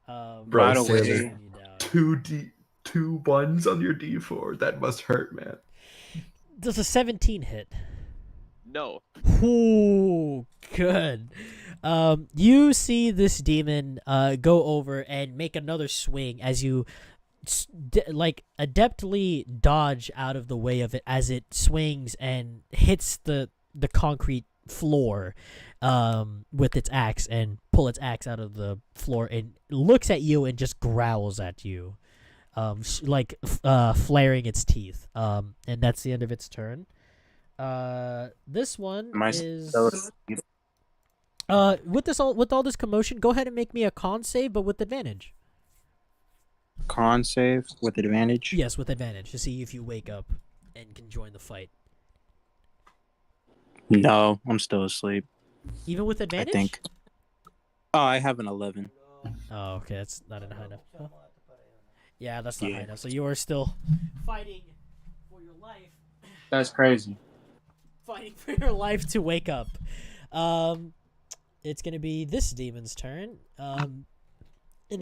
Bro, Right away. bringing you down. 2 1s on your D4. That must hurt, man. Does a 17 hit? No. Ooh, good. You see this demon go over and make another swing as you like adeptly dodge out of the way of it as it swings and hits the concrete floor with its axe and pull its axe out of the floor and looks at you and just growls at you, flaring its teeth. And that's the end of its turn. This one Am I is still- with all this commotion, go ahead and make me a con save, but with advantage. Con save with advantage? Yes, with advantage to see if you wake up and can join the fight. No, I'm still asleep. Even with advantage? I think. Oh, I have an 11. Oh, okay, that's not high enough. Huh? Yeah, that's not Yeah. high enough. So you are still fighting for your life. That's crazy. Fighting for your life to wake up. It's gonna be this demon's turn. And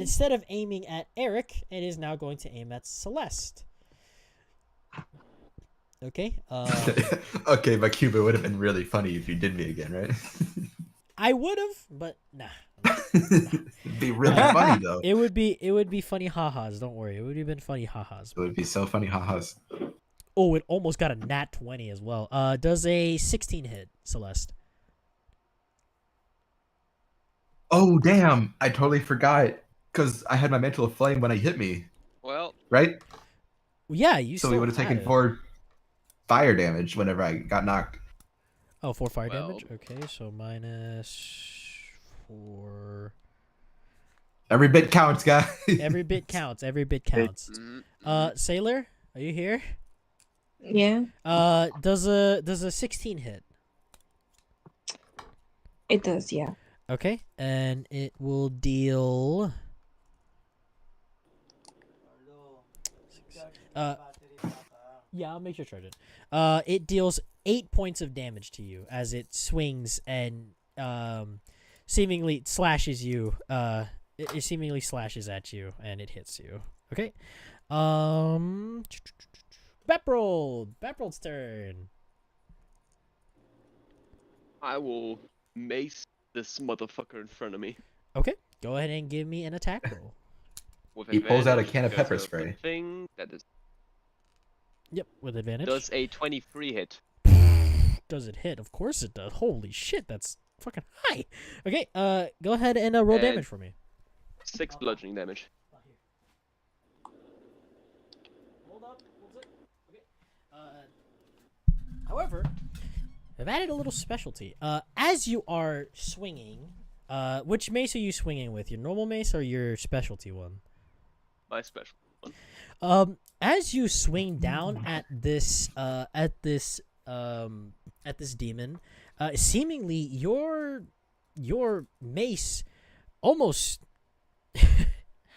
instead of aiming at Eric, it is now going to aim at Celeste. Okay. Okay, but Cuba would have been really funny if you did me again, right? I would have, but nah. It'd be really funny though. It would be funny ha-has. Don't worry, it would have been funny ha-has. It would be so funny, ha-has. Oh, it almost got a nat 20 as well. Does a 16 hit, Celeste? Oh damn! I totally forgot because I had my mantle of flame when I hit me, Well, right? Yeah, you. So still we would have had taken it. 4 fire damage whenever I got knocked. Oh, 4 fire Well- damage. Okay, so -4. Every bit counts, guys. Every bit counts. Every bit counts. Sailor, are you here? Yeah, Does a 16 hit? it does, yeah. Okay, and it will deal. Yeah, I'll make sure to charge it. It deals 8 points of damage to you as it swings and seemingly slashes you. It seemingly slashes at you and it hits you. Okay. Baprold's turn. I will mace this motherfucker in front of me. Okay, go ahead and give me an attack roll. With He pulls out a advantage can of because pepper the spray. Thing that is, Yep, with advantage. does a 23 hit. Does it hit? Of course it does. Holy shit, that's fucking high. Okay, go ahead and roll And- damage for me. 6 bludgeoning damage. Hold up. Okay. However, I've added a little specialty. As you are swinging, which mace are you swinging with? Your normal mace or your specialty one? My special one. As you swing down at this demon, seemingly your mace almost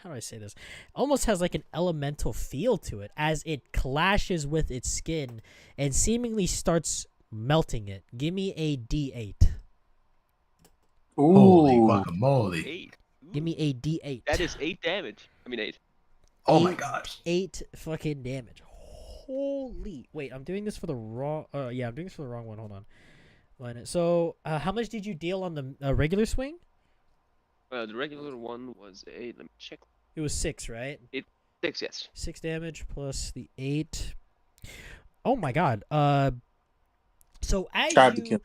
how do I say this? Almost has like an elemental feel to it as it clashes with its skin and seemingly starts melting it. Give me a D8. Holy Ooh. guacamole. 8. Give me a D8. That is 8 damage. I mean 8. Oh my gosh. 8 fucking damage. Holy. Wait, I'm doing this for the wrong. Yeah, I'm doing this for the wrong one. Hold on. So, how much did you deal on the regular swing? The regular one was 8. Let me check. It was 6, right? 6, yes. 6 damage plus the 8. Oh my god. So as Describe the you,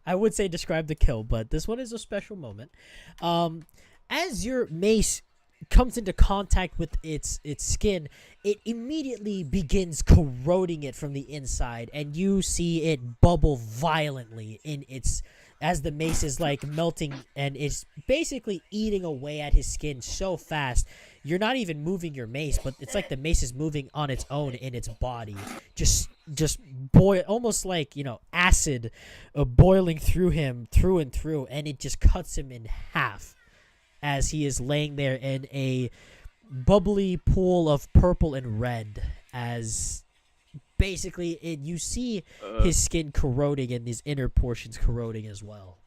I would say describe the kill, but this one is a special moment. As your mace comes into contact with its skin, it immediately begins corroding it from the inside, and you see it bubble violently in its as the mace is like melting and it's basically eating away at his skin so fast. You're not even moving your mace, but it's like the mace is moving on its own in its body. Just boil, almost like, you know, acid boiling through him through and through, and it just cuts him in half as he is laying there in a bubbly pool of purple and red, as basically you see his skin corroding and his inner portions corroding as well.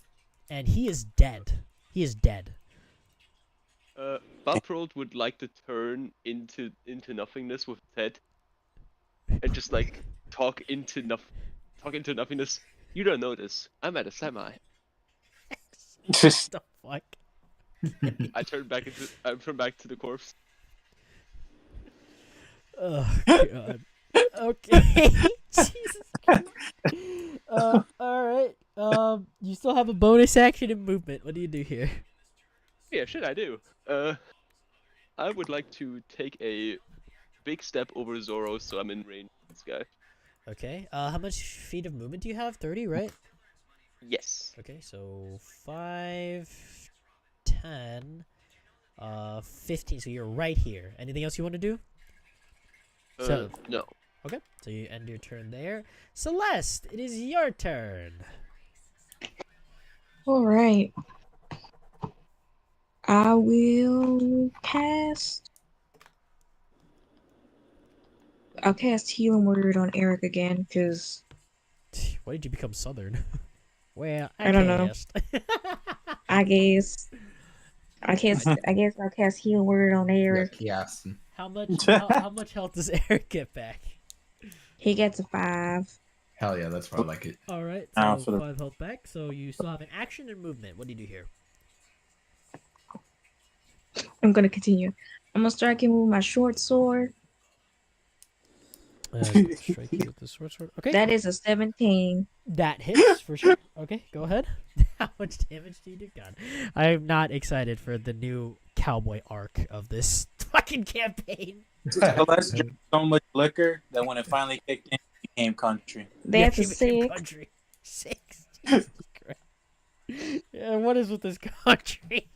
And he is dead. He is dead. Buffrold would like to turn into nothingness with his head and just like talk into nothingness. You don't know this. I'm at a semi. What the fuck? I turn back to the corpse. Oh god. Okay. Jesus Christ. Alright. You still have a bonus action and movement. What do you do here? Yeah, shit, I do. I would like to take a big step over Zoro, so I'm in range of this guy. Okay. How much feet of movement do you have? 30, right? Yes. Okay, so 5, 10, 15. So you're right here. Anything else you want to do? No. Okay, so you end your turn there. Celeste, it is your turn. All right. I will cast. I'll cast Healing Word on Eric again, because Why did you become Southern? Well, I don't know. cast. I guess I'll cast Healing Word on Eric. Yes. How much health does Eric get back? He gets a 5. Hell yeah, that's why I like it. All right, Ah, so for the- 5 health back. So you still have an action and movement. What do you do here? I'm gonna continue. I'm gonna strike him with my short sword. Strike you with the sword. Okay, That is a 17. that hits for sure. Okay, go ahead. How much damage do you do? God, I am not excited for the new cowboy arc of this fucking campaign. Celeste drank so much liquor that when it finally kicked in, it became country. That's Yeah, a he became 6. country. 6. Jesus Christ. Yeah, what is with this country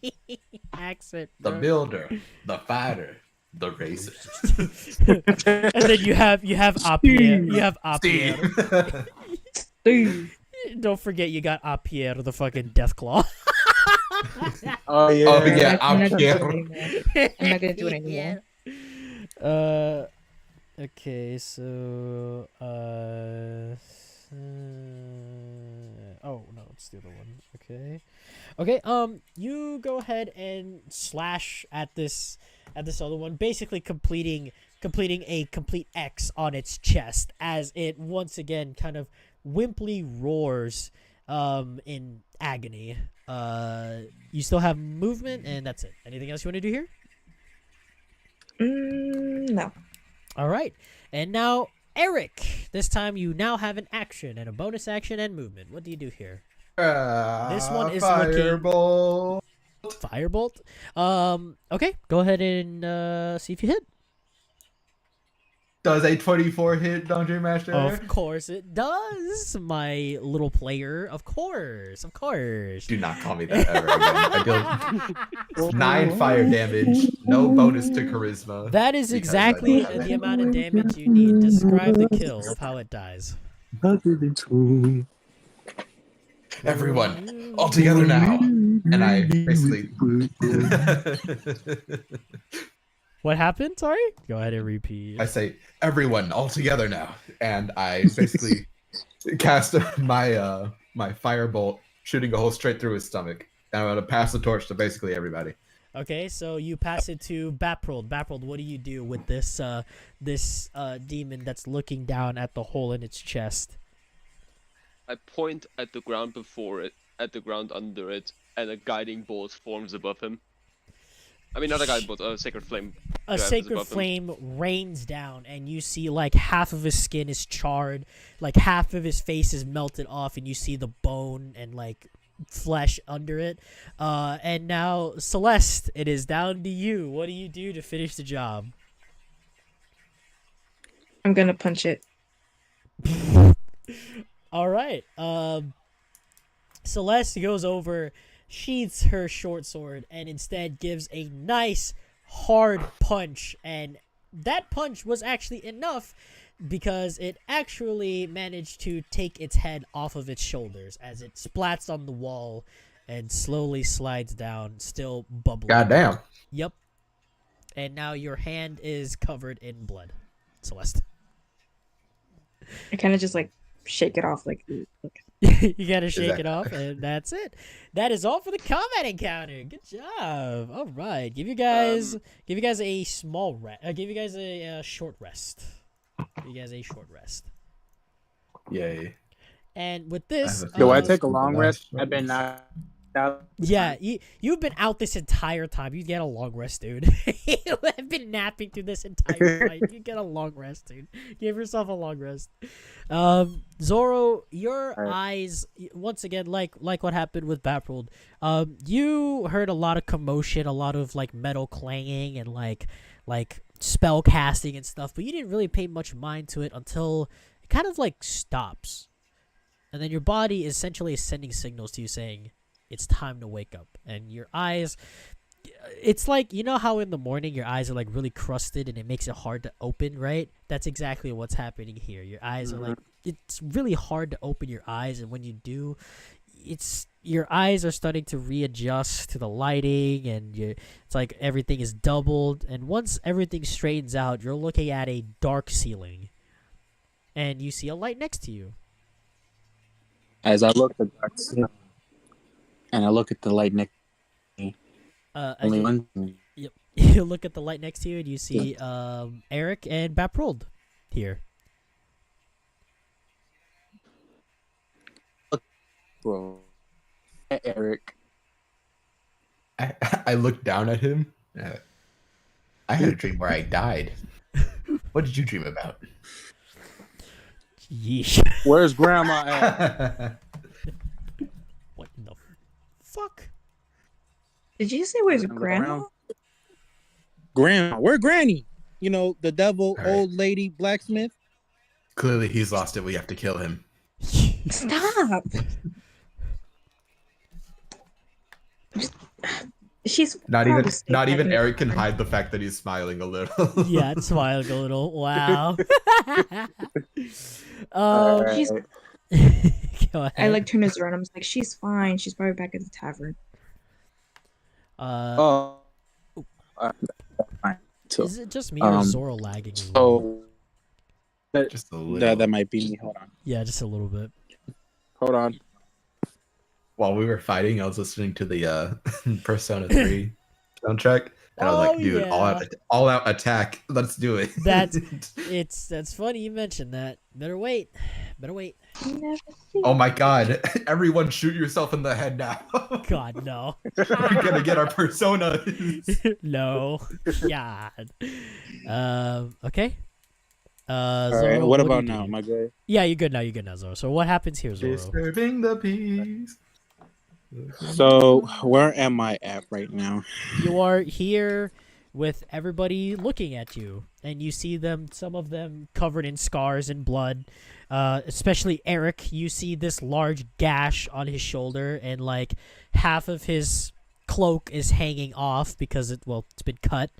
accent? The bro? builder, the fighter, the racer. And then you have Apier. You have Apier. Steve. Don't forget you got Apier, the fucking Deathclaw. Oh yeah. Oh yeah, I'm not I'm gonna do it here. anymore. I'm not gonna do it anymore. Okay, so oh no, it's the other one. Okay, you go ahead and slash at this other one, basically completing a complete X on its chest as it once again kind of wimply roars in agony. You still have movement, and that's it. Anything else you want to do here? No. All right, and now Eric. This time you now have an action and a bonus action and movement. What do you do here? This one is Fireball. Firebolt. Okay, go ahead and see if you hit. Does a 24 hit Dungeon Master? Of course it does, my little player. Of course. Do not call me that ever again. I deal 9 fire damage, no bonus to charisma. That is because I exactly don't have the it. amount of damage you need. Describe the kill of how it dies. Everyone, all together now. and I basically. What happened? Sorry. Go ahead and repeat. I say, everyone, all together now, and I basically cast my my firebolt, shooting a hole straight through his stomach, and I'm gonna pass the torch to basically everybody. Okay, so you pass it to Baprold. Baprold, what do you do with this demon that's looking down at the hole in its chest? I point at the ground before it, at the ground under it, and a guiding bolt forms above him. I mean, not a guiding bolt, a sacred flame. A sacred flame rains down, and you see like half of his skin is charred, like half of his face is melted off, and you see the bone and like flesh under it. And now, Celeste, it is down to you. What do you do to finish the job? I'm gonna punch it. All right. Celeste goes over, sheaths her short sword, and instead gives a nice hard punch. And that punch was actually enough because it actually managed to take its head off of its shoulders as it splats on the wall and slowly slides down, still bubbling. Goddamn. Yep. And now your hand is covered in blood, Celeste. I kind of just like shake it off, like. You gotta shake it off, and that's it. That is all for the combat encounter. Good job. All right, give you guys a small rest. Give you guys a short rest. Give you guys a short rest. Yay. And with this, Do I take a long rest? I've been knocked out. Yeah, you've been out this entire time. You get a long rest, dude. You have been napping through this entire fight. You get a long rest, dude. Give yourself a long rest. Zoro, your eyes, once again, like what happened with Baprold, you heard a lot of commotion, a lot of like metal clanging and like spell casting and stuff, but you didn't really pay much mind to it until it kind of like stops. And then your body essentially is sending signals to you saying, it's time to wake up. And your eyes, it's like, you know how in the morning your eyes are like really crusted and it makes it hard to open, right? That's exactly what's happening here. Your eyes are like, it's really hard to open your eyes, and when you do, your eyes are starting to readjust to the lighting, and it's like everything is doubled. And once everything straightens out, you're looking at a dark ceiling, and you see a light next to you. As I look at the dark ceiling, and I look at the light next to me. Only one. Yep. You look at the light next to you, and you see Eric and Baprold here. Bro, Eric. I looked down at him. I had a dream where I died. What did you dream about? Yeesh. Where's Grandma at? What in the fuck? Did you say where's Grandma? Grandma. Where Granny? You know, the devil, All right. old lady, blacksmith. Clearly, he's lost it. We have to kill him. Stop. She's Not probably even sleeping. Eric can hide the fact that he's smiling a little. Yeah, it's smiling a little. Wow. She's. Go ahead. I like turn to Zoro and I'm just like, she's fine. She's probably back at the tavern. Fine. So, Is it just me or is Zoro lagging? Just a little. that might be me. Hold on. Yeah, just a little bit. Hold on. While we were fighting, I was listening to the Persona 3 soundtrack, and I was like, "Dude, yeah. all out attack! Let's do it!" That's funny you mentioned that. Better wait. Oh my God! Everyone, shoot yourself in the head now! God no. We're gonna get our persona. No. God. Okay. All Zoro, right. What do about you now? do? Am I good? Yeah, you're good now, Zoro. So what happens here, Zoro? Disturbing the peace. So where am I at right now? You are here with everybody looking at you, and you see them, some of them covered in scars and blood. Especially Eric, you see this large gash on his shoulder, and like half of his cloak is hanging off because it's been cut.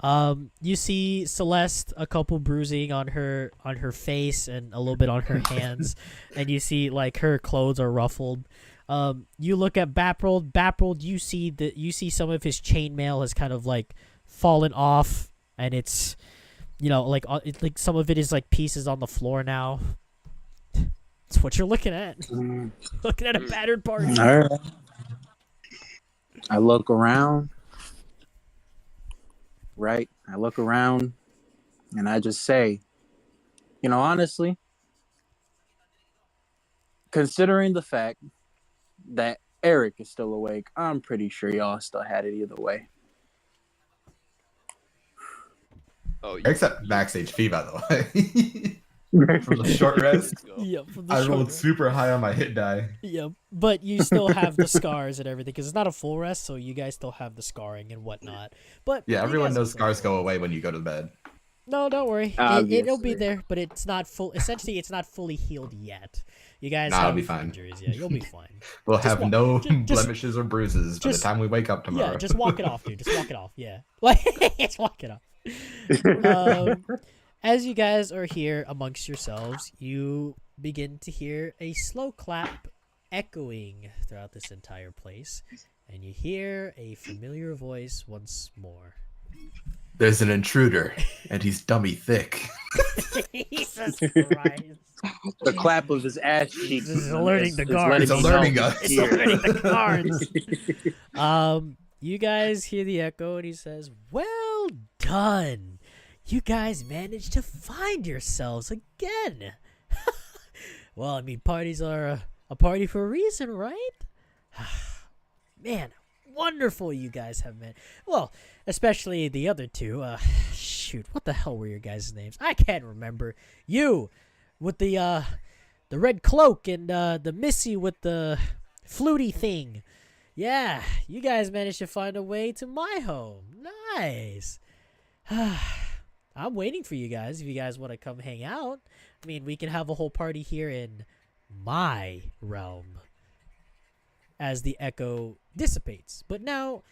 You see Celeste, a couple bruising on her face and a little bit on her hands, and you see like her clothes are ruffled. You look at Baprold. Baprold, you see some of his chainmail has kind of like fallen off, and it's, like some of it is like pieces on the floor now. That's what you're looking at. Looking at a battered party. All right. I look around. Right. I look around, and I just say, honestly, considering the fact that Eric is still awake, I'm pretty sure y'all still had it either way. Oh, Except backstage fee, by the way. From the short rest, Yeah, from the I short rolled rest. super high on my hit die. Yeah, but you still have the scars and everything because it's not a full rest, so you guys still have the scarring and whatnot. But Yeah, you everyone guys knows will scars still- go away when you go to bed. No, don't worry. It'll be Obviously. there, but it's not full. Essentially, it's not fully healed yet. You guys Nah, have it'll be fine. injuries. Yeah, you'll be fine. We'll Just have walk- no just- blemishes or bruises by the just- time we wake up tomorrow. Yeah, just walk it off, dude. Just walk it off. Yeah, like just walk it off. As you guys are here amongst yourselves, you begin to hear a slow clap echoing throughout this entire place, and you hear a familiar voice once more. There's an intruder, and he's dummy thick. Jesus Christ. The clap of his ass cheeks. This is alerting the guards. letting It's me alerting know us. he's It's alerting here. the guards. You guys hear the echo, and he says, "Well done. You guys managed to find yourselves again." Well, I mean, parties are a party for a reason, right? Man, wonderful you guys have been. Well, especially the other two. Shoot, what the hell were your guys' names? I can't remember. You with the red cloak and the Missy with the fluty thing. Yeah, you guys managed to find a way to my home. Nice. I'm waiting for you guys if you guys want to come hang out. I mean, we can have a whole party here in my realm as the echo dissipates. But now,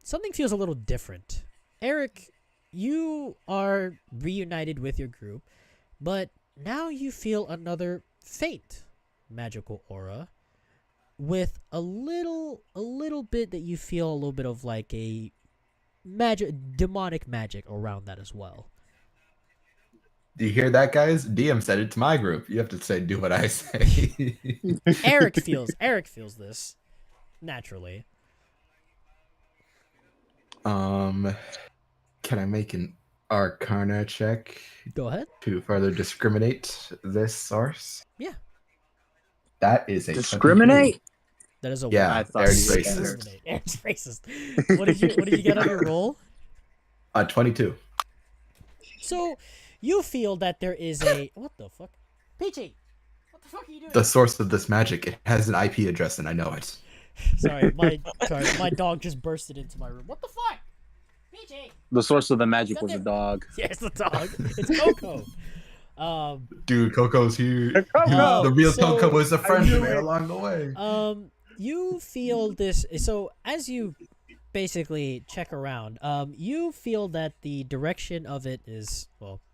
something feels a little different. Eric, you are reunited with your group, but now you feel another faint magical aura with a little bit that you feel a little bit of like a demonic magic around that as well. Do you hear that, guys? DM said it to my group. You have to say, do what I say. Eric feels this naturally. Can I make an Arcana check Go ahead. to further discriminate this source? Yeah. That is a Discriminate? That is a Yeah, I thought Eric's you were racist. Eric's racist. What did you get on your roll? 22. So you feel that there is a what the fuck? Peachy! What the fuck are you doing? The source of this magic, it has an IP address and I know it. Sorry, my dog just bursted into my room. What the fuck? Peachy! The source of the magic was a dog. Yeah, it's the dog. It's Coco. Dude, Coco's here. Coco! The real So- Coco was a friend knew of mine it. along the way. You feel this. So as you basically check around, you feel that the direction of it is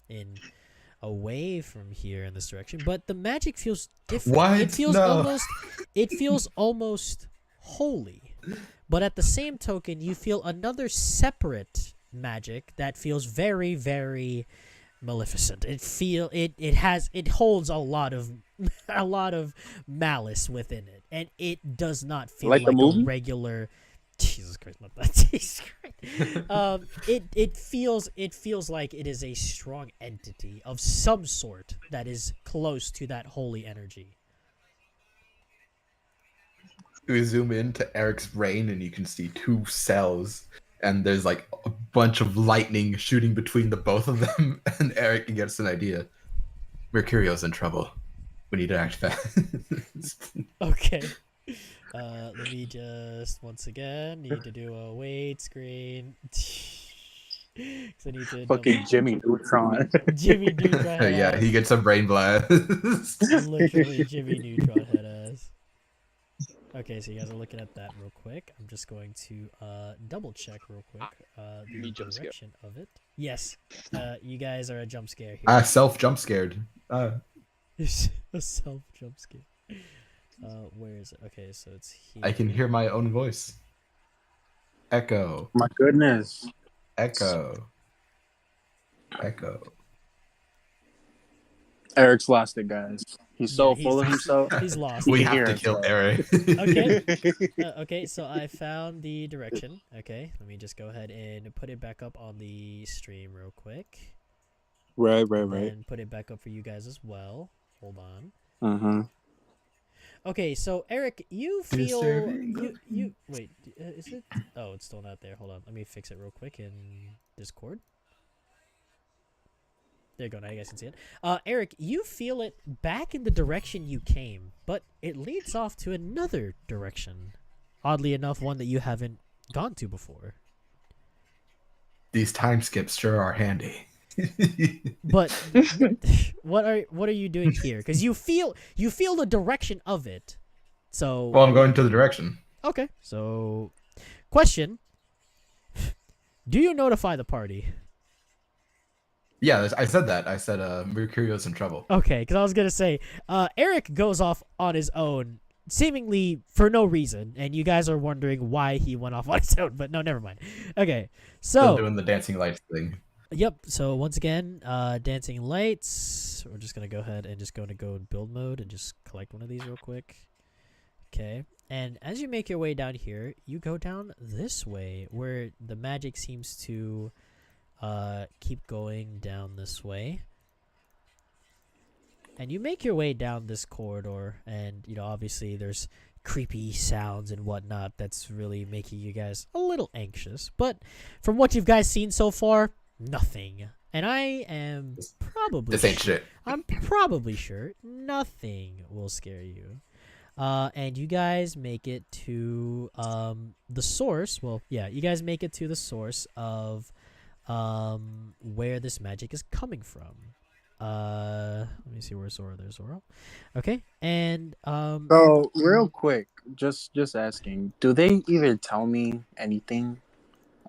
in away from here in this direction, but the magic feels different. What? It feels No. almost holy, but at the same token, you feel another separate magic that feels very, very maleficent. It holds a lot of malice within it, and it does not feel Like the like a movie? regular. Jesus Christ, not that. Jesus Christ. It feels like it is a strong entity of some sort that is close to that holy energy. We zoom into Eric's brain and you can see two cells, and there's like a bunch of lightning shooting between the both of them, and Eric gets an idea. Mercurio's in trouble. We need to act fast. Okay. Let me just once again need to do a wait screen. 'Cause I need to Fucking Jimmy Neutron. Jimmy Neutron head Yeah, he gets a brain blast. literally Jimmy Neutron head ass. Okay, so you guys are looking at that real quick. I'm just going to double check real quick the Me jump scare. direction of it. Yes, you guys are a jump scare here. Self jump scared. A self jump scare. Where is it? Okay, so it's here. I can hear my own voice. Echo. My goodness. Echo. Echo. Eric's lost it, guys. He's so Yeah, full of himself. He's lost. We can have hear to him, kill so. Eric. Okay. Okay, so I found the direction. Okay, let me just go ahead and put it back up on the stream real quick. Right. And put it back up for you guys as well. Hold on. Mm-hmm. Okay, so Eric, you feel Disturbing. you wait. Is it? Oh, it's still not there. Hold on. Let me fix it real quick in Discord. There you go. Now you guys can see it. Eric, you feel it back in the direction you came, but it leads off to another direction. Oddly enough, one that you haven't gone to before. These time skips sure are handy. But what are you doing here? Because you feel the direction of it. So Well, I'm going to the direction. okay. So, question: do you notify the party? Yeah, I said that. I said Mercurio's in trouble. Okay, because I was gonna say, Eric goes off on his own, seemingly for no reason, and you guys are wondering why he went off on his own. But no, never mind. Okay, Still so doing the dancing lights thing. yep. So once again, dancing lights. We're just gonna go ahead and go in build mode and just collect one of these real quick. Okay, and as you make your way down here, you go down this way where the magic seems to keep going down this way. And you make your way down this corridor, and obviously there's creepy sounds and whatnot that's really making you guys a little anxious. But from what you've guys seen so far, nothing. And I am probably This ain't shit. I'm probably sure nothing will scare you. And you guys make it to the source. Well, yeah, you guys make it to the source of where this magic is coming from. Let me see where's Zoro. There's Zoro. Okay, and So real quick, just asking, do they even tell me anything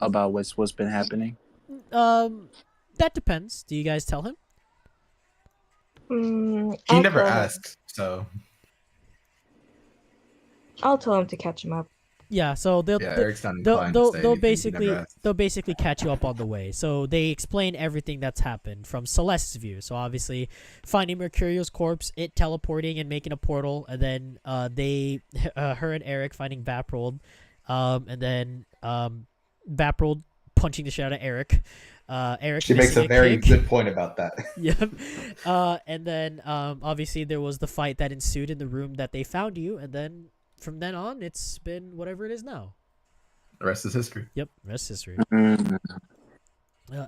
about what's been happening? that depends. Do you guys tell him? He never asked, so I'll tell him to catch him up. Yeah, so Eric's not inclined to say they'll anything. He never asked. basically catch you up on the way. So they explain everything that's happened from Celeste's view. So obviously, finding Mercurio's corpse, it teleporting and making a portal, and then her and Eric finding Vaprold, and then Vaprold punching the shit out of Eric. Eric. She makes a very good point about that. Yep. And then obviously there was the fight that ensued in the room that they found you, and then from then on, it's been whatever it is now. The rest is history. Yep, rest is history.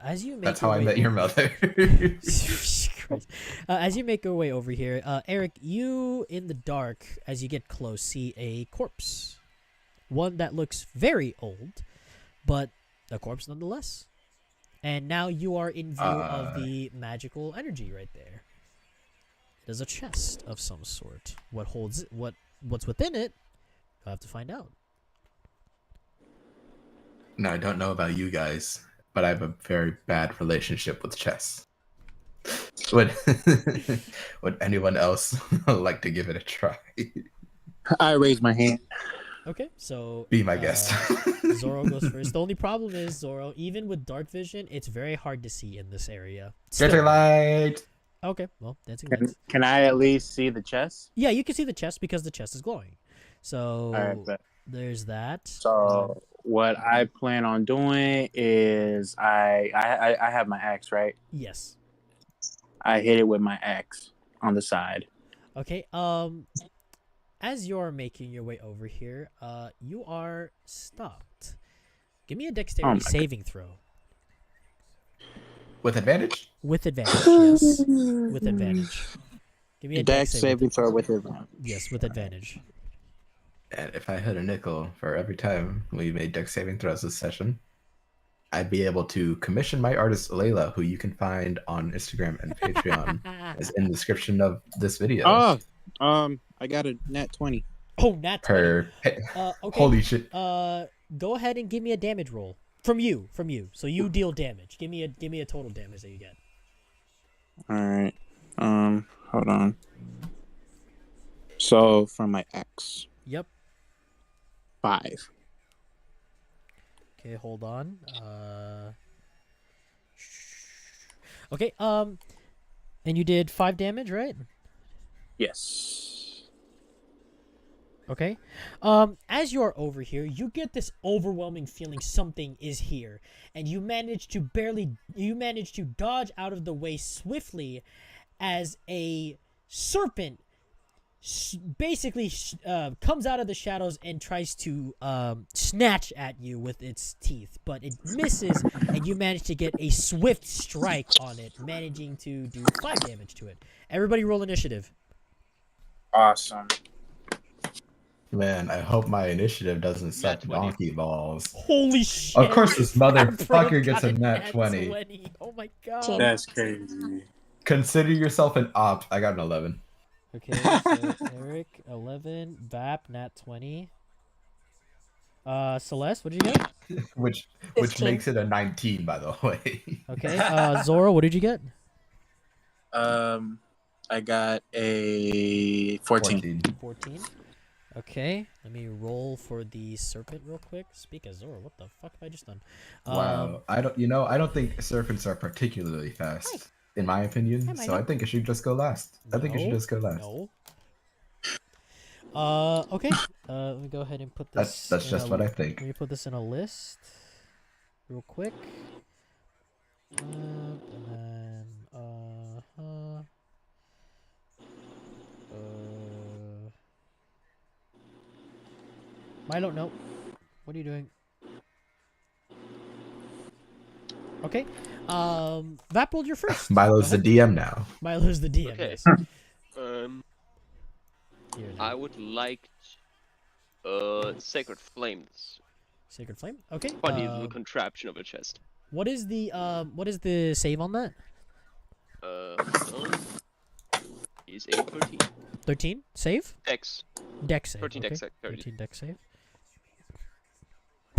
As you make That's how I met your mother. As you make your way over here, Eric, you in the dark, as you get close, see a corpse. One that looks very old, but a corpse nonetheless. And now you are in view of the magical energy right there. It is a chest of some sort. What holds it? What's within it? You'll have to find out. No, I don't know about you guys, but I have a very bad relationship with chess. Would anyone else like to give it a try? I raise my hand. Okay, so Be my guest. Zoro goes first. The only problem is, Zoro, even with dark vision, it's very hard to see in this area. Dancing light. Okay, well, dancing lights. Can I at least see the chest? Yeah, you can see the chest because the chest is glowing. So Alright, there's that. so what I plan on doing is I have my axe, right? Yes. I hit it with my axe on the side. Okay. As you're making your way over here, you are stopped. Give me a dexterity saving throw. With advantage? With advantage, yes. With advantage. Give me a Dex saving throw with advantage. Yes, with advantage. And if I had a nickel for every time we made dex saving throws this session, I'd be able to commission my artist Layla, who you can find on Instagram and Patreon, as in the description of this video. Oh, I got a nat 20. Oh, nat 20. Okay. Holy shit! Go ahead and give me a damage roll from you. So you deal damage. Give me a total damage that you get. All right. Hold on. So from my ex, Yep. 5. Okay, hold on. Okay, and you did 5 damage, right? Yes. Okay. As you're over here, you get this overwhelming feeling something is here, and you manage to dodge out of the way swiftly as a serpent basically comes out of the shadows and tries to snatch at you with its teeth, but it misses, and you manage to get a swift strike on it, managing to do 5 damage to it. Everybody roll initiative. Awesome. Man, I hope my initiative doesn't suck 20. donkey balls. Holy shit! Of course, this Bro motherfucker gets got a nat 20. Oh my god. Team. That's crazy. Consider yourself an op. I got an 11. Okay, so Eric 11, Vap nat 20. Celeste, what did you get? Which 15. makes it a 19, by the way. Okay, Zoro, what did you get? I got a 14. 14. Okay, let me roll for the serpent real quick. Speak as Zoro, what the fuck have I just done? Wow. I don't think serpents are particularly fast, in my opinion. Am I So I not? think it should just go last. I think it should No, just go last. No. Okay. Let me go ahead and put this. That's in just a- what I Let think. me put this in a list, real quick. And then Milo, no. What are you doing? Okay. Vap rolled your first. Milo's Go the ahead. DM now. Milo's the DM. Okay. Yes. Here, I would like Sacred Flames. Sacred Flame. Okay. Funny little contraption of a chest. What is the save on that? Is a 13. 13 save. Dex. Dex save. 13 okay. dex save. 13 dex save.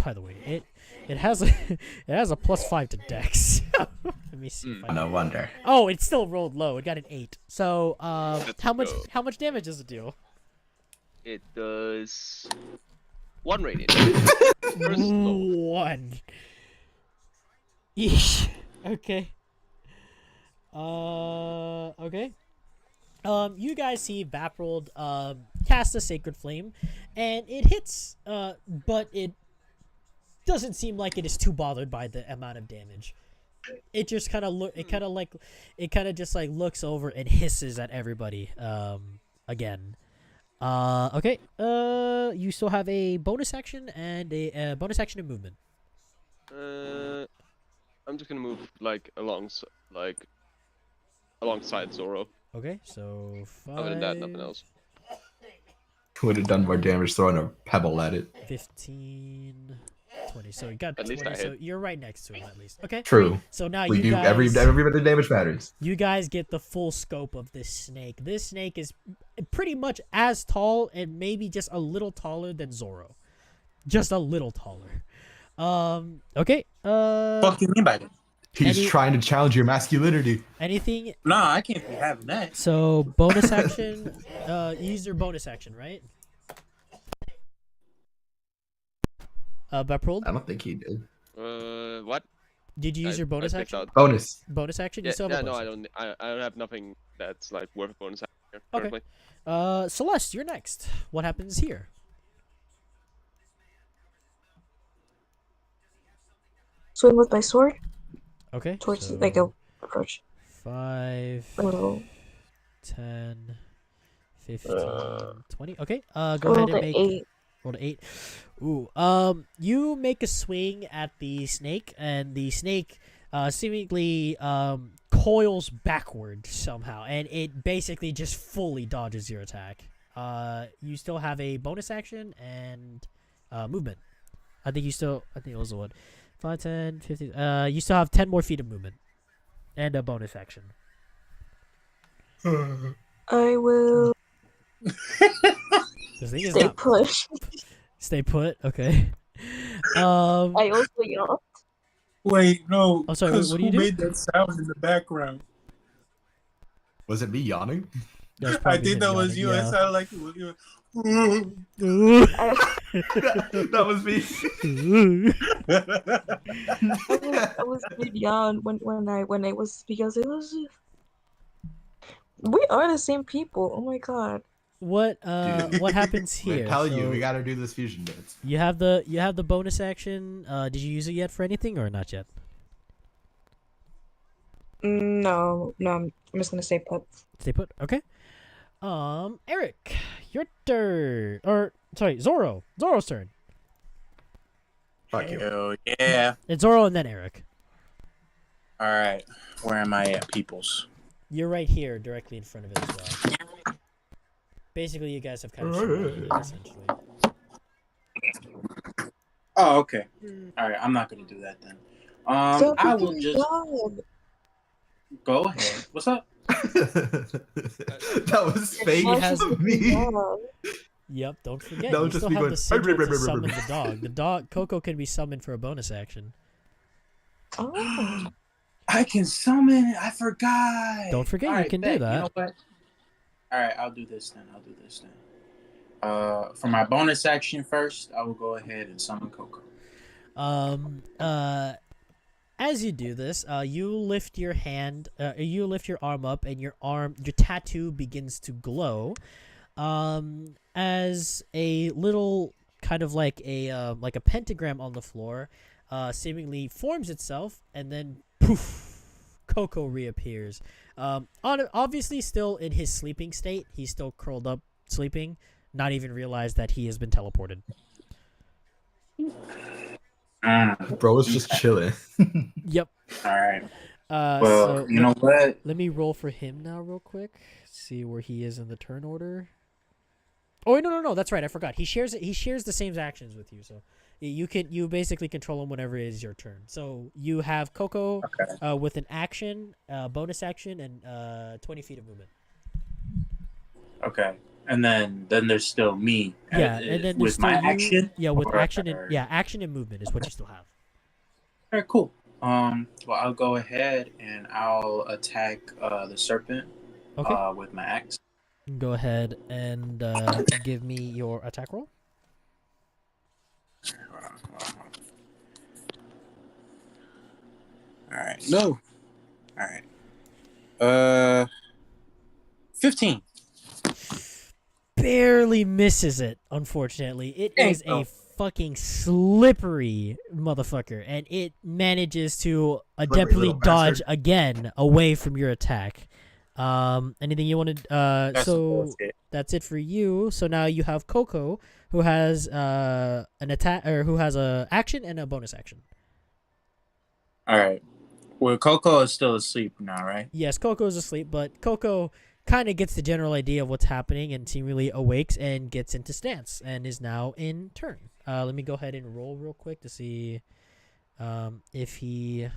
By the way, it has a it has a +5 to dex. Let me see. If I No wonder. Oh, it still rolled low. It got an 8. So, Let's how much go. damage does it do? It does 1 radiant. First low. 1. Yeesh. Okay. Okay. You guys see Vaprold cast a Sacred Flame, and it hits, but it doesn't seem like it is too bothered by the amount of damage. It just kind of just like looks over and hisses at everybody again. Okay. You still have a bonus action and a bonus action and movement. I'm just gonna move alongside Zoro. Okay, so 5, Other than that, nothing else. Would have done more damage throwing a pebble at it. 15, 20. So you got At 20. least I So hit. you're right next to him at least. Okay. True. So now We you do guys every bit of damage matters. you guys get the full scope of this snake. This snake is pretty much as tall and maybe just a little taller than Zoro. Just a little taller. Okay. Fuck you mean by that? He's trying to challenge your masculinity. Anything? Nah, I can't be having that. So bonus action. Use your bonus action, right? Vaprold? I don't think he did. What? Did you use your bonus I picked action? out- Bonus. Bonus action? You Yeah, still have a no, bonus I don't have nothing that's like worth a bonus action here Okay. currently. Celeste, you're next. What happens here? Swing with my sword Okay. towards so like a approach. 5, Oh. 10, 15, 20. Okay. Go I ahead rolled and an make 8. roll an 8. Ooh. You make a swing at the snake, and the snake seemingly coils backward somehow, and it basically just fully dodges your attack. You still have a bonus action and movement. I think it was the one. 5, 10, 15. You still have 10 more feet of movement and a bonus action. I will This thing is stay not push. stay put. Okay. I also yawned. Wait, no. I'm sorry, 'cause what do you who do? made that sound in the background? Was it me yawning? That's I probably think him that was yawning, you. yeah. It sounded like it was you. That was me. I was mid yawn when I was because it was we are the same people. Oh my god. What Dude. what happens I here? tell you, So we gotta do this fusion dance. you have the bonus action. Did you use it yet for anything or not yet? No, I'm just gonna say put. Stay put. Okay. Eric, your turn. Or sorry, Zoro. Zoro's turn. Fuck you. Hell yeah. It's Zoro and then Eric. All right. Where am I at, peoples? You're right here, directly in front of it as well. Basically, you guys have kind of surrounded it, essentially. Oh, okay. All right. I'm not gonna do that then. I will just go ahead. What's up? That was fake has- of me. Yep, don't forget. That You would just still be have going, the sigil to "Brr, summon brr, the dog. The dog, Coco, can be summoned for a bonus action. Oh. I can summon. I forgot. Don't forget, All you right, can do bet. that. You know what? All right, I'll do this then. For my bonus action first, I will go ahead and summon Coco. As you do this, you lift your hand, you lift your arm up, and your tattoo begins to glow. As a little kind of like a pentagram on the floor, seemingly forms itself, and then poof, Coco reappears. Obviously still in his sleeping state. He's still curled up sleeping, not even realized that he has been teleported. Bro is just chilling. Yep. All right. Well, Well, you know what? Let me roll for him now real quick. See where he is in the turn order. Oh wait, no, that's right. I forgot. He shares the same actions with you, so you basically control him whenever it is your turn. So you have Coco with an action, bonus action, and 20 feet of movement. Okay. And then there's still me. Yeah, and then with my action. Yeah, with or- action and action and movement is what you still have. All right, cool. Well, I'll go ahead and I'll attack the serpent. Okay. With my axe. Go ahead and give me your attack roll. All right. No. All right. 15. Barely misses it, unfortunately. It is a fucking slippery motherfucker, and it manages to adeptly little dodge bastard. again away from your attack. Anything you wanted? So that's it for you. So now you have Coco, who has an attack, or who has a action and a bonus action. All right. Well, Coco is still asleep now, right? Yes, Coco is asleep, but Coco kind of gets the general idea of what's happening and seemingly awakes and gets into stance and is now in turn. Let me go ahead and roll real quick to see if he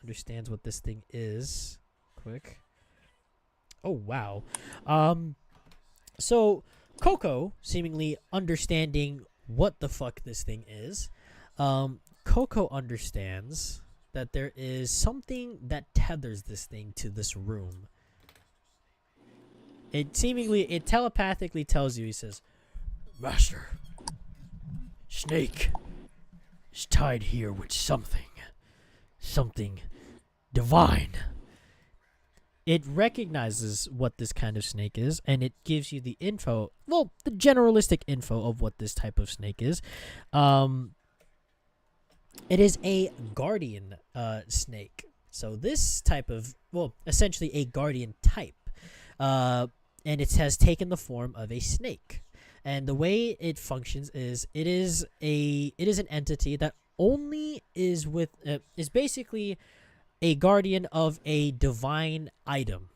understands what this thing is. Quick. Oh, wow. So Coco, seemingly understanding what the fuck this thing is, Coco understands that there is something that tethers this thing to this room. It telepathically tells you, he says, "Master, Snake is tied here with something divine." It recognizes what this kind of snake is, and it gives you the info, well, the generalistic info of what this type of snake is. It is a guardian snake. So this type of, well, essentially a guardian type. And it has taken the form of a snake. And the way it functions is it is an entity that only is basically a guardian of a divine item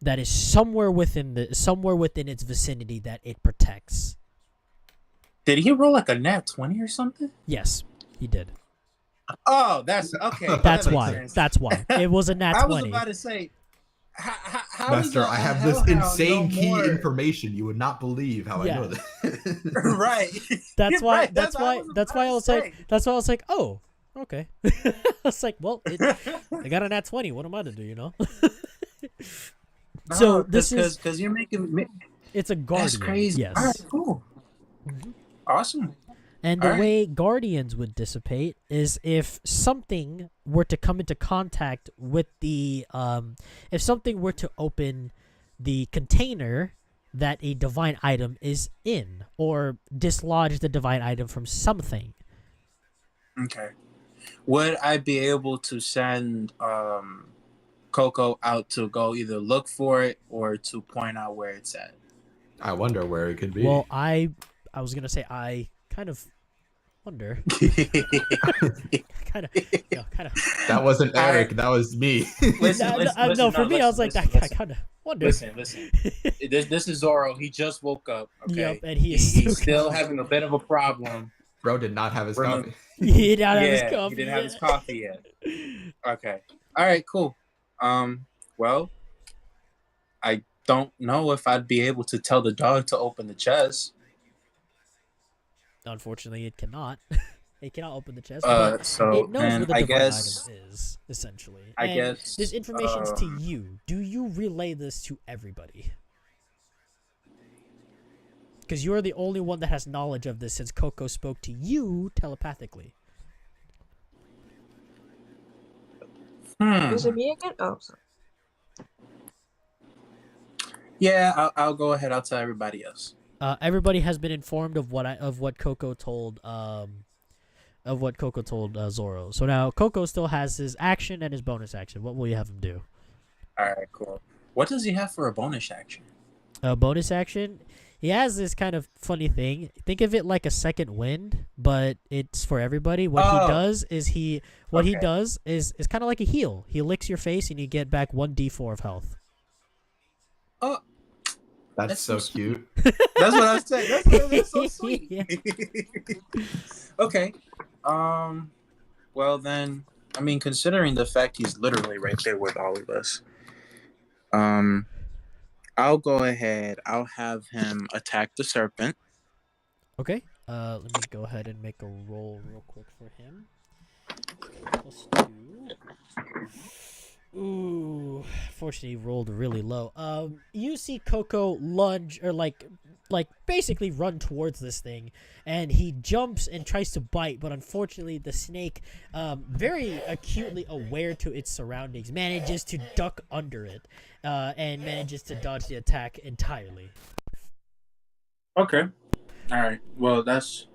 that is somewhere within its vicinity that it protects. Did he roll like a nat 20 or something? Yes, he did. Oh, that's okay. That's that makes why. sense. That's why. It was a nat 20. I was about to say, how Master, I have this insane key more... information. You would not believe how I know this. Right. That's why. Right. That's why I was like, oh, okay. I was like, well, I got a nat 20. What am I to do? You know. So this is because you're making me. it's a guardian. That's crazy. Yes. All right, cool. Awesome. And the Alright. way guardians would dissipate is if something were to come into contact with the if something were to open the container that a divine item is in, or dislodge the divine item from something. Okay. Would I be able to send Coco out to go either look for it or to point out where it's at? I wonder where it could be. Well, I was gonna say I kind of wonder. kind of. That wasn't Eric. That was me. No, for me, I was like, I kind of wonder. Listen. This is Zoro. He just woke up. Okay. Yep, and he's still having a bit of a problem. Bro did not have his coffee. He didn't have his coffee. He didn't have his coffee yet. Okay. All right. Cool. Well, I don't know if I'd be able to tell the dog to open the chest. Unfortunately, it cannot. It cannot open the chest. So it knows where the I divine guess item is, essentially. I And guess this information's to you. Do you relay this to everybody? Because you're the only one that has knowledge of this, since Coco spoke to you telepathically. Was it me again? Oh, sorry. Yeah, I'll go ahead. I'll tell everybody else. Everybody has been informed of what Coco told Zoro. So now Coco still has his action and his bonus action. What will you have him do? All right, cool. What does he have for a bonus action? A bonus action? He has this kind of funny thing. Think of it like a second wind, but it's for everybody. What he does is he does is kind of like a heal. He licks your face and you get back 1d4 of health. Oh, that's so cute. That's what I was saying. That's so sweet. Yeah. Okay. Well then, I mean, considering the fact he's literally right there with all of us, I'll go ahead. I'll have him attack the serpent. Okay. Let me go ahead and make a roll real quick for him. +2. Ooh, fortunately, he rolled really low. You see Coco lunge, or like basically run towards this thing, and he jumps and tries to bite, but unfortunately the snake, very acutely aware to its surroundings, manages to duck under it, and manages to dodge the attack entirely. Okay. All right. Well, that's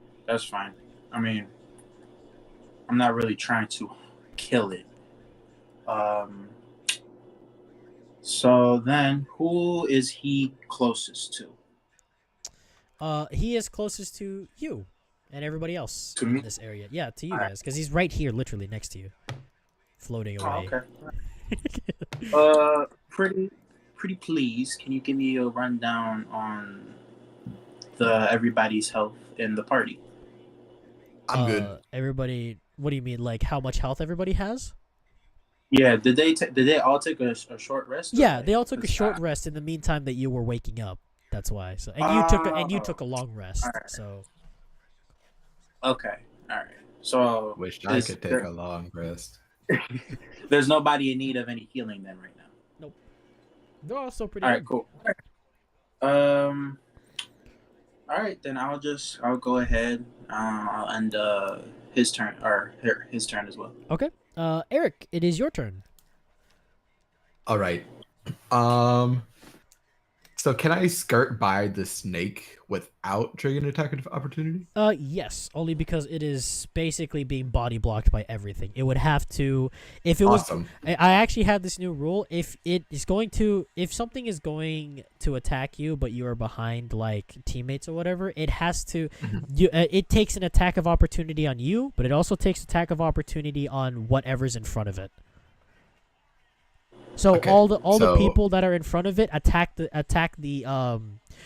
fine. I mean, I'm not really trying to kill it. So then, who is he closest to? He is closest to you and everybody else To in me? this area. Yeah, to you guys, because he's right here, literally next to you, floating away. Oh, okay. Pretty please, can you give me a rundown on everybody's health in the party? I'm good. Everybody, what do you mean? Like how much health everybody has? Yeah, did they all take a short rest? Yeah, they all took a short rest in the meantime that you were waking up. That's why. So you took a long rest. Alright. So Okay, all right. So Wish I could take a long rest. there's nobody in need of any healing then right now. nope. They're all still pretty. All right, good. cool. All right, then I'll go ahead. I'll end his turn as well. Okay. Eric, it is your turn. All right. So can I skirt by the snake without triggering an attack of opportunity? Yes, only because it is basically being body blocked by everything. It would have to, if it Awesome. was. I actually have this new rule. If something is going to attack you, but you are behind like teammates or whatever, it has to. It takes an attack of opportunity on you, but it also takes attack of opportunity on whatever's in front of it. So Okay, all the so- people that are in front of it attack the.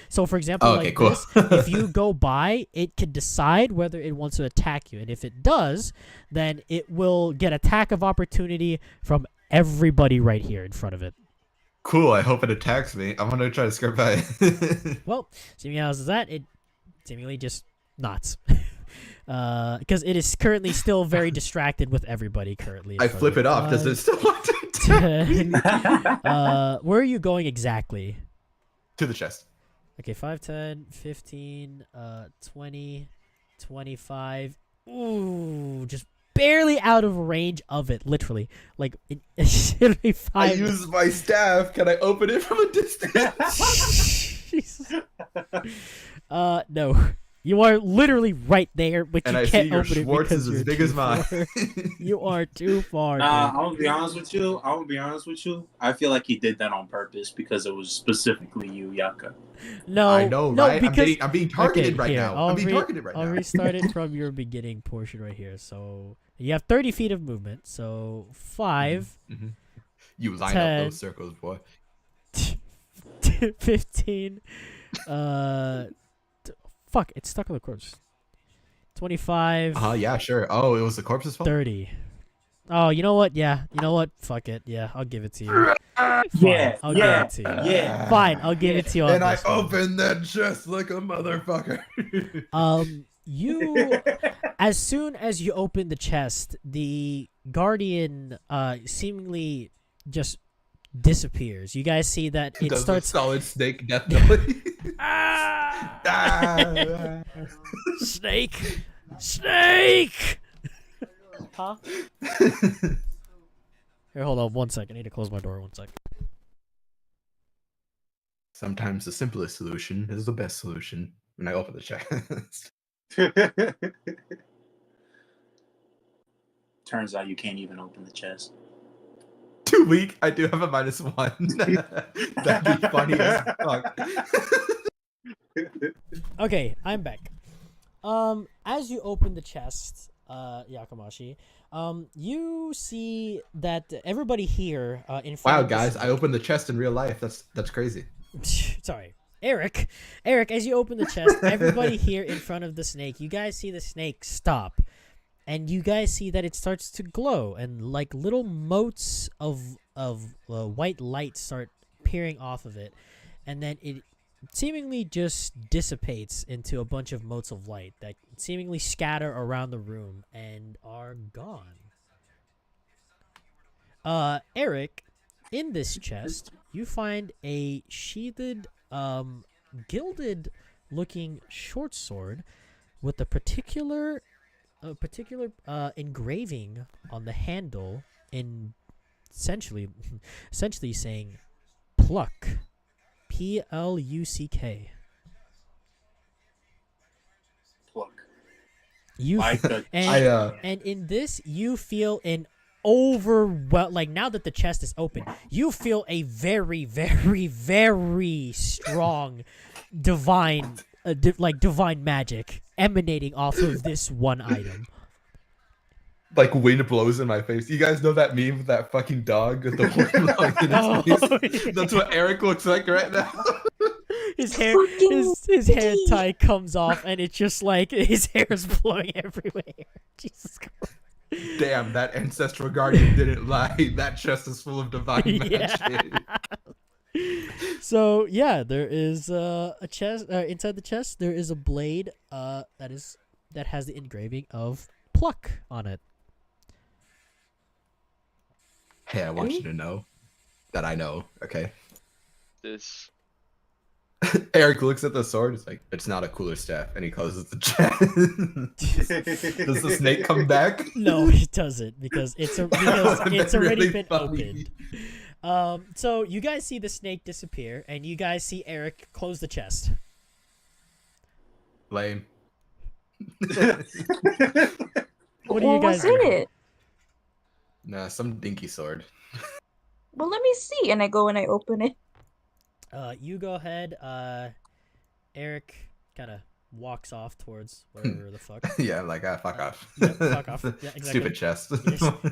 So for example, Okay, like cool. this, if you go by, it can decide whether it wants to attack you, and if it does, then it will get attack of opportunity from everybody right here in front of it. Cool. I hope it attacks me. I'm gonna try to skirt by. Well, seeing as that, it seemingly just nots. Because it is currently still very distracted with everybody currently. in I front flip of it off. Does it still want to 10. Where are you going exactly? To the chest. Okay, 5, 10, 15, 20, 25. Ooh, just barely out of range of it, literally. Like, it should be 5. I use my staff. Can I open it from a distance? Jesus. No. You are literally right there, but And you I see can't your open it Schwartz because is you're as big too as mine. far. You are too far, I'm dude. gonna be honest with you. I feel like he did that on purpose because it was specifically you, Yaka. No, I know, no, right? because I'm being targeted okay, right here, now. I'm being targeted right I'll now. restart it from your beginning portion right here. So you have 30 feet of movement. So 5, Mhm. You line 10. up those circles, boy. 15. Fuck! It's stuck on the corpse. 25. Yeah, sure. Oh, it was the corpse's fault. 30. Oh, you know what? Yeah, you know what? Fuck it. Yeah, I'll give it to you. Fine, Yeah, I'll yeah, give it to you. yeah. Fine, I'll give it to you on And I this one. opened that chest like a motherfucker. You as soon as you open the chest, the guardian seemingly just disappears. You guys see that it Does starts the solid snake death belly. Ah! Snake! Snake! Huh? Here, hold on 1 second. I need to close my door 1 second. Sometimes the simplest solution is the best solution. When I open the chest. Turns out you can't even open the chest. Too weak. I do have a -1. That'd be funny as fuck. Okay, I'm back. As you open the chest, Yakamashi, you see that everybody here in front Wow, of the guys, I opened the chest in real life. That's crazy. Sorry. Eric, as you open the chest, everybody here in front of the snake, you guys see the snake stop. And you guys see that it starts to glow, and like little motes of white light start peering off of it, and then it seemingly just dissipates into a bunch of motes of light that seemingly scatter around the room and are gone. Eric, in this chest, you find a sheathed, gilded-looking short sword with a particular engraving on the handle, in essentially saying pluck, Pluck. Pluck. You Like the and in this you feel an like now that the chest is open, you feel a very, very, very strong divine divine magic emanating off of this one item. Like wind blows in my face. You guys know that meme with that fucking dog with the wind blowing in his face? Yeah. That's what Eric looks like right now. His hair, his hair tie comes off, and it's just like his hair is blowing everywhere. Jesus Christ. Damn, that ancestral guardian didn't lie. That chest is full of divine magic. So yeah, there is a chest. Inside the chest, there is a blade. That has the engraving of pluck on it. Hey, I want you to know that I know. Okay. This. Eric looks at the sword. It's like, it's not a cooler staff, and he closes the chest. Does the snake come back? No, it doesn't, because it's already really been funny. opened. So you guys see the snake disappear, and you guys see Eric close the chest. Lame. What do you guys was in do? it? Nah, some dinky sword. Well, let me see. And I go and I open it. You go ahead. Eric kind of walks off towards wherever the fuck. Yeah, like, fuck off. Yeah, fuck off. Yeah, exactly. Stupid chest.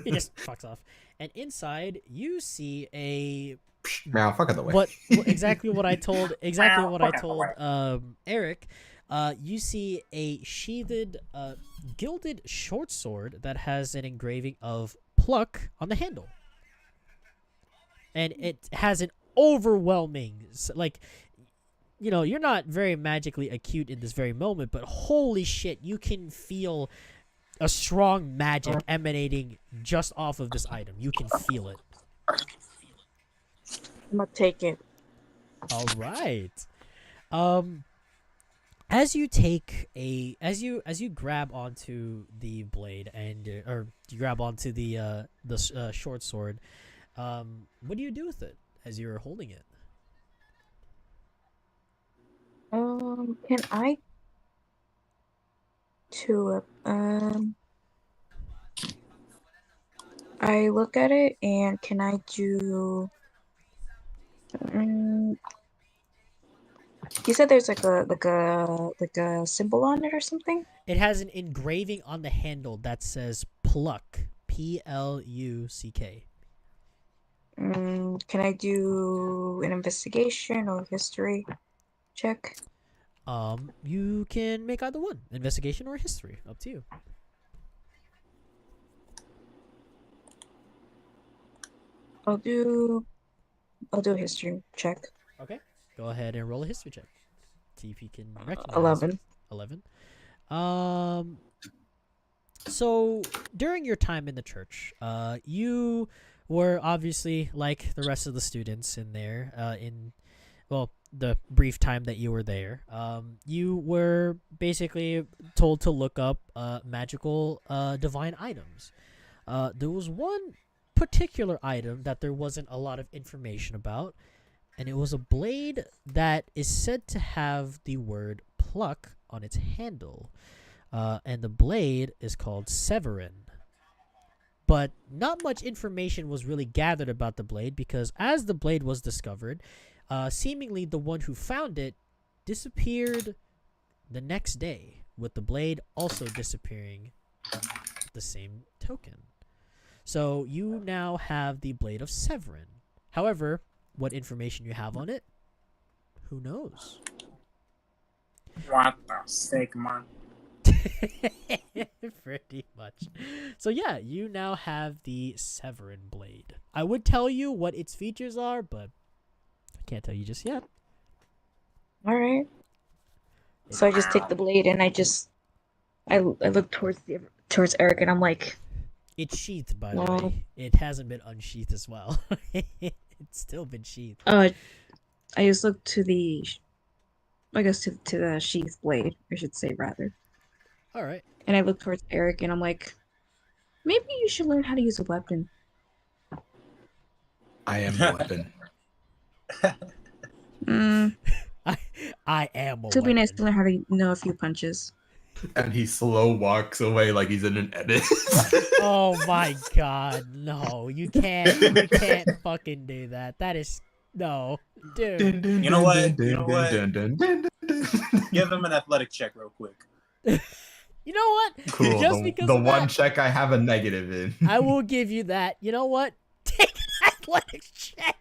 He just fucks off. And inside, you see a Meow, fuck out the way. what exactly what I told Eric. You see a sheathed, gilded short sword that has an engraving of pluck on the handle, and it has an overwhelming, like, you know, you're not very magically acute in this very moment, but holy shit, you can feel a strong magic emanating just off of this item. You can feel it. I'm gonna take it. All right. As you take as you grab onto the blade and or you grab onto the short sword, what do you do with it as you're holding it? Can I I look at it and can I do? You said there's like a symbol on it or something. It has an engraving on the handle that says pluck, Pluck. Can I do an investigation or history check? You can make either one, investigation or history, up to you. I'll do a history check. Okay, go ahead and roll a history check. See if you can recognize 11. 11. So during your time in the church, you were obviously like the rest of the students in there. The brief time that you were there, you were basically told to look up magical divine items. There was one particular item that there wasn't a lot of information about, and it was a blade that is said to have the word pluck on its handle. And the blade is called Severin. But not much information was really gathered about the blade because as the blade was discovered, seemingly the one who found it disappeared the next day, with the blade also disappearing the same token. So you now have the blade of Severin. However, what information you have on it, who knows? What the Sigma? Pretty much. So yeah, you now have the Severin blade. I would tell you what its features are, but I can't tell you just yet. All right. So I just take the blade and I look towards Eric and I'm like, It's sheathed, by the Wow. way. It hasn't been unsheathed as well. It's still been sheathed. I just look to the, I guess to the sheath blade, I should say rather. All right. And I look towards Eric and I'm like, maybe you should learn how to use a weapon. I am the weapon. I am a It'd be nice weapon. to learn how to know a few punches. And he slow walks away like he's in an edit. Oh my god, no. You can't fucking do that. That is no. Dude. You know what? Give him an athletic check real quick. You know what? Cool. Just because the of one that, check I have a negative in. I will give you that. You know what? Take an athletics check.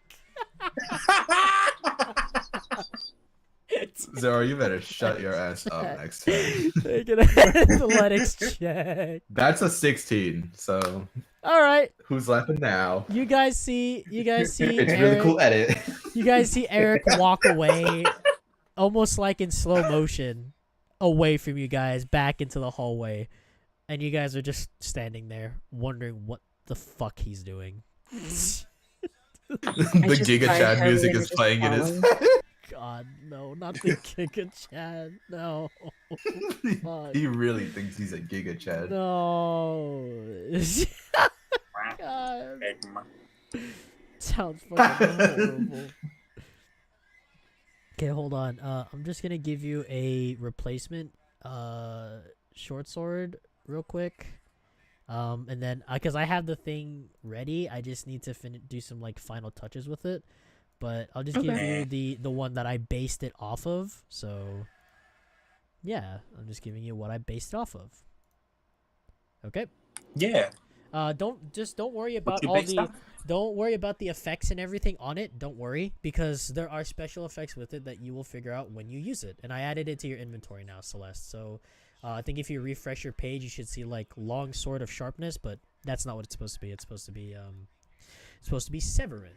Zero, you better shut your ass up next time. Take an athletics check. That's a 16. So All right. who's laughing now? You guys see It's Eric, really cool edit. You guys see Eric walk away almost like in slow motion away from you guys back into the hallway. And you guys are just standing there wondering what the fuck he's doing. The just Giga cried Chad heavily music and is just playing in his following. head. God, no, not the Giga Chad. No. Fuck. He really thinks he's a Giga Chad. No. God. Sigma. Sounds fucking horrible. Okay, hold on. I'm just gonna give you a replacement short sword real quick. And then because I have the thing ready, I just need to do some like final touches with it. But I'll just give you the one that I based it off of. So yeah, I'm just giving you what I based it off of. Okay. Yeah. Don't worry about you all based the off? don't worry about the effects and everything on it. Don't worry, because there are special effects with it that you will figure out when you use it. And I added it to your inventory now, Celeste. So I think if you refresh your page, you should see like long sword of sharpness, but that's not what it's supposed to be. It's supposed to be Severin.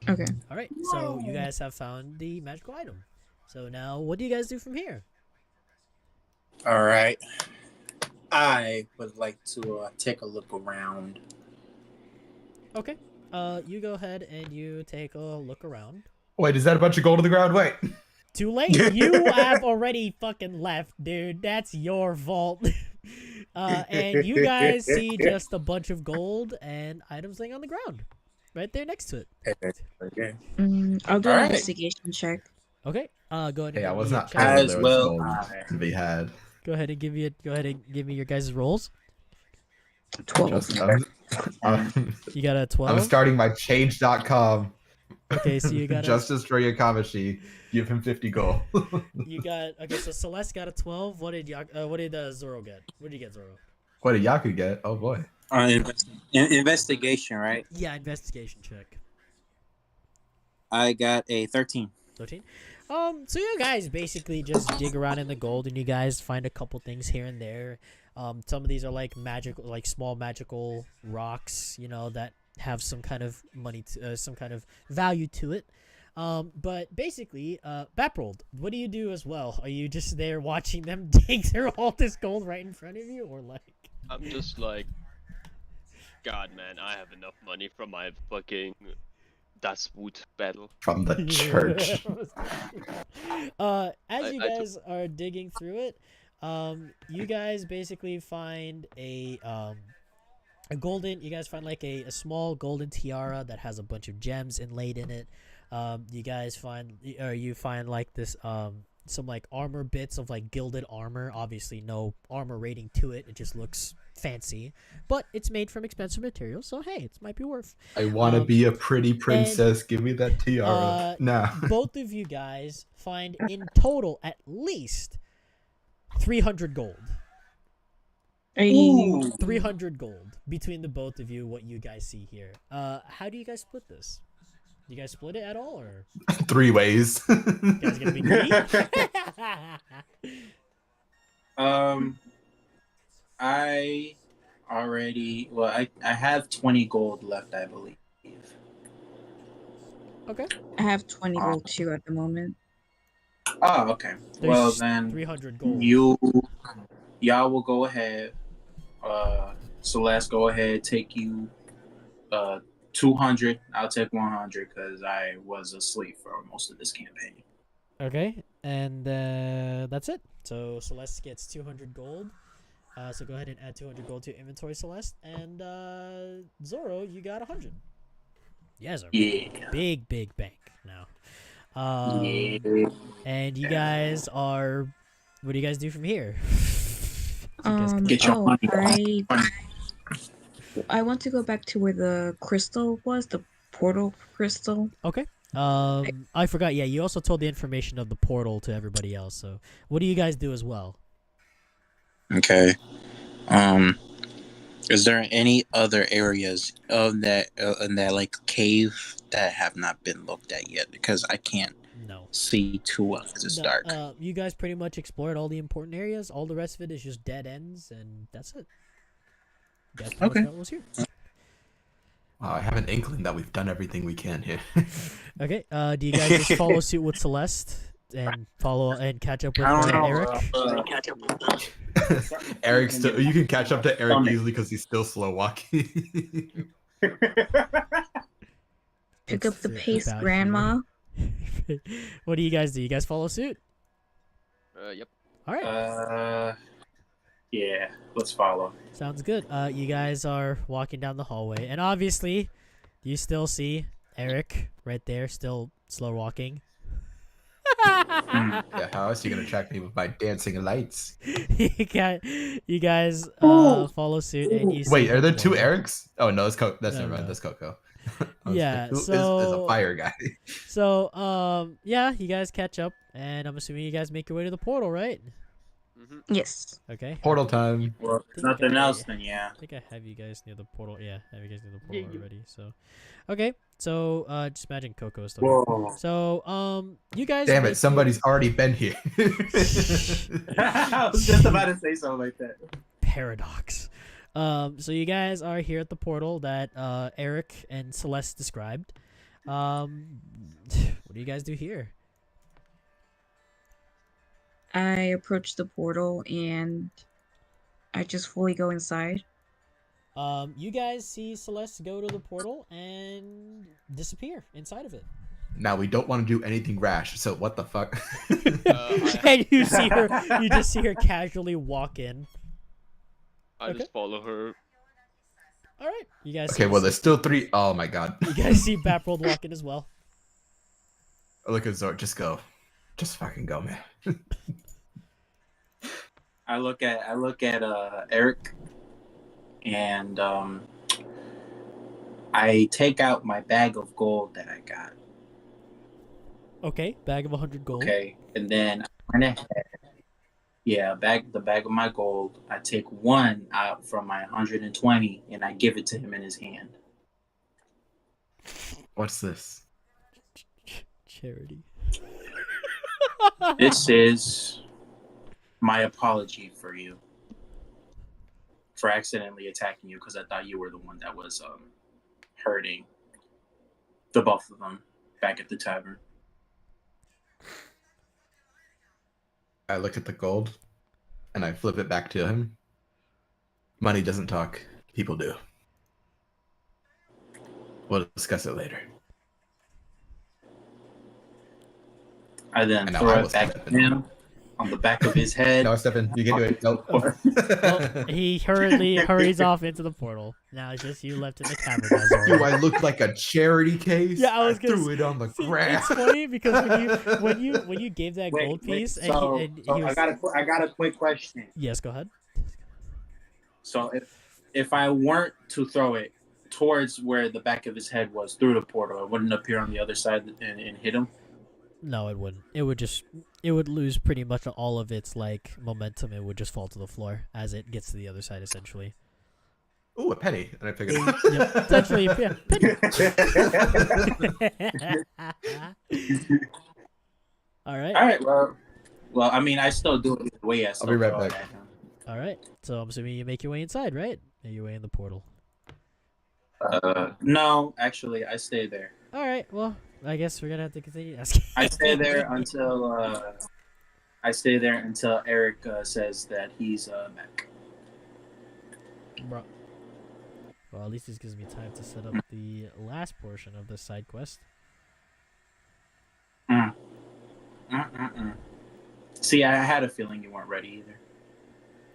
Okay. All right. So you guys have found the magical item. So now, what do you guys do from here? All right. I would like to take a look around. Okay. You go ahead and you take a look around. Wait, is that a bunch of gold on the ground? Wait. Too late. You have already fucking left, dude. That's your fault. And you guys see just a bunch of gold and items laying on the ground, right there next to it. Okay. I'll do an Alright. investigation check. Okay. Go ahead. And Hey, I give was me a not check. told As there was well gold I. to be had. Go ahead and give me your guys' rolls. 12. Just, You got a I'm 12. starting my change.com. Okay, so you got Justice for Yakamashi. Give him 50 gold. You got okay. So Celeste got a 12. What did Zoro get? What did you get, Zoro? What did Yaku get? Oh boy. Investigation, right? Yeah, investigation check. I got a 13. 13. So you guys basically just dig around in the gold, and you guys find a couple things here and there. Some of these are like magical, like small magical rocks, that have some kind of money, some kind of value to it. But basically, Baprold, what do you do as well? Are you just there watching them dig through all this gold right in front of you, or like? I'm just like, God, man, I have enough money from my fucking Das Wut battle. From the church. As you guys are digging through it, you guys basically find a golden. You guys find like a small golden tiara that has a bunch of gems inlaid in it. You guys find, or you find like this some like armor bits of like gilded armor. Obviously, no armor rating to it. It just looks fancy, but it's made from expensive materials, so hey, it might be worth. I want to be a pretty princess. Give me that tiara. Nah. Both of you guys find in total at least 300 gold. Ooh. 300 gold between the both of you. What you guys see here. How do you guys split this? Do you guys split it at all, or 3 ways. you guys gonna be greedy? I have 20 gold left, I believe. Okay. I have 20 gold too at the moment. Oh, okay. There's Well then, 300 gold. y'all will go ahead. Celeste, go ahead. Take you 200. I'll take 100 because I was asleep for most of this campaign. Okay, and that's it. So Celeste gets 200 gold. So go ahead and add 200 gold to your inventory, Celeste. And Zoro, you got 100. Yes, big bank now. And you guys are. What do you guys do from here? Get your money. I want to go back to where the crystal was, the portal crystal. Okay. I forgot. Yeah, you also told the information of the portal to everybody else. So, what do you guys do as well? Okay. Is there any other areas of that in that like cave that have not been looked at yet? Because I can't see too well because it's dark. You guys pretty much explored all the important areas. All the rest of it is just dead ends, and that's it. You guys pretty much got what was here. Wow, I have an inkling that we've done everything we can here. Okay. Do you guys just follow suit with Celeste and follow and catch up with Eric? Eric still. You can catch up to Eric easily because he's still slow walking. Pick up the pace, Grandma. What do you guys do? You guys follow suit? Yep. All right. Yeah, let's follow. Sounds good. You guys are walking down the hallway, and obviously, you still see Eric right there, still slow walking. Yeah, how else are you gonna track me with my dancing lights? You guys follow suit, and you see. Wait, are there 2 Erics? Oh no, that's Coco. That's No, never mind. no. That's Coco. Yeah, Who is so a fire guy? So yeah, you guys catch up, and I'm assuming you guys make your way to the portal, right? Mm-hmm. Yes. Okay. Portal time. Well, nothing else then, yeah. I think I have you guys near the portal. Yeah, I have you guys near the portal already. So, okay. So, just imagine Coco is still here. So, you guys. Damn it! Somebody's already been here. I was just about to say something like that. Paradox. So you guys are here at the portal that Eric and Celeste described. What do you guys do here? I approach the portal and I just fully go inside. You guys see Celeste go to the portal and disappear inside of it. Now we don't want to do anything rash, so what the fuck? And you just see her casually walk in. I just follow her. All right, you guys. Okay, well, there's still 3. Oh my god. You guys see Baprold walk in as well. Look at Zor. Just go. Just fucking go, man. I look at Eric, and I take out my bag of gold that I got. Okay, bag of 100 gold. Okay, and then I went ahead. Yeah, the bag of my gold. I take one out from my 120, and I give it to him in his hand. What's this? Charity. This is my apology for you, for accidentally attacking you, because I thought you were the one that was hurting the both of them back at the tavern. I look at the gold, and I flip it back to him. Money doesn't talk. People do. We'll discuss it later. I then I know, throw I it was back at him on the back of his head. No, Stefan, you can do it. Nope. Well, he hurries off into the portal. Now it's just you left in the cavern. Zoro. Do I look like a charity case? Yeah, I was gonna threw it on the See, grass. it's funny because when you gave that gold piece, So and he was... I got a quick question. Yes, go ahead. So if I weren't to throw it towards where the back of his head was through the portal, it wouldn't appear on the other side and hit him. No, it wouldn't. It would lose pretty much all of its like momentum. It would just fall to the floor as it gets to the other side, essentially. Ooh, a penny, and I pick it up. Yep, essentially, yeah. All right. All right. Well, I mean, I still do it either way. I'll be right back. All right. So I'm assuming you make your way inside, right? Make your way in the portal. No, actually, I stay there. All right. Well, I guess we're gonna have to continue asking. I stay there until Eric says that he's back. Bro. Well, at least this gives me time to set up the last portion of this side quest. See, I had a feeling you weren't ready either.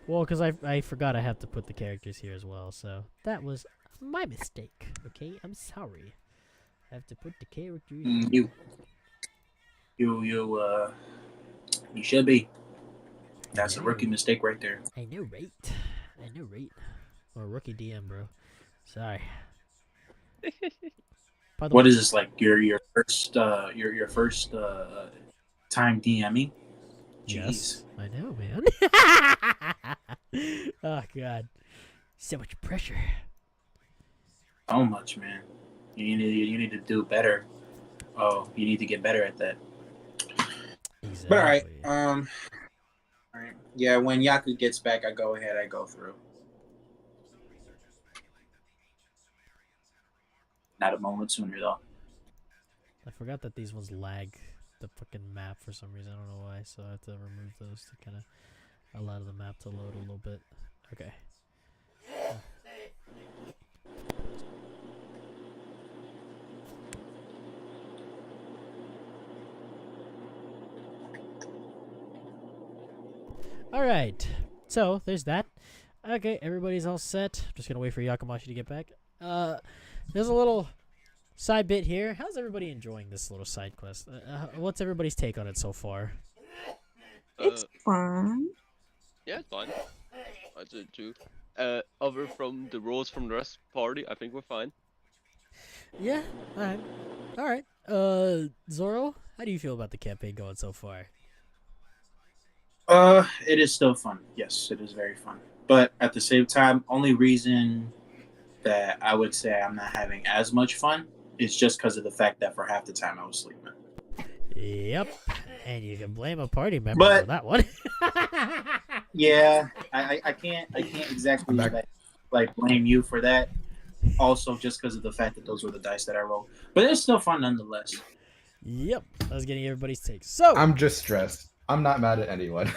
Well, because I forgot I have to put the characters here as well, so that was my mistake. Okay, I'm sorry. I have to put the characters. You should be. That's a rookie mistake right there. I know, right? Or rookie DM, bro. Sorry. What is this, like your first time DMing? Yes, I know, man. Oh god, so much pressure. So much, man. You need to do better. Oh, you need to get better at that. Exactly. But all right, yeah. When Yaku gets back, I go through. Not a moment sooner though. I forgot that these ones lag the fucking map for some reason. I don't know why, so I have to remove those to kind of allow the map to load a little bit. Okay. Alright, so there's that. Okay, everybody's all set. Just gonna wait for Yakamashi to get back. There's a little side bit here. How's everybody enjoying this little side quest? What's everybody's take on it so far? It's fun. Yeah, it's fine. I did too. Other from the rules from the rest of the party, I think we're fine. Yeah, alright. Zoro, how do you feel about the campaign going so far? It is still fun. Yes, it is very fun. But at the same time, only reason that I would say I'm not having as much fun is just because of the fact that for half the time I was sleeping. Yep, and you can blame a party member for that one. Yeah, I can't exactly like blame you for that. Also, just because of the fact that those were the dice that I rolled, but it's still fun nonetheless. Yep, I was getting everybody's take. So I'm just stressed. I'm not mad at anyone.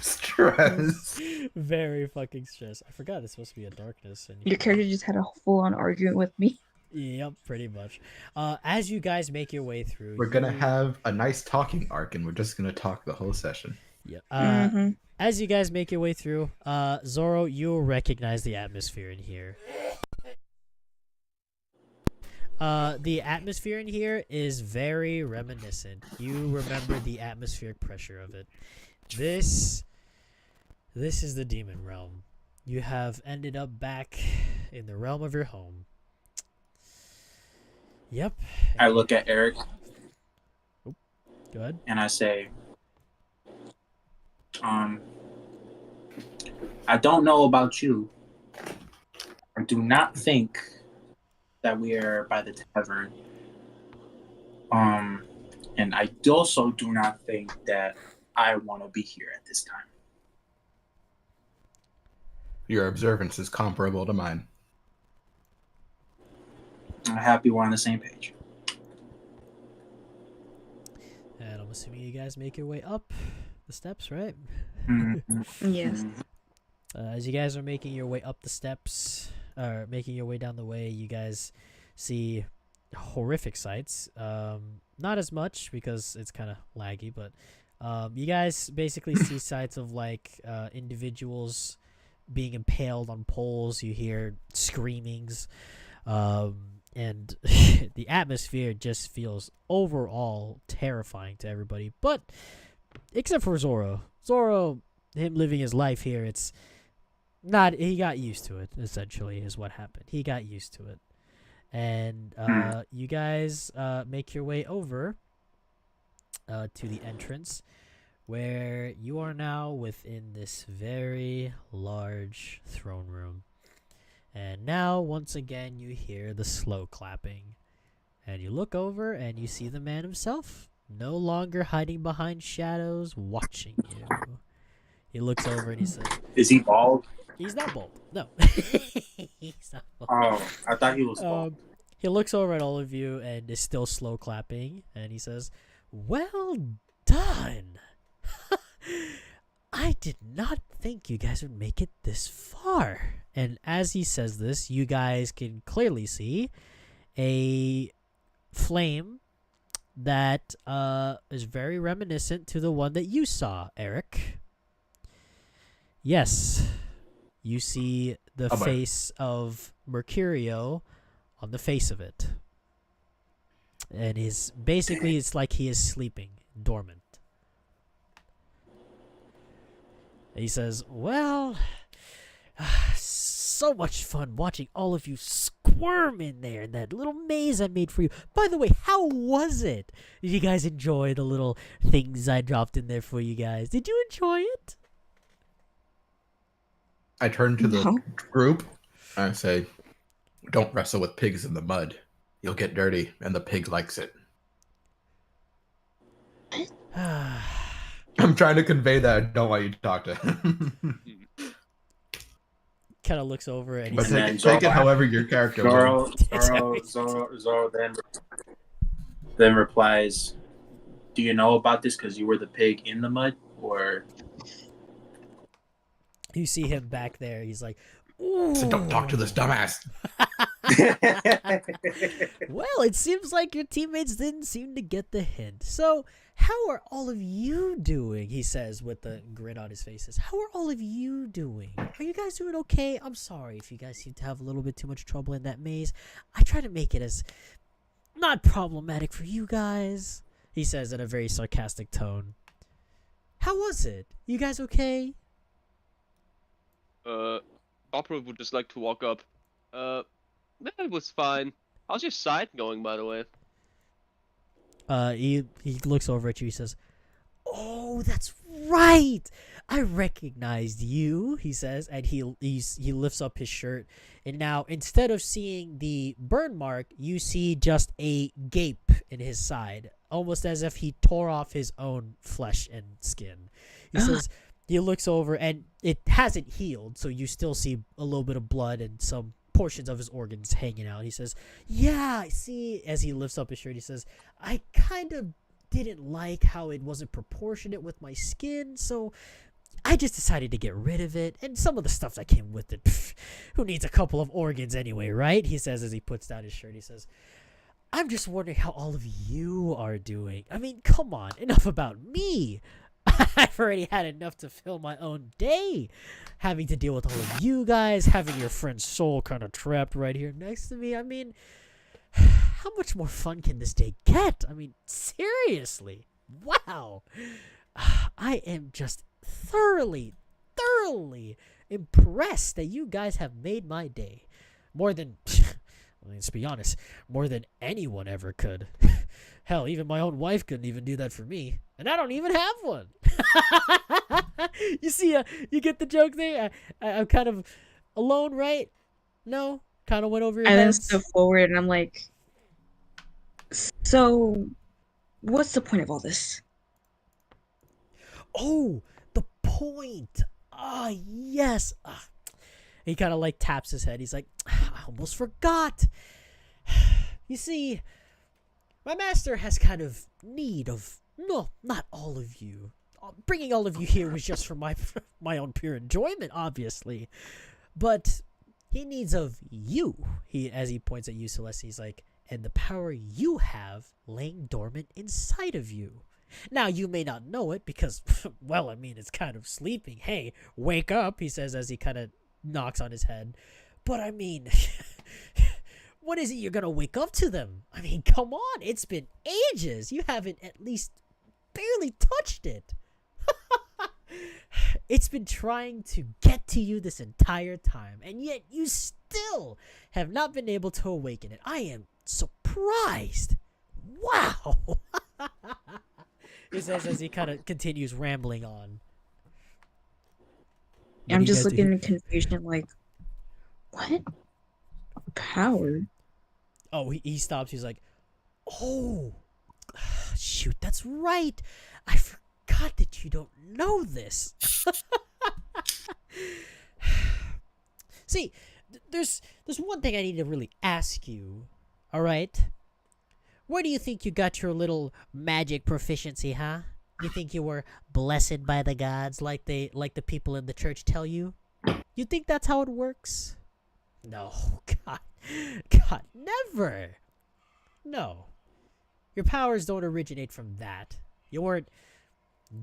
Stress. Very fucking stressed. I forgot it's supposed to be a darkness. And Your character just had a full-on argument with me. Yep, pretty much. As you guys make your way through, We're gonna have a nice talking arc, and we're just gonna talk the whole session. Yep. Mm-hmm. As you guys make your way through, Zoro, you'll recognize the atmosphere in here. The atmosphere in here is very reminiscent. You remember the atmospheric pressure of it. This is the demon realm. You have ended up back in the realm of your home. Yep. I look at Eric. Go ahead. And I say, I don't know about you. I do not think that we are by the tavern. And I also do not think that I want to be here at this time. Your observance is comparable to mine. I'm happy we're on the same page. And I'm assuming you guys make your way up the steps, right? Yes. As you guys are making your way up the steps, or making your way down the way, you guys see horrific sights. Not as much because it's kind of laggy, but you guys basically see sights of like individuals being impaled on poles. You hear screamings, and the atmosphere just feels overall terrifying to everybody. But except for Zoro, him living his life here, it's not. He got used to it. Essentially, is what happened. He got used to it, and you guys make your way over to the entrance, where you are now within this very large throne room. And now, once again, you hear the slow clapping. And you look over and you see the man himself, no longer hiding behind shadows, watching you. He looks over and he says, Is he bald? he's not bald. No. He's not bald. Oh, I thought he was bald. He looks over at all of you and is still slow clapping. And he says, well done. I did not think you guys would make it this far. And as he says this, you guys can clearly see a flame that is very reminiscent to the one that you saw, Eric. Yes, you see the face of Mercurio on the face of it. And it's like he is sleeping, dormant. And he says, well, so much fun watching all of you squirm in there in that little maze I made for you. By the way, how was it? Did you guys enjoy the little things I dropped in there for you guys? Did you enjoy it? I turn to the group and I say, don't wrestle with pigs in the mud. You'll get dirty, and the pig likes it. I'm trying to convey that I don't want you to talk to him. Kind of looks over and But he's take it however your character will. Zoro then replies, do you know about this because you were the pig in the mud? Or you see him back there. He's like, ooh. So don't talk to this dumbass. Well, it seems like your teammates didn't seem to get the hint. So, how are all of you doing? He says with a grin on his face. How are all of you doing? Are you guys doing okay? I'm sorry if you guys seem to have a little bit too much trouble in that maze. I try to make it as not problematic for you guys. He says in a very sarcastic tone. How was it? You guys okay? Opera would just like to walk up. It was fine. How's your side going, by the way? He looks over at you. He says, "Oh, that's right. I recognized you." He says, and he lifts up his shirt, and now instead of seeing the burn mark, you see just a gape in his side, almost as if he tore off his own flesh and skin. He says, he looks over, and it hasn't healed, so you still see a little bit of blood and some portions of his organs hanging out. He says, yeah, I see. As he lifts up his shirt, he says, I kind of didn't like how it wasn't proportionate with my skin, so I just decided to get rid of it, and some of the stuff that came with it, who needs a couple of organs anyway, right? He says as he puts down his shirt, he says, I'm just wondering how all of you are doing. I mean, come on, enough about me. I've already had enough to fill my own day, having to deal with all of you guys, having your friend's soul kind of trapped right here next to me. I mean, how much more fun can this day get? I mean, seriously. Wow. I am just thoroughly impressed that you guys have made my day. More than, let's be honest, more than anyone ever could. Hell, even my own wife couldn't even do that for me. And I don't even have one. You see, you get the joke there? I'm kind of alone, right? No? Kind of went over your I then heads? step forward and I'm like, so, what's the point of all this? Oh, the point. Ah, yes. He kind of like taps his head. He's like, I almost forgot. You see, my master has kind of need of, no, not all of you. Bringing all of you here was just for my own pure enjoyment, obviously. But he needs of you. As he points at you, Celeste, he's like, and the power you have laying dormant inside of you. Now, you may not know it because, well, I mean, it's kind of sleeping. Hey, wake up, he says as he kind of knocks on his head. But, I mean, what is it you're going to wake up to them? I mean, come on, it's been ages. You haven't at least barely touched it. It's been trying to get to you this entire time, and yet you still have not been able to awaken it. I am surprised. Wow. He says as he kind of continues rambling on. I'm just looking in confusion, like, what? Power? Oh, he stops. He's like, oh, shoot, that's right. I forgot that you don't know this. See, there's one thing I need to really ask you, all right? Where do you think you got your little magic proficiency, huh? You think you were blessed by the gods like the people in the church tell you? You think that's how it works? No, God, never. No. Your powers don't originate from that. You weren't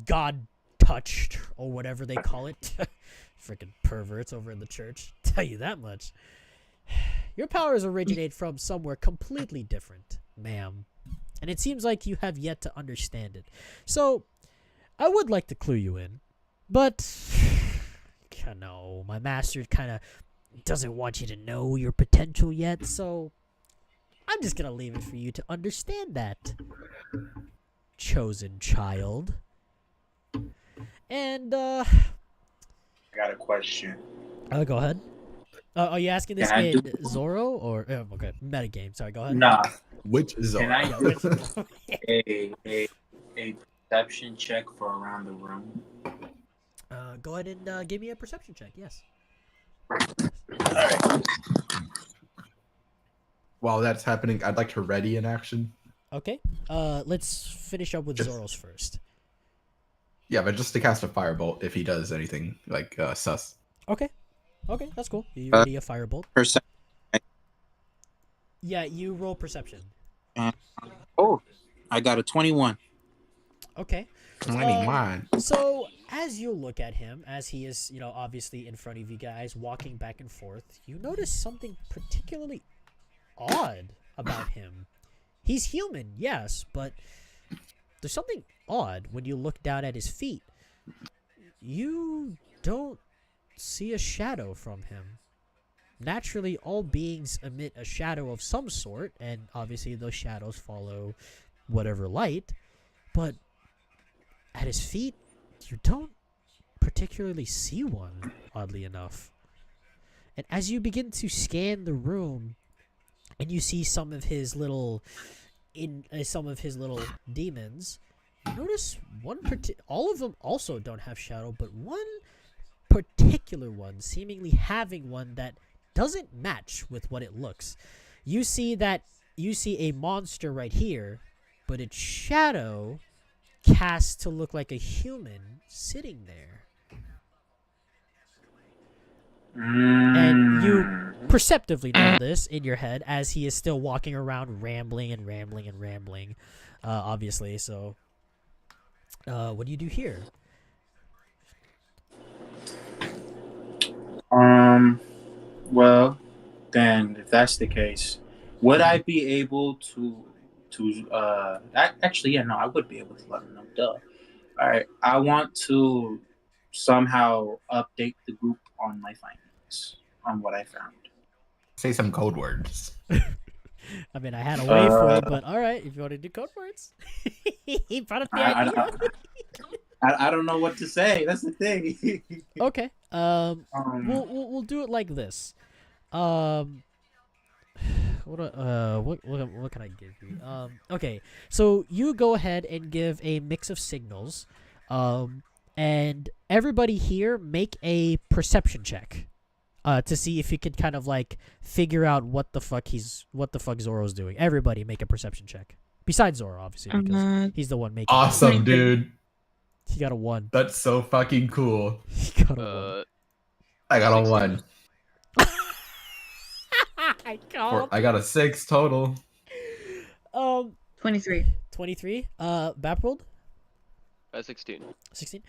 God touched or whatever they call it. Freaking perverts over in the church. Tell you that much. Your powers originate from somewhere completely different, ma'am. And it seems like you have yet to understand it. So, I would like to clue you in. But, no, my master kind of doesn't want you to know your potential yet. So, I'm just going to leave it for you to understand that, chosen child. And, I got a question. go ahead. Are you asking this Can I in do- Zorro or okay, metagame? Sorry, go ahead. Nah. Which is Can I Yeah, do a perception check for around the room? go ahead and give me a perception check. Yes. Alright. While that's happening, I'd like to ready an action. Okay. Let's finish up with Just- Zorro's first. Yeah, but just to cast a firebolt if he does anything like sus. Okay. Okay, that's cool. You ready a firebolt? Perception. Yeah, you roll perception. Oh, I got a 21. Okay. 21. So as you look at him, as he is, obviously in front of you guys, walking back and forth, you notice something particularly odd about him. He's human, yes, but there's something odd when you look down at his feet. You don't see a shadow from him. Naturally, all beings emit a shadow of some sort, and obviously those shadows follow whatever light, but at his feet, you don't particularly see one, oddly enough. And as you begin to scan the room, and you see some of his little demons, you notice all of them also don't have shadow, but one particular one, seemingly having one that doesn't match with what it looks. You see a monster right here but its shadow cast to look like a human sitting there. And you perceptively know this in your head as he is still walking around rambling and rambling and rambling, obviously. So, what do you do here? Well, then if that's the case, would I be able actually, yeah, no, I would be able to let him know. Duh. All right, I want to somehow update the group on my findings, on what I found. Say some code words. I mean, I had a way for it, but all right, if you want to do code words. He brought up the idea. I don't know what to say. That's the thing. Okay. We'll do it like this. What can I give you? Okay. So you go ahead and give a mix of signals. And everybody here make a perception check. To see if you can kind of like figure out what the fuck Zoro's doing. Everybody make a perception check. Besides Zoro, obviously, because he's the one making Awesome, dude. He got a 1. That's so fucking cool. He got a 1. I got a 1. I got a 6 total. 23. 23. Baprold? 16. 16.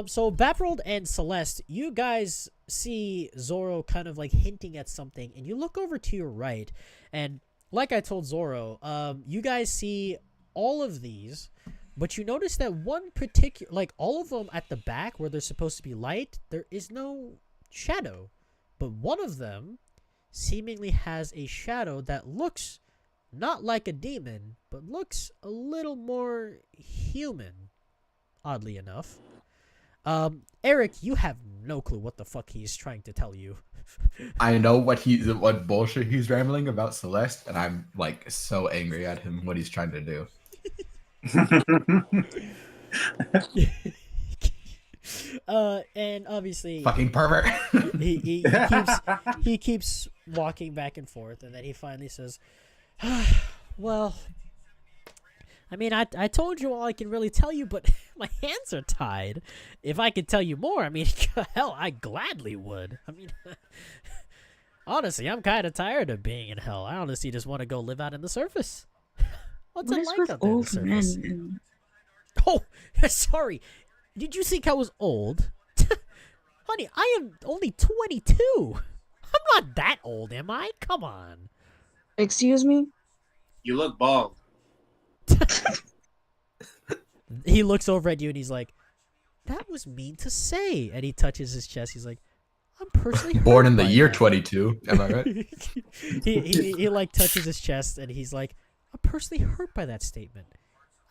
So Baprold and Celeste, you guys see Zoro kind of like hinting at something, and you look over to your right, and like I told Zoro, you guys see all of these, but you notice that one particular, like all of them at the back where there's supposed to be light, there is no shadow, but one of them seemingly has a shadow that looks not like a demon, but looks a little more human. Oddly enough. Eric, you have no clue what the fuck he's trying to tell you. I know what bullshit he's rambling about Celeste, and I'm like so angry at him what he's trying to do. And obviously fucking pervert. he keeps walking back and forth, and then he finally says, well, I mean, I told you all I can really tell you, but my hands are tied. If I could tell you more, I mean, hell, I gladly would. I mean, honestly, I'm kind of tired of being in hell. I honestly just want to go live out in the surface. What's it like out there in the surface? Oh, sorry. Did you think I was old? Honey, I am only 22. I'm not that old, am I? Come on. Excuse me? You look bald. He looks over at you and he's like, that was mean to say. And he touches his chest. He's like, I'm personally hurt born in the by year that. 22. Am I right? he like touches his chest and he's like, I'm personally hurt by that statement.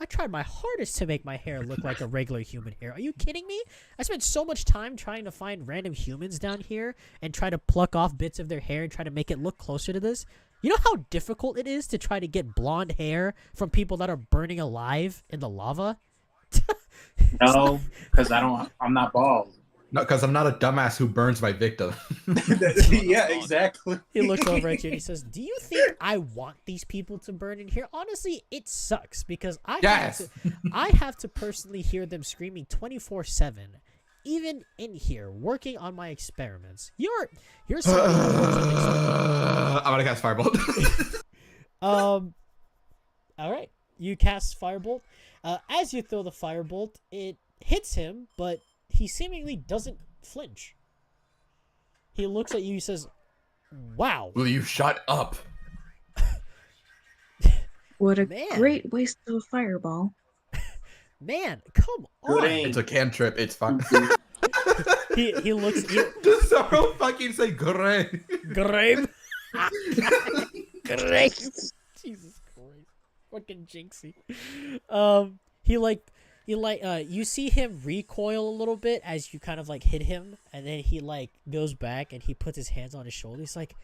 I tried my hardest to make my hair look like a regular human hair. Are you kidding me? I spent so much time trying to find random humans down here and try to pluck off bits of their hair and try to make it look closer to this. You know how difficult it is to try to get blonde hair from people that are burning alive in the lava? No, because I'm not bald. No, because I'm not a dumbass who burns my victim. Yeah, exactly. He looks over at you and he says, do you think I want these people to burn in here? Honestly, it sucks because I have to personally hear them screaming 24/7. Even in here, working on my experiments. You're somebody who works on experiments. I'm gonna cast Firebolt. Alright. You cast Firebolt. As you throw the Firebolt, it hits him, but he seemingly doesn't flinch. He looks at you, he says, wow. Will you shut up? What a great waste of a fireball. Man, come on. It's a cantrip, it's fine. he looks... Does Zoro fucking say great? Great. Great. Jesus Christ. Fucking jinxie. You see him recoil a little bit as you kind of like hit him, and then he like goes back and he puts his hands on his shoulder. He's like,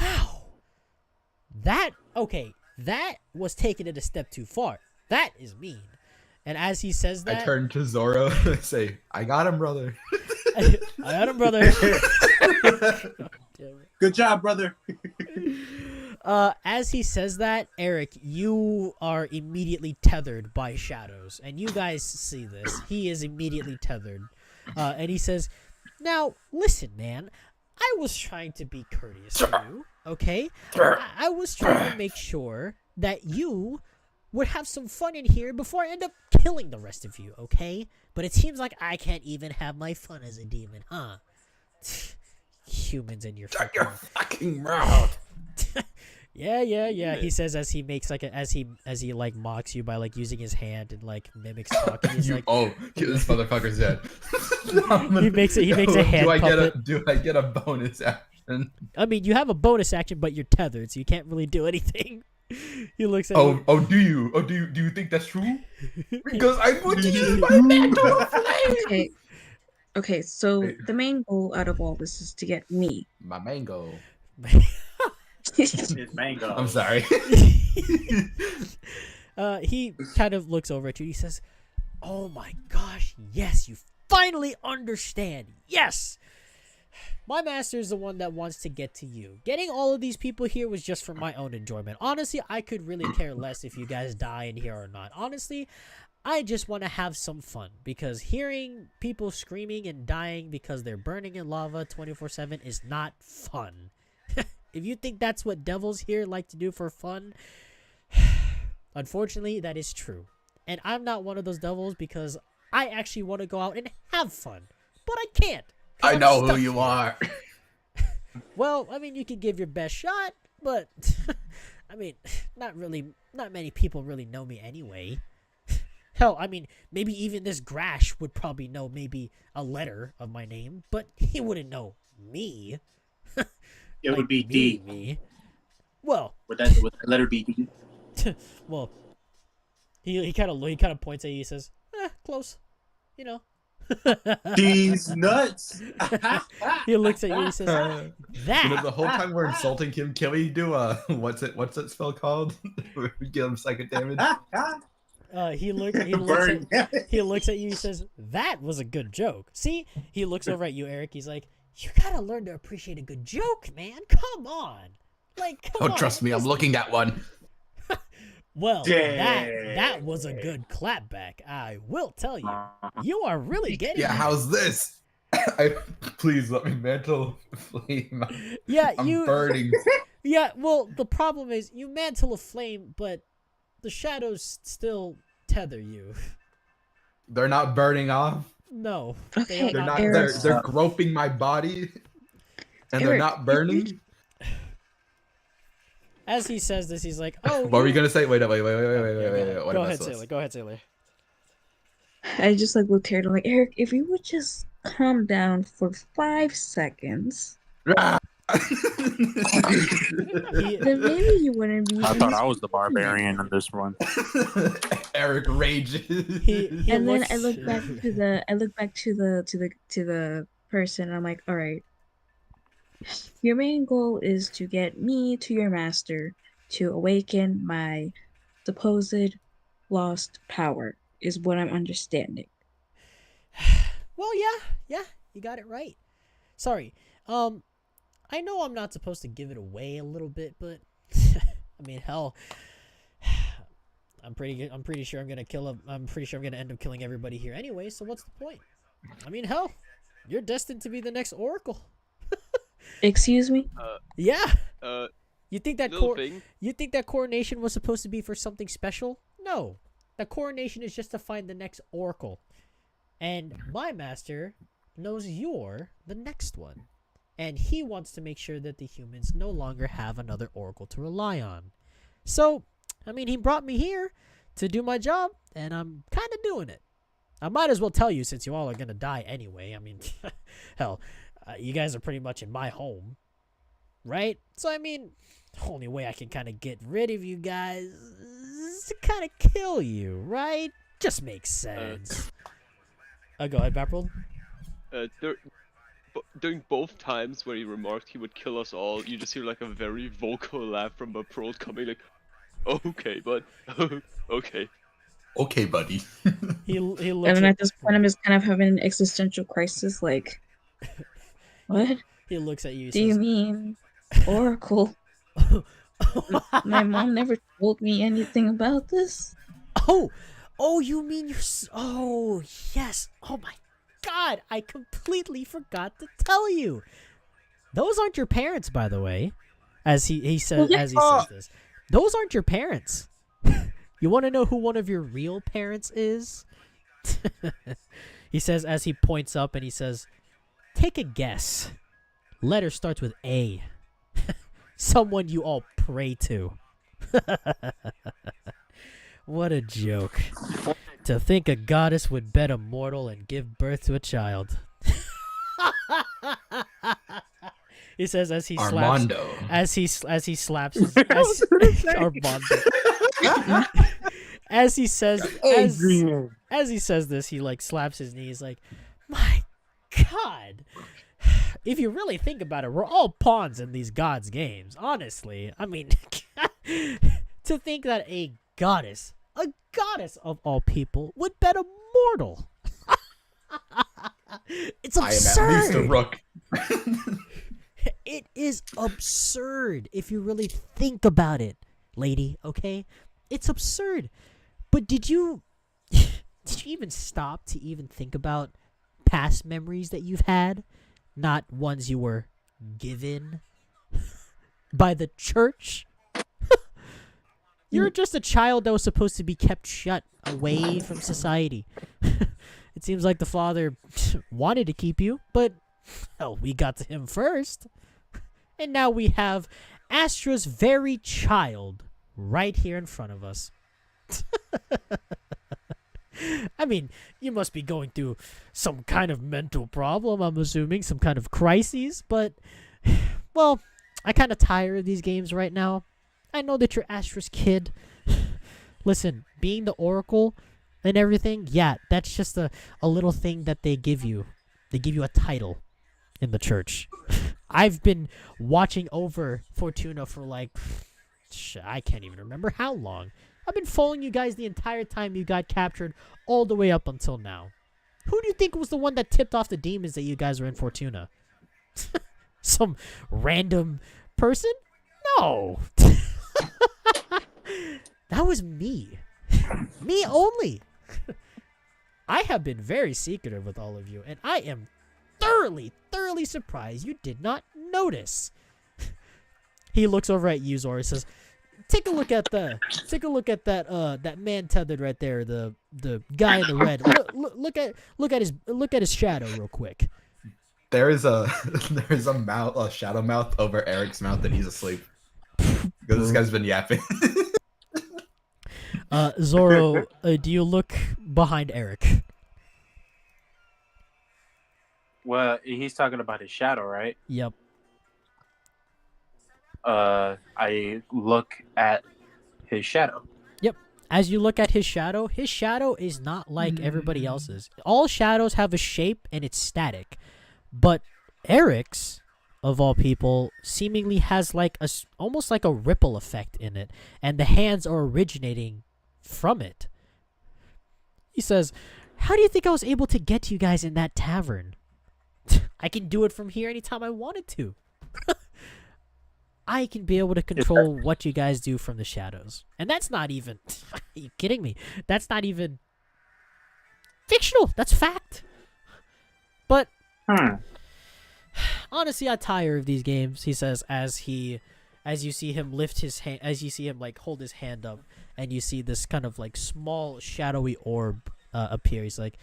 wow. That was taking it a step too far. That is mean. And as he says that, I turn to Zoro and say, I got him, brother. I got him, brother. Good job, brother. As he says that, Eric, you are immediately tethered by shadows, and you guys see this. He is immediately tethered, and he says, "Now, listen, man. I was trying to be courteous to you, okay? I was trying to make sure that you would have some fun in here before I end up killing the rest of you, okay? But it seems like I can't even have my fun as a demon, huh? Humans in your Shut your fucking mouth. Yeah. He says as he makes like as he like mocks you by like using his hand and like mimics talking. He's like, this motherfucker's dead. he makes a hand puppet. Do I get a bonus action? I mean, you have a bonus action, but you're tethered, so you can't really do anything. He looks at do you think that's true? Because I'm going to use my mantle of flame. Okay, so the main goal out of all this is to get me. My mango. It's mango. I'm sorry. He kind of looks over at you. He says, "Oh my gosh, yes, you finally understand. Yes. My master is the one that wants to get to you. Getting all of these people here was just for my own enjoyment. Honestly, I could really care less if you guys die in here or not. Honestly, I just want to have some fun, because hearing people screaming and dying because they're burning in lava 24/7 is not fun. If you think that's what devils here like to do for fun, unfortunately, that is true. And I'm not one of those devils, because I actually want to go out and have fun, but I can't. I know who you are. Well, I mean, you could give your best shot, but I mean, not many people really know me anyway. Hell, I mean, maybe even this Grash would probably know maybe a letter of my name, but he wouldn't know me. It would be D. Me. Well, Would the letter be D? well, he kind of points at you. He says, close, you know." These nuts. He looks at you. He says, "That." The whole time we're insulting him, can we do what's that spell called? We give him psychic damage. He looks at you. He says, "That was a good joke." See, he looks over at you, Eric. He's like, "You gotta learn to appreciate a good joke, man. Come on, come on." Trust me, I'm looking at one. Well, that was a good clapback. I will tell you. You are really getting. Yeah, how's this? Please let me mantle flame. Yeah, I'm burning. Yeah, well, the problem is you mantle of flame, but the shadows still tether you. They're not burning off. No, Okay, they are not. They're groping my body, and they're not burning. As he says this, he's like, "Oh." What were you gonna say? Wait. Go ahead, Sailor. I just looked here and Eric, if you would just calm down for 5 seconds, then maybe you wouldn't be. I thought I was the barbarian in this one. Eric rages. And then I look back to the person. And I'm like, all right. Your main goal is to get me to your master to awaken my supposed lost power, is what I'm understanding. Well, yeah, you got it right. Sorry. I know I'm not supposed to give it away a little bit, but I mean, hell, I'm pretty sure I'm gonna end up killing everybody here anyway. So what's the point? I mean, hell, you're destined to be the next Oracle. Excuse me? Yeah. You think that thing. You think that coronation was supposed to be for something special? No. The coronation is just to find the next Oracle. And my master knows you're the next one. And he wants to make sure that the humans no longer have another Oracle to rely on. So, I mean, he brought me here to do my job, and I'm kind of doing it. I might as well tell you, since you all are going to die anyway. I mean, hell, you guys are pretty much in my home, right? So, I mean, the only way I can kind of get rid of you guys is to kind of kill you, right? Just makes sense. Go ahead, Baprold. During both times where he remarked he would kill us all, you just hear like a very vocal laugh from Baprold coming like, "Okay, bud. Okay. Okay, buddy." He looks And then at this point, I'm just kind of having an existential crisis, like, what He looks at you. do you mean, Oracle? My mom never told me anything about this. Oh, you mean oh, yes. Oh my God, I completely forgot to tell you. Those aren't your parents, by the way. As he says this. Those aren't your parents. You want to know who one of your real parents is? He says as he points up and he says, "Take a guess. Letter starts with A. Someone you all pray to." What a joke. To think a goddess would bed a mortal and give birth to a child. He says as he slaps Armando. as he slaps his, Armando. As he says as he says this, he like slaps his knee. He's like, "My God. If you really think about it, we're all pawns in these gods' games. Honestly, I mean, to think that a goddess of all people, would bet a mortal. It's absurd. I am at least a rook. It is absurd if you really think about it, lady. Okay, it's absurd. But did you even stop to even think about past memories that you've had, not ones you were given by the church? You're just a child that was supposed to be kept shut away from society. It seems like the father wanted to keep you, but hell, we got to him first. And now we have Astra's very child right here in front of us. I mean, you must be going through some kind of mental problem, I'm assuming, some kind of crises, but, well, I kind of tire of these games right now. I know that you're Astra's kid. Listen, being the Oracle and everything, yeah, that's just a little thing that they give you. They give you a title in the church. I've been watching over Fortuna for like, I can't even remember how long. I've been following you guys the entire time you got captured all the way up until now. Who do you think was the one that tipped off the demons that you guys were in Fortuna? Some random person? No. That was me. Me only. I have been very secretive with all of you, and I am thoroughly surprised you did not notice. He looks over at you, Zora, and says, Take a look at that that man tethered right there, the guy in the red. Look at his shadow real quick. There is a shadow mouth over Eric's mouth, and he's asleep because this guy's been yapping. Zoro, do you look behind Eric? Well, he's talking about his shadow, right? Yep. I look at his shadow. Yep. As you look at his shadow is not like everybody else's. All shadows have a shape and it's static. But Eric's, of all people, seemingly has like almost like a ripple effect in it, and the hands are originating from it. He says, "How do you think I was able to get you guys in that tavern? I can do it from here anytime I wanted to. I can be able to control what you guys do from the shadows. And that's not even... Are you kidding me? That's not even fictional. That's fact. But... honestly, I tire of these games," he says as you see him lift his hand, as you see him like hold his hand up, and you see this kind of like small shadowy orb appear. He's like,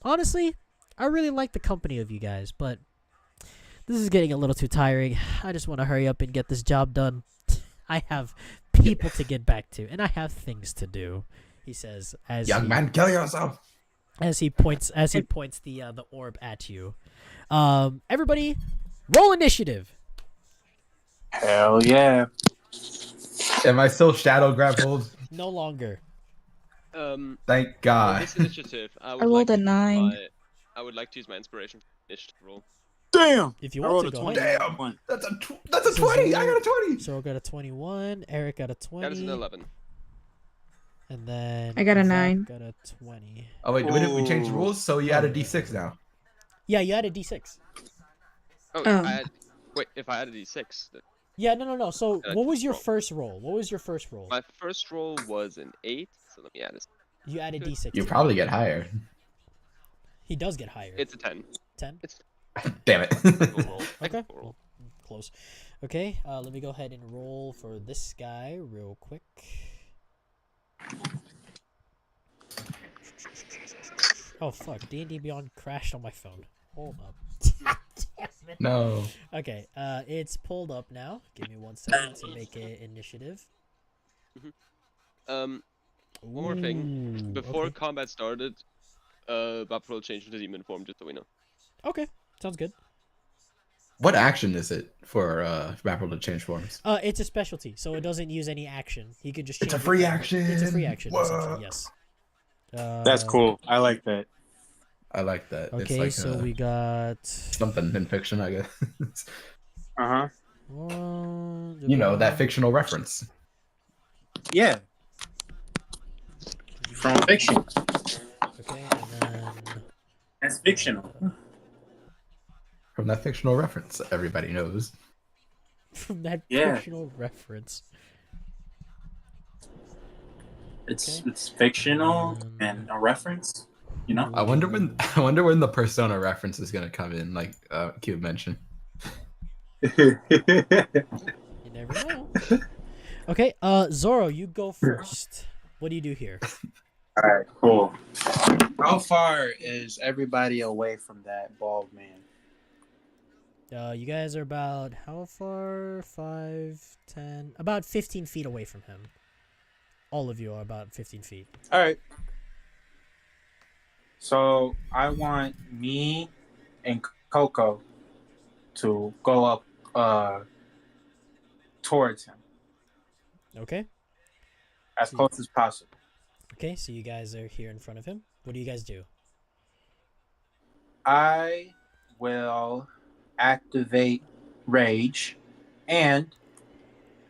"Honestly, I really like the company of you guys, but this is getting a little too tiring. I just want to hurry up and get this job done. I have people to get back to, and I have things to do," he says as Young man, kill yourself. As he points the orb at you. Everybody, roll initiative. Hell yeah. Am I still shadow grappled? No longer. Thank For God. this initiative, I rolled a 9. I would like to use my inspiration for initiative roll. Damn. If you I want rolled to a go 20. ahead. Damn. That's a 20. I got a 20. So I got a 21. Eric got a 20. That is an 11. And then I got a Zach 9. Got a 20. Oh wait, we changed the rules, so you add a D6 now. Yeah, you had a D6. Oh, Oh. Wait, if I add a D6, Yeah, no. So, And I what was just your roll. first roll? What was your first roll? My first roll was an 8, so let me add this. You added d6. You to probably that. get higher. He does get higher. It's a 10. 10. It's Damn it. a full roll. I can Okay. full roll. Close. Okay. Let me go ahead and roll for this guy real quick. Oh fuck! D&D Beyond crashed on my phone. Hold up. Damn it. No. Okay. It's pulled up now. Give me 1 second to make it initiative. One more thing. Ooh, Before okay. combat started, Vaporol changed into demon form, just so we know. Okay. Sounds good. What action is it for Vaporol to change forms? It's a specialty, so it doesn't use any action. He could just. It's a change it free whenever. action. It's a free action. What? Essentially, yes. That's cool. I like that. I like that. It's Okay, like so we got. something in fiction, I guess. Uh huh. You know, that fictional reference. Yeah. From fiction. Okay, and then. That's fictional. From that fictional reference that everybody knows. From that Yeah. fictional reference. It's fictional and a reference. You know. I wonder when the Persona reference is gonna come in, like Cube mentioned. You never know. Okay, Zoro, you go first. What do you do here? All right. Cool. How far is everybody away from that bald man? You guys are about how far? 5, 10, about 15 feet away from him. All of you are about 15 feet. All right. So I want me and Coco to go up towards him Okay. as close as possible. Okay, so you guys are here in front of him. What do you guys do? I will activate Rage, and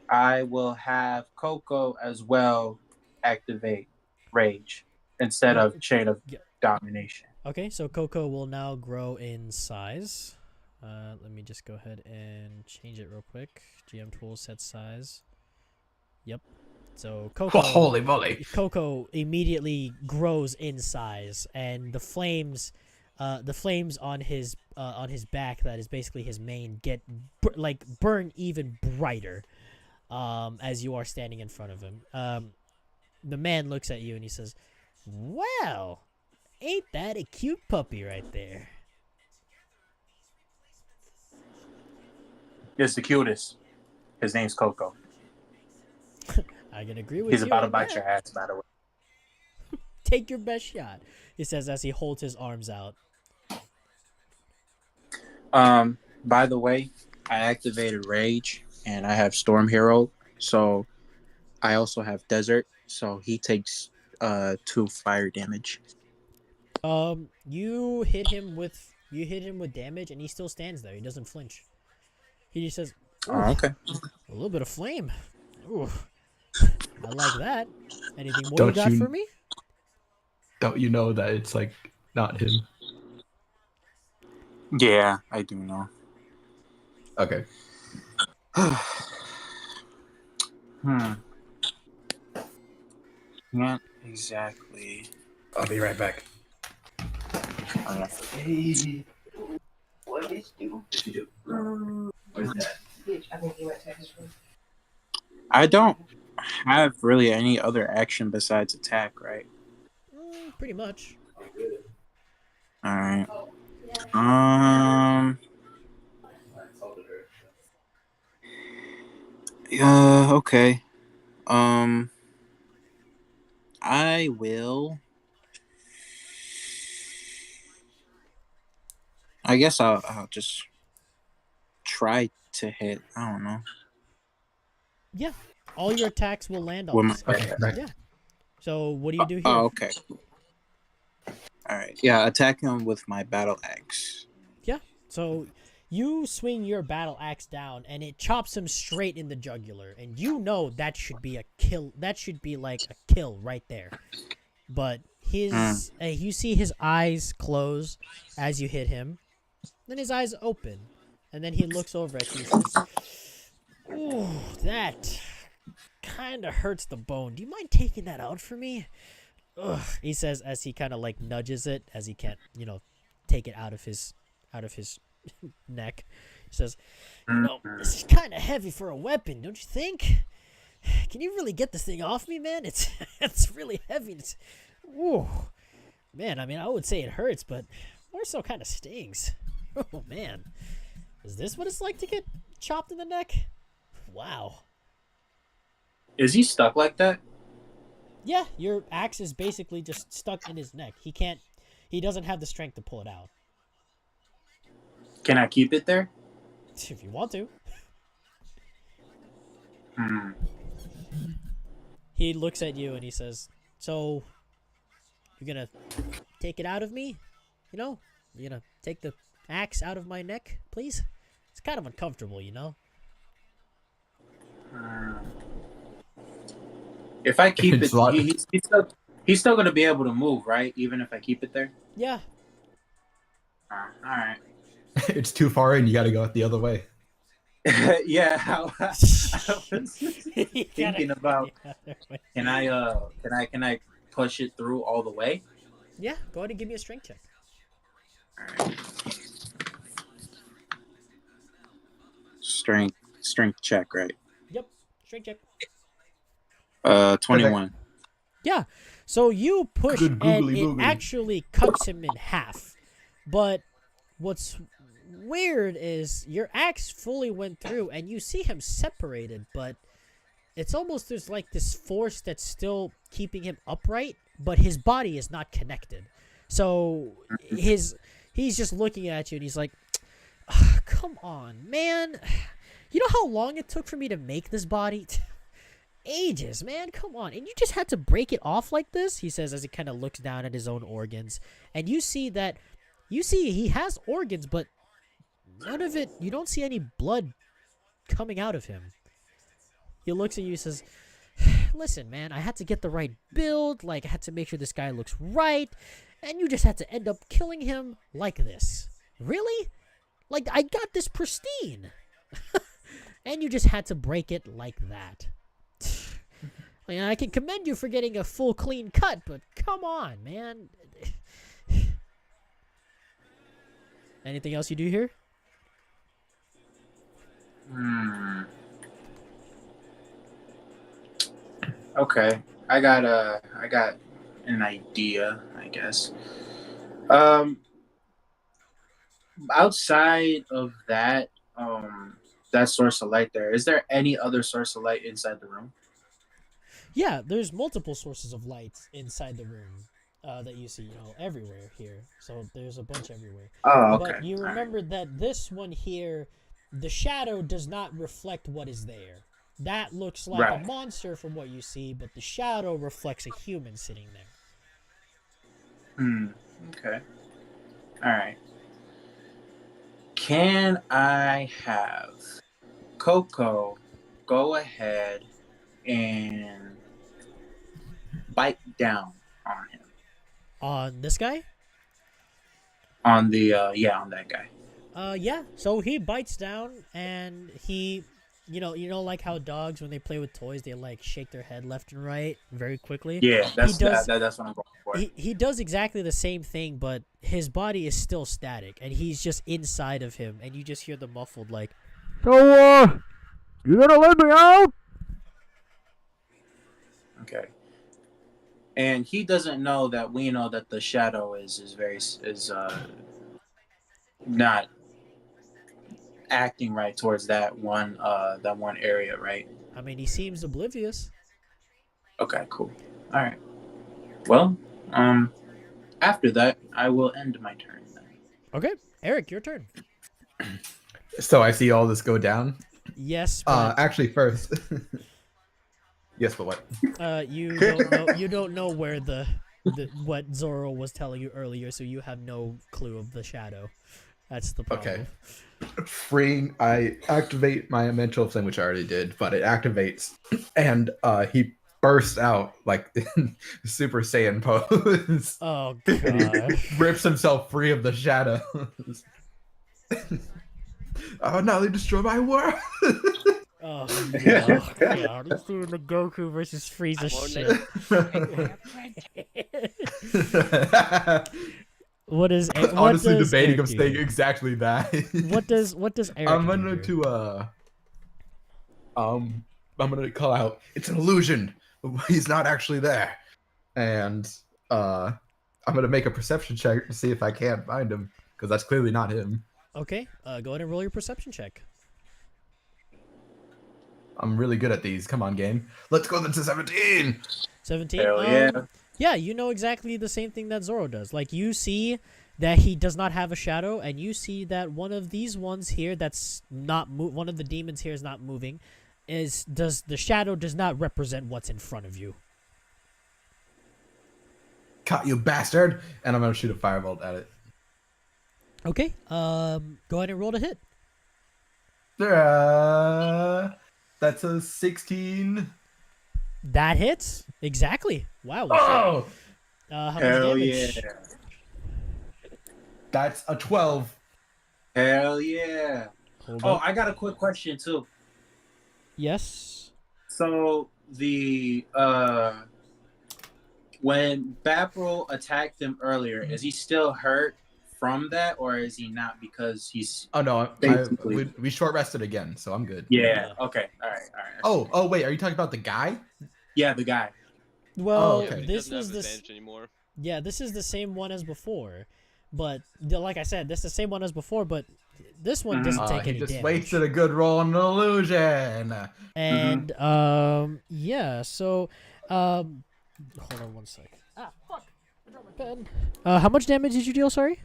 I will have Coco as well activate Rage instead of Chain of Yeah. Domination. Okay, so Coco will now grow in size. Let me just go ahead and change it real quick. GM tool set size. Yep. So Coco, Holy moly! Coco immediately grows in size, and the flames on his back, that is basically his mane, get burn even brighter. As you are standing in front of him. The man looks at you and he says, "Well, ain't that a cute puppy right there?" It's the cutest. His name's Coco. I can agree with He's you. about to on bite that. your ass, by the way. Take your best shot, he says as he holds his arms out. By the way, I activated Rage and I have Storm Hero, so I also have Desert, so he takes 2 fire damage. You hit him with damage, and he still stands there. He doesn't flinch. He just says, Oh, okay. "A little bit of flame. Ooh, I like that. Anything more Don't you got you- for me?" Don't you know that it's like not him? Yeah, I do know. Okay. Not exactly. I'll be right back. Hey. What did you do? What is that? I think he went to his room. I don't have really any other action besides attack, right? Pretty much. All right. Okay. I will. I guess I'll just try to hit. I don't know. Yeah. All your attacks will land on With this. Okay, right. Yeah. So what do you do here? Oh, okay. All right. Yeah, attack him with my battle axe. So you swing your battle axe down, and it chops him straight in the jugular, and you know that should be a kill. That should be like a kill right there. But his, you see his eyes close as you hit him. Then his eyes open, and then he looks over at you and says, Ooh, that kind of hurts the bone. Do you mind taking that out for me? Ugh, he says as he kind of like nudges it, as he can't, take it out of his neck. He says, this is kind of heavy for a weapon, don't you think? Can you really get this thing off me, man? It's really heavy. Ooh, man. I mean, I would say it hurts, but more so kind of stings. Oh man, is this what it's like to get chopped in the neck? Wow. Is he stuck like that? Yeah, your axe is basically just stuck in his neck. He doesn't have the strength to pull it out. Can I keep it there? If you want to. He looks at you and he says, so, you're gonna take it out of me? You're gonna take the axe out of my neck, please? It's kind of uncomfortable, If I keep it, he's still gonna be able to move, right? Even if I keep it there? Yeah. All right. It's too far and you gotta go out the other way. Yeah, I was thinking about can I push it through all the way? Yeah, go ahead and give me a strength check. All right. Strength check, right? Yep, strength check. 21. Yeah, so you push Good and googly it boogly. actually cuts him in half. But what's weird is your axe fully went through and you see him separated, but it's almost there's like this force that's still keeping him upright, but his body is not connected. So he's just looking at you and he's like, come on, man. You know how long it took for me to make this body? Ages, man. Come on. And you just had to break it off like this? He says as he kind of looks down at his own organs. And you see he has organs, but none of it, you don't see any blood coming out of him. He looks at you and says, listen, man, I had to get the right build. Like, I had to make sure this guy looks right. And you just had to end up killing him like this. Really? Like, I got this pristine. And you just had to break it like that. I mean, I can commend you for getting a full clean cut, but come on, man. Anything else you do here? Okay, I got an idea, I guess. Outside of that, that source of light there, is there any other source of light inside the room? Yeah, there's multiple sources of light inside the room that you see, everywhere here. So there's a bunch everywhere. Oh, okay. But you remember that this one here, the shadow does not reflect what is there. That looks like a monster from what you see, but the shadow reflects a human sitting there. Okay. All right. Can I have Coco go ahead and bite down on him? On this guy? On the on that guy. Yeah. So he bites down and he, like how dogs when they play with toys they like shake their head left and right very quickly. Yeah, that's what I'm going for. He does exactly the same thing, but his body is still static and he's just inside of him, and you just hear the muffled like, "So, you gonna let me out?" Okay. And he doesn't know that we know that the shadow is not acting right towards that one area, right? I mean, he seems oblivious. Okay, cool. All right. Well, after that, I will end my turn then. Okay, Eric, your turn. So I see all this go down. Yes. But, actually, first. Yes, but what? You don't know. You don't know where what Zoro was telling you earlier, so you have no clue of the shadow. That's the problem. Okay. I activate my mental flame, which I already did, but it activates, and he bursts out like in Super Saiyan pose. Oh And he god! rips himself free of the shadows. Oh no! They destroy my world. Oh yeah, yeah. He's doing the Goku versus Frieza shit. What is? I was What honestly does debating Eric of saying do? exactly that. What does Eric I'm do gonna here? I'm gonna call out. It's an illusion. He's not actually there, and I'm gonna make a perception check to see if I can't find him because that's clearly not him. Okay, go ahead and roll your perception check. I'm really good at these. Come on, game. Let's go to 17. 17. Hell yeah. Yeah, you know exactly the same thing that Zoro does. Like, you see that he does not have a shadow, and you see that one of these ones here that's not one of the demons here is not moving. The shadow does not represent what's in front of you. Caught you, bastard! And I'm gonna shoot a firebolt at it. Okay. Go ahead and roll to hit. That's a 16. That hits exactly. Wow. Oh! How much Hell damage? yeah. That's a 12. Hell yeah. Hold Oh, up. I got a quick question too. Yes. So the when Bapro attacked him earlier, is he still hurt from that, or is he not because he's? Oh no, Basically. we short rested again, so I'm good. Yeah. Okay. All right. Oh wait, are you talking about the guy? Yeah, the guy. Well, okay. He this doesn't was have this. advantage anymore. Yeah, this is the same one as before, but like I said, this is the same one as before, but this one doesn't take He any just damage. wasted a good roll on an illusion. And yeah, so hold on one sec. Ah, fuck! I dropped my pen. How much damage did you deal? Sorry.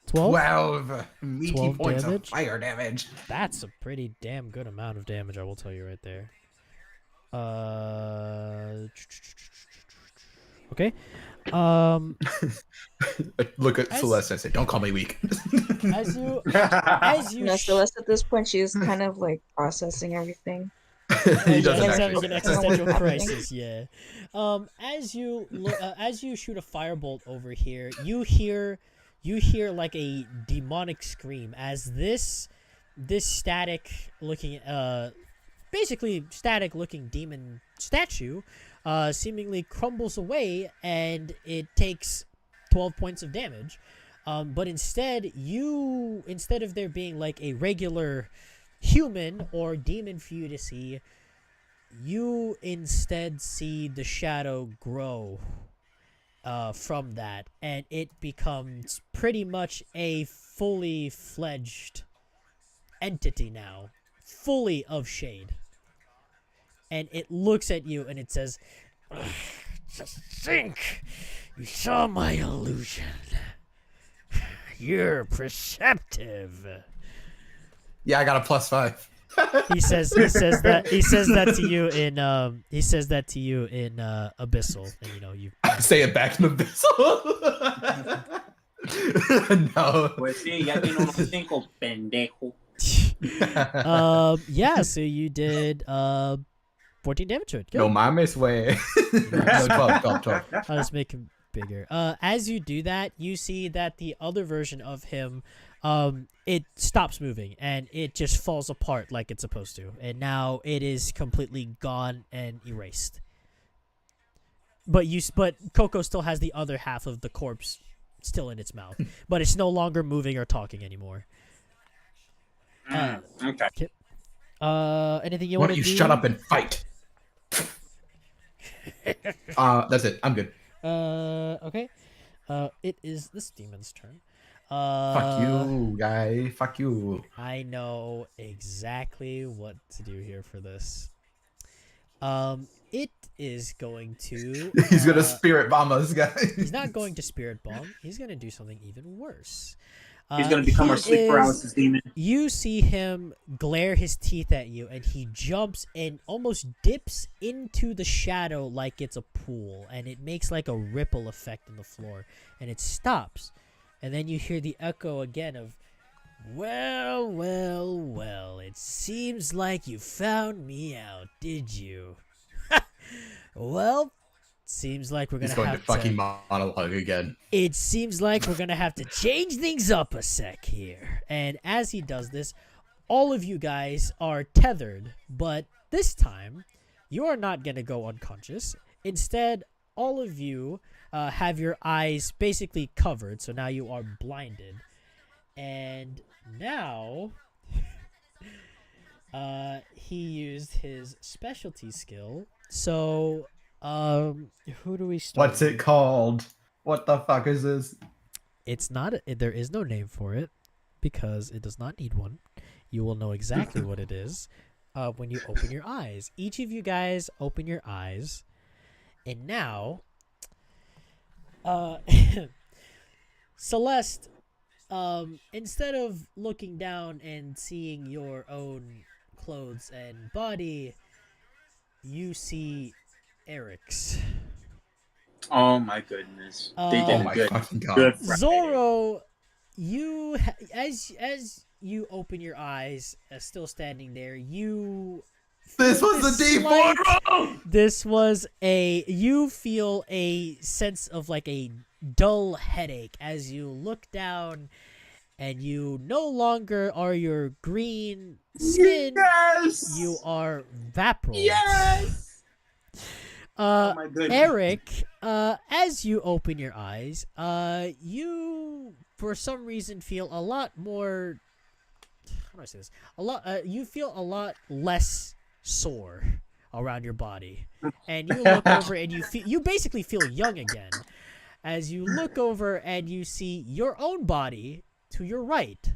12? 12 meaty 12 points damage? of fire damage. That's a pretty damn good amount of damage, I will tell you right there. Okay. Look at As- Celeste and say, "Don't call me weak." As you No, Celeste at this point, she's kind of like processing everything. He doesn't He's actually having say an that. existential Happening. crisis. Yeah. As you shoot a firebolt over here, you hear like a demonic scream as this static looking basically static looking demon statue seemingly crumbles away, and it takes 12 points of damage. But instead of there being like a regular human or demon for you to see, you instead see the shadow grow from that, and it becomes pretty much a fully fledged entity now, fully of shade. And it looks at you and it says, "Just think, you saw my illusion. You're perceptive." Yeah, I got a +5. He says that to you in abyssal, and you know you. Say it back in abyssal. No. Pues sí, ya tiene unos 5 pendejo. Yeah, so you did 14 damage to it. Good. No mames, way. No, 12. I'll just make him bigger. As you do that, you see that the other version of him, it stops moving and it just falls apart like it's supposed to, and now it is completely gone and erased. But Coco still has the other half of the corpse still in its mouth, but it's no longer moving or talking anymore. Okay. Anything you Why want don't to you do? shut up and fight? That's it. I'm good. Okay. It is this demon's turn. Fuck you, guy. Fuck you. I know exactly what to do here for this. It is going to. He's gonna spirit bomb us, guys. He's not going to spirit bomb. He's going to do something even worse. He's gonna become our sleep paralysis demon. You see him glare his teeth at you, and he jumps and almost dips into the shadow like it's a pool, and it makes like a ripple effect on the floor, and it stops, and then you hear the echo again of, "Well, well, well, it seems like you found me out, did you? Well, seems like we're He's gonna going have to fucking monologue again. It seems like we're gonna have to change things up a sec here." And as he does this, all of you guys are tethered, but this time you are not going to go unconscious. Instead, all of you have your eyes basically covered, so now you are blinded. And now he used his specialty skill. So who do we start What's it with? called? What the fuck is this? It's not. There is no name for it because it does not need one. You will know exactly what it is when you open your eyes. Each of you guys open your eyes, and now, Celeste, instead of looking down and seeing your own clothes and body, you see Eric's. Oh my goodness. They Oh did Oh a my good, fucking god. good Friday. Zoro, you as you open your eyes, still standing there, you. This feel was the slight- D4 roll! This was you feel a sense of like a dull headache as you look down, and you no longer are your green skin. Yes! You are Vaporals. Yes! Oh my goodness. Eric, as you open your eyes, you for some reason feel a lot more. How do I say this? You feel a lot less sore around your body, and you look over and you basically feel young again, as you look over and you see your own body to your right,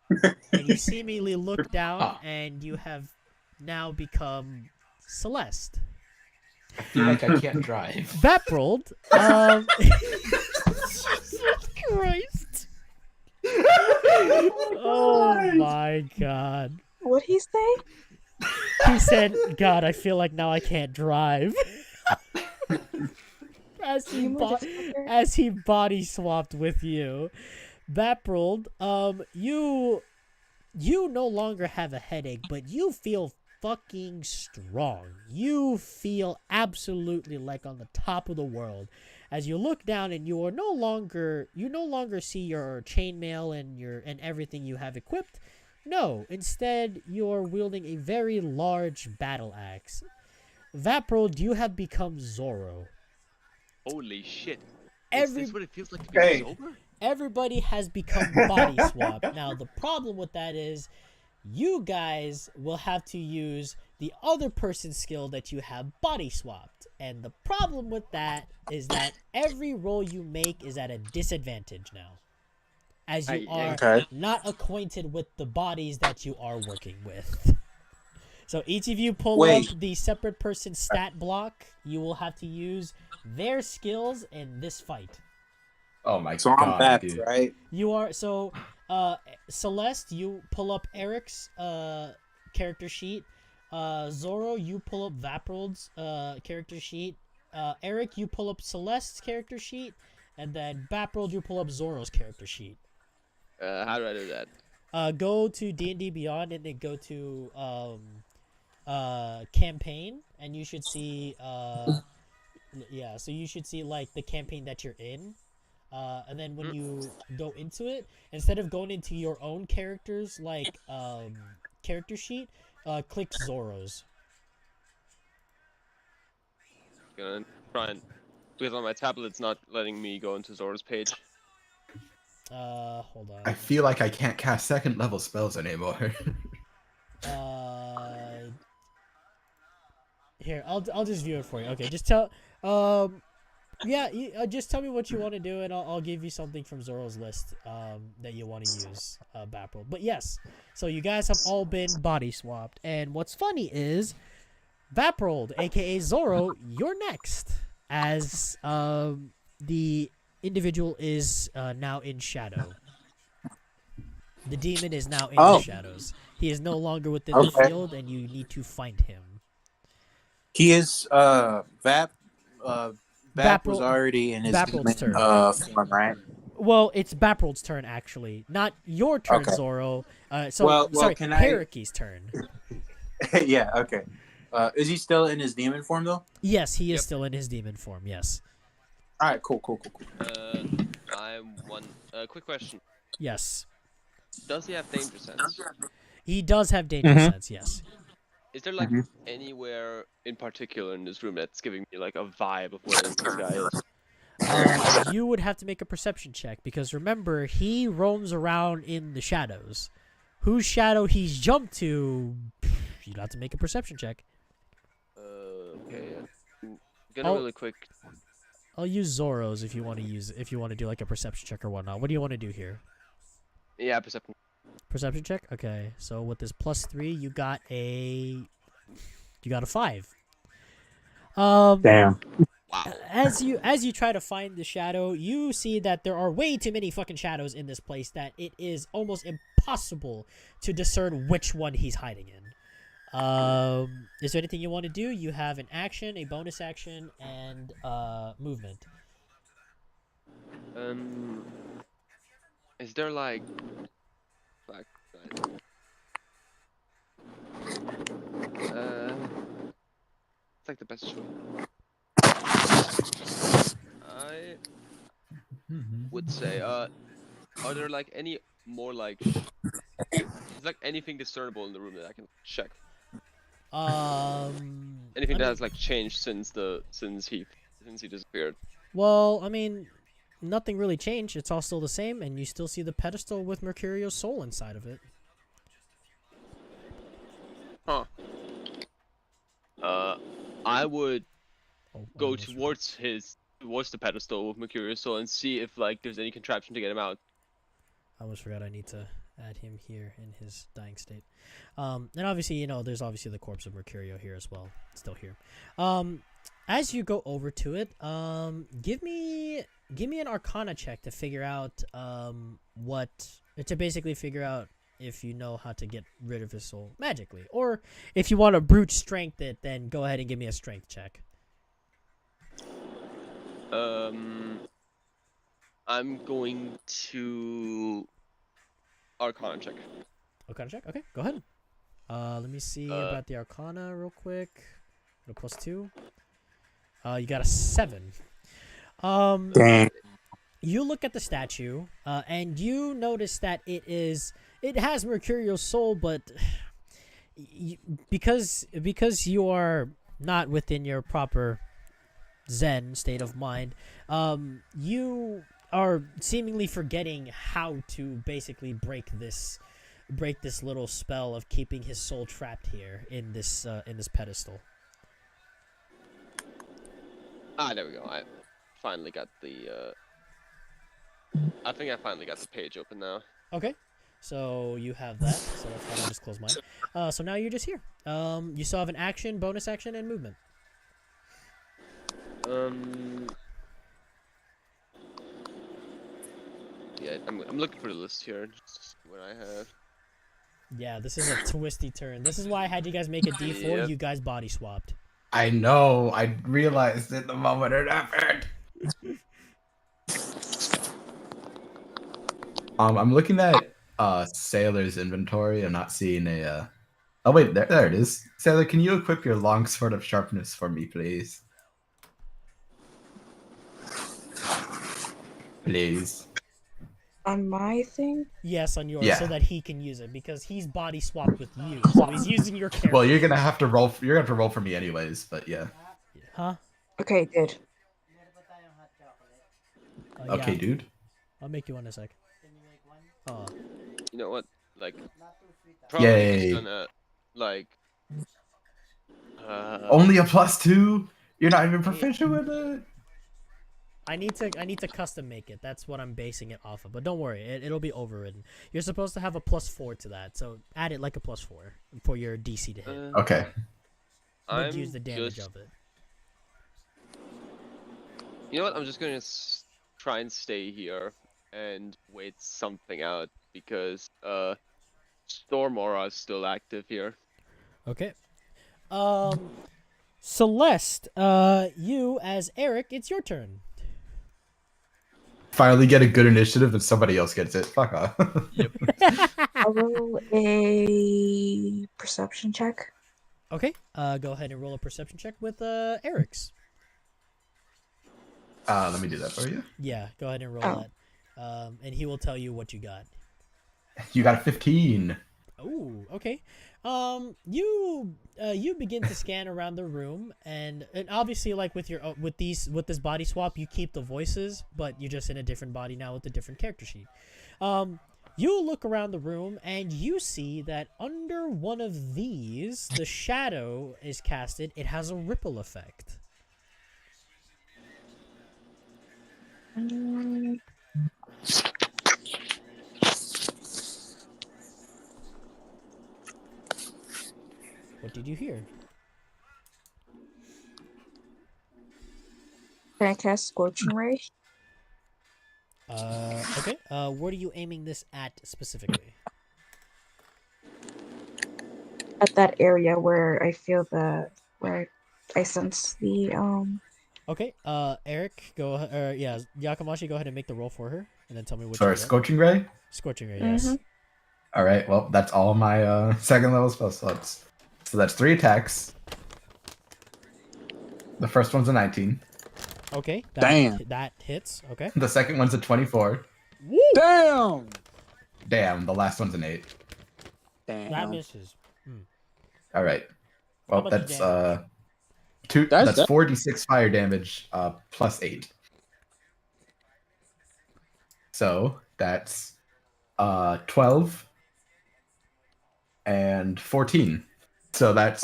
and you seemingly look down and you have now become Celeste. I feel like I can't drive. Vaprold, Jesus Christ. Oh my god. What'd he say? He said, God, I feel like now I can't drive. as he body swapped with you. Vaprold, you no longer have a headache, but you feel fucking strong. You feel absolutely like on the top of the world as you look down, and you no longer see your chainmail and everything you have equipped. No, instead you're wielding a very large battle axe. Vaprold, you have become Zoro. Holy shit. Every- Is this what it feels like to be Hey. sober? Everybody has become body swapped. Now the problem with that is you guys will have to use the other person's skill that you have body swapped. And the problem with that is that every roll you make is at a disadvantage now, as you are Okay. not acquainted with the bodies that you are working with. So each of you pull Wait. up the separate person stat block. You will have to use their skills in this fight. Oh my So I'm god, back, dude. right? You are so Celeste, you pull up Eric's character sheet. Zoro, you pull up Vaprold's character sheet. Eric, you pull up Celeste's character sheet, and then Vaprold, you pull up Zoro's character sheet. How do I do that? Go to D&D Beyond and then go to campaign, and you should see yeah, so you should see like the campaign that you're in. And then when you go into it, instead of going into your own character's like character sheet, click Zoro's. Gonna try and, because on my tablet it's not letting me go into Zora's page. Hold on. I feel like I can't cast second level spells anymore. Here, I'll just view it for you. Okay, just tell yeah, just tell me what you want to do, and I'll give you something from Zoro's list that you want to use, Vaprold. But yes, so you guys have all been body swapped, and what's funny is Vaprold, aka Zoro, you're next, as the individual is now in shadow. The demon is now in the shadows. He is no longer within the field, and you need to find him. He is Vap was already in his Vaprold's turn. form, right? Well, it's Vaprold's turn actually, not your turn, Okay. Zoro. Sorry, can I- Hiraki's turn. Yeah, okay. Is he still in his demon form though? Yes, he is Yep. still in his demon form. Yes. All right, cool. I'm one. Quick question. Yes. Does he have danger sense? He does have danger sense, yes. Is there like Mhm. anywhere in particular in this room that's giving me like a vibe of where this guy is? You would have to make a perception check because remember, he roams around in the shadows. Whose shadow he's jumped to, you'd have to make a perception check. Okay. I'm gonna Oh. really quick. I'll use Zoro's if you want to do like a perception check or whatnot. What do you want to do here? Yeah, perception. Perception check? Okay. So with this +3, you got a 5. Damn. Wow. As you try to find the shadow, you see that there are way too many fucking shadows in this place that it is almost impossible to discern which one he's hiding in. Is there anything you want to do? You have an action, a bonus action, and movement. Is there like it's like the best choice. I would say, are there like any more like, is like anything discernible in the room that I can check? Anything that has like changed since he disappeared? Well, I mean, nothing really changed. It's all still the same, and you still see the pedestal with Mercurio's soul inside of it. Huh. I would go almost towards the pedestal with Mercurius Soul and see if like there's any contraption to get him out. I almost forgot I need to add him here in his dying state. And obviously, there's obviously the corpse of Mercurio here as well, still here. As you go over to it, give me an Arcana check to figure out to basically figure out if you know how to get rid of his soul magically, or if you want to brute strength it, then go ahead and give me a strength check. I'm going to Arcana check. Arcana check? Okay, go ahead. Let me see about the Arcana real quick. A +2. You got a 7. Dang. You look at the statue, and you notice that it has Mercurio's soul, but because you are not within your proper Zen state of mind, you are seemingly forgetting how to basically break this little spell of keeping his soul trapped here in this pedestal. There we go. I finally got the I think I finally got the page open now. Okay, so you have that. So that's fine. I'll just close mine. So now you're just here. You still have an action, bonus action, and movement. Yeah, I'm looking for the list here. Just to see what I have. Yeah, this is a twisty turn. This is why I had you guys make a D4. Yep. You guys body swapped. I know. I realized it the moment it happened. I'm looking at Sailor's inventory. I'm not seeing a. Oh wait, there it is. Sailor, can you equip your longsword of sharpness for me, please? Please. On my thing? Yes, on yours, Yeah. so that he can use it because he's body swapped with you, so he's using your character. Well, you're gonna have to roll. You're gonna have to roll for me anyways. But yeah. Huh? Okay, good. Okay, Yeah. dude. I'll make you one in a sec. Oh. You know what? Like, probably Yay. just gonna like. Only a +2. You're not even proficient with it. I need to custom make it. That's what I'm basing it off of. But don't worry, it'll be overridden. You're supposed to have a +4 to that, so add it like a +4 for your DC to hit. Okay. But I'm use the damage just, of it. You know what? I'm just gonna try and stay here and wait something out because Storm Aura is still active here. Okay. Celeste, you as Eric, it's your turn. Finally get a good initiative and somebody else gets it. Fuck off. Yep. I'll roll a perception check. Okay. Go ahead and roll a perception check with Eric's. Let me do that for you. Yeah, go ahead and roll that. And he will tell you what you got. You got a 15. Ooh, okay. You begin to scan around the room, and obviously, like with this body swap, you keep the voices, but you're just in a different body now with a different character sheet. You look around the room, and you see that under one of these, the shadow is casted. It has a ripple effect. What did you hear? Can I cast Scorching Ray? Okay. What are you aiming this at specifically? At that area where I feel where I sense the Okay. Eric, go. Yeah, Yakamashi, go ahead and make the roll for her, and then tell me what Sorry, you get. Scorching Ray? Scorching Ray, yes. Mhm. All right, well, that's all my second level spell slots. So that's 3 attacks. The first one's a 19. Okay. Damn. That hits. Okay. The second one's a 24. Woo! Damn. Damn, the last one's an 8. That Damn. misses. All right. How Well, much that's damage? that's 4d6 fire damage plus 8. So that's 12 and 14. So that's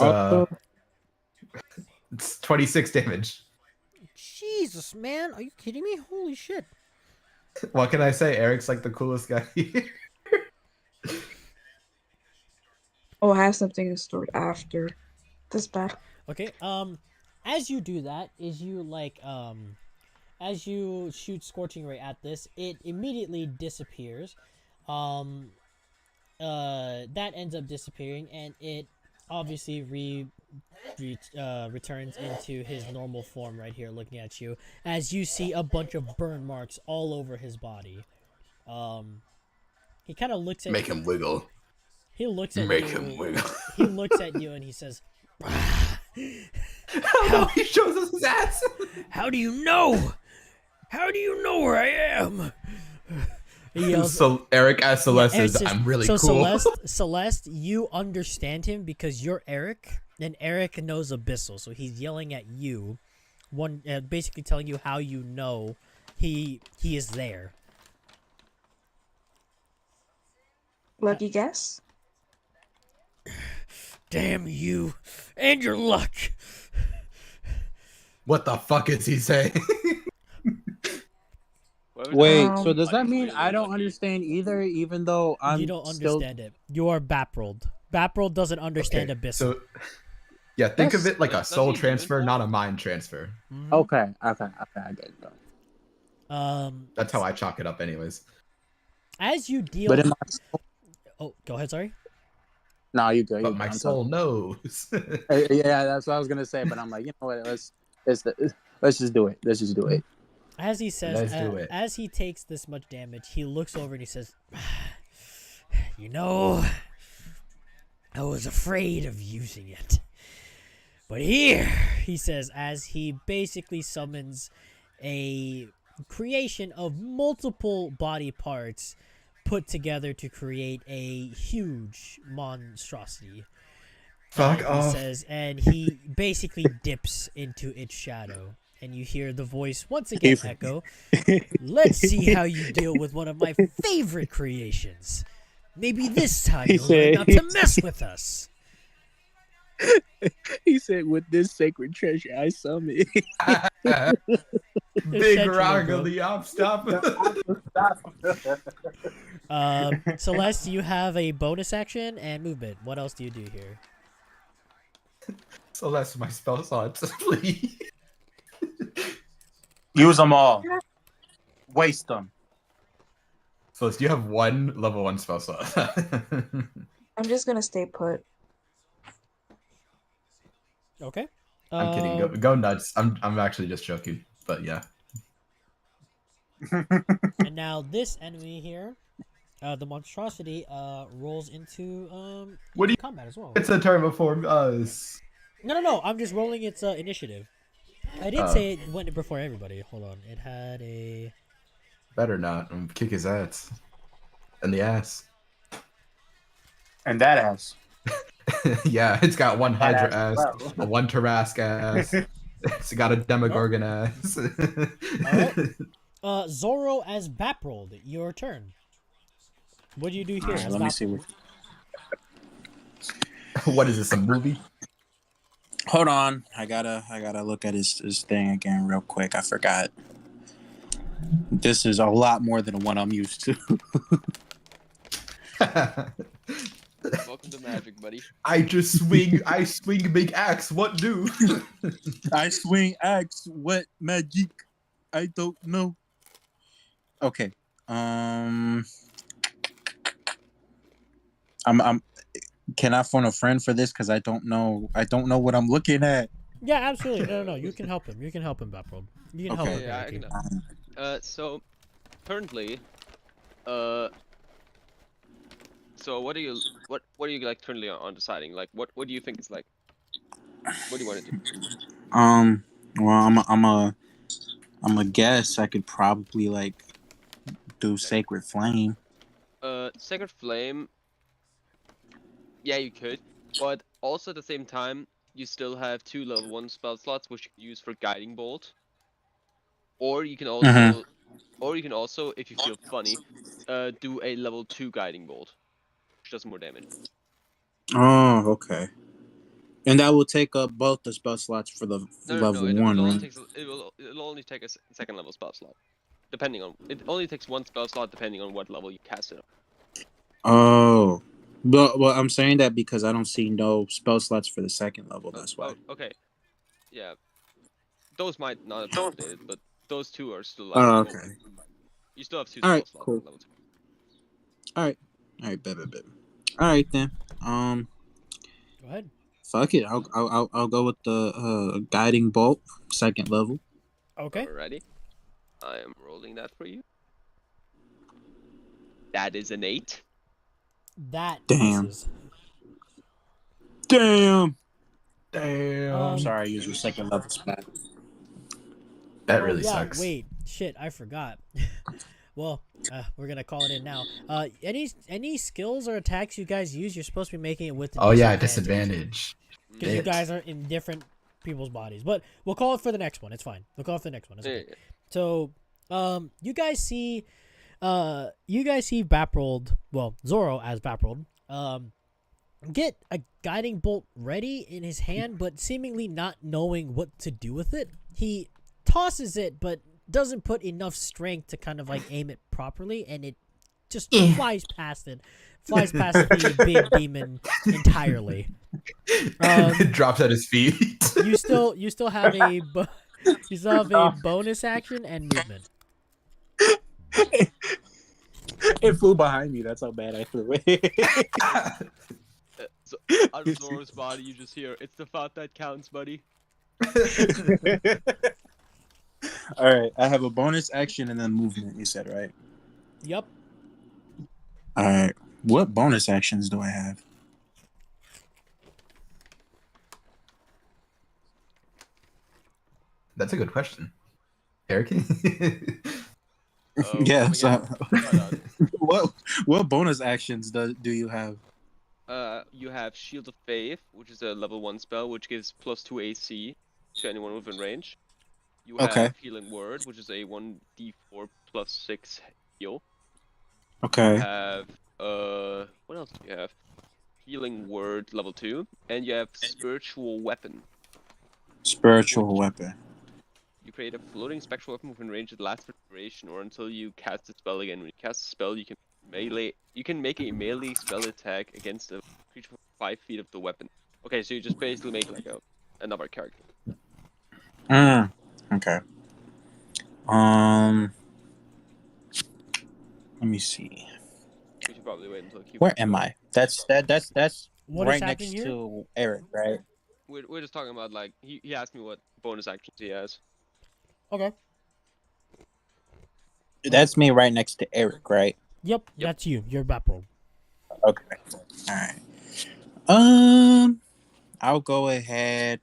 it's 26 damage. Jesus, man, are you kidding me? Holy shit! What can I say? Eric's like the coolest guy here. Oh, I have something stored after this battle. Okay. As you do that, as you shoot Scorching Ray at this, it immediately disappears. That ends up disappearing, and it obviously returns into his normal form right here, looking at you. As you see a bunch of burn marks all over his body. He kind of looks at Make him wiggle. He looks at Make you. him wiggle. He looks at you and he says, How he shows us his ass. "How do you know? How do you know where I am?" He yells, So Eric asks Celeste, Eric says, "I'm really so cool." Celeste, you understand him because you're Eric, and Eric knows Abyssal, so he's yelling at you, basically telling you how you know he is there. Lucky guess? Damn you and your luck. What the fuck is he saying? Wait, Um, so does that mean I don't understand either, even though I'm You don't still... understand it. You are Baprold. Baprold doesn't understand Abyssal. So, yeah, think of it like a That's soul not even transfer, involved. not a mind transfer. Mhm. Okay, I get it. That's how I chalk it up, anyways. As you deal. But in my soul... Oh, go ahead. Sorry. No, you good. But my soul knows. Yeah, that's what I was gonna say. But I'm like, you know what? Let's just do it. Let's just do it. As he says, Let's do it. as he takes this much damage, he looks over and he says, "You know, I was afraid of using it, but here," he says, as he basically summons a creation of multiple body parts put together to create a huge monstrosity. Fuck He off. says, and he basically dips into its shadow. And you hear the voice once again echo, "Let's see how you deal with one of my favorite creations. Maybe this time He you'll learn said- not to mess with us." He said, "With this sacred treasure, I summon." Big Essentially, rock bro. of the op stop. Celeste, you have a bonus action and movement. What else do you do here? So that's my spell slots, please. Use them all. Waste them. So you have one level 1 spell slot. I'm just gonna stay put. Okay. I'm kidding. Go nuts. I'm actually just joking. But yeah. And now this enemy here, the monstrosity, rolls into What do you- combat as well. It's a turn before us. No. I'm just rolling its initiative. I did say it went before everybody. Hold on. It had a. Better not. I'm kick his ass. In the ass. And that ass. Yeah, it's got one That Hydra ass ass, as a one Tarask ass. It's got a Demogorgon ass. Alright. Zoro as Baprold, your turn. What do you do here? Alright, as let me Baprold? see. What is this, a movie? Hold on, I gotta look at his thing again real quick. I forgot. This is a lot more than what I'm used to. Welcome to Magic, buddy. I swing big axe. What do? I swing axe. What magic? I don't know. Okay. I'm. Can I phone a friend for this? Because I don't know. I don't know what I'm looking at. Yeah, absolutely. No. You can help him. You can help him, Baprold. You can help Okay. him. Yeah, I can. So currently, so what are you like currently on deciding? Like, what do you think is like? What do you want to do? Well, I'm a guess. I could probably like do Sacred Flame. Sacred Flame. Yeah, you could, but also at the same time, you still have 2 level 1 spell slots which you can use for Guiding Bolt, or you can also, if you feel funny, do a level 2 Guiding Bolt, which does more damage. Oh, okay. And that will take up both the spell slots for the level It 1, only right? takes it'll only take a second level spell slot, depending on it. Only takes 1 spell slot depending on what level you cast it on. Oh, but well, I'm saying that because I don't see no spell slots for the second level. That's why. Okay, yeah, those might not have been updated, but those 2 are still like. Oh, okay. You still have 2 All spell right, slots cool. on level 2. All right, bet. All right then. Go ahead. Fuck it. I'll go with the guiding bolt, second level. Okay. Alrighty, I am rolling that for you. That is an 8. That Damn. misses. Damn. Damn. Sorry, I used your second level spell. That really sucks. Wait, shit, I forgot. Well, we're gonna call it in now. Any skills or attacks you guys use, you're supposed to be making it with. Oh yeah, disadvantage. Because you guys are in different people's bodies, but we'll call it for the next one. It's fine. We'll call it for the next one. It's okay. Yeah. So, you guys see Baprold, well, Zoro as Baprold, get a guiding bolt ready in his hand, but seemingly not knowing what to do with it. He tosses it, but doesn't put enough strength to kind of like aim it properly, and it just flies past the big demon entirely. It drops at his feet. You still have a bonus action and movement. It flew behind me. That's how bad I threw it. So out of Zoro's body, you just hear, "It's the thought that counts, buddy." All right, I have a bonus action and then movement. You said right? Yep. All right. What bonus actions do I have? That's a good question. Eric? Yeah. So, what bonus actions do you have? You have Shield of Faith, which is a level 1 spell, which gives +2 AC to anyone within range. You have Healing Word, which is a 1d4 +6 heal. Okay. You have what else do you have? Healing Word level 2, and you have Spiritual Weapon. Spiritual weapon. You create a floating spectral weapon within range that lasts for duration or until you cast the spell again. When you cast the spell, you can make a melee spell attack against a creature for 5 feet of the weapon. Okay, so you just basically make like another character. Okay. Let me see. We should probably wait until Where am I? That's What right is next happening here? to Eric, right? We're just talking about like he asked me what bonus actions he has. Okay. That's me right next to Eric, right? Yep. That's you. You're Baprold. Okay. All right. I'll go ahead.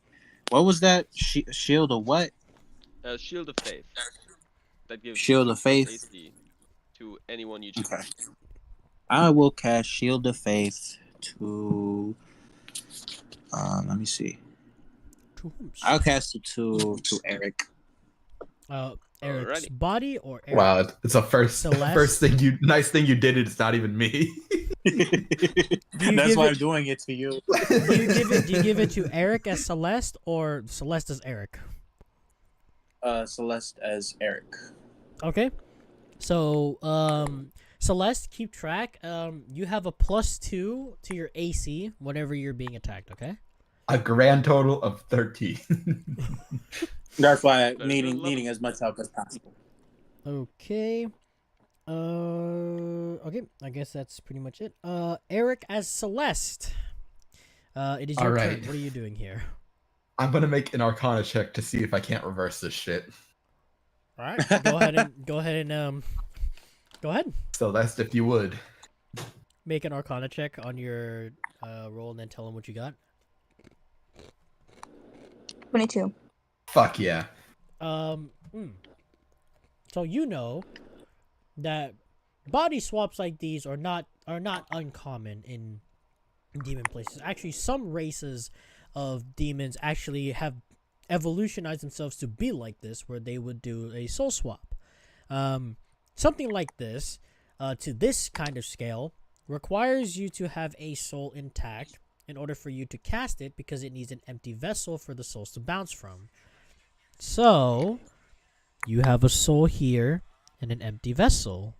What was that? Shield of what? Shield of Faith. That gives Shield of Faith AC to anyone you choose. Okay. I will cast Shield of Faith to. Let me see. To whom? I'll cast it to Eric. Eric's Alrighty. body or Eric? Wow, it's a first Celeste? nice thing you did. It's not even me. That's why I'm doing it to you. Do you give it to Eric as Celeste or Celeste as Eric? Celeste as Eric. Okay. So, Celeste, keep track. You have a +2 to your AC whenever you're being attacked, okay? A grand total of 13. That's why Better needing as much help as possible. Okay. Okay, I guess that's pretty much it. Eric as Celeste. It is your turn. Alright. What are you doing here? I'm gonna make an Arcana check to see if I can't reverse this shit. All right, go ahead. Celeste, if you would. Make an Arcana check on your roll, and then tell him what you got. 22. Fuck yeah. So you know that body swaps like these are not uncommon in demon places. Actually, some races of demons actually have evolutionized themselves to be like this, where they would do a soul swap. Something like this, to this kind of scale, requires you to have a soul intact in order for you to cast it, because it needs an empty vessel for the souls to bounce from. So, you have a soul here and an empty vessel.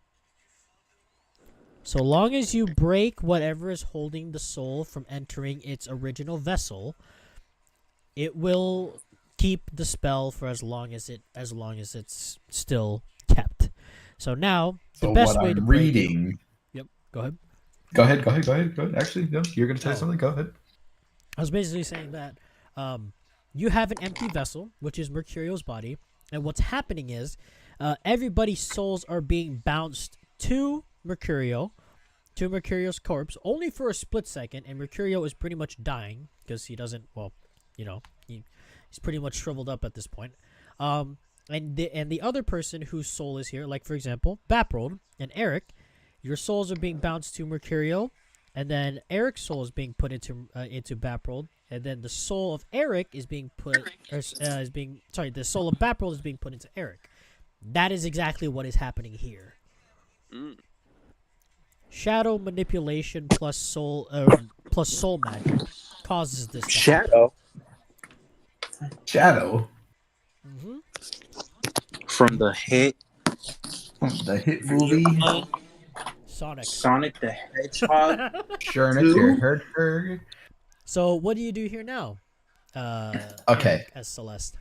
So long as you break whatever is holding the soul from entering its original vessel, it will keep the spell for as long as it's still kept. So now the So best what way I'm to break reading. it, yep, go ahead. Go ahead. Actually, no, you're gonna say Oh. something. Go ahead. I was basically saying that you have an empty vessel, which is Mercurio's body, and what's happening is everybody's souls are being bounced to Mercurio's corpse, only for a split second, and Mercurio is pretty much dying, because he doesn't, well, you know, he's pretty much shriveled up at this point. And the other person whose soul is here, like for example, Baprold and Eric, your souls are being bounced to Mercurio, and then Eric's soul is being put into Baprold, and then the soul of Eric is being put, the soul of Baprold is being put into Eric. That is exactly what is happening here. Mm. Shadow manipulation plus soul magic causes this. Shadow Mm-hmm. from the hit movie. Sonic the Hedgehog. Sure, it's your herd. So what do you do here now? Okay. Eric as Celeste.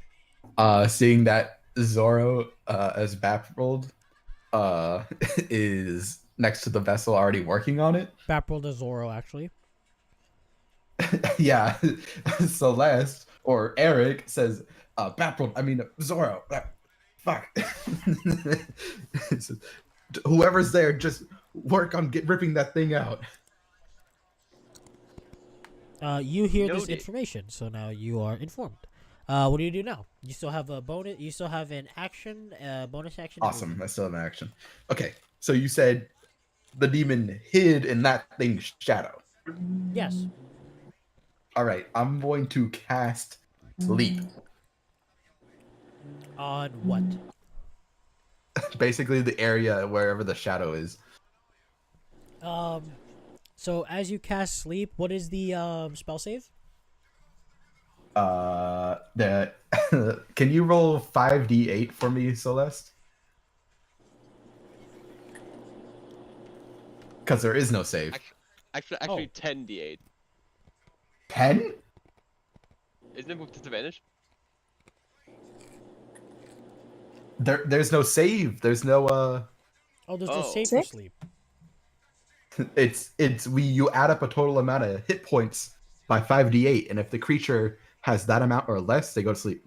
Seeing that Zoro as Baprold is next to the vessel already working on it. Baprold as Zoro, actually. Yeah. Celeste or Eric says Zoro. Fuck. Whoever's there, just work on ripping that thing out. You hear this Noted. information, so now you are informed. What do you do now? You still have a bonus. You still have an action, bonus action. Awesome. I still have an action. Okay. So you said the demon hid in that thing's shadow. Yes. All right. I'm going to cast Leap. On what? Basically, the area wherever the shadow is. So as you cast Sleep, what is the spell save? The can you roll 5d8 for me, Celeste? Because there is no save. Actually, 10d8. 10? Isn't it with disadvantage? There's no save. There's no Oh, there's no Oh. save for Six? Sleep. you add up a total amount of hit points by 5d8, and if the creature has that amount or less, they go to sleep.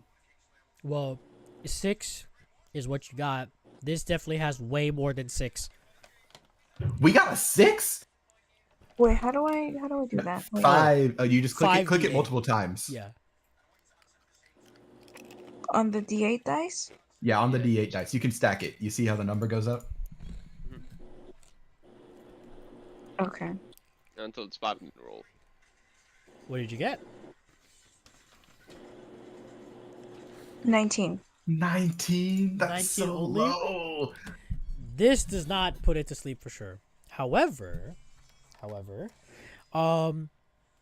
Well, 6 is what you got. This definitely has way more than 6. We got a 6? Wait, how do I do that? Wait. 5. You just click it 5d8. multiple times. Yeah. On the D8 dice? Yeah, on the d8 dice. You can stack it. You see how the number goes up? Okay. until it's 5-minute roll. What did you get? 19. 19. That's 19 so only? low. This does not put it to sleep for sure. However,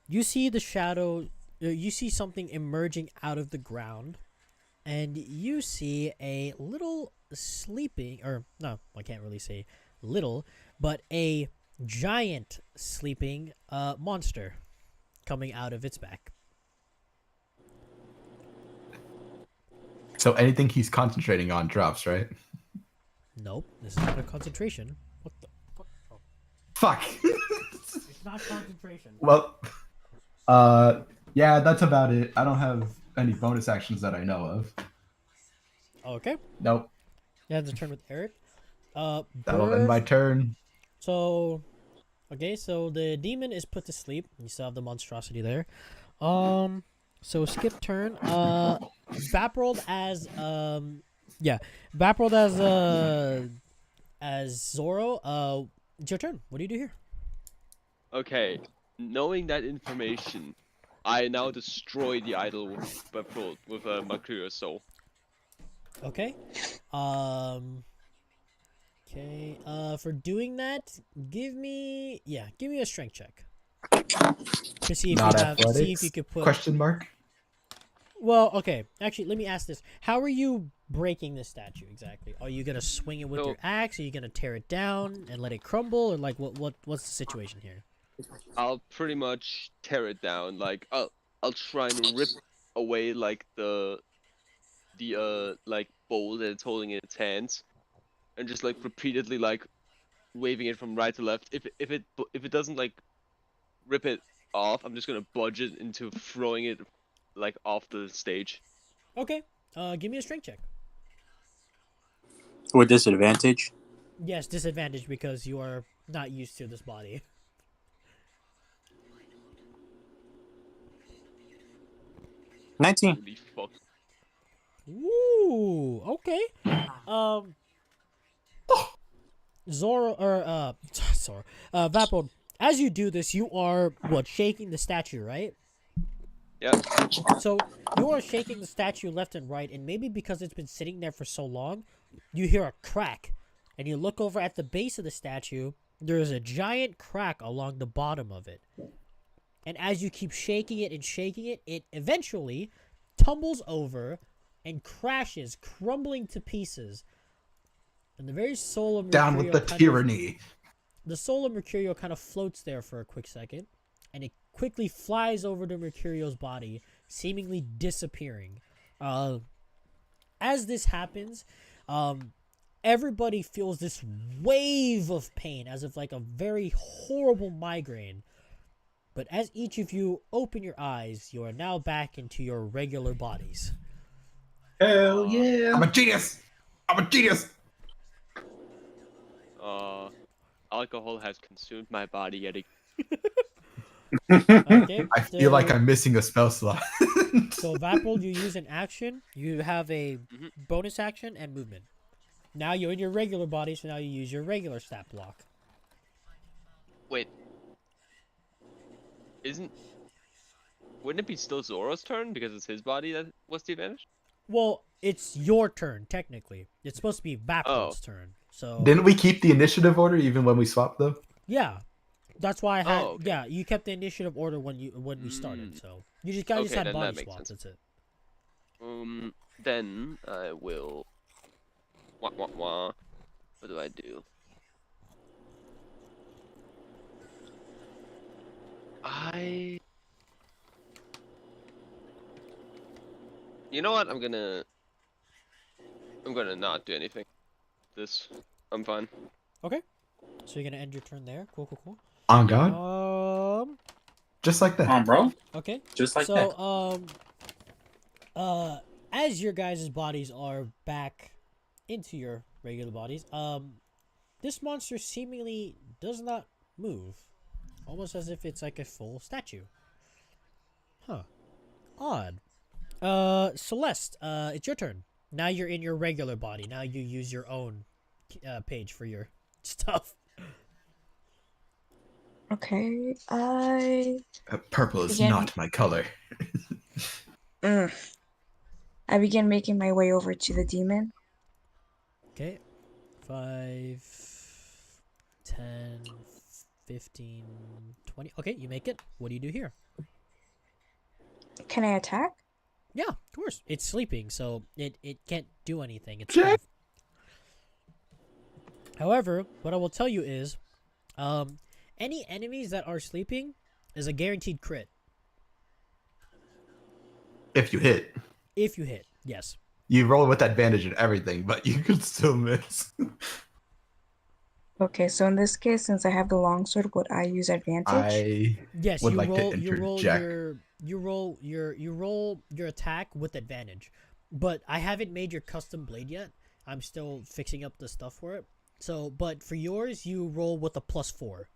you see the shadow. You see something emerging out of the ground, and you see a little sleeping, or no, I can't really say little, but a giant sleeping monster coming out of its back. So anything he's concentrating on drops, right? Nope, this is not a concentration. What the fuck? Oh, Fuck. it's not concentration. Well, yeah, that's about it. I don't have any bonus actions that I know of. Okay, Nope. you have to turn with Eric. That'll end my turn. So, okay, so the demon is put to sleep. You still have the monstrosity there. So skip turn. Vaprold as Zoro. It's your turn. What do you do here? Okay, knowing that information, I now destroy the idol with Mercurial Soul. Okay. Okay. For doing that, give me a strength check to see if Not see athletics? if you could put. Question mark? Well, okay. Actually, let me ask this: how are you breaking this statue exactly? Are you gonna swing it with your axe? Are you gonna tear it down and let it crumble, or like what's the situation here? I'll pretty much tear it down. Like I'll try and rip away like the like bowl that it's holding in its hands, and just like repeatedly like waving it from right to left. If it doesn't like rip it off, I'm just gonna budge it into throwing it like off the stage. Okay. Give me a strength check. With disadvantage. Yes, disadvantage because you are not used to this body. 19. Holy fuck. Ooh, okay. Zoro or Zoro, Vapold. As you do this, you are shaking the statue, right? Yep. So you are shaking the statue left and right, and maybe because it's been sitting there for so long, you hear a crack, and you look over at the base of the statue. There is a giant crack along the bottom of it, and as you keep shaking it, it eventually tumbles over and crashes, crumbling to pieces. And the very soul of Mercurio Down with the tyranny. The soul of Mercurio kind of floats there for a quick second, and it quickly flies over to Mercurio's body, seemingly disappearing. As this happens, everybody feels this wave of pain, as if like a very horrible migraine. But as each of you open your eyes, you are now back into your regular bodies. Hell yeah. I'm a genius. I'm a genius. Alcohol has consumed my body yet Okay, I feel like I'm missing a spell slot. So Vapold, you use an action. You have a bonus action and movement. Now you're in your regular body, so now you use your regular stat block. Wait. Wouldn't it be still Zoro's turn because it's his body that was the advantage? Well, it's your turn technically. It's supposed to be Vapold's turn. So Didn't we keep the initiative order even when we swapped them? yeah, that's why I had. Okay. Yeah, you kept the initiative order when we started. So you just guys just had then body that makes swaps. sense. That's it. Then I will. What do I do? You know what? I'm gonna not do anything. I'm fine. Okay, so you're gonna end your turn there. Cool. On God. Just like that. Come on, bro. Okay. Just like that. So, as your guys' bodies are back into your regular bodies, this monster seemingly does not move, almost as if it's like a full statue. Huh. Odd. Celeste, it's your turn. Now you're in your regular body. Now you use your own page for your stuff. Okay, I Purple is Again. not my color. mm, I begin making my way over to the demon. Okay. 5, 10, 15, 20. Okay, you make it. What do you do here? Can I attack? Yeah, of course. It's sleeping, so it can't do anything. It's Jack? off. However, what I will tell you is, any enemies that are sleeping is a guaranteed crit If you hit, if you hit. Yes. you roll with advantage and everything, but you could still miss. Okay, so in this case, since I have the longsword, would I use advantage? I Yes, would you like roll. to You roll interject. you roll your attack with advantage, but I haven't made your custom blade yet. I'm still fixing up the stuff for it. So, but for yours, you roll with a +4.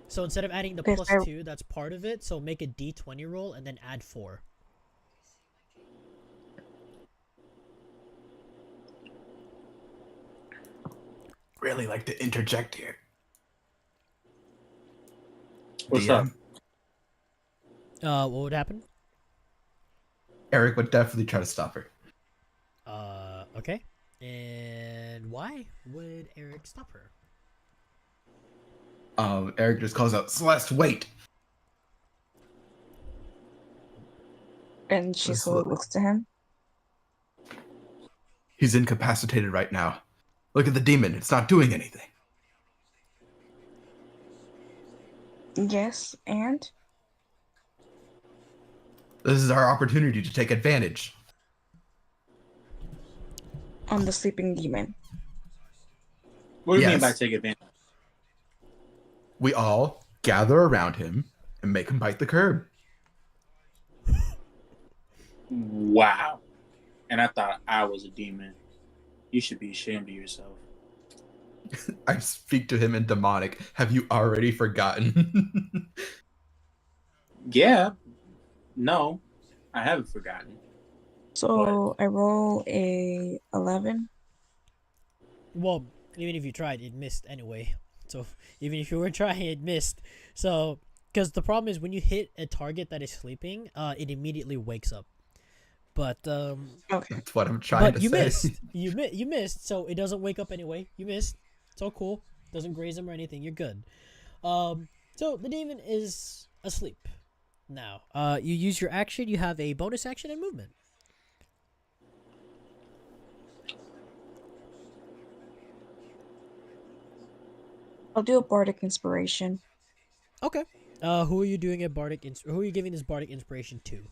So instead of adding the Okay, so +2, that's part of it. So make a D20 roll and then add 4. Really like to interject here. What's up? What would happen? Eric would definitely try to stop her. Okay. And why would Eric stop her? Eric just calls out, Celeste, wait! and she slowly looks to him. He's incapacitated right now. Look at the demon, it's not doing anything. Yes, and This is our opportunity to take advantage. on the sleeping demon. What do you mean by Yes. take advantage? We all gather around him and make him bite the curb. Wow. And I thought I was a demon. You should be ashamed of yourself. I speak to him in demonic. Have you already forgotten? Yeah. No, I haven't forgotten. So I roll a 11. Well, even if you tried, it missed anyway. So even if you were trying, it missed. So because the problem is when you hit a target that is sleeping, it immediately wakes up. But Okay. That's what I'm trying but to you say. missed. You missed. So it doesn't wake up anyway. You missed. It's all cool. Doesn't graze him or anything. You're good. So the demon is asleep now. You use your action. You have a bonus action and movement. I'll do a bardic inspiration. Okay. Who are you doing a bardic? Who are you giving this bardic inspiration to?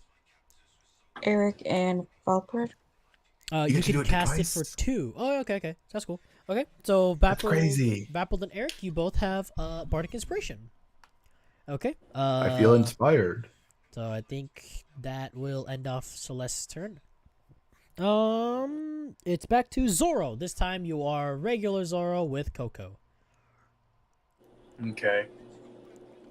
Eric and Valpert. You get to do can it cast it twice? for 2. Oh, okay. That's cool. Okay, so That's crazy. Vapple and Eric, you both have bardic inspiration. Okay. I feel inspired. So I think that will end off Celeste's turn. It's back to Zoro. This time you are regular Zoro with Coco. Okay.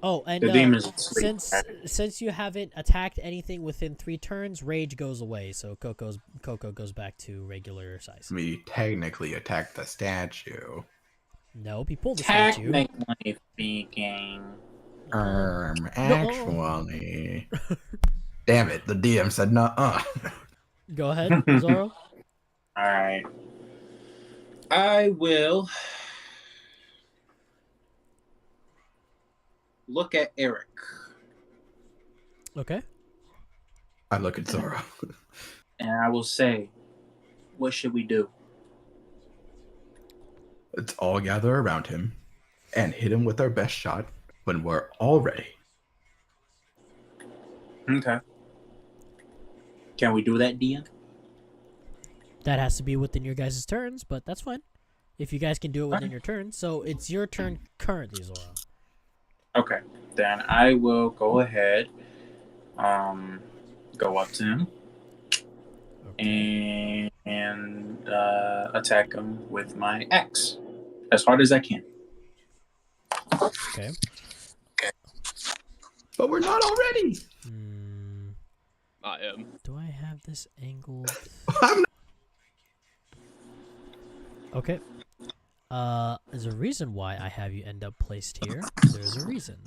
Oh, and The demon's asleep. since you haven't attacked anything within 3 turns, rage goes away. So Coco goes back to regular size. We technically attacked the statue. No, he pulled the statue. Technically speaking. Actually. Damn it, the DM said nuh-uh. Go ahead, Zoro. Alright. I will look at Eric. Okay. I look at Zoro. And I will say, what should we do? Let's all gather around him and hit him with our best shot when we're all ready. Okay. Can we do that, DM? That has to be within your guys' turns, but that's fine. If you guys can do it within your turn. So it's your turn currently, Zoro. Okay. Then I will go ahead, go up to him and attack him with my axe as hard as I can. Okay. But we're not already. I am. Do I have this angled? I'm not- Okay. there's a reason why I have you end up placed here. There's a reason.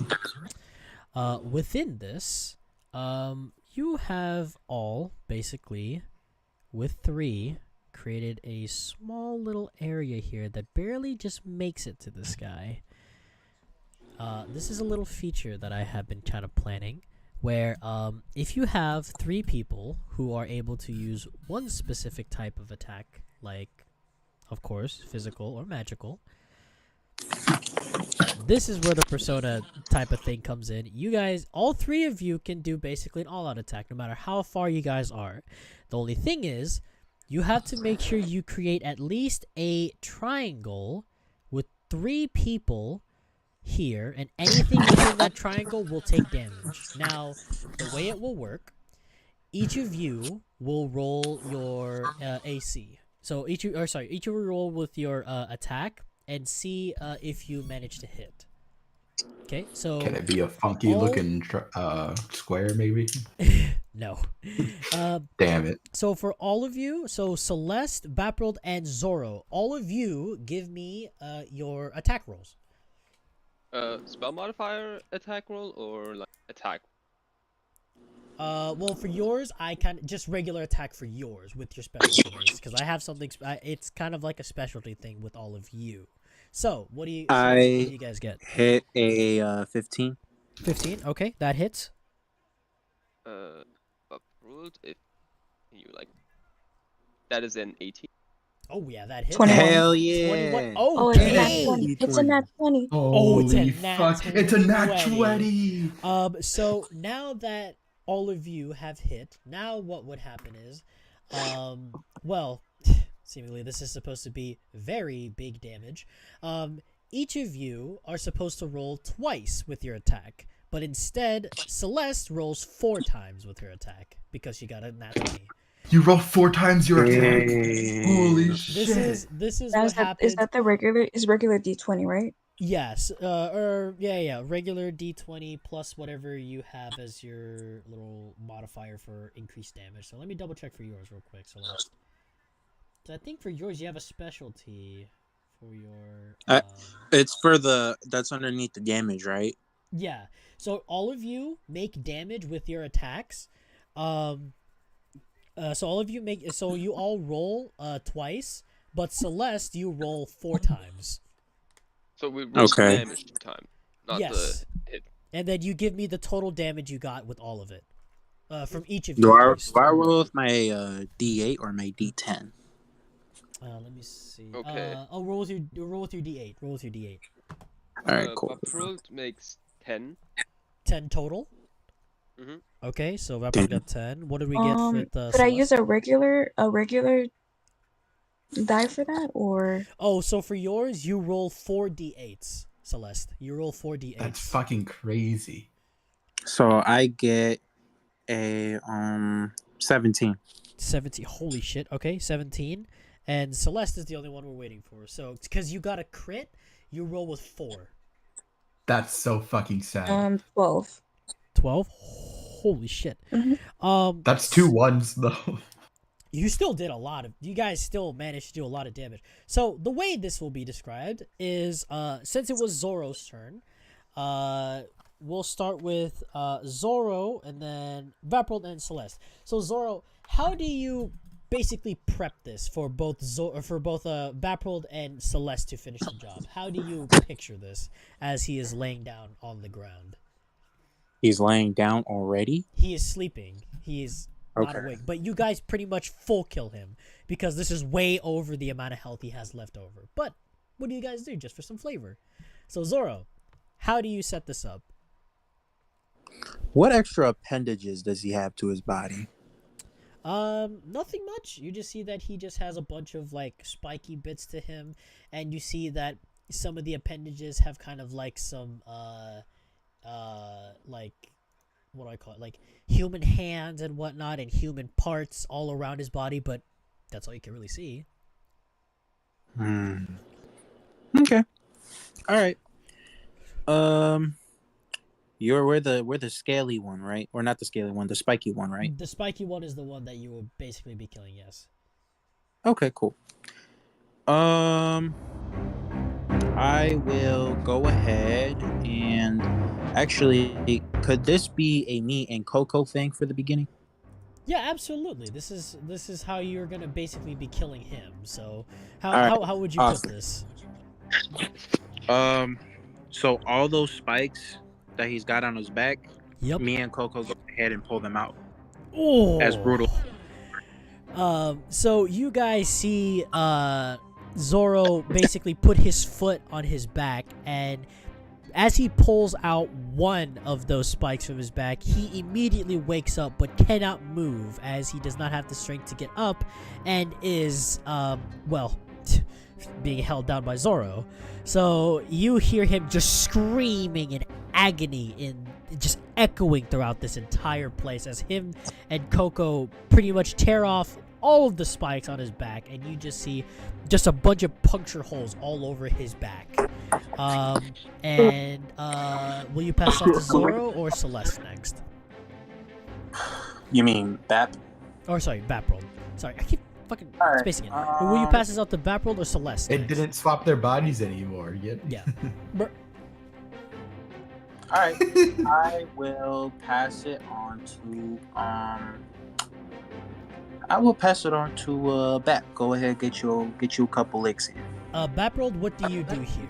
Within this, you have all basically, with 3, created a small little area here that barely just makes it to the sky. This is a little feature that I have been kind of planning, where if you have 3 people who are able to use one specific type of attack, like, of course, physical or magical, this is where the persona type of thing comes in. You guys, all 3 of you can do basically an all-out attack, no matter how far you guys are. The only thing is, you have to make sure you create at least a triangle with 3 people here, and anything within that triangle will take damage. Now, the way it will work, each of you will roll your AC. So each of you will roll with your attack and see if you manage to hit. Okay, so Can it be a funky looking square, maybe? No. Damn it. So for all of you, so Celeste, Baprold, and Zoro, all of you give me your attack rolls. Spell modifier attack roll or like attack? Well, for yours, I kind of just regular attack for yours with your specialty base, because I have something. It's kind of like a specialty thing with all of you. So, what do you guys get? Hit a 15. 15. Okay, that hits. Approved. If you like, that is an 18. Oh yeah, that hits. 21. Hell yeah. 21. Oh, it's a nat Okay. 20. It's a nat 20. Oh, it's a Holy nat fuck. It's a nat 20. 20. So now that all of you have hit, now what would happen is, well, seemingly this is supposed to be very big damage. Each of you are supposed to roll twice with your attack, but instead, Celeste rolls 4 times with her attack because she got a nat 20. You roll 4 times your attack. Holy shit. This is what happens. Is that the regular D20, right? Yes, regular D20 plus whatever you have as your little modifier for increased damage. So let me double check for yours real quick. So I think for yours you have a specialty for your. It's for that's underneath the damage, right? Yeah. So all of you make damage with your attacks. So all of you you all roll twice, but Celeste, you roll 4 times. So we roll the damage 2 times, not yes. the hit. And then you give me the total damage you got with all of it. From each of you. Do I roll with my D8 or my D10? Let me see. Okay. Roll with your D8. Roll with your D8. All right, cool. Approved makes 10. 10 total. Mhm. Okay, so Vapor got 10. What did we get for the? Could I use a regular die for that, or? Oh, so for yours, you roll 4 D8s, Celeste. You roll 4 D8s. That's fucking crazy. So I get a 17. 17. Holy shit. Okay, 17. And Celeste is the only one we're waiting for. So because you got a crit, you roll with 4. That's so fucking sad. 12. 12. Holy shit. Mm-hmm. That's 2 1s though. You still did you guys still managed to do a lot of damage. So the way this will be described is, since it was Zoro's turn, we'll start with Zoro and then Vaprold and Celeste. So Zoro, how do you basically prep this for both Vaprold and Celeste to finish the job? How do you picture this as he is laying down on the ground? He's laying down already? He is sleeping. He is not awake. But you guys pretty much full kill him because this is way over the amount of health he has left over. But what do you guys do just for some flavor? So Zoro, how do you set this up? What extra appendages does he have to his body? Nothing much. You just see that he just has a bunch of like spiky bits to him, and you see that some of the appendages have kind of like some like, what do I call it, like human hands and whatnot and human parts all around his body, but that's all you can really see. Okay. All right. We're the scaly one, right? Or not the scaly one, the spiky one, right? The spiky one is the one that you will basically be killing, yes. Okay, cool. I will go ahead and actually, could this be a me and Coco thing for the beginning? Yeah, absolutely. This is how you're gonna basically be killing him. So how All right, how would you put awesome. this? So all those spikes that he's got on his back, Yep. me and Coco go ahead and pull them out as Oh. brutal. So you guys see Zoro basically put his foot on his back, and as he pulls out one of those spikes from his back, he immediately wakes up but cannot move as he does not have the strength to get up and is, being held down by Zoro. So you hear him just screaming in agony, in just echoing throughout this entire place as him and Coco pretty much tear off all of the spikes on his back, and you just see just a bunch of puncture holes all over his back. Will you pass on to Zoro or Celeste next? You mean Bap? Or sorry, Baprold. Sorry, I keep fucking Alright, spacing it. Will you pass this out to Baprold or Celeste? It next? didn't swap their bodies anymore yet. Yeah. All right, I will pass it on to I will pass it on to Bap. Go ahead, get you a couple licks in. Baprold, what do you do here?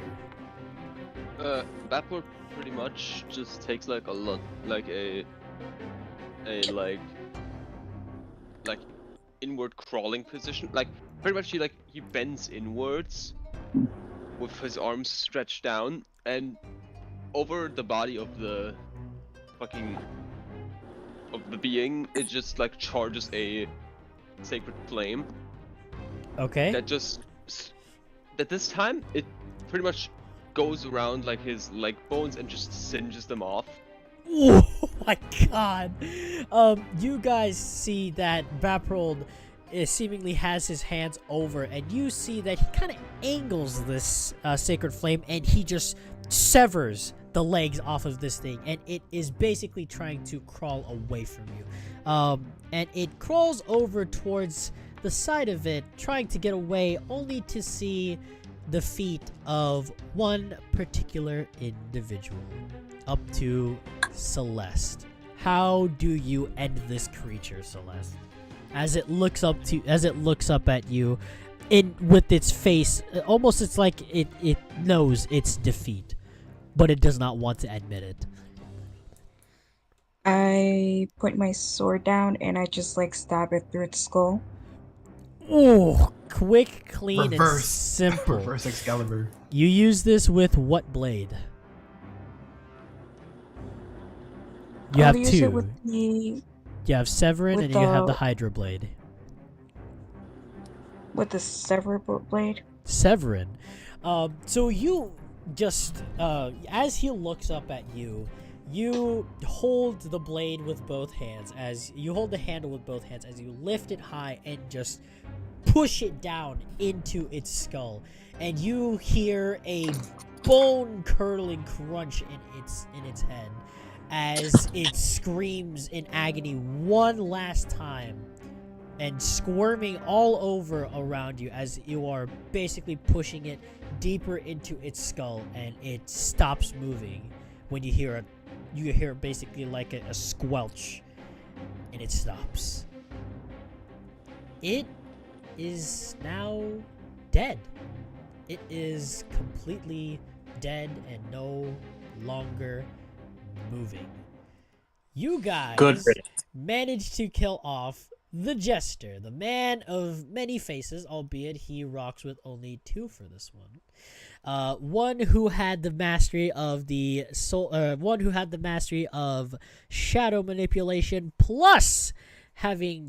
Backward pretty much just takes like a lot, like a like inward crawling position. Like pretty much he bends inwards with his arms stretched down, and over the body of the being, it just like charges a sacred flame. Okay. That this time it pretty much goes around like his leg bones and just singes them off. Oh my god. You guys see that Baprold seemingly has his hands over, and you see that he kind of angles this sacred flame, and he just severs the legs off of this thing, and it is basically trying to crawl away from you. And it crawls over towards the side of it, trying to get away, only to see the feet of one particular individual. Up to Celeste. How do you end this creature, Celeste? As it looks up at you, with its face, almost it's like it knows its defeat, but it does not want to admit it. I put my sword down and I just like stab it through its skull. Oh, quick, clean, and Reverse. simple. Reverse Excalibur. You use this with what blade? You I'll have use two. it with the You have Severin with and you have the the- Hydra blade. sever blade. Severin. So you just, as he looks up at you, you hold the blade with both hands, as you hold the handle with both hands, as you lift it high and just push it down into its skull, and you hear a bone-curdling crunch in its head as it screams in agony one last time, and squirming all over around you as you are basically pushing it deeper into its skull, and it stops moving when you hear basically like a squelch, and it stops. It is now dead. It is completely dead and no longer moving. You guys Good. managed to kill off the Jester, the man of many faces, albeit he rocks with only two for this one. One who had the mastery of shadow manipulation, plus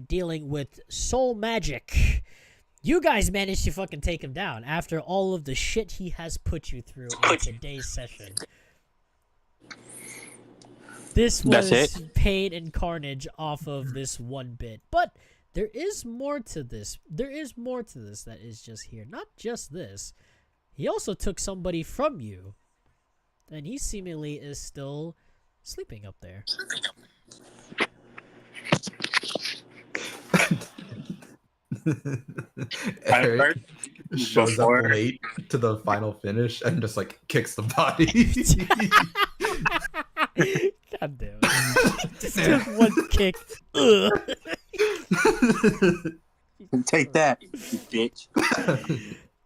dealing with soul magic. You guys managed to fucking take him down after all of the shit he has put you through in today's session. This was pain and carnage off of this one bit. But there is more to this. There is more to this that is just here. Not just this. He also took somebody from you. And he seemingly is still sleeping up there. Eric, shows up Before. late to the final finish and just like kicks the body. God damn it. Just one kick. Ugh. Take that, you bitch.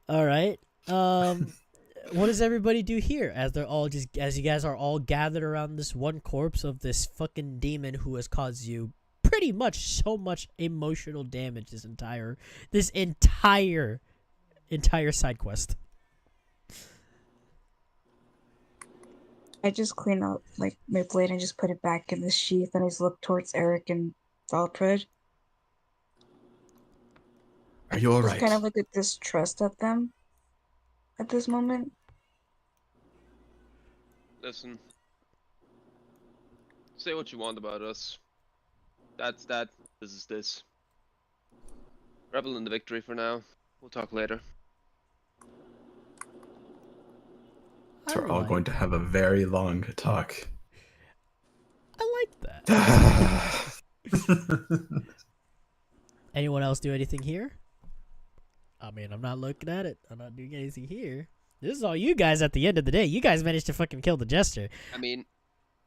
All right. What does everybody do here as you guys are all gathered around this one corpse of this fucking demon who has caused you pretty much so much emotional damage this entire side quest? I just clean out like my blade and just put it back in the sheath, and I just look towards Eric and Valtred. Are you all Just right? kind of like a distrust at them at this moment. Listen. Say what you want about us. That's that. This is this. Revel in the victory for now. We'll talk later. So we're all going to have a very long talk. I like that. Anyone else do anything here? I mean, I'm not looking at it. I'm not doing anything here. This is all you guys at the end of the day. You guys managed to fucking kill the Jester. I mean,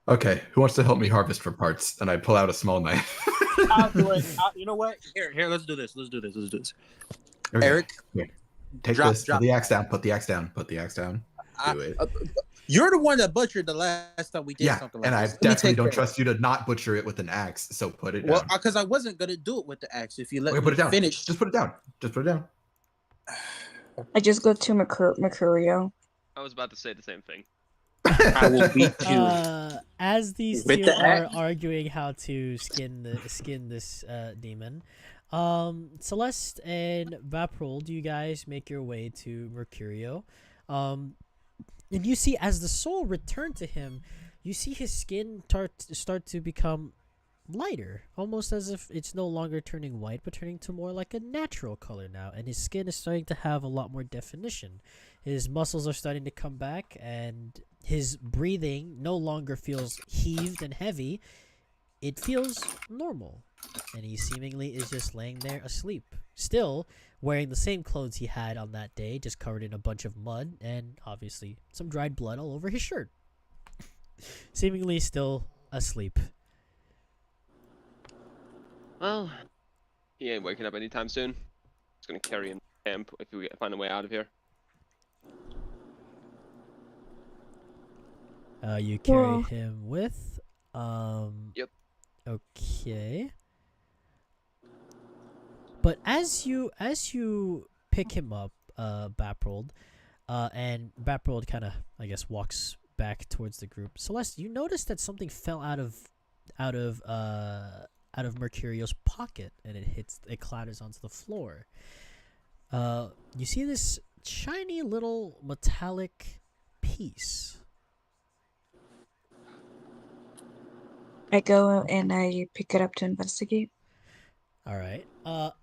Okay, who wants to help me harvest for parts? And I pull out a small knife. I'll do it. You know what? Here. Let's do this. Okay, Eric, here. Take drop- this. drop Put the it. axe down. Put the axe down. Put the axe down. Do it. You're the one that butchered the last time we did Yeah, something like and I this. Let me definitely take don't care of trust you to not butcher it with an axe. So put it it. Well, down. because I wasn't gonna do it with the axe. If you let Okay, me put it down. finish, Just put it down. Just put it down. I just go to Mercurio. I was about to say the same thing. I will beat you. As these With two the are axe? arguing how to skin this demon, Celeste and Vaprul, do you guys make your way to Mercurio? And you see, as the soul returned to him, you see his skin start to become lighter, almost as if it's no longer turning white, but turning to more like a natural color now. And his skin is starting to have a lot more definition. His muscles are starting to come back, and his breathing no longer feels heaved and heavy. It feels normal. And he seemingly is just laying there asleep, still wearing the same clothes he had on that day, just covered in a bunch of mud and obviously some dried blood all over his shirt. Seemingly still asleep. Well, he ain't waking up anytime soon. Just gonna carry him to camp if we find a way out of here. You carry Well- him with. Yep. Okay. But as you pick him up, Baprold, and Baprold kind of, I guess, walks back towards the group. Celeste, you notice that something fell out of Mercurio's pocket, and it clatters onto the floor. You see this shiny little metallic piece. I go and I pick it up to investigate. All right.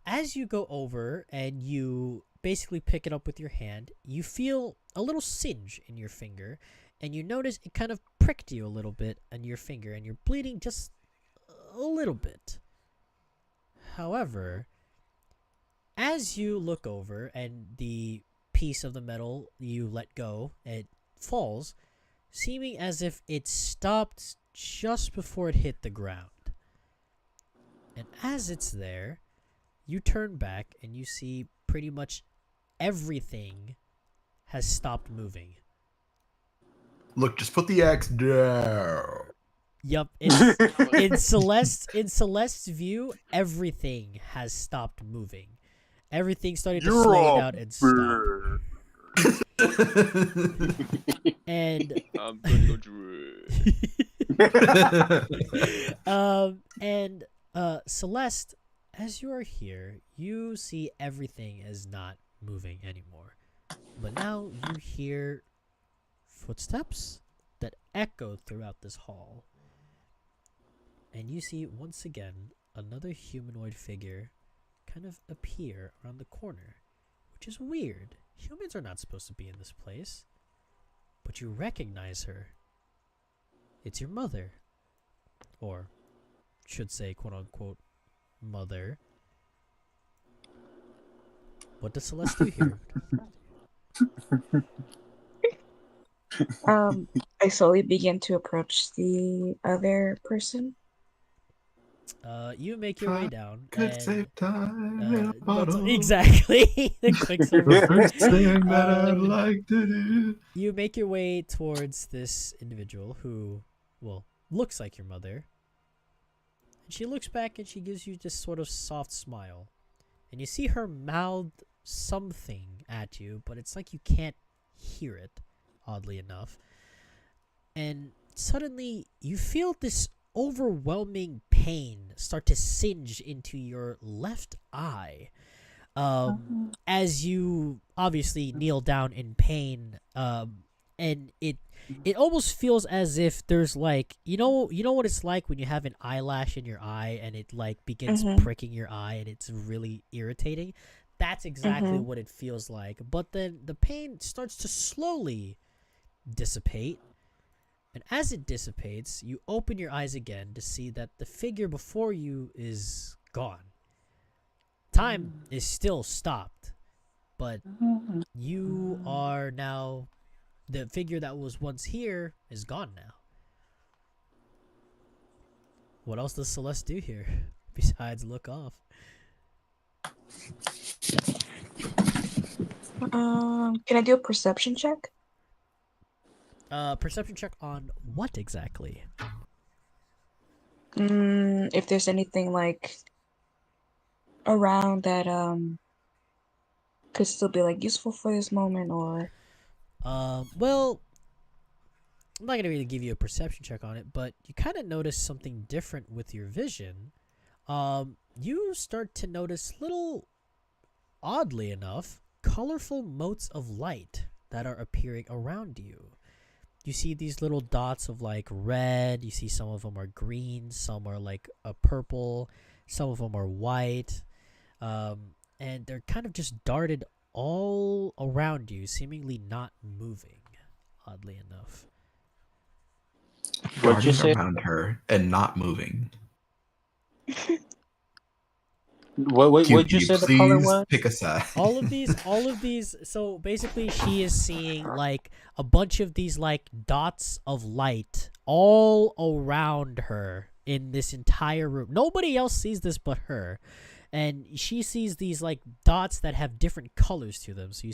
As you go over and you basically pick it up with your hand, you feel a little singe in your finger, and you notice it kind of pricked you a little bit on your finger, and you're bleeding just a little bit. However, as you look over and the piece of the metal you let go, it falls, seeming as if it stopped just before it hit the ground. And as it's there, you turn back and you see pretty much everything has stopped moving. Look, just put the axe down. Yup, in Celeste's view, everything has stopped moving. Everything started to fade out and stop. And I'm gonna go drink. Celeste, as you are here, you see everything is not moving anymore. But now you hear footsteps that echo throughout this hall. And you see once again another humanoid figure kind of appear around the corner, which is weird. Humans are not supposed to be in this place. But you recognize her. It's your mother. Or should say, quote unquote, mother. What does Celeste do here? I slowly begin to approach the other person. You make your way down. Could and, save time in a that's bottle. exactly the Quicksilver. The first thing that I'd Um, like to do. You make your way towards this individual who, well, looks like your mother. And she looks back and she gives you this sort of soft smile. And you see her mouth something at you, but it's like you can't hear it, oddly enough. And suddenly you feel this overwhelming pain start to singe into your left eye. As you obviously kneel down in pain, and it almost feels as if there's like you know what it's like when you have an eyelash in your eye and it like begins pricking your eye and it's really irritating. That's exactly what it feels like. But then the pain starts to slowly dissipate, and as it dissipates, you open your eyes again to see that the figure before you is gone. Time is still stopped, but you are now, the figure that was once here is gone now. What else does Celeste do here besides look off? Can I do a perception check? Perception check on what exactly? If there's anything like around that could still be like useful for this moment, or Well, I'm not gonna really give you a perception check on it, but you kind of notice something different with your vision. You start to notice little, oddly enough, colorful motes of light that are appearing around you. You see these little dots of like red. You see some of them are green, some are like a purple, some of them are white, and they're kind of just darted all around you, seemingly not moving. Oddly enough. What'd you Darting say? around her and not moving. What'd you say the color Please was? pick a side. all of these, so basically she is seeing like a bunch of these like dots of light all around her in this entire room. Nobody else sees this but her, and she sees these like dots that have different colors to them. So you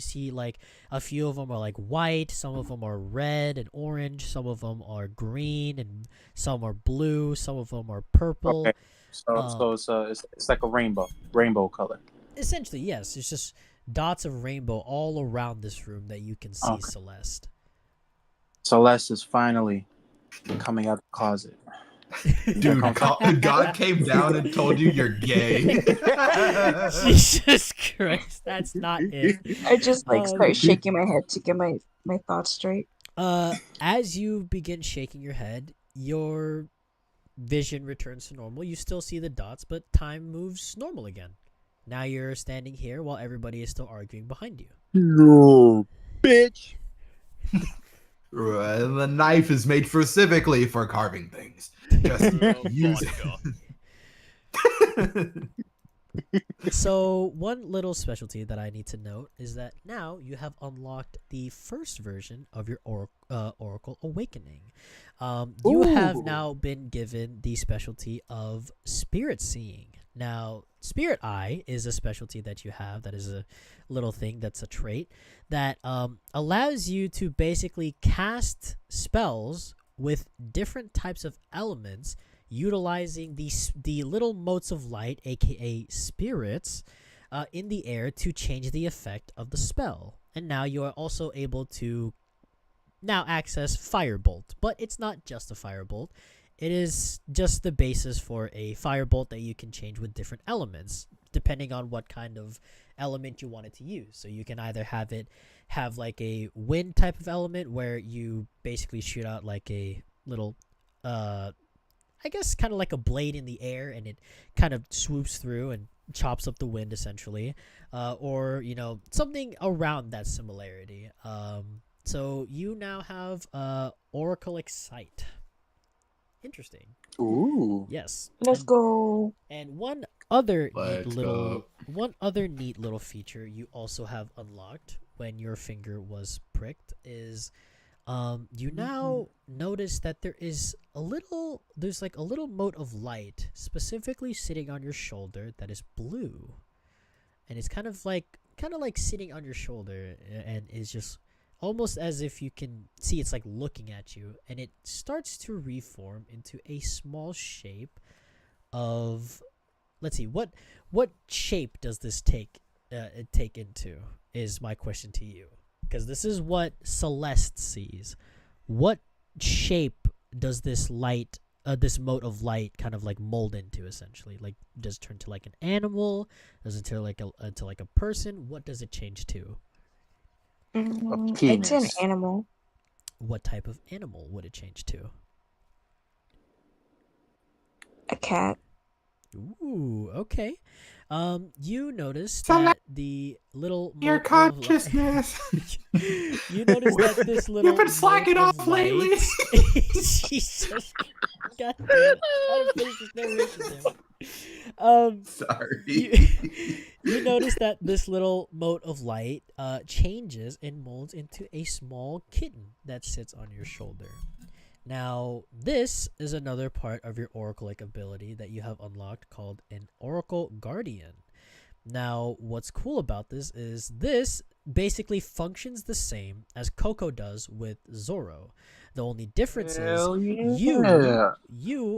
see like a few of them are like white, some of them are red and orange, some of them are green, and some are blue, some of them are purple. Okay. So it's like a rainbow color. Essentially, yes. It's just dots of rainbow all around this room that you can see. Okay. Celeste. Celeste is finally coming out of the closet. Dude, God came down and told you you're gay. Jesus Christ, that's not it. I just like start shaking my head to get my thoughts straight. As you begin shaking your head, your vision returns to normal. You still see the dots, but time moves normal again. Now you're standing here while everybody is still arguing behind you. No, bitch. And the knife is made specifically for carving things. Just use it. So one little specialty that I need to note is that now you have unlocked the first version of your Oracle Awakening. You have now been given the specialty of Spirit Seeing. Now, Spirit Eye is a specialty that you have. That is a little thing that's a trait that allows you to basically cast spells with different types of elements, utilizing the little motes of light, aka spirits, in the air to change the effect of the spell. And now you are also able to now access Firebolt, but it's not just a Firebolt. It is just the basis for a Firebolt that you can change with different elements, depending on what kind of element you want it to use. So you can either have like a wind type of element where you basically shoot out like a little I guess kind of like a blade in the air, and it kind of swoops through and chops up the wind essentially, or something around that similarity. So you now have Oracle Excite. Interesting. Ooh. Yes. Let's go. And one other Let's little go. one other neat little feature you also have unlocked when your finger was pricked is you now notice that there's like a little mote of light specifically sitting on your shoulder that is blue, and it's kind of like sitting on your shoulder and is just almost as if you can see it's like looking at you, and it starts to reform into a small shape of, let's see, what shape does this take into is my question to you, because this is what Celeste sees. What shape does this light this mote of light kind of like mold into, essentially? Like, does it turn to like an animal? Does it turn like into like a person? What does it change to? It's an animal. What type of animal would it change to? A cat. Ooh, okay. You notice that the little Your mote of consciousness. you notice that this little You've been slacking mote of off lately. light- Jesus, God damn it! I'm trying to finish this narration. Sorry. You notice that this little mote of light changes and molds into a small kitten that sits on your shoulder. Now, this is another part of your Oracle-like ability that you have unlocked called an Oracle Guardian. Now, what's cool about this is this basically functions the same as Coco does with Zoro. The only difference is you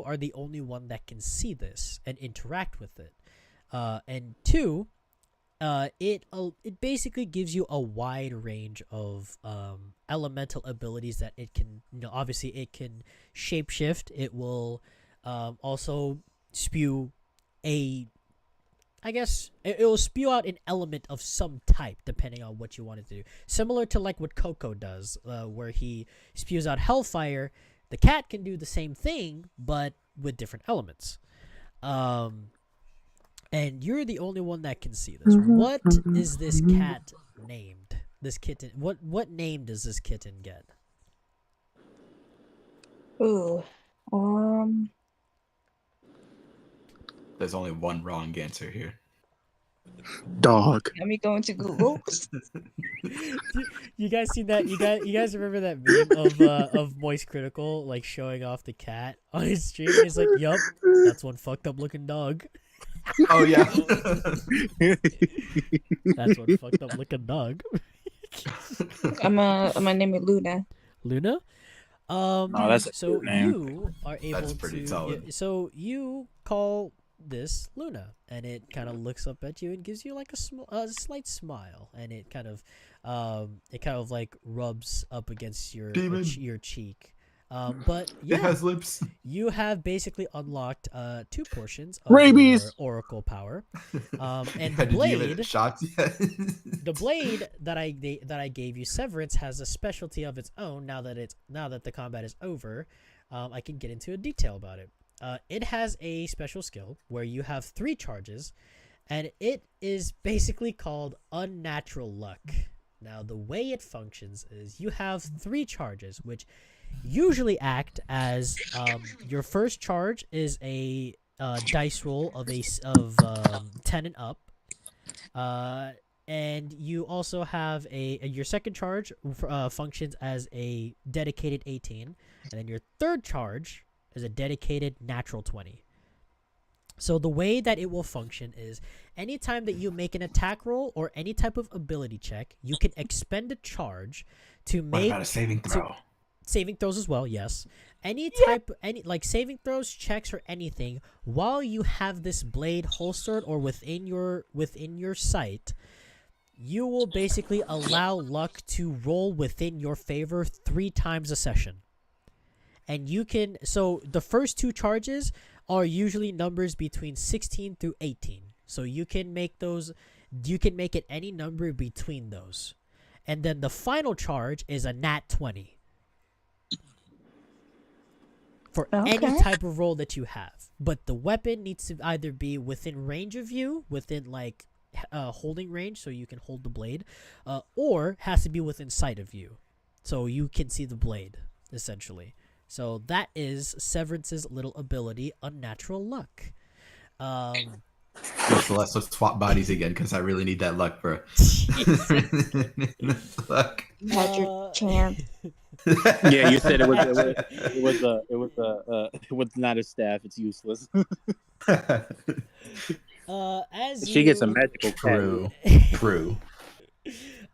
are the only one that can see this and interact with it. And two, it basically gives you a wide range of elemental abilities that it can, obviously it can shapeshift. It will also spew it will spew out an element of some type depending on what you want it to do. Similar to like what Coco does, where he spews out hellfire. The cat can do the same thing, but with different elements. And you're the only one that can see this. What is this cat named? This kitten. What name does this kitten get? Ooh. There's only one wrong answer here. Dog. Let me go into Google. You guys see that? You guys remember that meme of Moist Critical like showing off the cat on his stream? He's like, "Yup, that's one fucked up looking dog." Oh yeah. That's one fucked up looking dog. I'm gonna name it Luna. Luna. that's a So good name. you are able That's pretty to. solid. So you call this Luna, and it kind of looks up at you and gives you like a slight smile, and it kind of like rubs up against your your cheek. But It yeah, has lips. you have basically unlocked 2 portions of Rabies! your Oracle power, and the Did you give it blade. shots yet? The blade that I gave you, Severance, has a specialty of its own. Now that the combat is over, I can get into a detail about it. It has a special skill where you have 3 charges, and it is basically called Unnatural Luck. Now, the way it functions is you have 3 charges, which usually act as your first charge is a dice roll of 10 and up. And you also have your second charge functions as a dedicated 18, and then your third charge is a dedicated natural 20. So the way that it will function is anytime that you make an attack roll or any type of ability check, you can expend a charge to What make about a saving throw? saving throws as well, yes. Any like saving throws, checks, or anything while you have this blade holstered or within your sight, you will basically allow luck to roll within your favor 3 times a session. And you can, so the first 2 charges are usually numbers between 16 through 18. So you can make it any number between those. And then the final charge is a nat 20. For any type of roll that you have. But the weapon needs to either be within range of you, within like holding range so you can hold the blade, or has to be within sight of you so you can see the blade, essentially. So that is Severance's little ability, Unnatural Luck. Yo, Celeste, let's swap bodies again because I really need that luck, bro. Luck. You had your chance. Yeah, you said it was not a staff. It's useless. As She gets a you- magical True. True.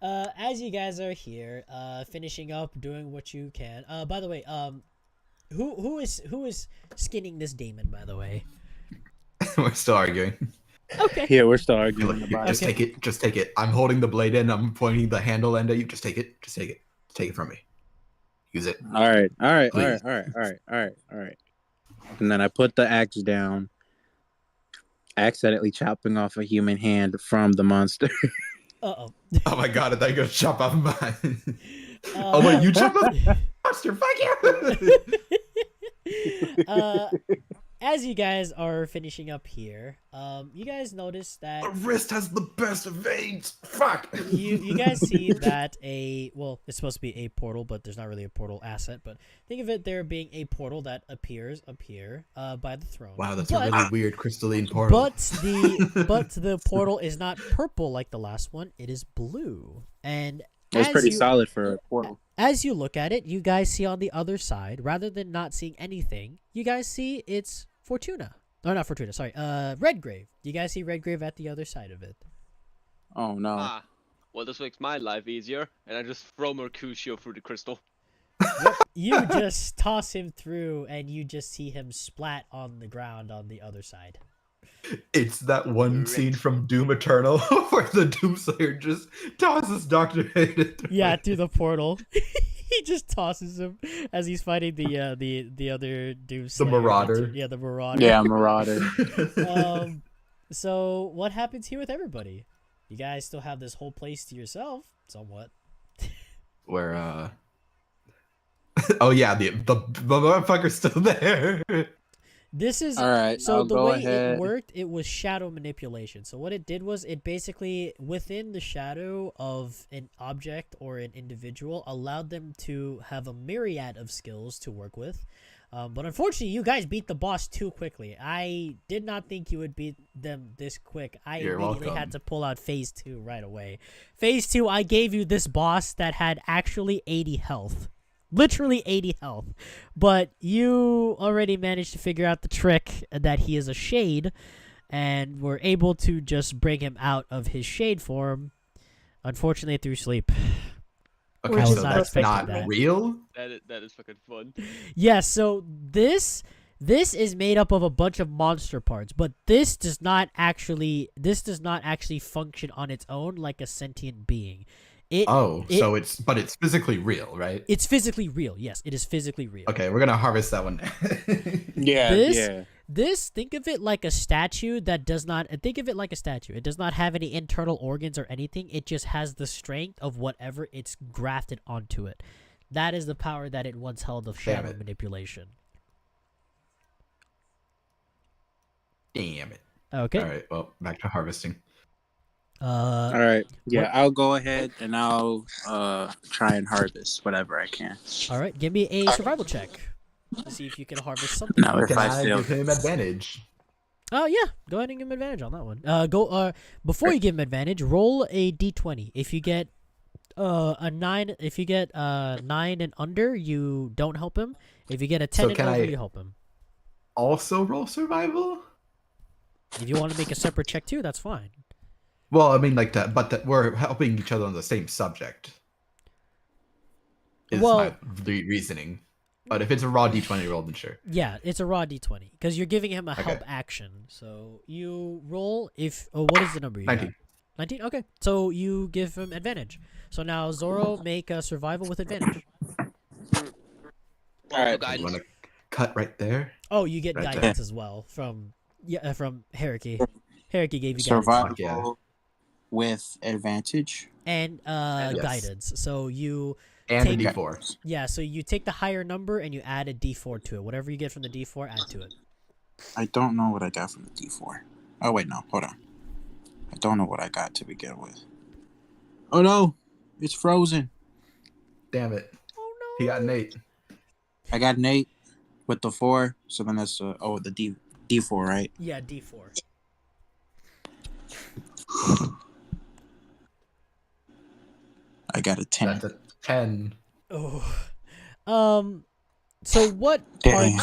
as you guys are here, finishing up, doing what you can. By the way, who is skinning this demon? By the way. We're still arguing. Okay. Yeah, we're still Here, arguing look, about just it. take it. Just take it. I'm holding the blade in. I'm pointing the handle end at you. Just take it. Just take it. Take it from me. Use it. All right. Please. All right. And then I put the axe down, accidentally chopping off a human hand from the monster. Uh-oh. Oh my god! I thought you were gonna chop off mine. Uh, Oh wait, you chopped off the monster. Fuck you! As you guys are finishing up here, you guys notice that The wrist has the best veins. Fuck. you guys see that it's supposed to be a portal, but there's not really a portal asset. But think of it there being a portal that appears up here by the throne. Wow, that's But- a really weird crystalline portal. But the portal is not purple like the last one. It is blue. And It's as pretty you- solid for a portal. As you look at it, you guys see on the other side, rather than not seeing anything, you guys see it's Fortuna. Oh, not Fortuna, sorry. Redgrave. You guys see Redgrave at the other side of it. Oh no. Ah, well, this makes my life easier, and I just throw Mercutio through the crystal. You just toss him through, and you just see him splat on the ground on the other side. It's that one scene from Doom Eternal where the Doomslayer just tosses Dr. Hayden through. Yeah, through the portal. He just tosses him as he's fighting the other Doomslayer. The Marauder. Yeah, the Marauder. Yeah, Marauder. So what happens here with everybody? You guys still have this whole place to yourself, somewhat. Where oh yeah, the motherfucker's still there. This is All right. so I'll the go way ahead. it worked. It was shadow manipulation. So what it did was it basically within the shadow of an object or an individual allowed them to have a myriad of skills to work with. But unfortunately, you guys beat the boss too quickly. I did not think you would beat them this quick. I You're immediately welcome. had to pull out phase 2 right away. Phase 2, I gave you this boss that had actually 80 health. Literally 80 health. But you already managed to figure out the trick that he is a shade and were able to just bring him out of his shade form, unfortunately through sleep. Okay, Which so is that's perfect not for that. real? That is fucking fun. Yeah, so this is made up of a bunch of monster parts, but this does not actually function on its own like a sentient being. So it's physically real, right? It's physically real. Yes, it is physically real. Okay, we're gonna harvest that one. This, think of it like a statue that does not. Think of it like a statue. It does not have any internal organs or anything. It just has the strength of whatever it's grafted onto it. That is the power that it once held of Damn shadow it. manipulation. Damn it. Okay. All right, well, back to harvesting. All right. Yeah, I'll go ahead and I'll try and harvest whatever I can. All right. Give me a survival check to see if you can harvest something. No, if Can I I fail, give him advantage? Oh yeah, go ahead and give him advantage on that one. Before you give him advantage, roll a d20. If you get a 9, if you get 9 and under, you don't help him. If you get a 10 So and can over, I- you help him. Also roll survival? If you want to make a separate check too, that's fine. Well, I mean, like that, but that we're helping each other on the same subject. Is Well- my reasoning. But if it's a raw d20 roll, then sure. Yeah, it's a raw d20 because you're giving him a Okay. help action. So you roll if. Oh, what is the number? You got? 19. 19. Okay, so you give him advantage. So now Zoro, make a survival with advantage. All right, You guys. want to cut right there? Oh, you get Right there. guidance as well from from Hariki. Hariki gave you guidance survival Yeah. with advantage. and Yes. guidance. So you And Take a that. d4. yeah, so you take the higher number and you add a d4 to it. Whatever you get from the d4, add to it. I don't know what I got from the D4. Oh wait, no, hold on. I don't know what I got to begin with. Oh no, it's frozen. Damn it. Oh no! He got an 8. I got an 8 with the 4, so then that's the D4, right? Yeah, d4. got a 10. That's a 10. Oh. So what Damn.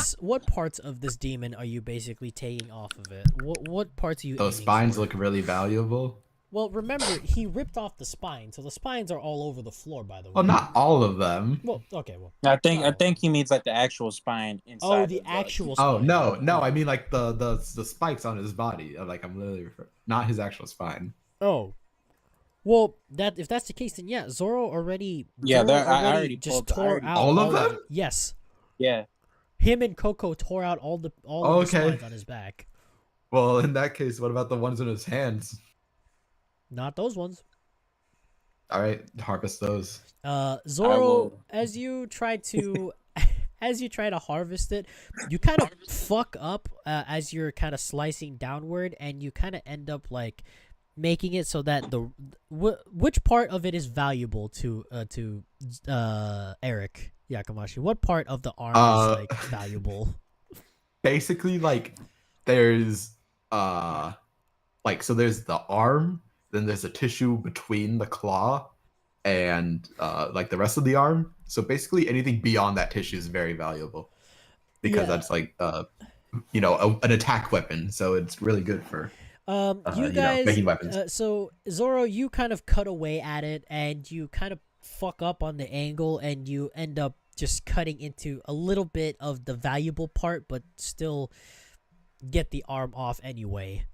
parts of this demon are you basically taking off of it? What parts are you Those aiming spines for? look really valuable. Well, remember, he ripped off the spine, so the spines are all over the floor, by the way. Well, not all of them. Well, okay, well. I No. think he means like the actual spine inside. Oh, the of actual Oh spine. no, I mean like the spikes on his body. Like I'm literally not his actual spine. Oh. Well, if that's the case, then yeah, Zoro already. Yeah, Zoro I already just pulled- I tore already- out All of them? it. Yes, Yeah. him and Coco tore out all of the Okay. spines on his back. Well, in that case, what about the ones in his hands? Not those ones. All right, harvest those. Zoro, will- as you try to harvest it, you kind of fuck up as you're kind of slicing downward, and you kind of end up like making it so that which part of it is valuable to Eric Yakamashi? What part of the arm is like valuable? Basically, like there's like so there's the arm, then there's a tissue between the claw and like the rest of the arm. So basically, anything beyond that tissue is very valuable because Yeah. that's like an attack weapon. So it's really good for You guys, making weapons. so Zoro, you kind of cut away at it, and you kind of fuck up on the angle, and you end up just cutting into a little bit of the valuable part, but still get the arm off anyway.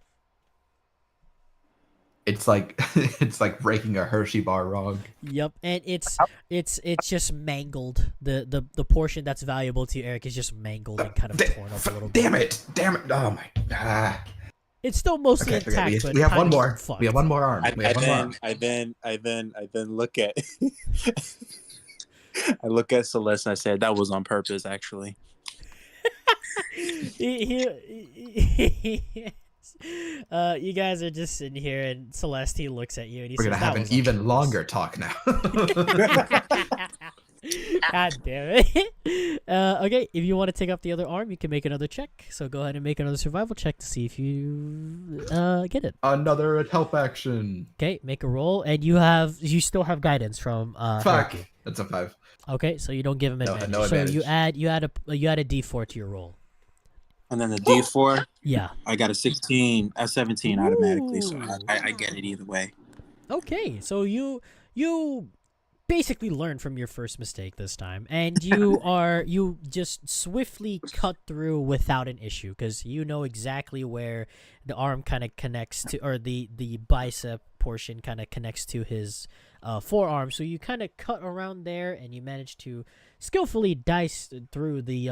It's like it's like breaking a Hershey bar wrong. Yep, and it's just mangled. The portion that's valuable to Eric is just mangled and kind of torn up a little bit. Damn it! Oh my! It's still mostly Okay, intact, but we have kind one of more. fucked. We have one more arm. I then look at I look at Celeste and I said that was on purpose actually. You guys are just sitting here, and Celeste, he looks at you and he We're says, gonna have "That an was on even purpose." longer talk now. God damn it. Okay, if you want to take up the other arm, you can make another check. So go ahead and make another survival check to see if you get it. Another help action. Okay, make a roll, and you still have guidance from Fuck. Haruki. That's a 5. Okay, so you don't give him No- advantage. no So advantage. you add a D4 to your roll. And then the D4, Yeah. I got a 16, a 17 automatically, so I get it either way. Okay, so you basically learn from your first mistake this time, and you just swiftly cut through without an issue, because you know exactly where the arm kind of connects to, or the bicep portion kind of connects to his forearm. So you kind of cut around there, and you manage to skillfully dice through the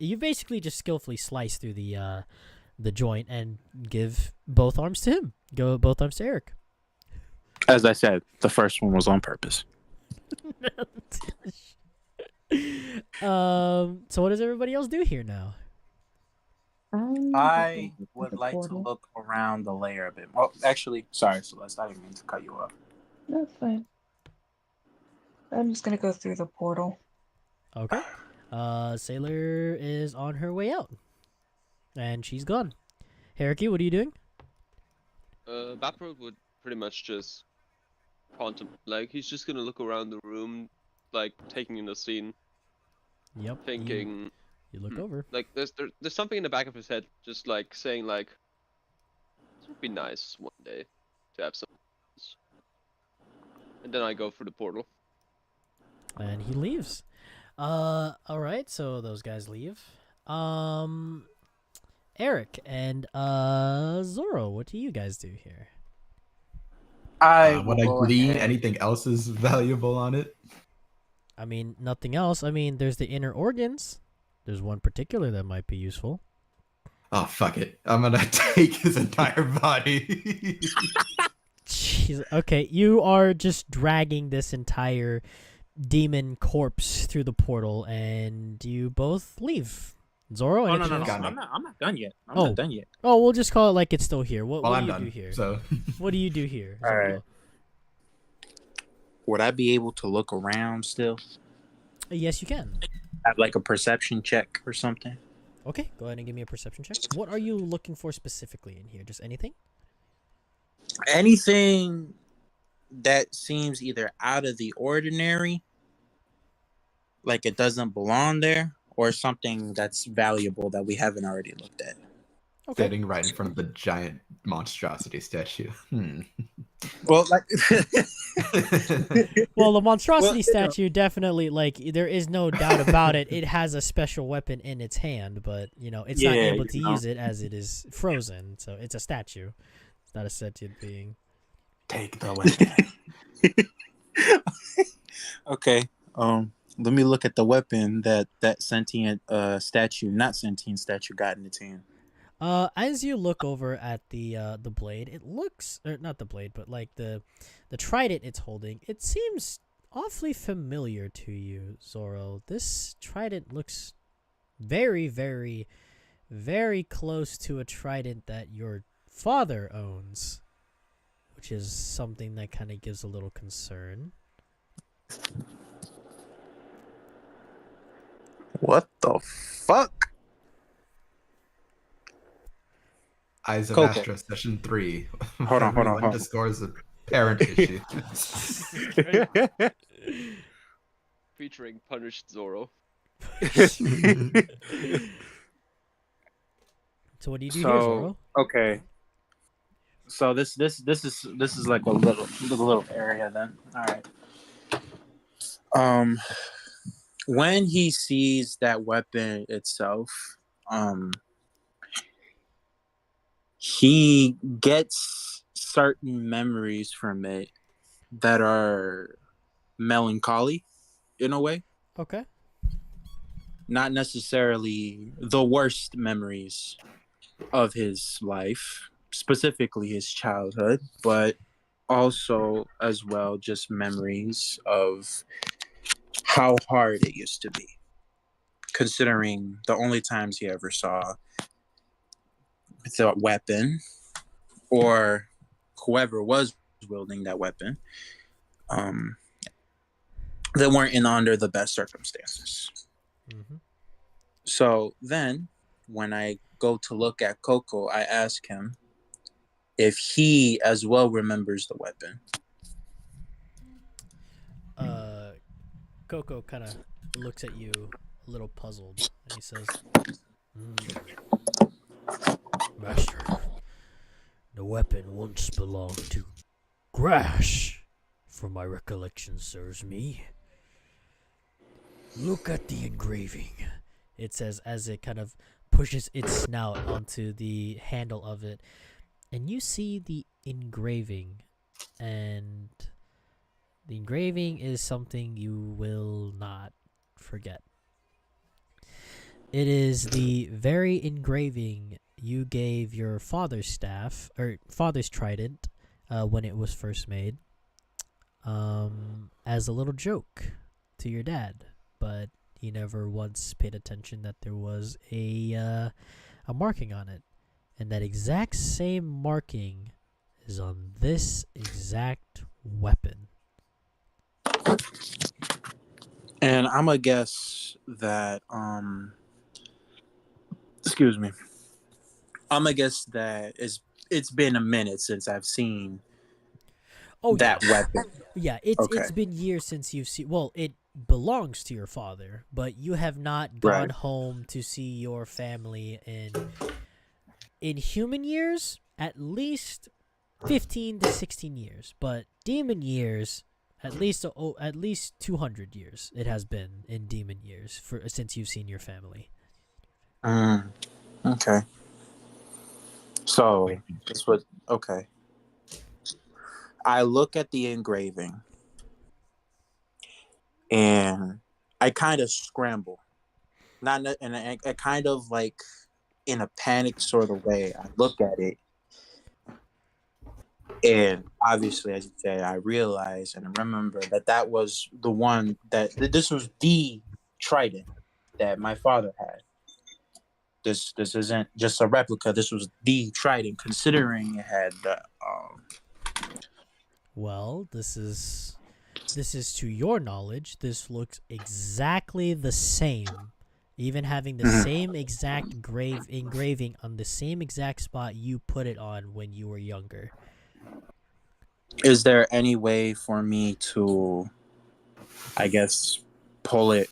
you basically just skillfully slice through the joint and give both arms to him. Go both arms to Eric. As I said, the first one was on purpose. So what does everybody else do here now? I would like to look around the layer a bit. Oh, actually, sorry, Celeste, I didn't mean to cut you off. That's fine. I'm just gonna go through the portal. Okay. Sailor is on her way out, and she's gone. Haruki, what are you doing? Vapor would pretty much just like he's just gonna look around the room, like taking in the scene, Yep. thinking You look over. like there's something in the back of his head, just like saying like, this would be nice one day to have some. And then I go for the portal. And he leaves. All right, so those guys leave. Eric and Zoro, what do you guys do here? When I glean anything else is valuable on it. I mean, nothing else. I mean, there's the inner organs. There's one particular that might be useful. Oh fuck it! I'm gonna take his entire body. Jeez. Okay, you are just dragging this entire demon corpse through the portal, and you both leave. Zoro, Oh, no, anything no, no. else? I'm not done yet. I'm Oh. not done yet. Oh, we'll just call it like it's still here. What, Well, what I'm do you done. do here? So What do you do here? All right. Zoro? Would I be able to look around still? Yes, you can. Have like a perception check or something? Okay, go ahead and give me a perception check. What are you looking for specifically in here? Just anything? Anything that seems either out of the ordinary, like it doesn't belong there, or something that's valuable that we haven't already looked at. Okay. Sitting right in front of the giant monstrosity statue. Well, like, Well, the monstrosity Well, statue definitely, like, there is no doubt about it. It has a special weapon in its hand, but it's not Yeah, able to use it as it is frozen. So it's a statue. It's not a sentient being. Take the weapon. okay. Let me look at the weapon that sentient statue, not sentient statue, got in its hand. As you look over at the blade, it looks, or not the blade, but like the trident it's holding, it seems awfully familiar to you, Zoro. This trident looks very, very, very close to a trident that your father owns, which is something that kind of gives a little concern. What the fuck? Eyes of Coco. Astra, session 3. Hold on. Everyone discovers a parent issue. Featuring punished Zoro. So what do you do here, Zoro? Okay. So this is like a little area then. All right. When he sees that weapon itself, he gets certain memories from it that are melancholy in a way. Okay. Not necessarily the worst memories of his life, specifically his childhood, but also as well just memories of how hard it used to be, considering the only times he ever saw the weapon or whoever was wielding that weapon, they weren't in under the best circumstances. Mm-hmm. So then, when I go to look at Coco, I ask him if he as well remembers the weapon. Coco kind of looks at you a little puzzled, and he says, Master, the weapon once belonged to Grash, for my recollection serves me. Look at the engraving, it says as it kind of pushes its snout onto the handle of it, and you see the engraving, and the engraving is something you will not forget. It is the very engraving you gave your father's staff, or father's trident, when it was first made, as a little joke to your dad. But he never once paid attention that there was a marking on it. And that exact same marking is on this exact weapon. And I'm gonna guess that excuse me. I'm gonna guess that it's been a minute since I've seen that weapon. Yeah, it's Okay. been years since you've seen. Well, it belongs to your father, but you have not gone Right. home to see your family in human years, at least 15 to 16 years, but demon years, at least 200 years it has been in demon years since you've seen your family. Okay. So this was okay. I look at the engraving and I kind of scramble. And I kind of like in a panic sort of way. I look at it, and obviously, as you said, I realize and I remember that was the one that this was the trident that my father had. This isn't just a replica. This was the trident, considering it had the. Well, this is to your knowledge. This looks exactly the same, even having the same exact engraving on the same exact spot you put it on when you were younger. Is there any way for me to, I guess, pull it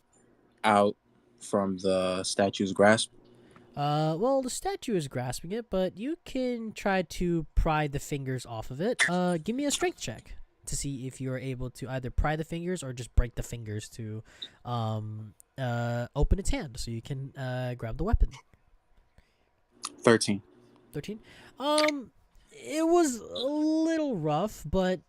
out from the statue's grasp? Well, the statue is grasping it, but you can try to pry the fingers off of it. Give me a strength check to see if you're able to either pry the fingers or just break the fingers to, open its hand so you can, grab the weapon. 13. 13. It was a little rough, but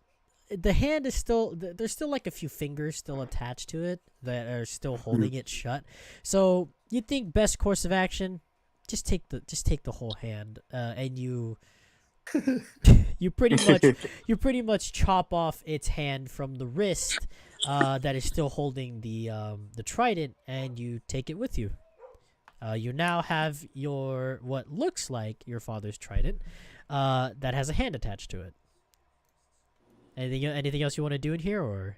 the hand is still there's still like a few fingers still attached to it that are still holding it shut. So you think best course of action, just take the whole hand, and you you pretty much chop off its hand from the wrist that is still holding the trident, and you take it with you. You now have your what looks like your father's trident that has a hand attached to it. Anything else you want to do in here, or?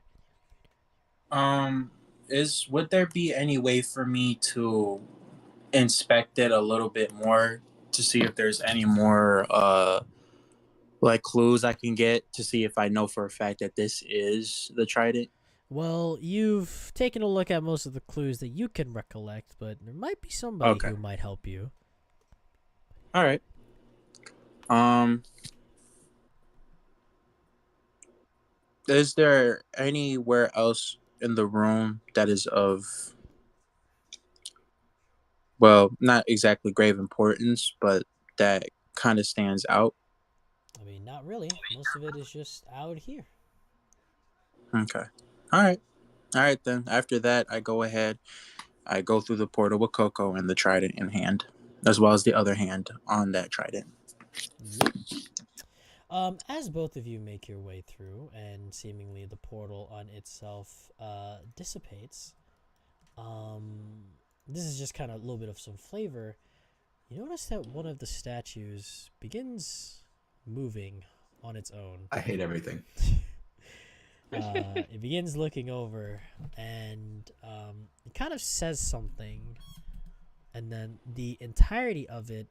Would there be any way for me to inspect it a little bit more to see if there's any more like clues I can get to see if I know for a fact that this is the trident? Well, you've taken a look at most of the clues that you can recollect, but there might be somebody Okay. who might help you. All right. Is there anywhere else in the room that is of, well, not exactly grave importance, but that kind of stands out? I mean, not really. Most of it is just out here. Okay. All right. All right, then. After that, I go ahead. I go through the portal with Coco and the trident in hand, as well as the other hand on that trident. Yep. As both of you make your way through, and seemingly the portal on itself dissipates, this is just kind of a little bit of some flavor. You notice that one of the statues begins moving on its own. I hate everything. It begins looking over, and it kind of says something, and then the entirety of it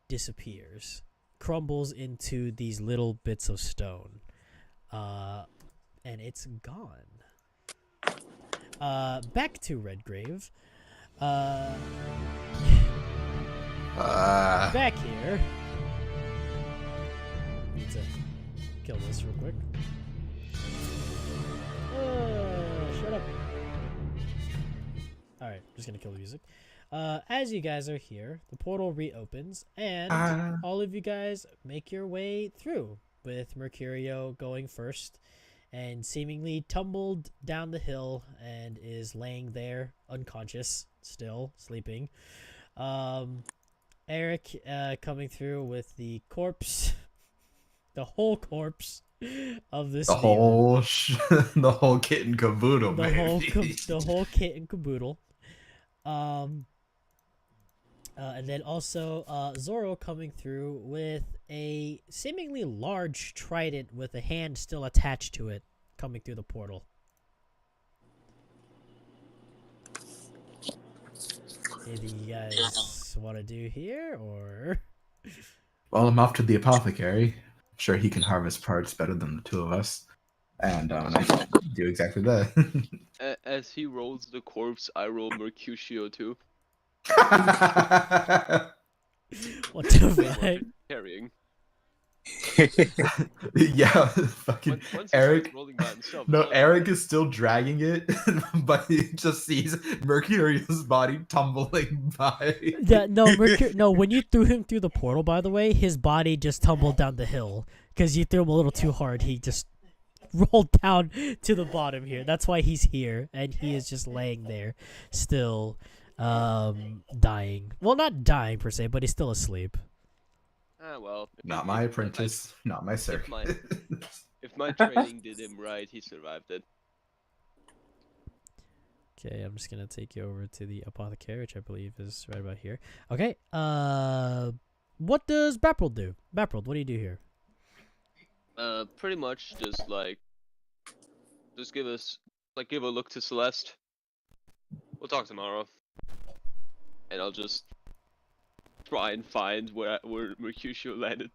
disappears, crumbles into these little bits of stone, and it's gone. Back to Redgrave. Back here. Need to kill this real quick. Shut up. Alright, just gonna kill the music. As you guys are here, the portal reopens, and all of you guys make your way through, with Mercurio going first, and seemingly tumbled down the hill and is laying there, unconscious, still sleeping. Eric coming through with the corpse, the whole corpse of this The demon. the whole kit and caboodle, the baby. whole kit and caboodle. And then also Zoro coming through with a seemingly large trident with a hand still attached to it, coming through the portal. Anything you guys want to do here, or? Well, I'm off to the apothecary. I'm sure he can harvest parts better than the two of us. And I do exactly that. As he rolls the corpse, I roll Mercutio too. What the fuck? Carrying. Yeah, fucking Once he Eric. starts rolling by himself. No, it's not Eric bad. is still dragging it, but he just sees Mercurio's body tumbling by. Yeah, no, no. When you threw him through the portal, by the way, his body just tumbled down the hill because you threw him a little too hard. He just rolled down to the bottom here. That's why he's here, and he is just laying there, still, dying. Well, not dying per se, but he's still asleep. Ah, well. Not my apprentice, not my sir. If my training did him right, he survived it. Okay, I'm just gonna take you over to the apothecary, which I believe is right about here. Okay, what does Baprold do? Baprold, what do you do here? Pretty much just give a look to Celeste. We'll talk tomorrow. And I'll just try and find where Mercutio landed.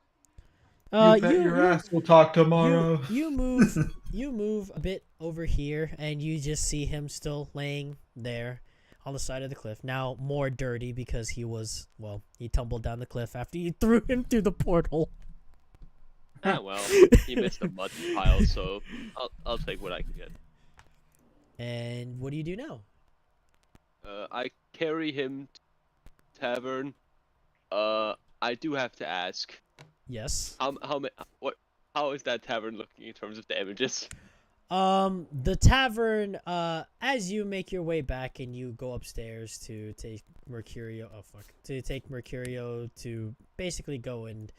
You bet your ass we'll talk tomorrow. You move a bit over here, and you just see him still laying there on the side of the cliff. Now more dirty because he tumbled down the cliff after you threw him through the portal. Ah, well, he missed a mud pile, so I'll take what I can get. And what do you do now? I carry him to tavern. I do have to ask. Yes. How is that tavern looking in terms of damages? The tavern, as you make your way back and you go upstairs to take Mercurio, to basically go and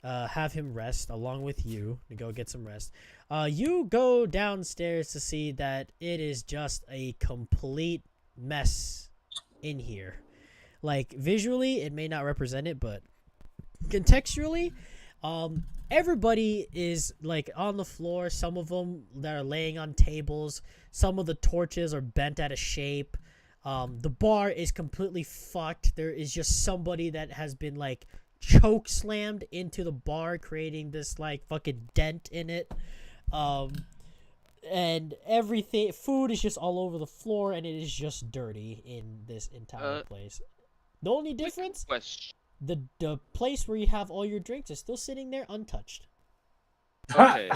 have him rest along with you to go get some rest. You go downstairs to see that it is just a complete mess in here. Like visually, it may not represent it, but contextually, everybody is like on the floor. Some of them that are laying on tables. Some of the torches are bent out of shape. The bar is completely fucked. There is just somebody that has been like choke slammed into the bar, creating this like fucking dent in it. And everything, food is just all over the floor, and it is just dirty in this entire place. The only difference, Question. the place where you have all your drinks is still sitting there untouched. Okay,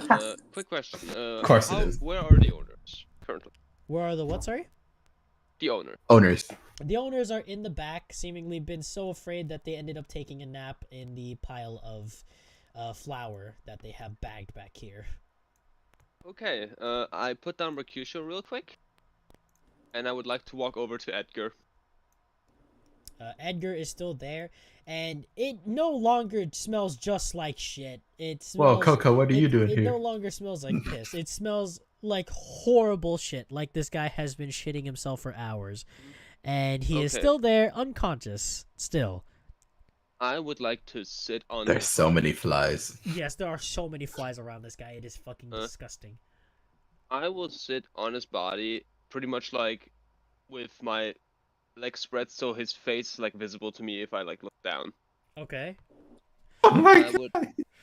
quick question. Of course it is. Where are the owners currently? Where are the what, sorry? The owner. Owners. The owners are in the back, seemingly been so afraid that they ended up taking a nap in the pile of flour that they have bagged back here. Okay, I put down Mercutio real quick, and I would like to walk over to Edgar. Edgar is still there, and it no longer smells just like shit. It Well, smells, Coco, what are you doing it here? no longer smells like piss. It smells like horrible shit, like this guy has been shitting himself for hours. And he is Okay. still there, unconscious, still. I would like to sit on. There's so many flies. Yes, there are so many flies around this guy. It is fucking disgusting. I will sit on his body, pretty much like with my legs spread, so his face is like visible to me if I like look down. Okay. Oh my I would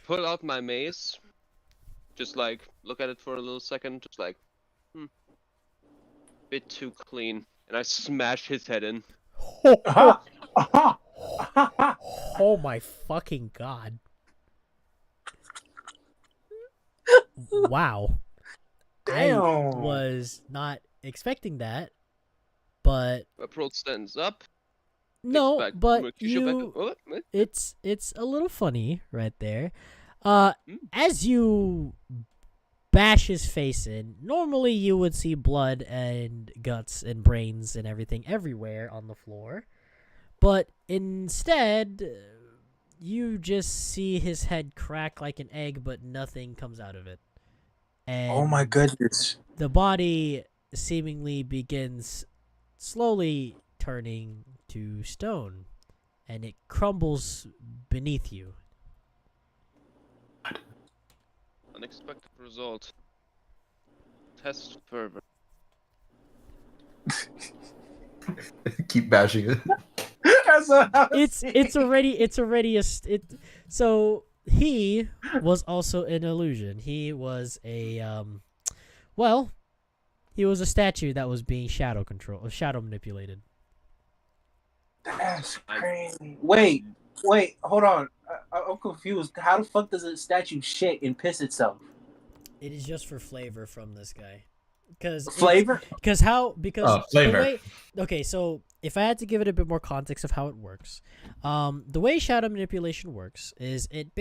pull out my mace, just like look at it for a little second, just like, bit too clean, and I smash his head in. Oh my fucking god. Wow. Damn. I was not expecting that, but April stands up. no, back- but Mercutio back- you oh, what? it's a little funny right there. As you bash his face in, normally you would see blood and guts and brains and everything everywhere on the floor. But instead, you just see his head crack like an egg, but nothing comes out of it. And Oh my goodness. the body seemingly begins slowly turning to stone, and it crumbles beneath you. Unexpected result. Test further. Keep bashing it. It's already so he was also an illusion. He was a he was a statue that was being shadow manipulated. That's crazy. Wait, hold on. I'm confused. How the fuck does a statue shit and piss itself? It is just for flavor from this guy. Flavor? Flavor. Okay, so if I had to give it a bit more context of how it works, the way shadow manipulation works is it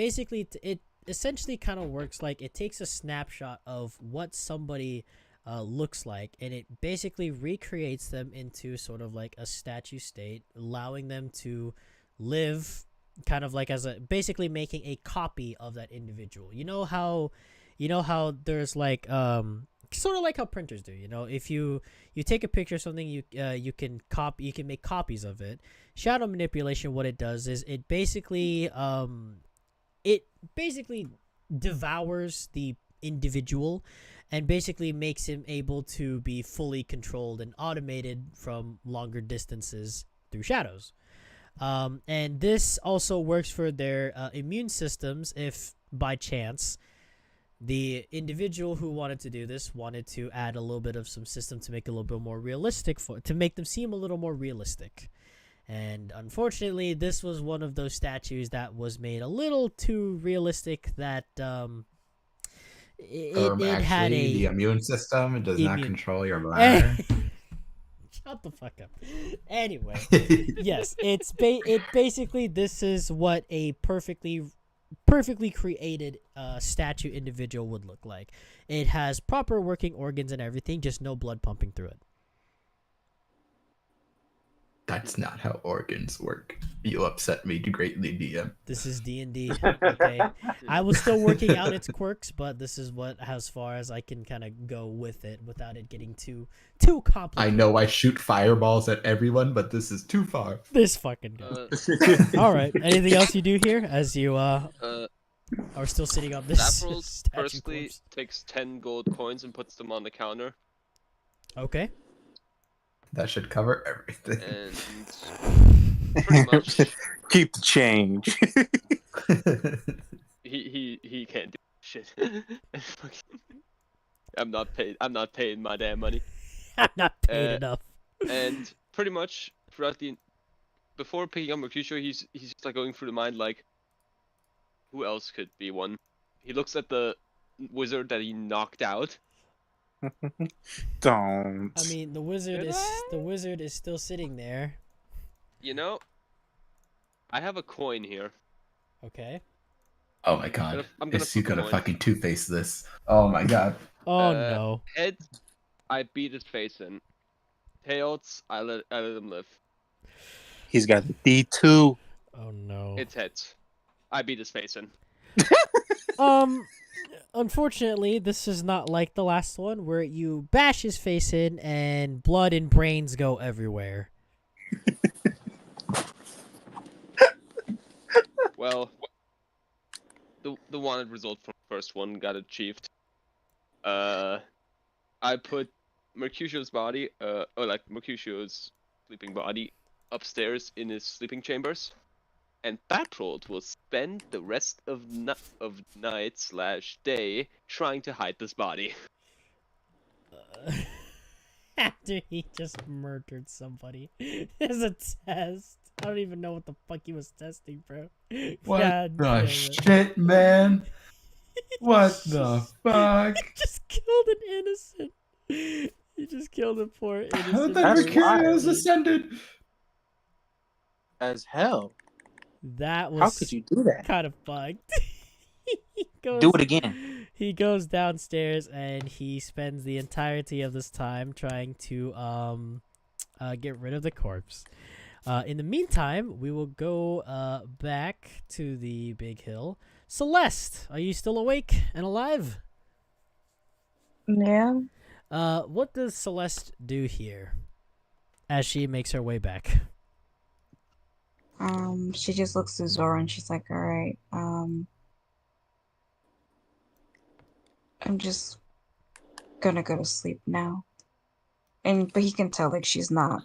essentially kind of works like it takes a snapshot of what somebody looks like, and it basically recreates them into sort of like a statue state, allowing them to live kind of like basically making a copy of that individual. You know how there's like sort of like how printers do. If you take a picture of something, you can make copies of it. Shadow manipulation, what it does is it basically devours the individual and basically makes him able to be fully controlled and automated from longer distances through shadows. And this also works for their immune systems if, by chance, the individual who wanted to do this wanted to add a little bit of some system to make it a little bit more realistic, to make them seem a little more realistic. And unfortunately, this was one of those statues that was made a little too realistic that it had Actually, the a immune system does not immune- control your bladder. Shut the fuck up. Anyway, yes, it basically, this is what a perfectly created statue individual would look like. It has proper working organs and everything, just no blood pumping through it. That's not how organs work. You upset me greatly, DM. This is D&D. Okay, I was still working out its quirks, but this is as far as I can kind of go with it without it getting too complicated. I know I shoot fireballs at everyone, but this is too far. This fucking guy. All right. Anything else you do here as you are still sitting on this Zaphral statue firstly corpse? takes 10 gold coins and puts them on the counter. Okay. That should cover everything. And pretty much Keep the change. he can't do shit. I'm not paying my damn money. I'm not paid enough. And pretty much throughout before picking up Mercutio, he's just like going through the mind like, who else could be one? He looks at the wizard that he knocked out. Don't. I mean, the wizard is still sitting there. You know, I have a coin here. Okay. Oh my god. I'm gonna Is you flip a gonna coin. fucking two-face this? Oh my god. Oh no. Heads, I beat his face in. Tails, I let him live. He's got the D2. Oh no. It's heads. I beat his face in. Unfortunately, this is not like the last one where you bash his face in and blood and brains go everywhere. Well, the wanted result from the first one got achieved. I put Mercutio's body, Mercutio's sleeping body, upstairs in his sleeping chambers, and Batrold will spend the rest of night/day trying to hide this body. After he just murdered somebody as a test. I don't even know what the fuck he was testing, bro. What God the damn it. shit, man? What the fuck? He just killed an innocent. He just killed a poor innocent. How the That's Mercurius wild. ascended? As hell. That was How could you do that? kind of fucked. Do it again. He goes downstairs and he spends the entirety of this time trying to get rid of the corpse. In the meantime, we will go back to the big hill. Celeste, are you still awake and alive? Yeah. What does Celeste do here as she makes her way back? She just looks to Zora and she's like, all right, I'm just gonna go to sleep now. But he can tell like she's not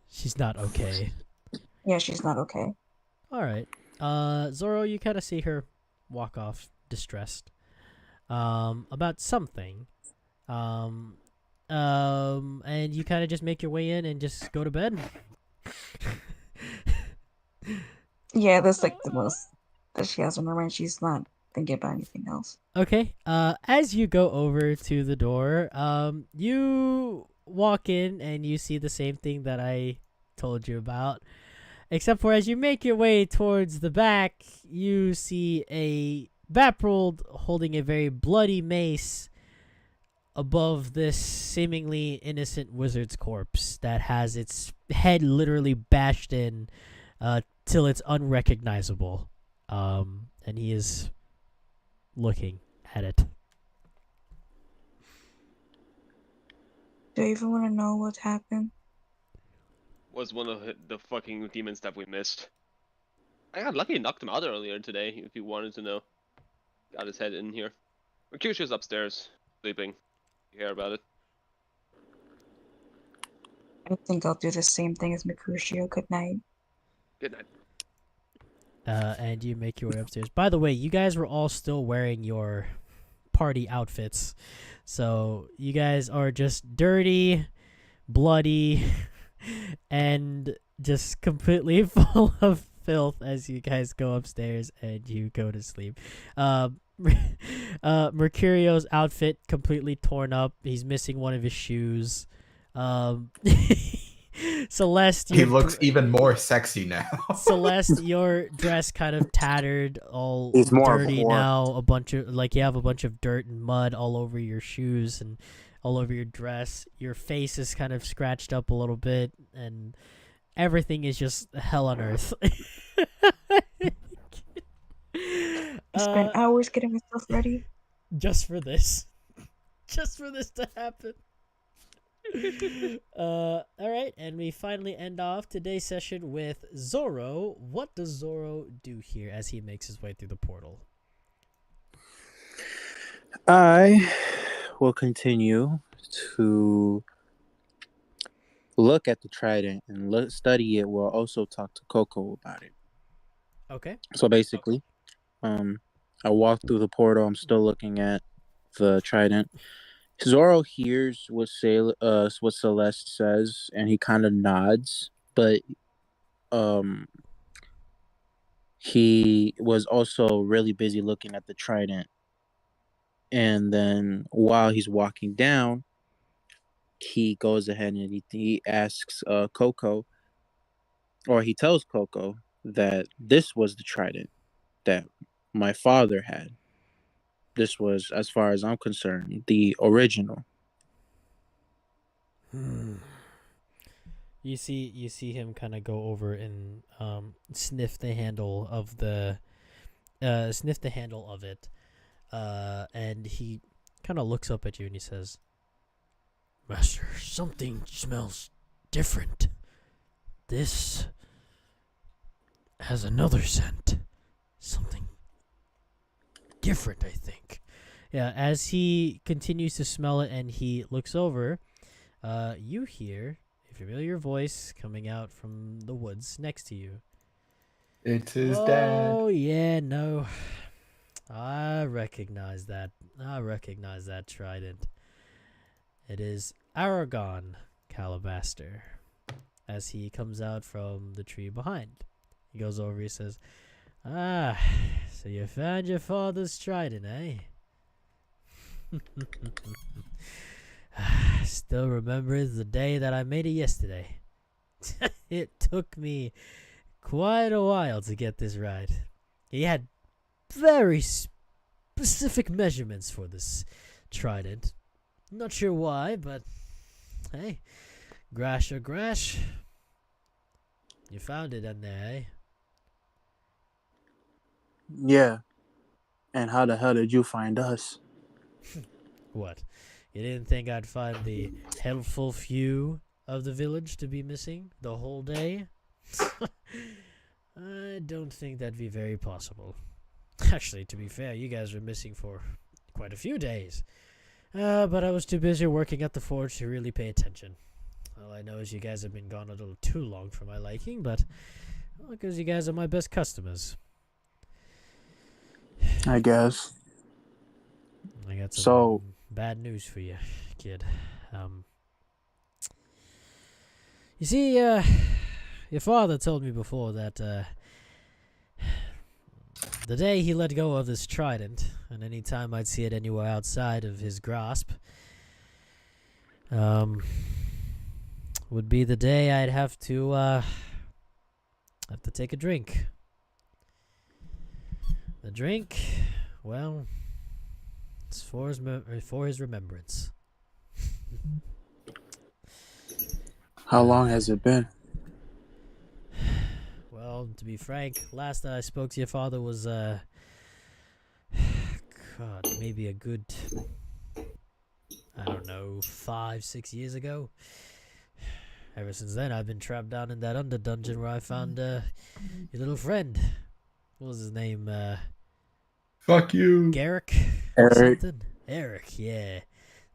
She's not okay. yeah, she's not okay. All right. Zoro, you kind of see her walk off distressed about something. And you kind of just make your way in and just go to bed. Yeah, that's like the most that she has on her mind. She's not thinking about anything else. Okay. As you go over to the door, you walk in and you see the same thing that I told you about. Except for as you make your way towards the back, you see a Baprold holding a very bloody mace above this seemingly innocent wizard's corpse that has its head literally bashed in till it's unrecognizable. And he is looking at it. Do you even want to know what happened? Was one of the fucking demons that we missed. I got lucky and knocked him out earlier today, if you wanted to know. Got his head in here. Mercutio's upstairs, sleeping. You hear about it? I think I'll do the same thing as Mercutio. Good night. Good night. And you make your way upstairs. By the way, you guys were all still wearing your party outfits, so you guys are just dirty, bloody, and just completely full of filth as you guys go upstairs and you go to sleep. Mercurio's outfit completely torn up. He's missing one of his shoes. Celeste, He looks even more sexy now. Celeste, your dress kind of tattered, all He's more of a dirty whore. now. A bunch of you have a bunch of dirt and mud all over your shoes and all over your dress. Your face is kind of scratched up a little bit, and everything is just hell on earth. I spent hours getting myself ready. Just for this. Just for this to happen. Alright, and we finally end off today's session with Zoro. What does Zoro do here as he makes his way through the portal? I will continue to look at the trident and study it. We'll also talk to Coco about it. Okay. So basically, I walk through the portal. I'm still looking at the trident. Zoro hears what Celeste says, and he kind of nods, but he was also really busy looking at the trident. And then while he's walking down, he goes ahead and he asks Coco, or he tells Coco that this was the trident that my father had. This was, as far as I'm concerned, the original. You see him kind of go over and sniff the handle of it, and he kind of looks up at you and he says, "Master, something smells different. This has another scent. Something different, I think." Yeah, as he continues to smell it and he looks over, you hear a familiar voice coming out from the woods next to you. It's his dad. Oh, yeah, no. I recognize that. Trident. It is Aragon Calabaster. As he comes out from the tree behind, he goes over, he says, "Ah, so you found your father's trident, eh?" Still remembers the day that I made it yesterday. It took me quite a while to get this right. He had very specific measurements for this trident. Not sure why, but hey, Grash or Grash, you found it in there, eh? Yeah. And how the hell did you find us? What? You didn't think I'd find the helpful few of the village to be missing the whole day? I don't think that'd be very possible. Actually, to be fair, you guys were missing for quite a few days. But I was too busy working at the forge to really pay attention. All I know is you guys have been gone a little too long for my liking, but because you guys are my best customers. I guess. I got some So- bad news for you, kid. You see, your father told me before that the day he let go of this trident, and any time I'd see it anywhere outside of his grasp, would be the day I'd have to take a drink. The drink, well, it's for his remembrance. How long has it been? Well, to be frank, last that I spoke to your father was, God, maybe a good, I don't know, 5-6 years ago. Ever since then, I've been trapped down in that under dungeon where I found, your little friend. What was his name? Fuck you. Garrick? Eric. Something? Eric, yeah.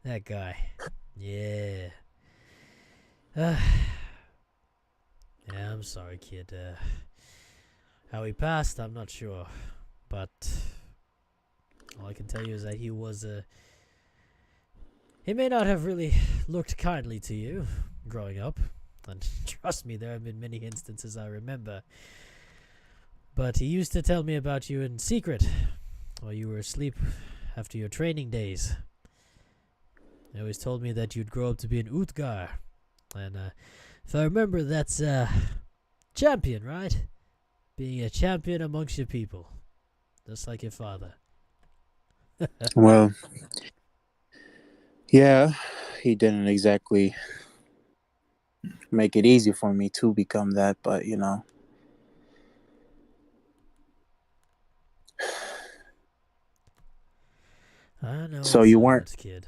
That guy. Yeah. Yeah, I'm sorry, kid. How he passed, I'm not sure. But all I can tell you is that he was he may not have really looked kindly to you growing up. And trust me, there have been many instances I remember. But he used to tell me about you in secret while you were asleep after your training days. He always told me that you'd grow up to be an Utgar. And if I remember, that's champion, right? Being a champion amongst your people. Just like your father. Well, yeah, he didn't exactly make it easy for me to become that, but you know. I know So it's you weren't. hard, kid.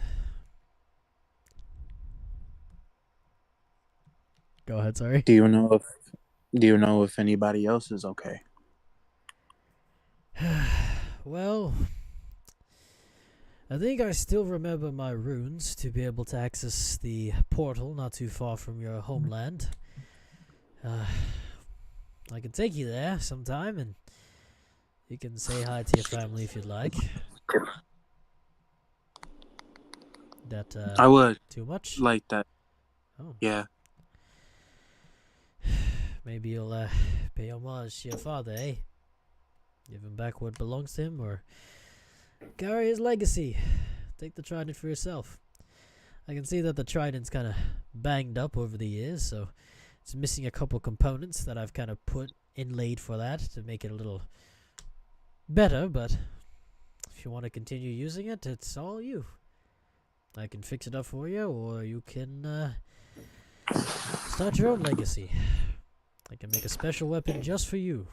Go ahead, sorry. Do you know if anybody else is okay? Well, I think I still remember my runes to be able to access the portal not too far from your homeland. I can take you there sometime and you can say hi to your family if you'd like. That I would too much? like that. Oh, Yeah. maybe you'll pay homage to your father, eh? Give him back what belongs to him, or carry his legacy. Take the trident for yourself. I can see that the trident's kind of banged up over the years, so it's missing a couple components that I've kind of put inlaid for that to make it a little better, but if you want to continue using it, it's all you. I can fix it up for you, or you can start your own legacy. I can make a special weapon just for you.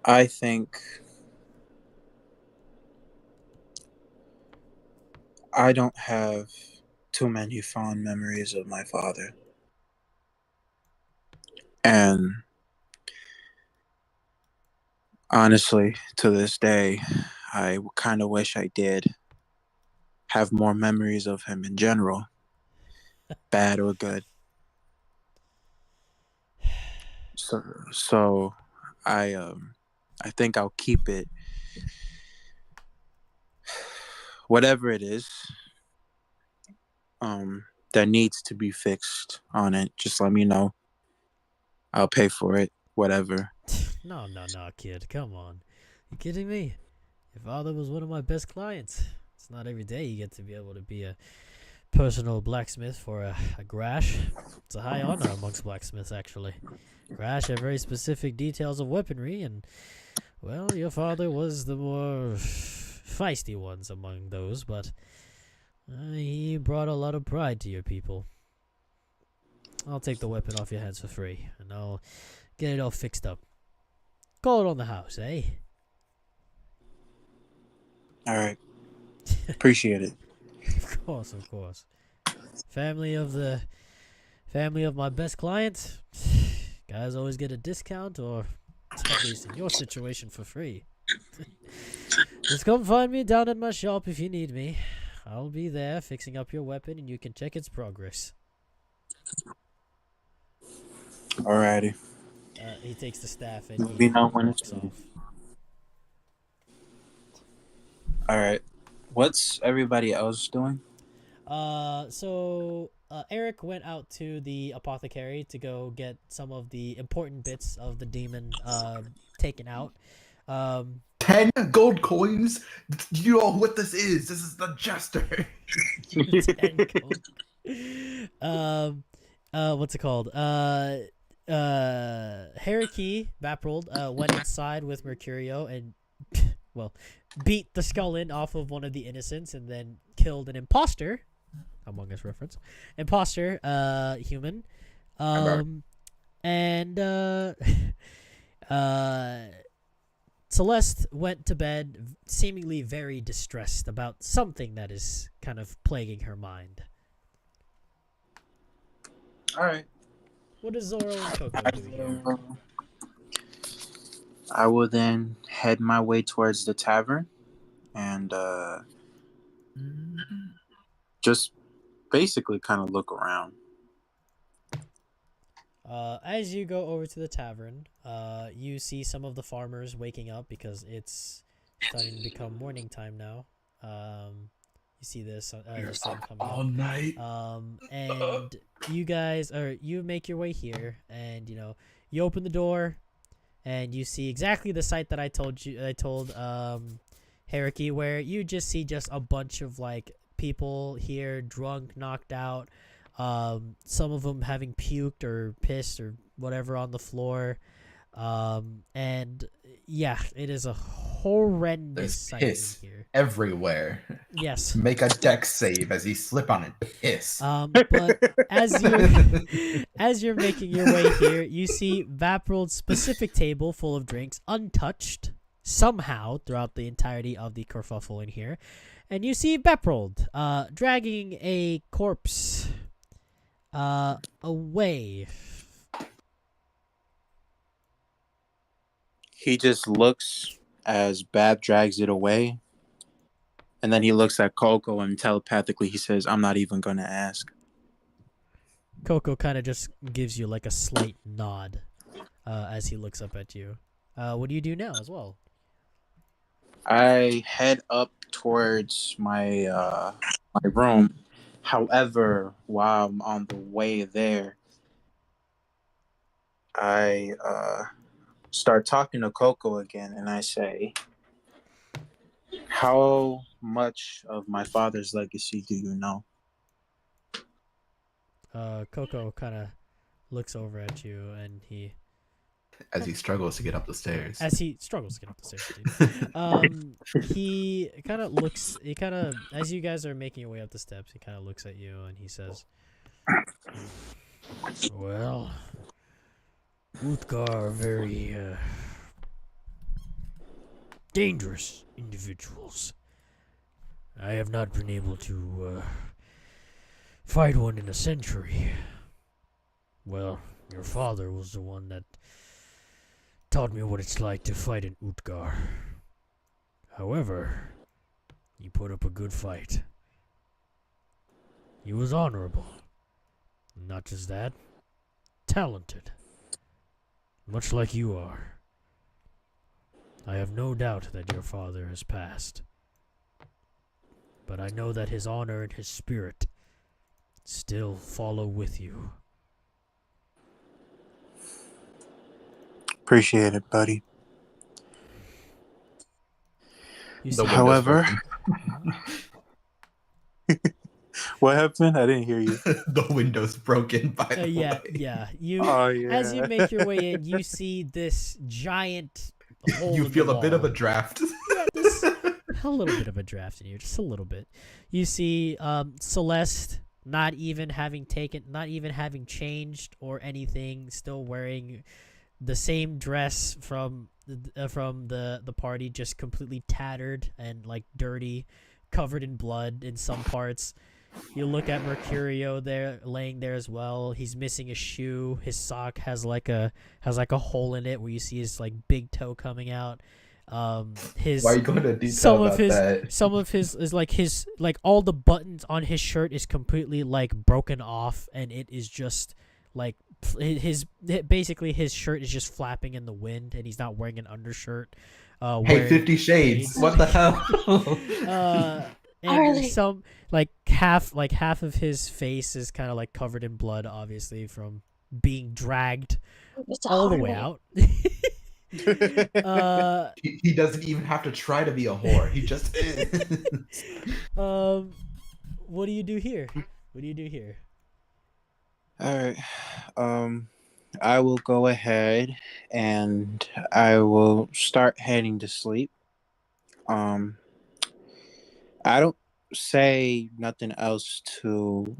I think I don't have too many fond memories of my father. And honestly, to this day, I kind of wish I did have more memories of him in general, bad or good. So I think I'll keep it. Whatever it is, that needs to be fixed on it, just let me know. I'll pay for it, whatever. No, kid. Come on. You kidding me? Your father was one of my best clients. It's not every day you get to be able to be a personal blacksmith for a Grash. It's a high honor amongst blacksmiths, actually. Grash have very specific details of weaponry, and, well, your father was the more feisty ones among those, but he brought a lot of pride to your people. I'll take the weapon off your hands for free, and I'll get it all fixed up. Call it on the house, eh? All right. Appreciate it. Of course. Family of my best client. Guys always get a discount, or at least in your situation, for free. Just come find me down at my shop if you need me. I'll be there fixing up your weapon, and you can check its progress. Alrighty. He takes the staff and Let he me know when walks it's ready. off. All right. What's everybody else doing? So Eric went out to the apothecary to go get some of the important bits of the demon taken out. 10 gold coins? You know what this is? This is the Jester. 10 gold. What's it called? Hariki Baprold went inside with Mercurio and well, beat the skull in off of one of the innocents and then killed an imposter. Among Us reference. Imposter, human. And Celeste went to bed seemingly very distressed about something that is kind of plaguing her mind. All right. What is Zoro and Coco doing here? I will then head my way towards the tavern and just basically kind of look around. As you go over to the tavern, you see some of the farmers waking up because it's starting to become morning time now. You see this the sun coming all up. night. And you make your way here, and you open the door, and you see exactly the sight that I told Hariki, where you just see just a bunch of like people here, drunk, knocked out. Some of them having puked or pissed or whatever on the floor. And yeah, it is a horrendous There's sight piss in here. everywhere. Yes. Make a dex save as you slip on it. Piss. But as you're making your way here, you see Vaporald's specific table full of drinks untouched somehow throughout the entirety of the kerfuffle in here, and you see Vaporald dragging a corpse away. He just looks as Bab drags it away, and then he looks at Coco and telepathically he says, "I'm not even gonna ask." Coco kind of just gives you like a slight nod as he looks up at you. What do you do now as well? I head up towards my my room. However, while I'm on the way there, I start talking to Coco again, and I say, "How much of my father's legacy do you know?" Coco kind of looks over at you, and As he struggles to get up the stairs. as he struggles to get up the stairs, he kind of looks. He kind of, as you guys are making your way up the steps, he kind of looks at you and he says, "Well, Uthgar are very dangerous individuals. I have not been able to fight one in a century. Well, your father was the one that taught me what it's like to fight in Uthgar. However, he put up a good fight. He was honorable. Not just that, talented. Much like you are. I have no doubt that your father has passed. But I know that his honor and his spirit still follow with you." Appreciate it, buddy. You The see, window's However, broken. what happened? I didn't hear you. The window's broken, by the yeah, way. yeah. You Oh yeah. as you make your way in, you see this giant hole You in feel the a bit of a wall. draft. Yeah, this a little bit of a draft in here, just a little bit. You see Celeste not even having changed or anything, still wearing the same dress from the party, just completely tattered and like dirty, covered in blood in some parts. You look at Mercurio there, laying there as well. He's missing a shoe. His sock has like a hole in it where you see his like big toe coming out. His Why are you going to detail some about of his that? some of his is like his like all the buttons on his shirt is completely like broken off, and it is just like basically his shirt is just flapping in the wind, and he's not wearing an undershirt. Hey, wearing 50 Shades. What the hell? and Harley. some like half of his face is kind of like covered in blood, obviously from being dragged It's all the way Harley. out. He doesn't even have to try to be a whore. He just is. What do you do here? All right. I will go ahead and I will start heading to sleep. I don't say nothing else to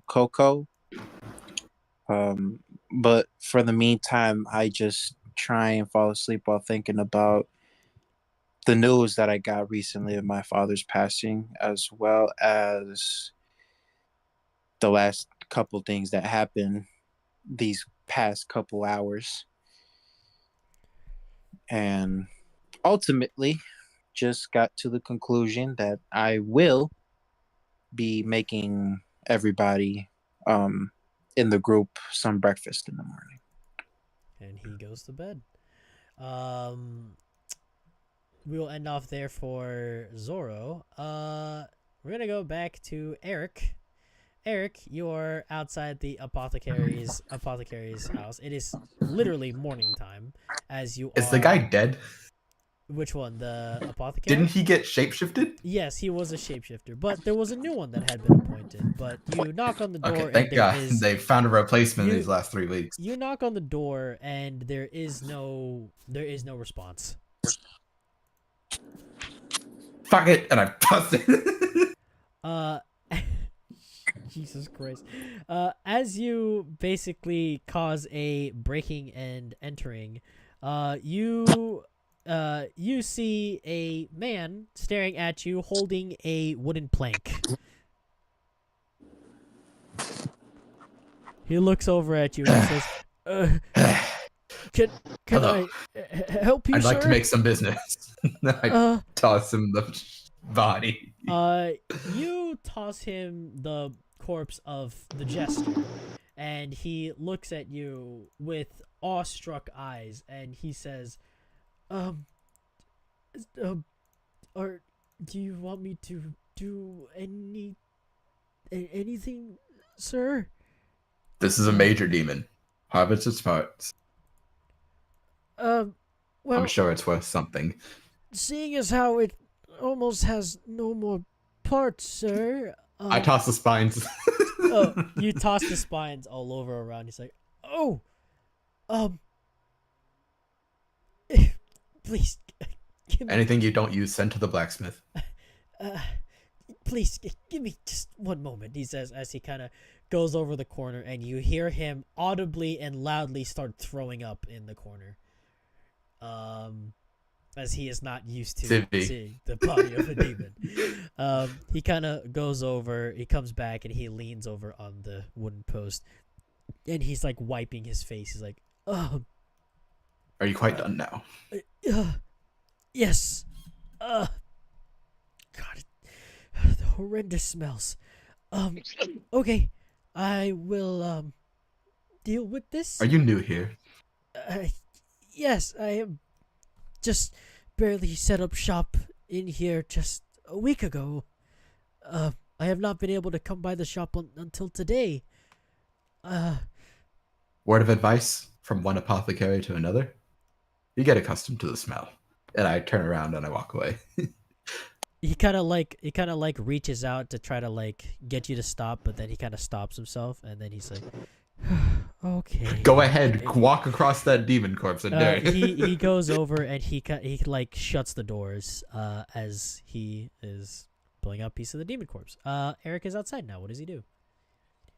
Coco. But for the meantime, I just try and fall asleep while thinking about the news that I got recently of my father's passing, as well as the last couple things that happened these past couple hours. And ultimately, just got to the conclusion that I will be making everybody in the group some breakfast in the morning. And he goes to bed. We will end off there for Zoro. We're gonna go back to Eric. Eric, you're outside the apothecary's house. It is literally morning time as you Is are. the guy dead? Which one? The apothecary? Didn't he get shapeshifted? Yes, he was a shapeshifter, but there was a new one that had been appointed. But you knock on the door Okay, and thank there God is they found a replacement You- these last 3 weeks. you knock on the door and there is no response. Fuck it, and I bust it. Jesus Christ. As you basically cause a breaking and entering, you see a man staring at you holding a wooden plank. He looks over at you and says, can Hello. I help you, I'd like sir?" to make some business. I toss him the body. You toss him the corpse of the Jester, and he looks at you with awestruck eyes, and he says, or do you want me to do anything, sir?" This is a major demon. Harvest its parts. Well, I'm sure it's worth something. seeing as how it almost has no more parts, sir. I toss the spines. You toss the spines all over around. He's like, "Oh, please, give me, Anything you don't use, send to the blacksmith. please, give me just one moment," he says as he kind of goes over the corner, and you hear him audibly and loudly start throwing up in the corner. As he is not used to Zippy. seeing the body of a demon. He kind of goes over, he comes back, and he leans over on the wooden post, and he's like wiping his face. He's like, Are you quite done now? Yes. God, the horrendous smells. Okay, I will deal with this. Are you new here? Yes, I am. Just barely set up shop in here just a week ago. I have not been able to come by the shop until today. Word of advice from one apothecary to another? You get accustomed to the smell. And I turn around and I walk away. He kind of like reaches out to try to like get you to stop, but then he kind of stops himself, and then he's like, "Okay. Go ahead, walk across that demon corpse and dare. He goes over and he like shuts the doors as he is pulling out a piece of the demon corpse. Eric is outside now. What does he do?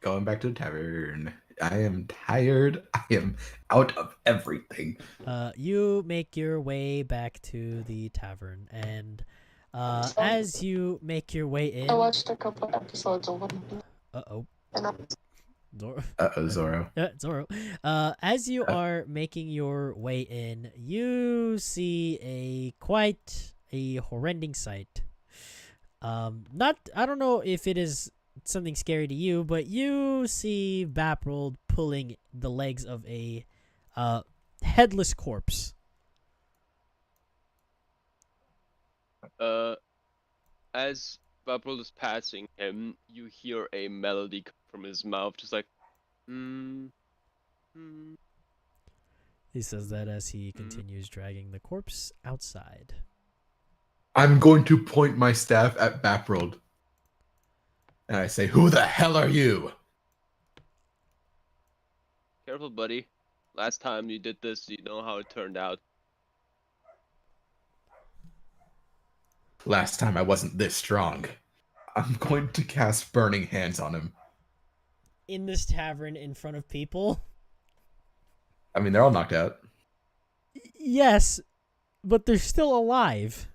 Going back to the tavern. I am tired. I am out of everything. You make your way back to the tavern, and as you make your way in, I watched a couple episodes of them. uh-oh. And Zoro. Zoro. Zoro. As you are making your way in, you see quite a horrendous sight. I don't know if it is something scary to you, but you see Baprold pulling the legs of a headless corpse. As Babril is passing him, you hear a melody come from his mouth, just like, He says that as he continues dragging the corpse outside. I'm going to point my staff at Baprold. And I say, who the hell are you? Careful, buddy. Last time you did this, you know how it turned out. Last time I wasn't this strong. I'm going to cast Burning Hands on him. In this tavern in front of people? I mean, they're all knocked out. Yes, but they're still alive.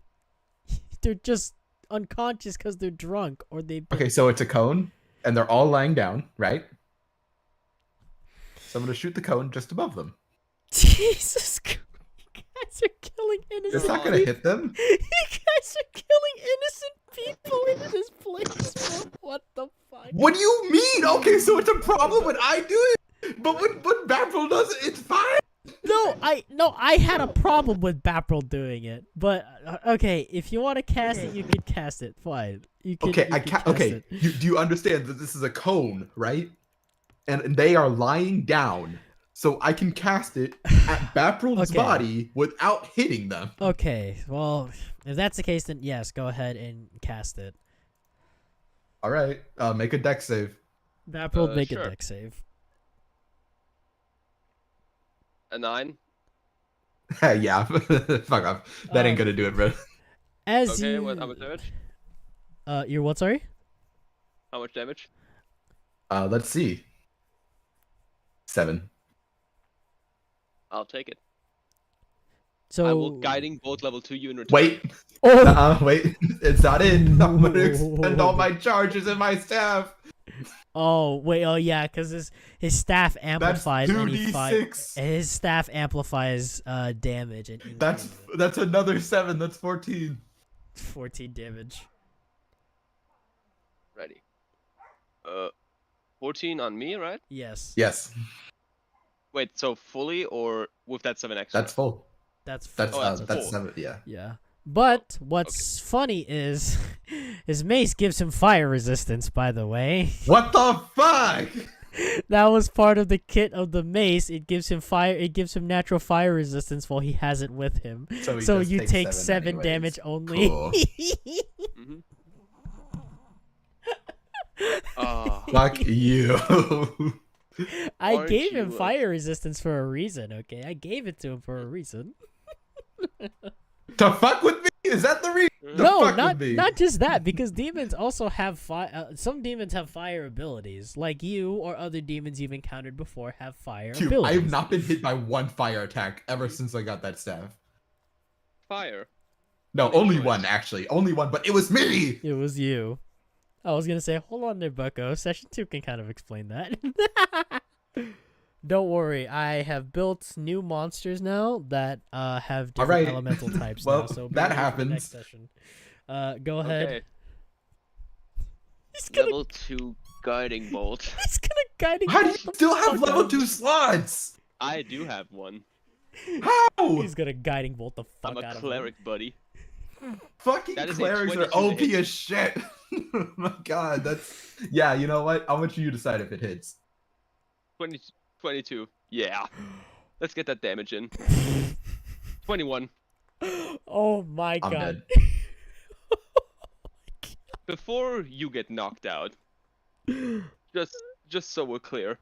They're just unconscious because they're drunk or they've been... Okay, so it's a cone, and they're all lying down, right? So I'm going to shoot the cone just above them. Jesus Christ. You guys are killing innocent It's not going to hit them. You guys are killing innocent people in this place, bro. What the fuck? What do you mean? Okay, so it's a problem when I do it, but when Bapril does it, it's fine. No, I had a problem with Bapril doing it, but okay, if you want to cast it, you can cast it. Fine, you can. Okay, you can cast okay. it. Do you understand that this is a cone, right? And they are lying down, so I can cast it at Bapril's Okay. body without hitting them. Okay, well, if that's the case, then yes, go ahead and cast it. All right, make a dex save. Bapril, make sure. a dex save. A 9. Yeah, fuck off. That ain't gonna do it, bro. As Okay, you, how much damage? You're what? Sorry. How much damage? Let's see. 7. I'll take it. So I will guiding bolt level 2 you in return. Wait. Oh, Wait. It's not in. I'm gonna expend all my charges and my staff. oh wait, oh yeah, because his staff That's amplifies any fight. 2d6. His staff amplifies damage and That's another 7. That's 14. 14 damage. Ready. 14 on me, right? Yes. Yes, Wait, so fully or with that 7 extra? that's full. That's That's Oh, that's that's full. 7. Yeah. yeah. But what's funny is his mace gives him fire resistance, by the way. What the fuck? That was part of the kit of the mace. It gives him natural fire resistance while he has it with him. So, So just you takes take 7 anyways. damage only. Cool. Mm-hmm. Oh, Fuck you. I Aren't gave him you, fire resistance for a reason, okay? I gave it to him for a reason. To fuck with me? Is that the reason? To No, fuck not with me? not just that, because demons also have fire. Some demons have fire abilities, like you or other demons you've encountered before have fire Dude, I abilities. have not been hit by one fire attack ever since I got that staff. fire. No, Funny only choice. one actually. Only one, but it was me. It was you. I was gonna say, hold on there, Bucko. Session 2 can kind of explain that. Don't worry, I have built new monsters now that have different Alright. elemental types Well, now. So be that ready for the happens. next session. Go ahead. Okay. He's gonna Level 2 guiding bolt. he's gonna guiding How do you bolt the still have fuck level out 2 of slots? I do have one. How? He's gonna guiding bolt the fuck I'm a out of cleric, buddy. Fucking That is a clerics are 22 OP to hit. as shit. Oh my god, that's... Yeah, you know what? I'll let you decide if it hits. 22. Yeah. Let's get that damage in. 21. Oh my I'm god. dead. Before you get knocked out, just so we're clear,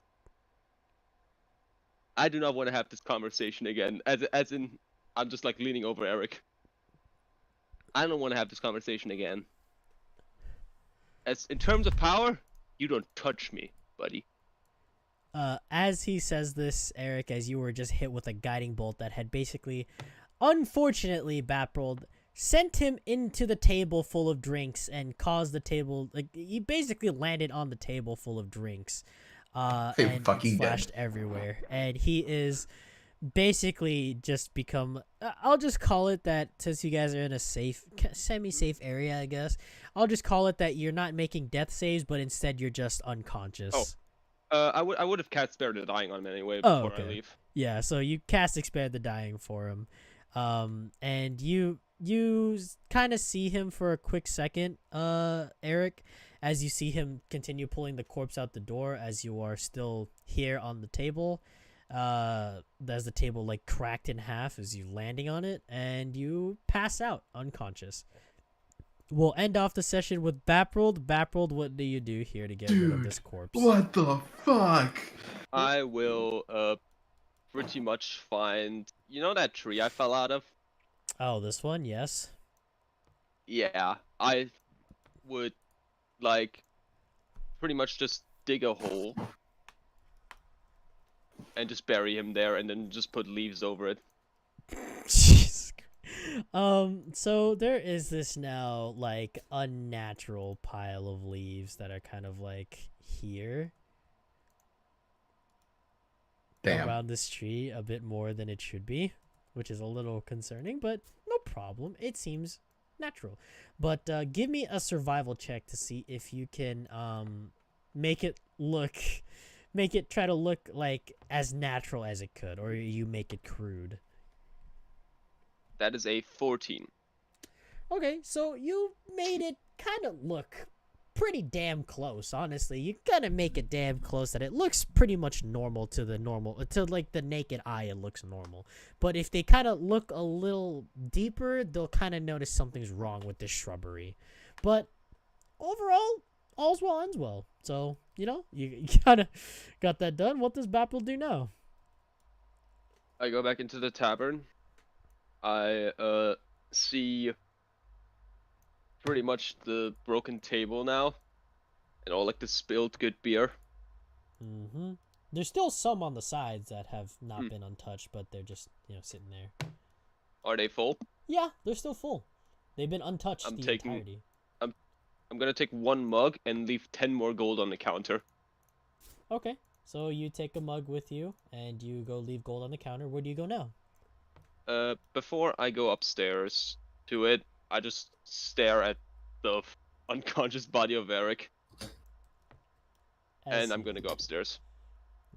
I do not want to have this conversation again. As in, I'm just like leaning over Eric. I don't want to have this conversation again. As in terms of power, you don't touch me, buddy. As he says this, Eric, as you were just hit with a guiding bolt that had basically, unfortunately, Baprold sent him into the table full of drinks and caused the table, like, he basically landed on the table full of drinks. And fucking splashed everywhere. And he is basically just become, I'll just call it that, since you guys are in a safe, semi-safe area, I guess, I'll just call it that you're not making death saves, but instead you're just unconscious. Oh. I would have cast Spare the Dying on him anyway Oh, before I okay. leave. Yeah, so you cast Expand the Dying for him. And you kind of see him for a quick second, Eric, as you see him continue pulling the corpse out the door as you are still here on the table. As the table like cracked in half as you landing on it, and you pass out unconscious. We'll end off the session with Baprold. Baprold, what do you do here to get rid of this corpse? What the fuck? I will pretty much find, you know, that tree I fell out of? Oh, this one, yes. Yeah, I would like pretty much just dig a hole and just bury him there and then just put leaves over it. Jesus Christ. So there is this now like unnatural pile of leaves that are kind of like here Damn. around this tree a bit more than it should be, which is a little concerning, but no problem. It seems natural. But give me a survival check to see if you can make it try to look like as natural as it could, or you make it crude? That is a 14. Okay, so you made it kind of look pretty damn close, honestly. You gotta make it damn close that it looks pretty much normal to like the naked eye, it looks normal. But if they kind of look a little deeper, they'll kind of notice something's wrong with this shrubbery. But overall, all's well ends well. So, you kind of got that done. What does Bapple do now? I go back into the tavern. I see pretty much the broken table now, and all like the spilled good beer. Mm-hmm. There's still some on the sides that have not been untouched, but they're just sitting there. Are they full? Yeah, they're still full. They've been untouched entirety. I'm gonna take 1 mug and leave 10 more gold on the counter. Okay, so you take a mug with you, and you go leave gold on the counter. Where do you go now? Before I go upstairs to it, I just stare at the unconscious body of Eric, and I'm gonna go upstairs.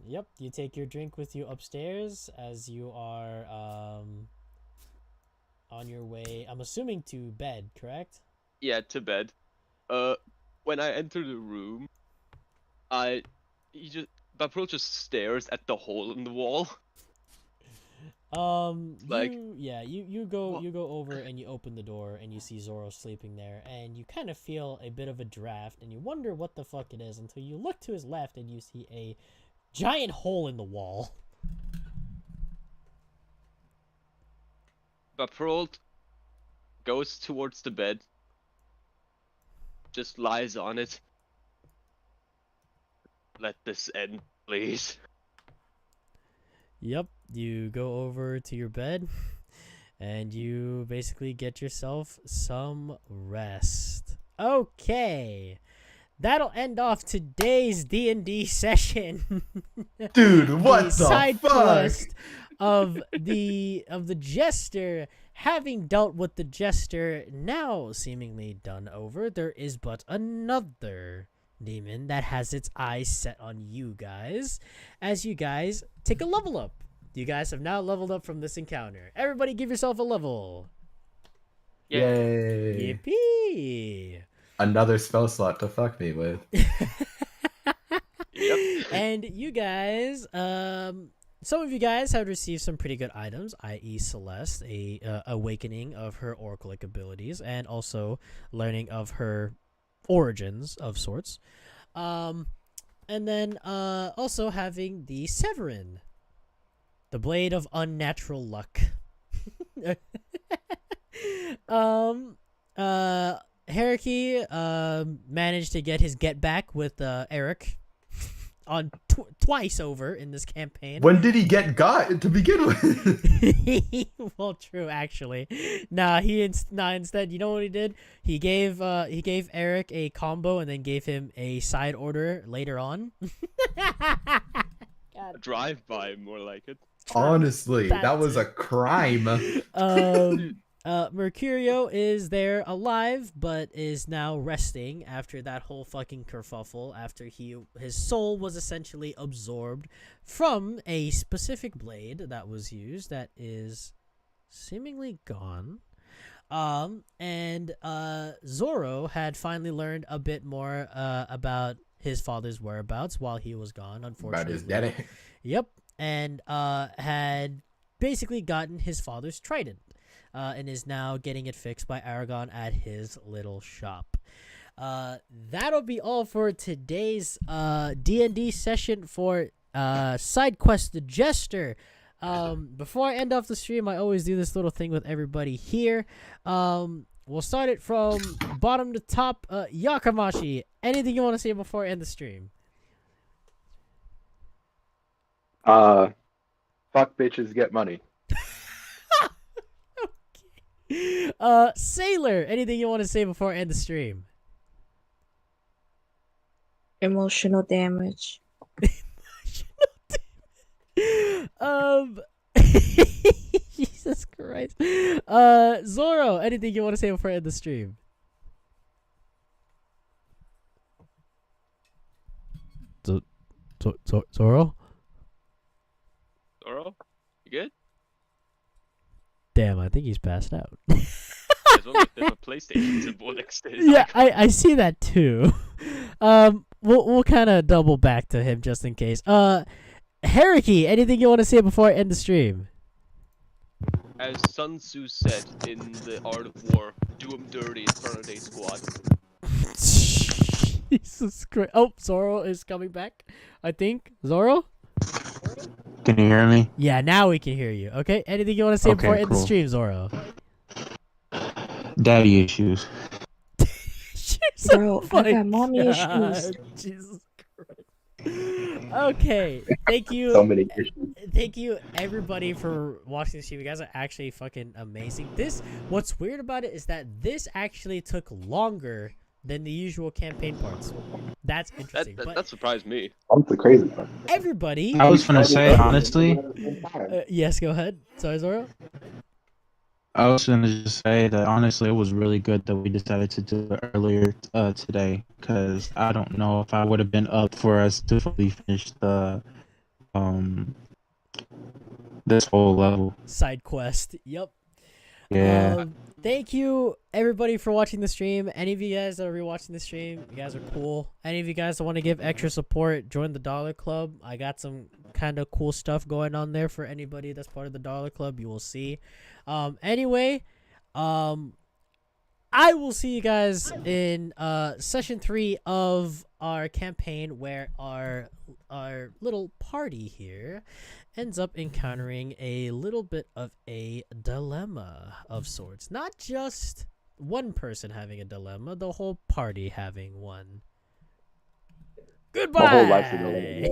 Yep, you take your drink with you upstairs as you are on your way, I'm assuming, to bed, correct? Yeah, to bed. When I enter the room, Bapril just stares at the hole in the wall. Like, you go over and you open the door and you see Zoro sleeping there, and you kind of feel a bit of a draft and you wonder what the fuck it is until you look to his left and you see a giant hole in the wall. Bapril goes towards the bed, just lies on it. Let this end, please. Yep, you go over to your bed and you basically get yourself some rest. Okay, that'll end off today's D&D session. Dude, what the side fuck? quest of the Jester. Having dealt with the Jester, now seemingly done over, there is but another demon that has its eyes set on you guys as you guys take a level up. You guys have now leveled up from this encounter. Everybody give yourself a level. Yay. Yippee. Another spell slot to fuck me with. Yep. And you guys, some of you guys have received some pretty good items, i.e. Celeste, a awakening of her oracle-like abilities, and also learning of her origins of sorts. And then also having the Severin, the blade of unnatural luck. Heriki managed to get his get back with Eric on twice over in this campaign. When did he get got to begin with? Well, true, actually. Instead, you know what he did? He gave Eric a combo and then gave him a side order later on. A drive-by, more like it. Honestly, that was a crime. Mercurio is there alive, but is now resting after that whole fucking kerfuffle, after his soul was essentially absorbed from a specific blade that was used that is seemingly gone. And Zoro had finally learned a bit more about his father's whereabouts while he was gone, unfortunately. About his daddy. Yep. And had basically gotten his father's trident. And is now getting it fixed by Aragon at his little shop. That'll be all for today's D&D session for side quest The Jester. Before I end off the stream, I always do this little thing with everybody here. We'll start it from bottom to top. Yakamashi, anything you want to say before I end the stream? Fuck bitches, get money. Sailor, anything you want to say before I end the stream? Emotional damage. Jesus Christ. Zoro, anything you want to say before I end the stream? Zoro? Zoro, you good? Damn, I think he's passed out. There's only a PlayStation symbol next to his Yeah, icon. I see that too. We'll kind of double back to him just in case. Haruki, anything you want to say before I end the stream? As Sun Tzu said in The Art of War, do him dirty in front of a squad. Jesus Christ. Oh, Zoro is coming back, I think. Zoro? Can you hear me? Yeah, now we can hear you. Okay, anything you want to say before I Okay, end the cool. stream, Zoro? Daddy issues. Jesus, Bro, I my got mommy issues. God. Jesus Christ. Okay, thank you. So many issues. Thank you everybody for watching the stream. You guys are actually fucking amazing. What's weird about it is that this actually took longer than the usual campaign parts. That's interesting. But That surprised me. That's the crazy part. everybody, I was gonna say, honestly, yes, go ahead. Sorry, Zoro. I was gonna just say that honestly, it was really good that we decided to do it earlier today, because I don't know if I would have been up for us to fully finish the this whole level. Side quest. Yep. Yeah. Thank you everybody for watching the stream. Any of you guys that are rewatching the stream, you guys are cool. Any of you guys that want to give extra support, join the Dollar Club. I got some kind of cool stuff going on there for anybody that's part of the Dollar Club. You will see. Anyway, I will see you guys in session 3 of our campaign, where our little party here ends up encountering a little bit of a dilemma of sorts. Not just one person having a dilemma, the whole party having one. Goodbye. My whole life's a dilemma,